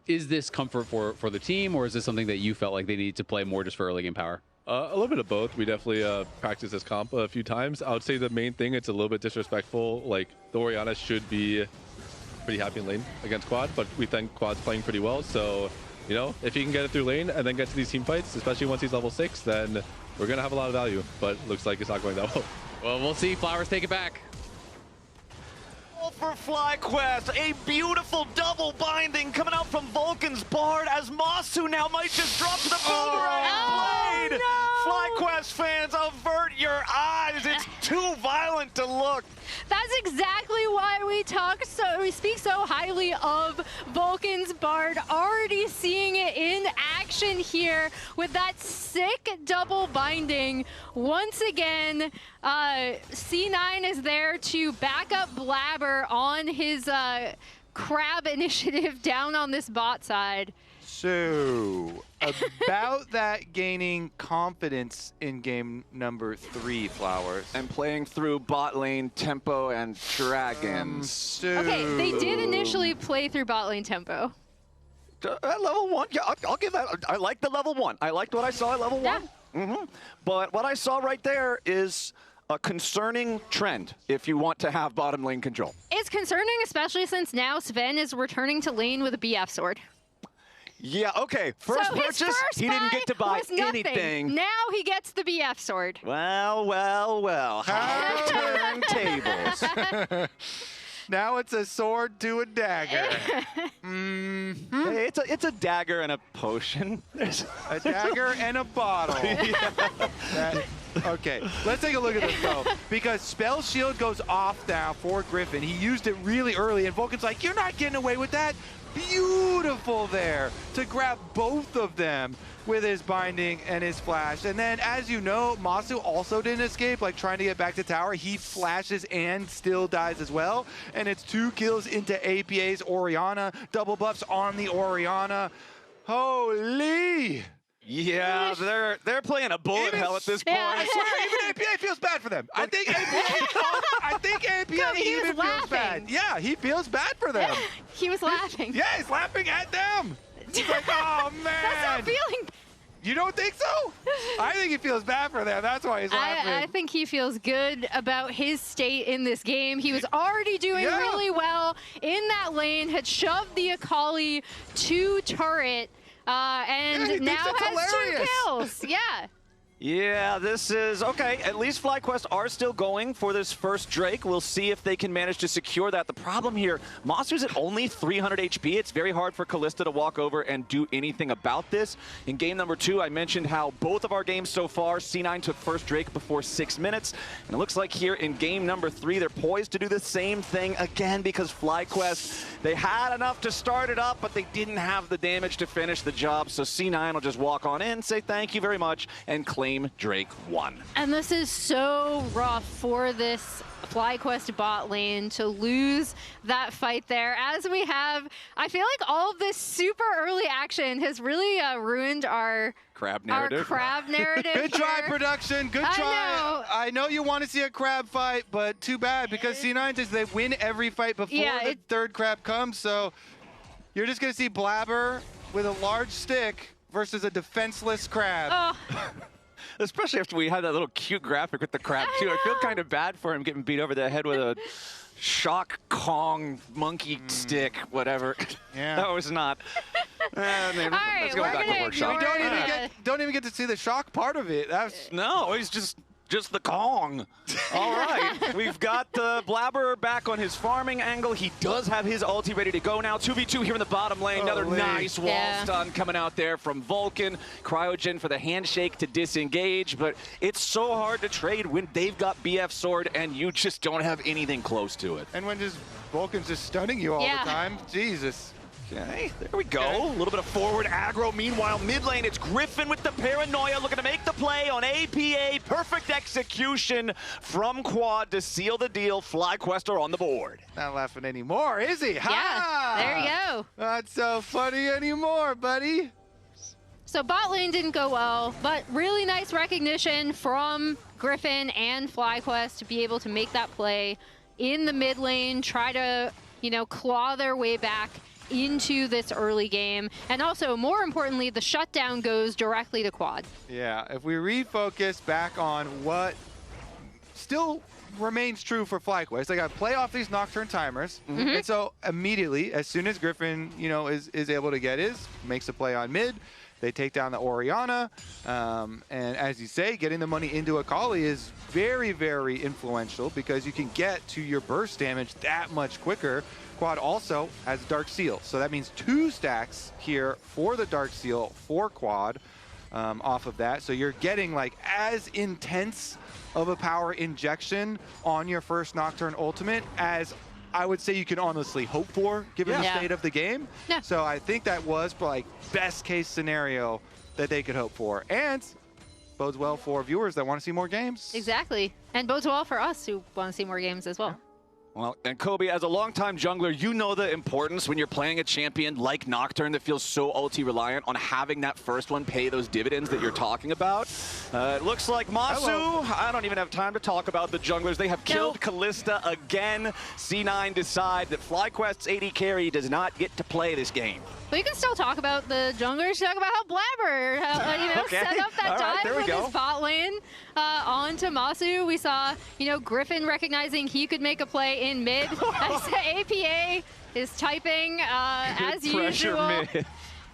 Is this comfort for the team, or is this something that you felt like they needed to play more just for early game power? A little bit of both. We definitely practiced this comp a few times. I would say the main thing, it's a little bit disrespectful. Like the Orianna should be pretty happy in lane against Quad, but we think Quad's playing pretty well. So, if he can get it through lane and then get to these team fights, especially once he's level 6, then we're going to have a lot of value, but looks like it's not going that well. Well, we'll see. Flowers take it back. For FlyQuest, a beautiful double binding coming out from Vulcan's Bard as Masu now might just drop to the boomerang blade. No. FlyQuest fans, avert your eyes. It's too violent to look. That's exactly why we speak so highly of Vulcan's Bard. Already seeing it in action here with that sick double binding. Once again, C9 is there to back up Blabber on his crab initiative down on this bot side. So, about that gaining confidence in game number 3, Flowers. And playing through bot lane tempo and dragons. Okay, they did initially play through bot lane tempo. At level 1, yeah, I'll give that. I like the level 1. I liked what I saw at level 1. But what I saw right there is a concerning trend if you want to have bottom lane control. It's concerning, especially since now Sven is returning to lane with a BF sword. Yeah, okay. First purchase, he didn't get to buy anything. Now he gets the BF sword. Well, well, well. How to turn tables. Now it's a sword to a dagger. Hey, it's a dagger and a potion. A dagger and a bottle. Okay, let's take a look at this though. Because Spell Shield goes off now for Griffin. He used it really early, and Vulcan's like, you're not getting away with that. Beautiful there to grab both of them with his binding and his flash. And then, as you know, Masu also didn't escape, like trying to get back to tower. He flashes and still dies as well. And it's 2 kills into APA's Orianna. Double buffs on the Orianna. Holy! Yeah, they're playing a bullet hell at this point. I swear, even APA feels bad for them. I think APA even feels bad. Yeah, he feels bad for them. He was laughing. Yeah, he's laughing at them. He's like, oh man. That's not feeling. You don't think so? I think he feels bad for them. That's why he's laughing. I think he feels good about his state in this game. He was already doing really well in that lane, had shoved the Akali to turret, and now has hilarious. 2 kills. Yeah. Yeah, this is okay. At least FlyQuest are still going for this first Drake. We'll see if they can manage to secure that. The problem here, Monster's at only 300 HP. It's very hard for Callista to walk over and do anything about this. In game number 2, I mentioned how both of our games so far, C9 took first Drake before 6 minutes. And it looks like here in game number 3, they're poised to do the same thing again because FlyQuest, they had enough to start it up, but they didn't have the damage to finish the job. So C9 will just walk on in, say thank you very much, and claim Drake 1. And this is so rough for this FlyQuest bot lane to lose that fight there. As we have, I feel like all of this super early action has really ruined our crab narrative. Good try, production. Good try. I know you want to see a crab fight, but too bad because C9 says they win every fight before the third crab comes. So you're just going to see Blabber with a large stick versus a defenseless crab. Especially after we had that little cute graphic with the crab, too. I feel kind of bad for him getting beat over the head with a shock Kong monkey stick, whatever. Yeah. That was not. Let's go back to workshop. We don't even get to see the shock part of it. No, he's just the Kong. All right, we've got the Blabber back on his farming angle. He does have his ulti ready to go now. 2v2 here in the bottom lane. Another nice wall stun coming out there from Vulcan. Cryogen for the handshake to disengage, but it's so hard to trade when they've got BF sword and you just don't have anything close to it. And when just Vulcan's just stunning you all the time. Jesus. Okay, there we go. A little bit of forward aggro. Meanwhile, mid lane, it's Griffin with the paranoia looking to make the play on APA. Perfect execution from Quad to seal the deal. FlyQuest are on the board. Not laughing anymore, is he? Yeah, there you go. Not so funny anymore, buddy. So bot lane didn't go well, but really nice recognition from Griffin and FlyQuest to be able to make that play in the mid lane, try to, claw their way back into this early game. And also, more importantly, the shutdown goes directly to Quad. Yeah, if we refocus back on what still remains true for FlyQuest, they got to play off these Nocturne timers. And so immediately, as soon as Griffin, is able to get makes a play on mid, they take down the Orianna. And as you say, getting the money into Akali is very, very influential because you can get to your burst damage that much quicker. Quad also has Dark Seal, so that means 2 stacks here for the Dark Seal for Quad off of that. So you're getting like as intense of a power injection on your first Nocturne ultimate as I would say you can honestly hope for, given the state of the game. So I think that was like best case scenario that they could hope for, and bodes well for viewers that want to see more games. Exactly, and bodes well for us who want to see more games as well. Well, and Kobe, as a longtime jungler, you know the importance when you're playing a champion like Nocturne that feels so ulti reliant on having that first one pay those dividends that you're talking about. It looks like Masu, I don't even have time to talk about the junglers. They have killed Kalista again. C9 decide that FlyQuest's AD carry does not get to play this game. But you can still talk about the junglers, talk about how Blabber set up that dive with his bot lane onto Masu. We saw, Griffin recognizing he could make a play in mid as APA is typing as usual.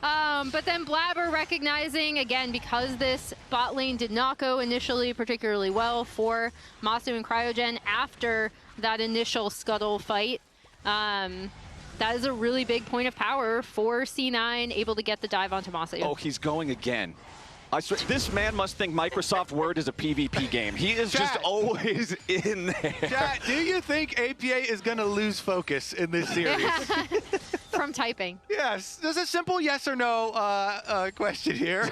But then Blabber recognizing, again, because this bot lane did not go initially particularly well for Masu and Cryogen after that initial scuttle fight. That is a really big point of power for C9, able to get the dive onto Masu. Oh, he's going again. I swear, this man must think Microsoft Word is a PvP game. He is just always in there. Chat, do you think APA is going to lose focus in this series? From typing. Yes. There's a simple yes or no question here.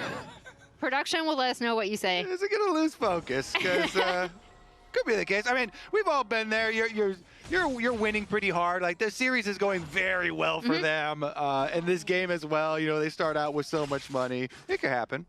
Production will let us know what you say. Is it going to lose focus? Because could be the case. I mean, we've all been there. You're winning pretty hard. Like, the series is going very well for them. And this game as well. They start out with so much money. It could happen.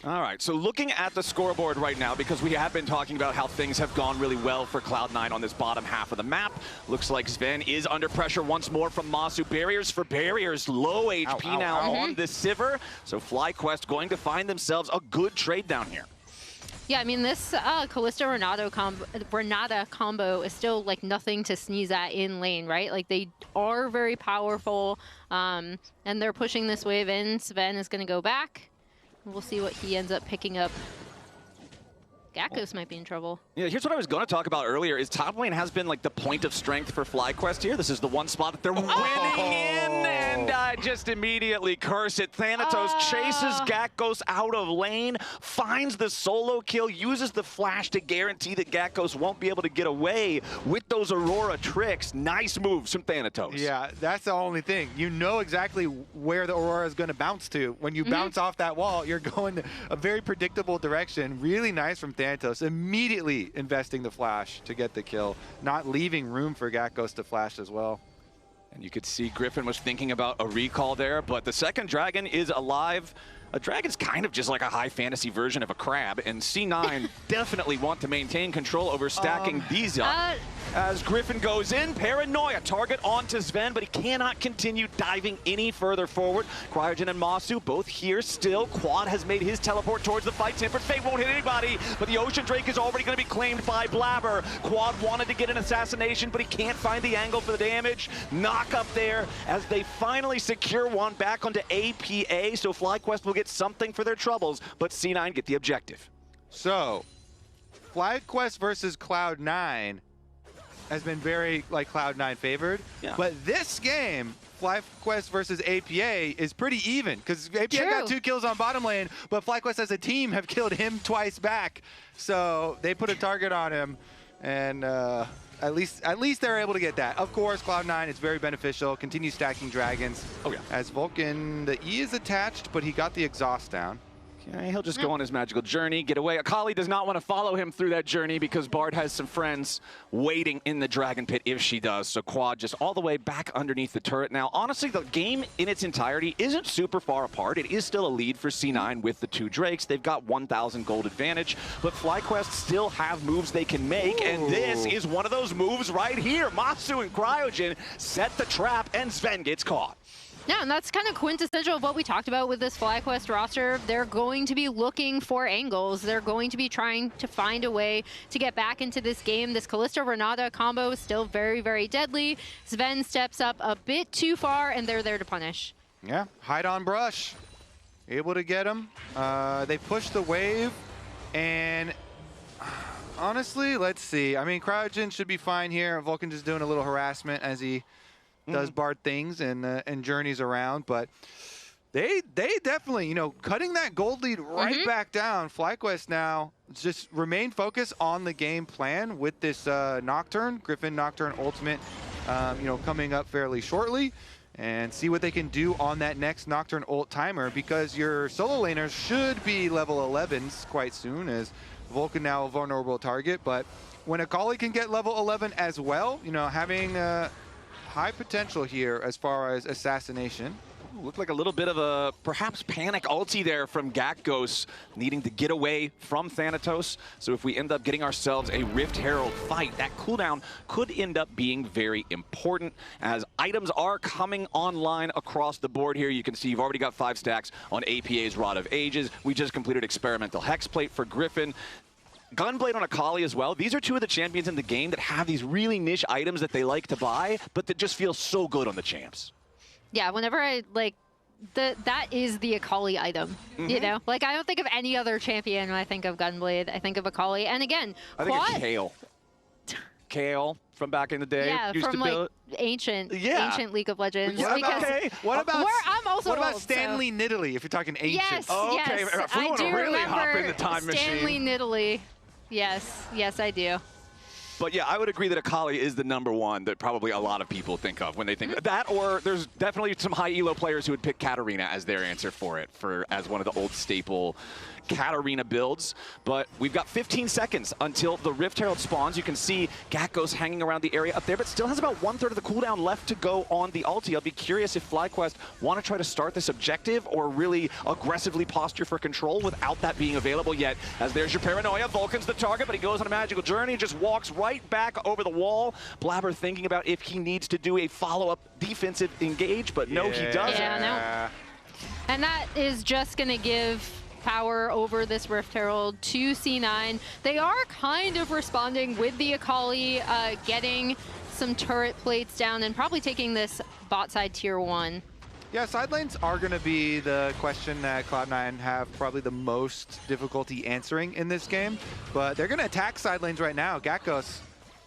All right, so looking at the scoreboard right now, because we have been talking about how things have gone really well for Cloud9 on this bottom half of the map. Looks like Sven is under pressure once more from Masu. Barriers for barriers, low HP now on this Sivir. So FlyQuest going to find themselves a good trade down here. Yeah, I mean, this Renata combo is still like nothing to sneeze at in lane, right? Like, they are very powerful, and they're pushing this wave in. Sven is going to go back. We'll see what he ends up picking up. Gakkos might be in trouble. Yeah, here's what I was going to talk about earlier is top lane has been like the point of strength for FlyQuest here. This is the one spot that they're winning in, and I just immediately curse it. Thanatos chases Gakkos out of lane, finds the solo kill, uses the flash to guarantee that Gakkos won't be able to get away with those Aurora tricks. Nice moves from Thanatos. Yeah, that's the only thing. You know exactly where the Aurora is going to bounce to. When you bounce off that wall, you're going a very predictable direction. Really nice from Thanatos. Immediately investing the flash to get the kill, not leaving room for Gakkos to flash as well. And you could see Griffin was thinking about a recall there, but the second dragon is alive. A dragon's kind of just like a high fantasy version of a crab, and C9 definitely want to maintain control over stacking these up. As Griffin goes in, Paranoia, target onto Sven, but he cannot continue diving any further forward. Cryogen and Masu both here still. Quad has made his teleport towards the fight. Tempered Fate won't hit anybody, but the Ocean Drake is already going to be claimed by Blabber. Quad wanted to get an assassination, but he can't find the angle for the damage. Knock up there as they finally secure one back onto APA, so FlyQuest will get something for their troubles, but C9 get the objective. So, FlyQuest versus Cloud9 has been very, Cloud9 favored. Yeah. But this game, FlyQuest versus APA, is pretty even, because APA got 2 kills on bottom lane, but FlyQuest as a team have killed him twice back. So they put a target on him, and at least they're able to get that. Of course, Cloud9 is very beneficial. Continue stacking dragons. Oh yeah. As Vulcan, the E is attached, but he got the exhaust down. Okay, he'll just go on his magical journey, get away. Akali does not want to follow him through that journey because Bard has some friends waiting in the dragon pit if she does. So Quad just all the way back underneath the turret. Now, honestly, the game in its entirety isn't super far apart. It is still a lead for C9 with the 2 Drakes. They've got 1,000 gold advantage, but FlyQuest still have moves they can make, and this is one of those moves right here. Masu and Cryogen set the trap, and Sven gets caught. Yeah, and that's kind of quintessential of what we talked about with this FlyQuest roster. They're going to be looking for angles. They're going to be trying to find a way to get back into this game. This Kalista-Renata combo is still very, very deadly. Sven steps up a bit too far, and they're there to punish. Yeah, hide on brush. Able to get him. They push the wave, and honestly, let's see. I mean, Cryogen should be fine here. Vulcan just doing a little harassment as he does Bard things and journeys around, but they definitely, cutting that gold lead right back down. FlyQuest now just remain focused on the game plan with this Nocturne, Griffin Nocturne Ultimate, coming up fairly shortly, and see what they can do on that next Nocturne ult timer, because your solo laners should be level 11s quite soon, as Vulcan now a vulnerable target, but when Akali can get level 11 as well, you know, having high potential here as far as assassination. Looked like a little bit of a perhaps panic ulti there from Gakgos, needing to get away from Thanatos. So if we end up getting ourselves a Rift Herald fight, that cooldown could end up being very important as items are coming online across the board here. You can see you've already got 5 stacks on APA's Rod of Ages. We just completed Experimental Hexplate for Griffin. Gunblade on Akali as well. These are 2 of the champions in the game that have these really niche items that they like to buy, but that just feel so good on the champs. Yeah, whenever I, like, that is the Akali item, you know? Like, I don't think of any other champion when I think of Gunblade. I think of Akali. And again, I think of Kale. Kale from back in the day. Yeah, used from, to build... like, ancient League of Legends. Yeah, because okay. What about, I'm also what about old, Stanley Nidalee, if you're talking ancient? Yes, oh, okay. yes. If we want to really hop in the time Stanley machine. Nidalee. Yes, yes, I do. But yeah, I would agree that Akali is the #1 that probably a lot of people think of when they think of that, or there's definitely some high elo players who would pick Katarina as their answer for it, as one of the old staple Katarina builds. But we've got 15 seconds until the Rift Herald spawns. You can see Gakgos hanging around the area up there, but still has about 1/3 of the cooldown left to go on the ulti. I'll be curious if FlyQuest want to try to start this objective or really aggressively posture for control without that being available yet. As there's your Paranoia. Vulcan's the target, but he goes on a magical journey and just walks right back over the wall. Blabber thinking about if he needs to do a follow-up defensive engage, but no, he doesn't. Yeah, no. And that is just going to give power over this Rift Herald to C9. They are kind of responding with the Akali, getting some turret plates down and probably taking this bot side tier 1. Yeah, side lanes are going to be the question that Cloud9 have probably the most difficulty answering in this game, but they're going to attack side lanes right now. Gakgos.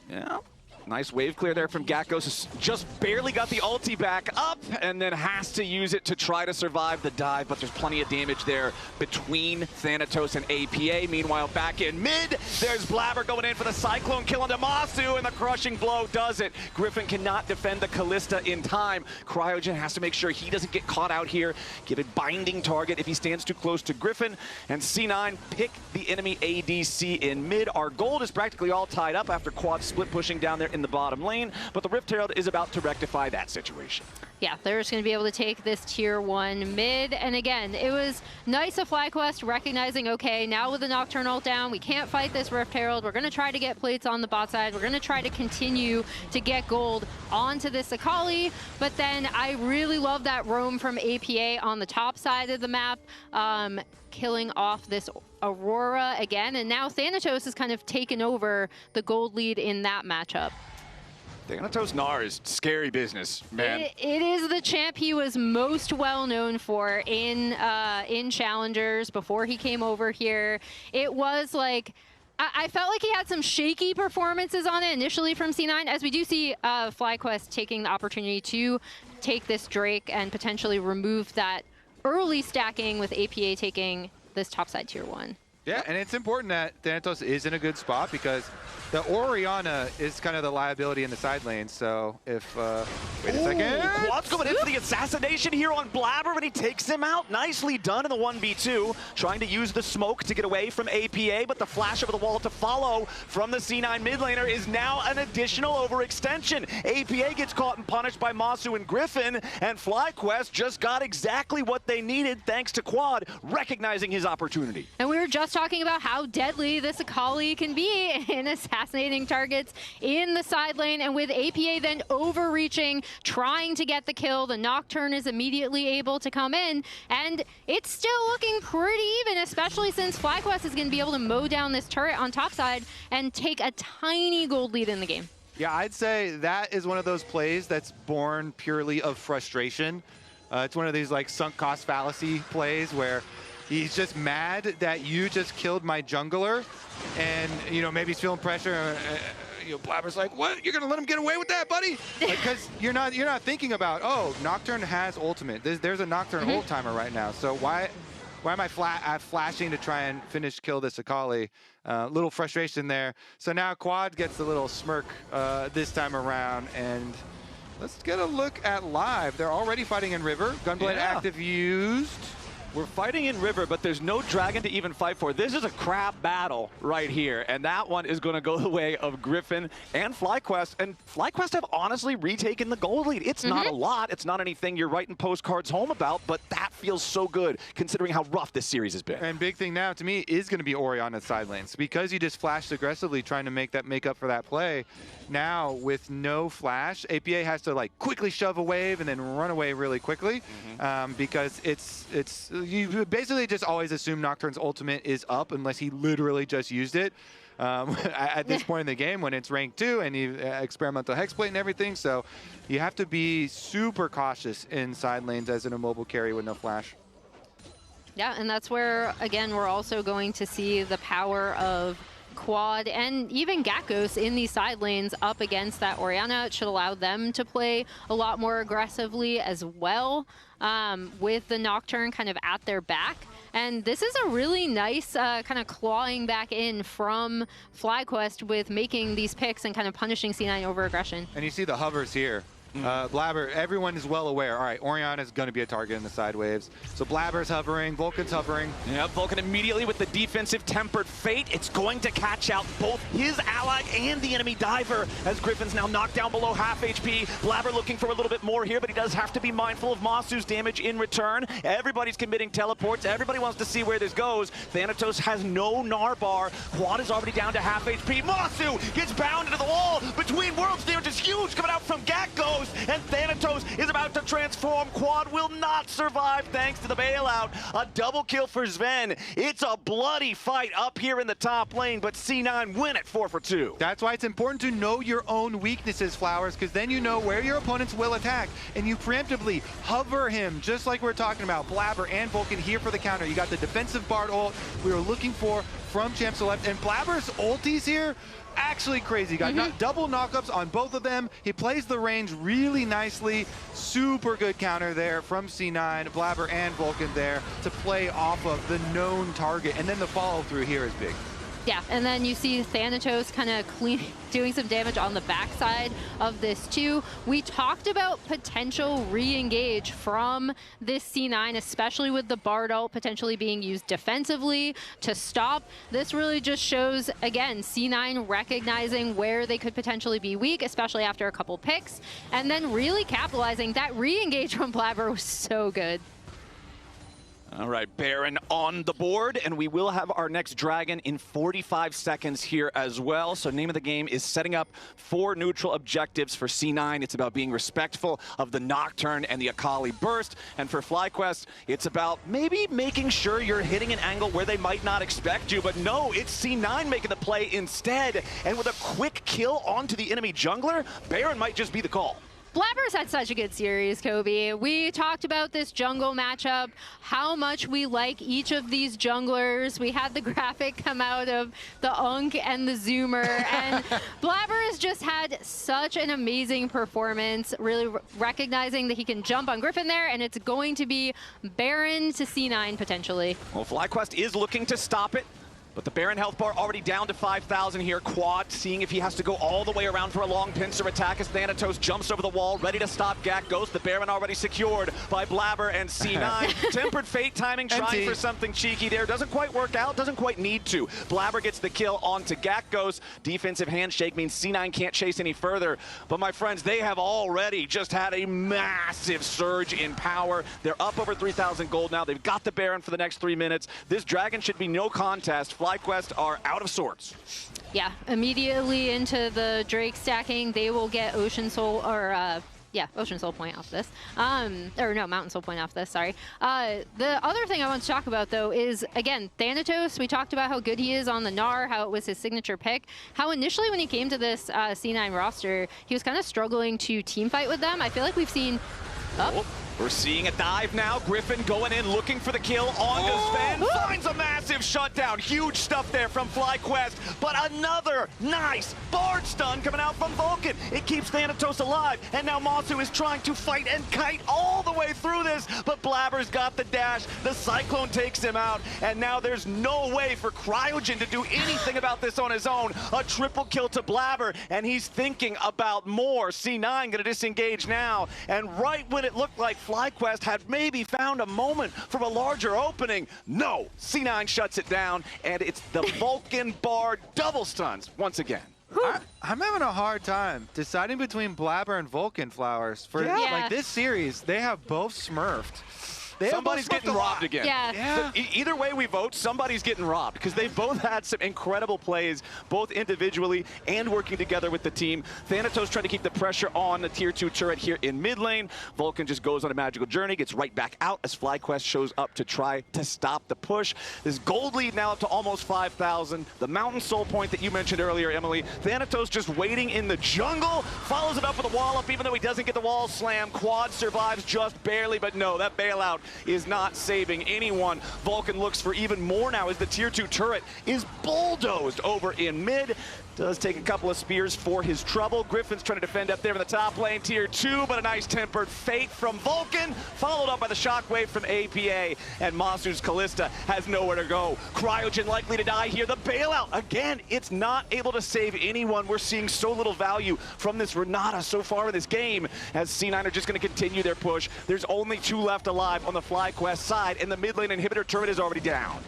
Yeah. Nice wave clear there from Gakgos. Just barely got the ulti back up and then has to use it to try to survive the dive, but there's plenty of damage there between Thanatos and APA. Meanwhile, back in mid, there's Blabber going in for the Cyclone kill on Damasu, and the crushing blow does it. Griffin cannot defend the Callista in time. Cryogen has to make sure he doesn't get caught out here. Give it binding target if he stands too close to Griffin. And C9 pick the enemy ADC in mid. Our gold is practically all tied up after Quad split pushing down there in the bottom lane, but the Rift Herald is about to rectify that situation. Yeah, they're just going to be able to take this tier 1 mid. And again, it was nice of FlyQuest recognizing, okay, now with the Nocturnal down, we can't fight this Rift Herald. We're going to try to get plates on the bot side. We're going to try to continue to get gold onto this Akali. But then I really love that roam from APA on the top side of the map, killing off this Aurora again. And now Thanatos has kind of taken over the gold lead in that matchup. Thanatos Gnar is scary business, man. It is the champ he was most well known for in Challengers before he came over here. It was like, I felt like he had some shaky performances on it initially from C9, as we do see FlyQuest taking the opportunity to take this Drake and potentially remove that early stacking with APA taking this topside tier 1. Yeah, and it's important that Thanatos is in a good spot because the Orianna is kind of the liability in the side lane. So if, wait a second. Quad's going in for the assassination here on Blabber, but he takes him out. Nicely done in the 1v2. Trying to use the smoke to get away from APA, but the flash over the wall to follow from the C9 mid laner is now an additional overextension. APA gets caught and punished by Masu and Griffin, and FlyQuest just got exactly what they needed thanks to Quad recognizing his opportunity. And we were just talking about how deadly this Akali can be in assassinating targets in the side lane, and with APA then overreaching, trying to get the kill, the Nocturne is immediately able to come in, and it's still looking pretty even, especially since FlyQuest is going to be able to mow down this turret on top side and take a tiny gold lead in the game. Yeah, I'd say that is one of those plays that's born purely of frustration. It's one of these like sunk cost fallacy plays where he's just mad that you just killed my jungler, and you know maybe he's feeling pressure. You know, Blabber's like, "What? You're gonna let him get away with that, buddy?" Because you're not thinking about, oh, Nocturne has ultimate. There's a Nocturne ult timer right now, so why am I flashing to try and kill this Akali? Little frustration there. So now Quad gets a little smirk this time around, and let's get a look at live. They're already fighting in river. Gunblade active used. We're fighting in river, but there's no dragon to even fight for. This is a crap battle right here, and that one is going to go the way of Griffin and FlyQuest. And FlyQuest have honestly retaken the gold lead. It's not a lot. It's not anything you're writing postcards home about, but that feels so good considering how rough this series has been. And big thing now to me is going to be Ori on the side lanes, because you just flashed aggressively trying to make up for that play. Now with no flash, APA has to like quickly shove a wave and then run away really quickly, because you basically just always assume Nocturne's ultimate is up unless he literally just used it at this point in the game when it's rank 2 and you experimental hexblade and everything. So you have to be super cautious in side lanes as an immobile carry with no flash. Yeah, and that's where, again, we're also going to see the power of Quad and even Gakkos in these side lanes up against that Orianna. It should allow them to play a lot more aggressively as well, with the Nocturne kind of at their back. And this is a really nice kind of clawing back in from FlyQuest with making these picks and kind of punishing C9 over aggression. And you see the hovers here. Blabber, everyone is well aware. All right, Orianna is going to be a target in the side waves. So Blabber's hovering, Vulcan's hovering. Yeah, Vulcan immediately with the defensive Tempered Fate. It's going to catch out both his ally and the enemy diver as Griffin's now knocked down below half HP. Blabber looking for a little bit more here, but he does have to be mindful of Masu's damage in return. Everybody's committing teleports. Everybody wants to see where this goes. Thanatos has no Gnar bar. Quad is already down to half HP. Masu gets bound into the wall. Between worlds damage is huge coming out from Gakkos. And Thanatos is about to transform. Quad will not survive thanks to the bailout. A double kill for Sven. It's a bloody fight up here in the top lane, but C9 win it 4 for 2. That's why it's important to know your own weaknesses, Flowers, because then you know where your opponents will attack, and you preemptively hover him, just like we're talking about. Blabber and Vulcan here for the counter. You got the defensive Bard ult we were looking for from Champ Select, and Blabber's ultis here, actually crazy. Got double knockups on both of them. He plays the range really nicely. Super good counter there from C9, Blabber and Vulcan there to play off of the known target. And then the follow through here is big. Yeah, and then you see Thanatos kind of doing some damage on the backside of this too. We talked about potential re-engage from this C9, especially with the Bard ult potentially being used defensively to stop. This really just shows, again, C9 recognizing where they could potentially be weak, especially after a couple picks, and then really capitalizing. That re-engage from Blabber was so good. All right, Baron on the board, and we will have our next dragon in 45 seconds here as well. So name of the game is setting up 4 neutral objectives for C9. It's about being respectful of the Nocturne and the Akali burst. And for FlyQuest, it's about maybe making sure you're hitting an angle where they might not expect you. But no, it's C9 making the play instead. And with a quick kill onto the enemy jungler, Baron might just be the call. Blabber's had such a good series, Kobe. We talked about this jungle matchup, how much we like each of these junglers. We had the graphic come out of the Unk and the Zoomer, and Blabber has just had such an amazing performance, really recognizing that he can jump on Griffin there, and it's going to be Baron to C9 potentially. Well, FlyQuest is looking to stop it. But the Baron health bar already down to 5,000 here. Quad seeing if he has to go all the way around for a long pincer attack as Thanatos jumps over the wall, ready to stop Gakkos. The Baron already secured by Blabber and C9. Tempered Fate timing, trying for something cheeky there. Doesn't quite work out, doesn't quite need to. Blabber gets the kill onto Gakkos. Defensive handshake means C9 can't chase any further. But my friends, they have already just had a massive surge in power. They're up over 3,000 gold now. They've got the Baron for the next 3 minutes. This dragon should be no contest. FlyQuest are out of sorts. Yeah, immediately into the Drake stacking. They will get Ocean Soul, or yeah, Ocean Soul point off this. Or no, Mountain Soul point off this, sorry. The other thing I want to talk about, though, is, again, Thanatos. We talked about how good he is on the Gnar, how it was his signature pick. How initially when he came to this C9 roster, he was kind of struggling to team fight with them. I feel like we've seen... We're seeing a dive now. Griffin going in, looking for the kill on Sven. Finds a massive shutdown. Huge stuff there from FlyQuest. But another nice Bard stun coming out from Vulcan. It keeps Thanatos alive. And now Masu is trying to fight and kite all the way through this. But Blabber's got the dash. The Cyclone takes him out. And now there's no way for Cryogen to do anything about this on his own. A triple kill to Blabber. And he's thinking about more. C9 going to disengage now. And right when it looked like FlyQuest had maybe found a moment from a larger opening. No, C9 shuts it down, and it's the Vulcan Bard double stuns once again. I'm having a hard time deciding between Blabber and Vulcan Flowers. For like this series, they have both smurfed. Somebody's getting robbed again. Yeah. Either way we vote, somebody's getting robbed because they both had some incredible plays, both individually and working together with the team. Thanatos trying to keep the pressure on the tier 2 turret here in mid lane. Vulcan just goes on a magical journey, gets right back out as FlyQuest shows up to try to stop the push. This gold lead now up to almost 5,000. The mountain soul point that you mentioned earlier, Emily. Thanatos just waiting in the jungle, follows it up with a wall up, even though he doesn't get the wall slam. Quad survives just barely, but no, that bailout is not saving anyone. Vulcan looks for even more now as the tier 2 turret is bulldozed over in mid. Does take a couple of spears for his trouble. Griffin's trying to defend up there in the top lane, tier 2, but a nice tempered fate from Vulcan, followed up by the shockwave from APA, and Masu's Callista has nowhere to go. Cryogen likely to die here. The bailout, again, it's not able to save anyone. We're seeing so little value from this Renata so far in this game, as C9 are just going to continue their push. There's only 2 left alive on the FlyQuest side, and the mid lane inhibitor turret is already down.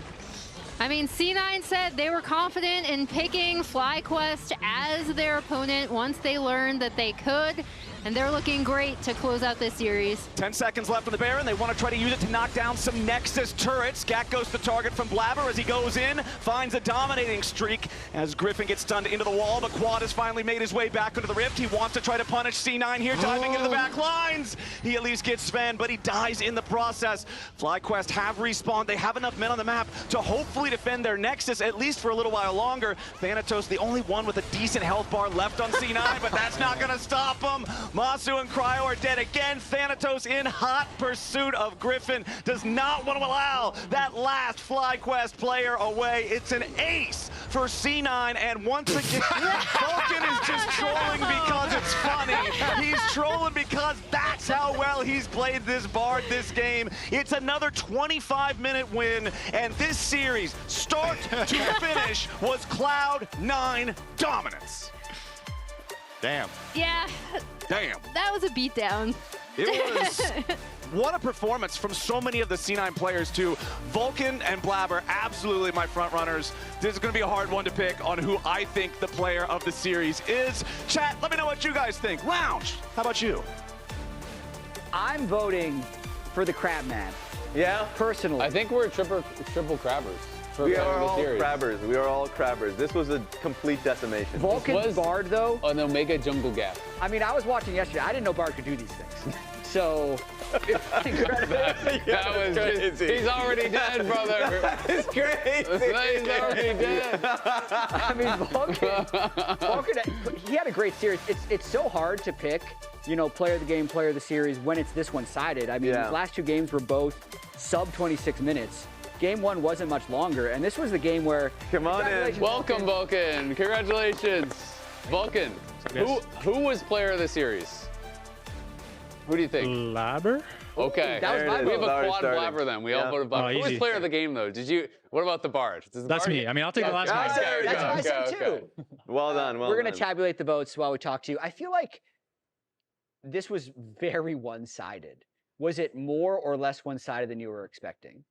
I mean, C9 said they were confident in picking FlyQuest as their opponent once they learned that they could, and they're looking great to close out this series. 10 seconds left on the Baron. They want to try to use it to knock down some Nexus turrets. Gat goes to target from Blabber as he goes in, finds a dominating streak as Griffin gets stunned into the wall, but Quad has finally made his way back into the rift. He wants to try to punish C9 here, diving into the back lines. He at least gets Sven, but he dies in the process. FlyQuest have respawned. They have enough men on the map to hopefully defend their Nexus, at least for a little while longer. Thanatos, the only one with a decent health bar left on C9, but that's not going to stop him. Masu and Cryo are dead again. Thanatos in hot pursuit of Griffin. Does not want to allow that last FlyQuest player away. It's an ace for C9, and once again, Vulcan is just trolling because it's funny. He's trolling because that's how well he's played this Bard this game. It's another 25-minute win, and this series, start to finish, was Cloud9 dominance. Damn. Yeah. Damn. That was a beatdown. It was what a performance from so many of the C9 players too. Vulcan and Blabber, absolutely my front runners. This is going to be a hard one to pick on who I think the player of the series is. Chat, let me know what you guys think. Lounge, how about you? I'm voting for the Crabman. Yeah? Personally. I think we're triple crabbers. We are all crabbers. We are all crabbers. This was a complete decimation. Vulcan's Bard, though. An Omega jungle gap. I mean, I was watching yesterday. I didn't know Bard could do these things. So, that was crazy. He's already dead, brother. That is crazy. He's already dead. I mean, Vulcan, he had a great series. It's so hard to pick, you know, player of the game, player of the series when it's this one-sided. I mean, these last 2 games were both sub 26 minutes. Game 1 wasn't much longer, and this was the game where... Come on in. Welcome, Vulcan. Congratulations. Vulcan, who was player of the series? Who do you think? Blabber? Okay. That was my we have vote. a quad Blabber then. We all voted Blabber. Who was player of the game, though? What about the Bard? That's me. I mean, I'll take the last one. That's what I said, too. Well done, We're going to tabulate the votes while we talk to you. I feel like this was very one-sided. Was it more or less one-sided than you were expecting?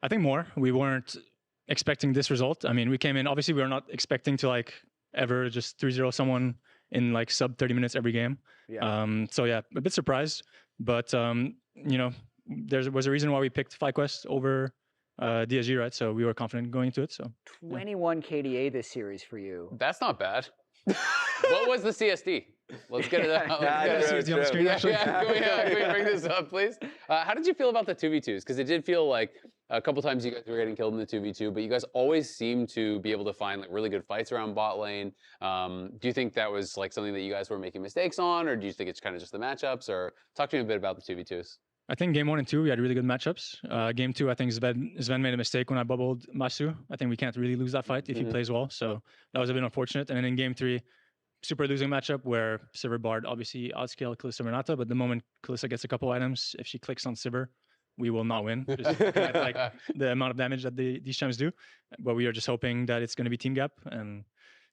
I think more. We weren't expecting this result. I mean, we came in, obviously we were not expecting to like ever just 3-0 someone in like sub 30 minutes every game. Yeah. So yeah, a bit surprised, but you know, there was a reason why we picked FlyQuest over DSG, right? So we were confident going into it. So 21 KDA this series for you. That's not bad. What was the CSD? Let's get it out. CSD on the screen, actually. Can we bring this up, please? How did you feel about the 2v2s? Because it did feel like a couple times you guys were getting killed in the 2v2, but you guys always seem to be able to find like really good fights around bot lane. Do you think that was like something that you guys were making mistakes on, or do you think it's kind of just the matchups? Or talk to me a bit about the 2v2s. I think game 1 and 2, we had really good matchups. Game 2, I think Sven made a mistake when I bubbled Masu. I think we can't really lose that fight if he plays well. So that was a bit unfortunate. And then in game 3, super losing matchup where Sivir Bard obviously outscaled Kalista Renata, but the moment Kalista gets a couple items, if she clicks on Sivir, we will not win. Just like the amount of damage that these champs do. But we are just hoping that it's going to be team gap. And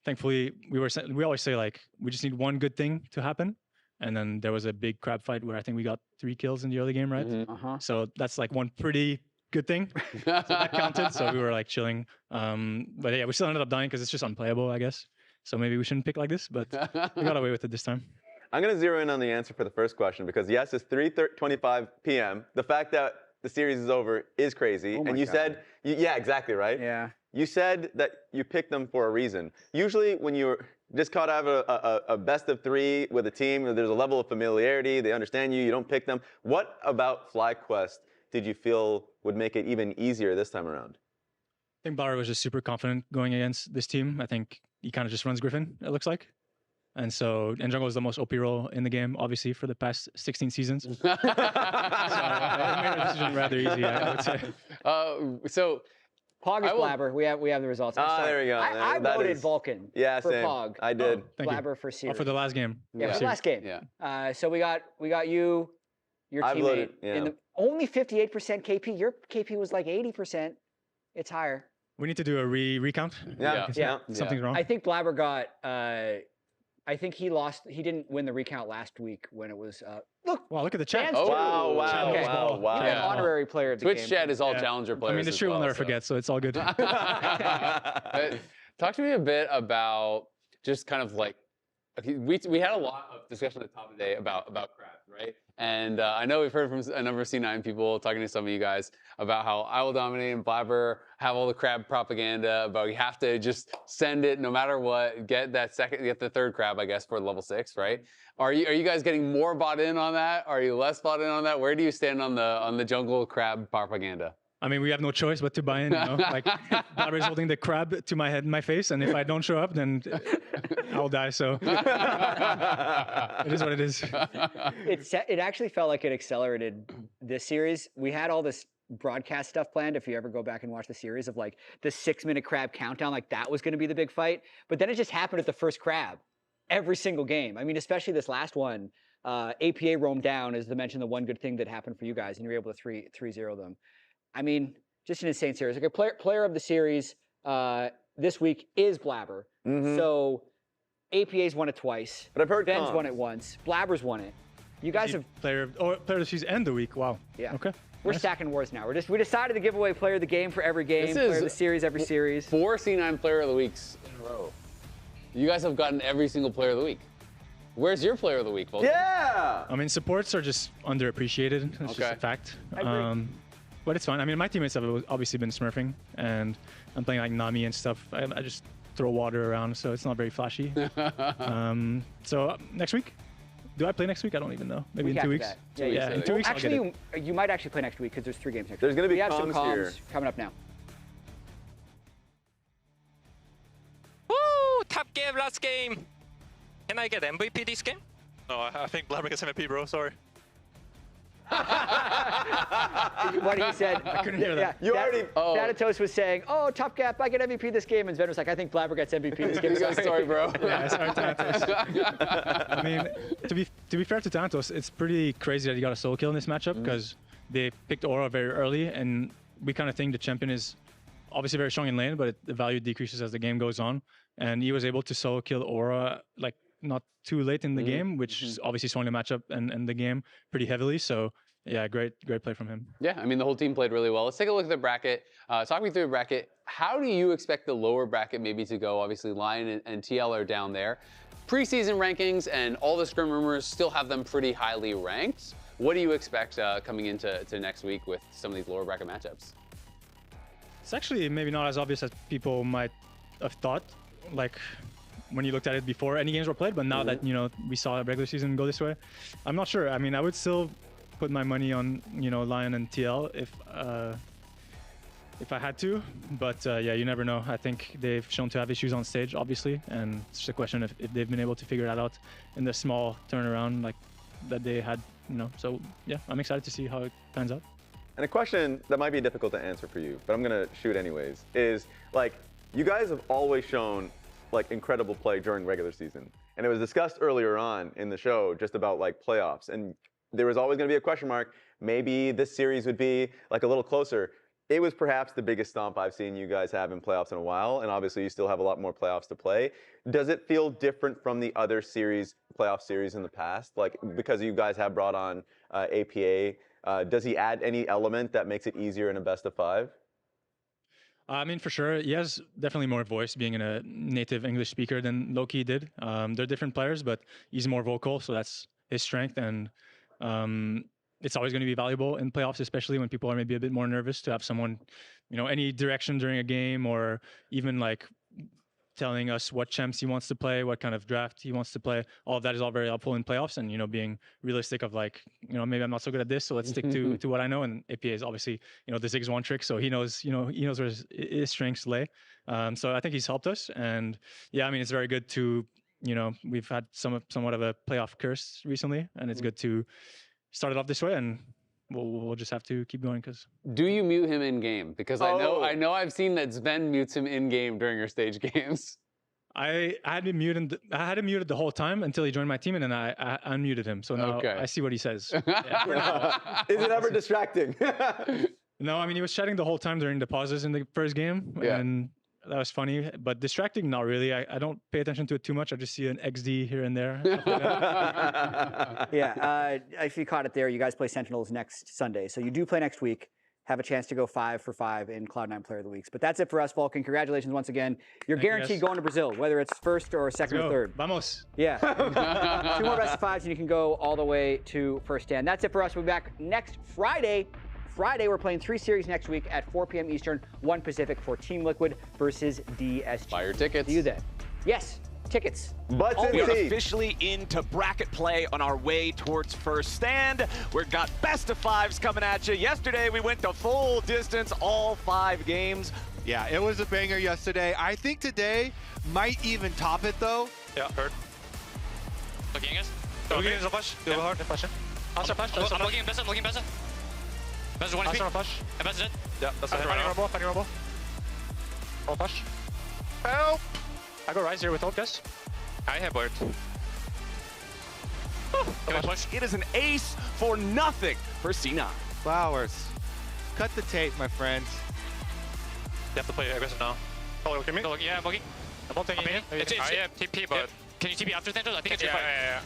thankfully, we always say like, we just need one good thing to happen. And then there was a big crab fight where I think we got 3 kills in the early game, right? So that's like one pretty good thing. So that counted. So we were like chilling. But yeah, we still ended up dying because it's just unplayable, I guess. So maybe we shouldn't pick like this, but we got away with it this time. I'm going to zero in on the answer for the first question because yes, it's 3:25 p.m. The fact that the series is over is crazy. And you said, yeah, exactly, right? Yeah. You said that you picked them for a reason. Usually when you're just caught out of a best of 3 with a team, there's a level of familiarity, they understand you, you don't pick them. What about FlyQuest did you feel would make it even easier this time around? I think Bauer was just super confident going against this team. I think he kind of just runs Griffin, it looks like. And so, and jungle is the most OP role in the game, obviously, for the past 16 seasons. So it made our decision rather easy, I would say. So, Pog is Blabber. We have the results. There we go. I voted Vulcan for same. Pog. I did. Blabber for series. For the last game. Yeah, for the last game. Yeah. So we got you, your I teammate. voted, yeah. Only 58% KP. Your KP was like 80%. It's higher. We need to do a recount. Yeah. Something's wrong. I think Blabber got. I think he lost. He didn't win the recount last week when it was. Look at the chat. Wow. Yeah. Honorary player of the Twitch game. chat is all challenger players. I mean, the stream will never forget, so it's all good. Talk to me a bit about just kind of like, we had a lot of discussion at the top of the day about crab, right? And I know we've heard from a number of C9 people talking to some of you guys about how I Will Dominate and Blabber have all the crab propaganda about you have to just send it no matter what, get the third crab, I guess, for level 6, right? Are you guys getting more bought in on that? Are you less bought in on that? Where do you stand on the jungle crab propaganda? I mean, we have no choice but to buy in. You know? Like, Blabber is holding the crab to my head and my face, and if I don't show up, then I'll die. So it is what it is. It actually felt like it accelerated this series. We had all this broadcast stuff planned. If you ever go back and watch the series of like the 6-minute crab countdown, like that was going to be the big fight. But then it just happened at the first crab every single game. I mean, especially this last one. APA roamed down, as I mentioned, the one good thing that happened for you guys, and you were able to 3-0 them. I mean, just an insane series. Like a player of the series this week is Blabber. So APA's won it twice. But I've heard Ben's won it once. Blabber's won it. You guys have player of the season and the week. Wow. Yeah. Okay. We're stacking wars now. We decided to give away player of the game for every game, player of the series every series. 4 C9 player of the weeks in a row. You guys have gotten every single player of the week. Where's your player of the week, Vulcan? Yeah. I mean, supports are just underappreciated. That's just a fact. I agree. But it's fine. I mean, my teammates have obviously been smurfing, and I'm playing like Nami and stuff. I just throw water around, so it's not very flashy. So next week? Do I play next week? I don't even know. Maybe in 2 weeks. Yeah, in 2 weeks. Actually, you might actually play next week because there's 3 games next week. There's going to be we have some comms here coming up now. Woo! Top game, last game. Can I get MVP this game? No, I think Blabber gets MVP, bro. Sorry. What he said. I couldn't hear that. You already. Thanatos was saying, "Oh, Top Gap, I get MVP this game," and Sven was like, "I think Blabber gets MVP this game." Sorry, bro. Yeah, sorry, Thanatos. I mean, to be fair to Thanatos, it's pretty crazy that he got a solo kill in this matchup because they picked Aura very early, and we kind of think the champion is obviously very strong in lane, but the value decreases as the game goes on. And he was able to solo kill Aura like not too late in the game, which is obviously swung the matchup and the game pretty heavily. So yeah, great play from him. Yeah, I mean, the whole team played really well. Let's take a look at the bracket. Talk me through the bracket. How do you expect the lower bracket maybe to go? Obviously, Lyon and TL are down there. Preseason rankings and all the Scrim rumors still have them pretty highly ranked. What do you expect coming into next week with some of these lower bracket matchups? It's actually maybe not as obvious as people might have thought. Like when you looked at it before any games were played, but now that we saw a regular season go this way, I'm not sure. I mean, I would still put my money on Lyon and TL if I had to, but yeah, you never know. I think they've shown to have issues on stage, obviously, and it's just a question if they've been able to figure that out in the small turnaround like that they had. So yeah, I'm excited to see how it pans out. And a question that might be difficult to answer for you, but I'm gonna shoot anyways, is like, you guys have always shown like incredible play during regular season. And it was discussed earlier on in the show just about like playoffs. And there was always gonna be a question mark. Maybe this series would be like a little closer. it was perhaps the biggest stomp I've seen you guys have in playoffs in a while, and obviously you still have a lot more playoffs to play. Does it feel different from the other playoff series in the past? Like, because you guys have brought on APA, does he add any element that makes it easier in a best of 5? I mean, for sure, he has definitely more voice being a native English speaker than Loki did. They're different players, but he's more vocal, so that's his strength. And it's always going to be valuable in playoffs, especially when people are maybe a bit more nervous, to have someone, any direction during a game, or even like telling us what champs he wants to play, what kind of draft he wants to play. All of that is all very helpful in playoffs, and being realistic of like, maybe I'm not so good at this, so let's stick to what I know. And APA is obviously, the Ziggs one trick, so he knows where his strengths lay. So I think he's helped us, and yeah, I mean, it's very good to, we've had somewhat of a playoff curse recently, and it's good to start it off this way, and we'll just have to keep going. Because do you mute him in game? Because I know I've seen that Sven mutes him in game during your stage games. I had him muted the whole time until he joined my team, and then I unmuted him. So now I see what he says. Yeah. Is it ever distracting? No, I mean, he was chatting the whole time during the pauses in the first game, and that was funny, but distracting, not really. I don't pay attention to it too much. I just see an XD here and there. Yeah, if you caught it there, you guys play Sentinels next Sunday. So you do play next week, have a chance to go 5 for 5 in Cloud9 Player of the Weeks. But that's it for us, Vulcan. Congratulations once again. You're guaranteed going to Brazil, whether it's first or second or third. Vamos. Yeah. 2 more best of 5s, and you can go all the way to first stand. That's it for us. We'll be back next Friday. We're playing 3 series next week at 4 p.m. Eastern, 1 Pacific for Team Liquid versus DSG. Buy your tickets. See you then. Yes, tickets. We are officially into bracket play on our way towards first stand. We've got best of 5s coming at you. Yesterday, we went to full distance, all 5 games. Yeah, it was a banger yesterday. I think today might even top it, though. Yeah, heard. Looking at us. Looking at the flash. Do a hard flash. I'm looking better. Better 1 HP. Flash. And better dead. Yeah, that's it. Fanny rumble. All flash. Help! I go rise here with ult, guys. I have word. It is an ace for nothing for C9. Flowers. Cut the tape, my friend. You have to play aggressive now. Oh, look at me. Yeah, I'm looking. I'm not taking it. I have TP, but... Can you TP after Thanos? I think it's your fight. Yeah.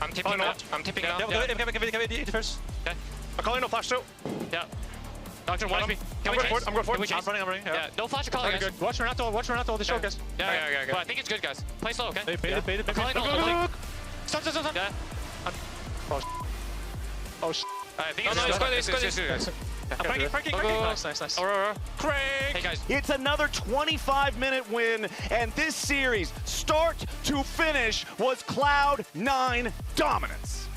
I'm tipping now. I'm tipping now. Yeah, first. Okay. I'm calling no flash too. Yeah. Doctor, watch me. I'm going for it. I'm running. Yeah. No flash or calling, guys. Good. Watch Renato. The show, guys. Yeah. But I think it's good, guys. Play slow, okay? Bait it. Calling no. Stop. Yeah. Oh, sh. I think it's good, guys. I'm Frankie. Nice. Craig! Hey, guys. It's another 25-minute win, and this series, start to finish, was Cloud9 dominance.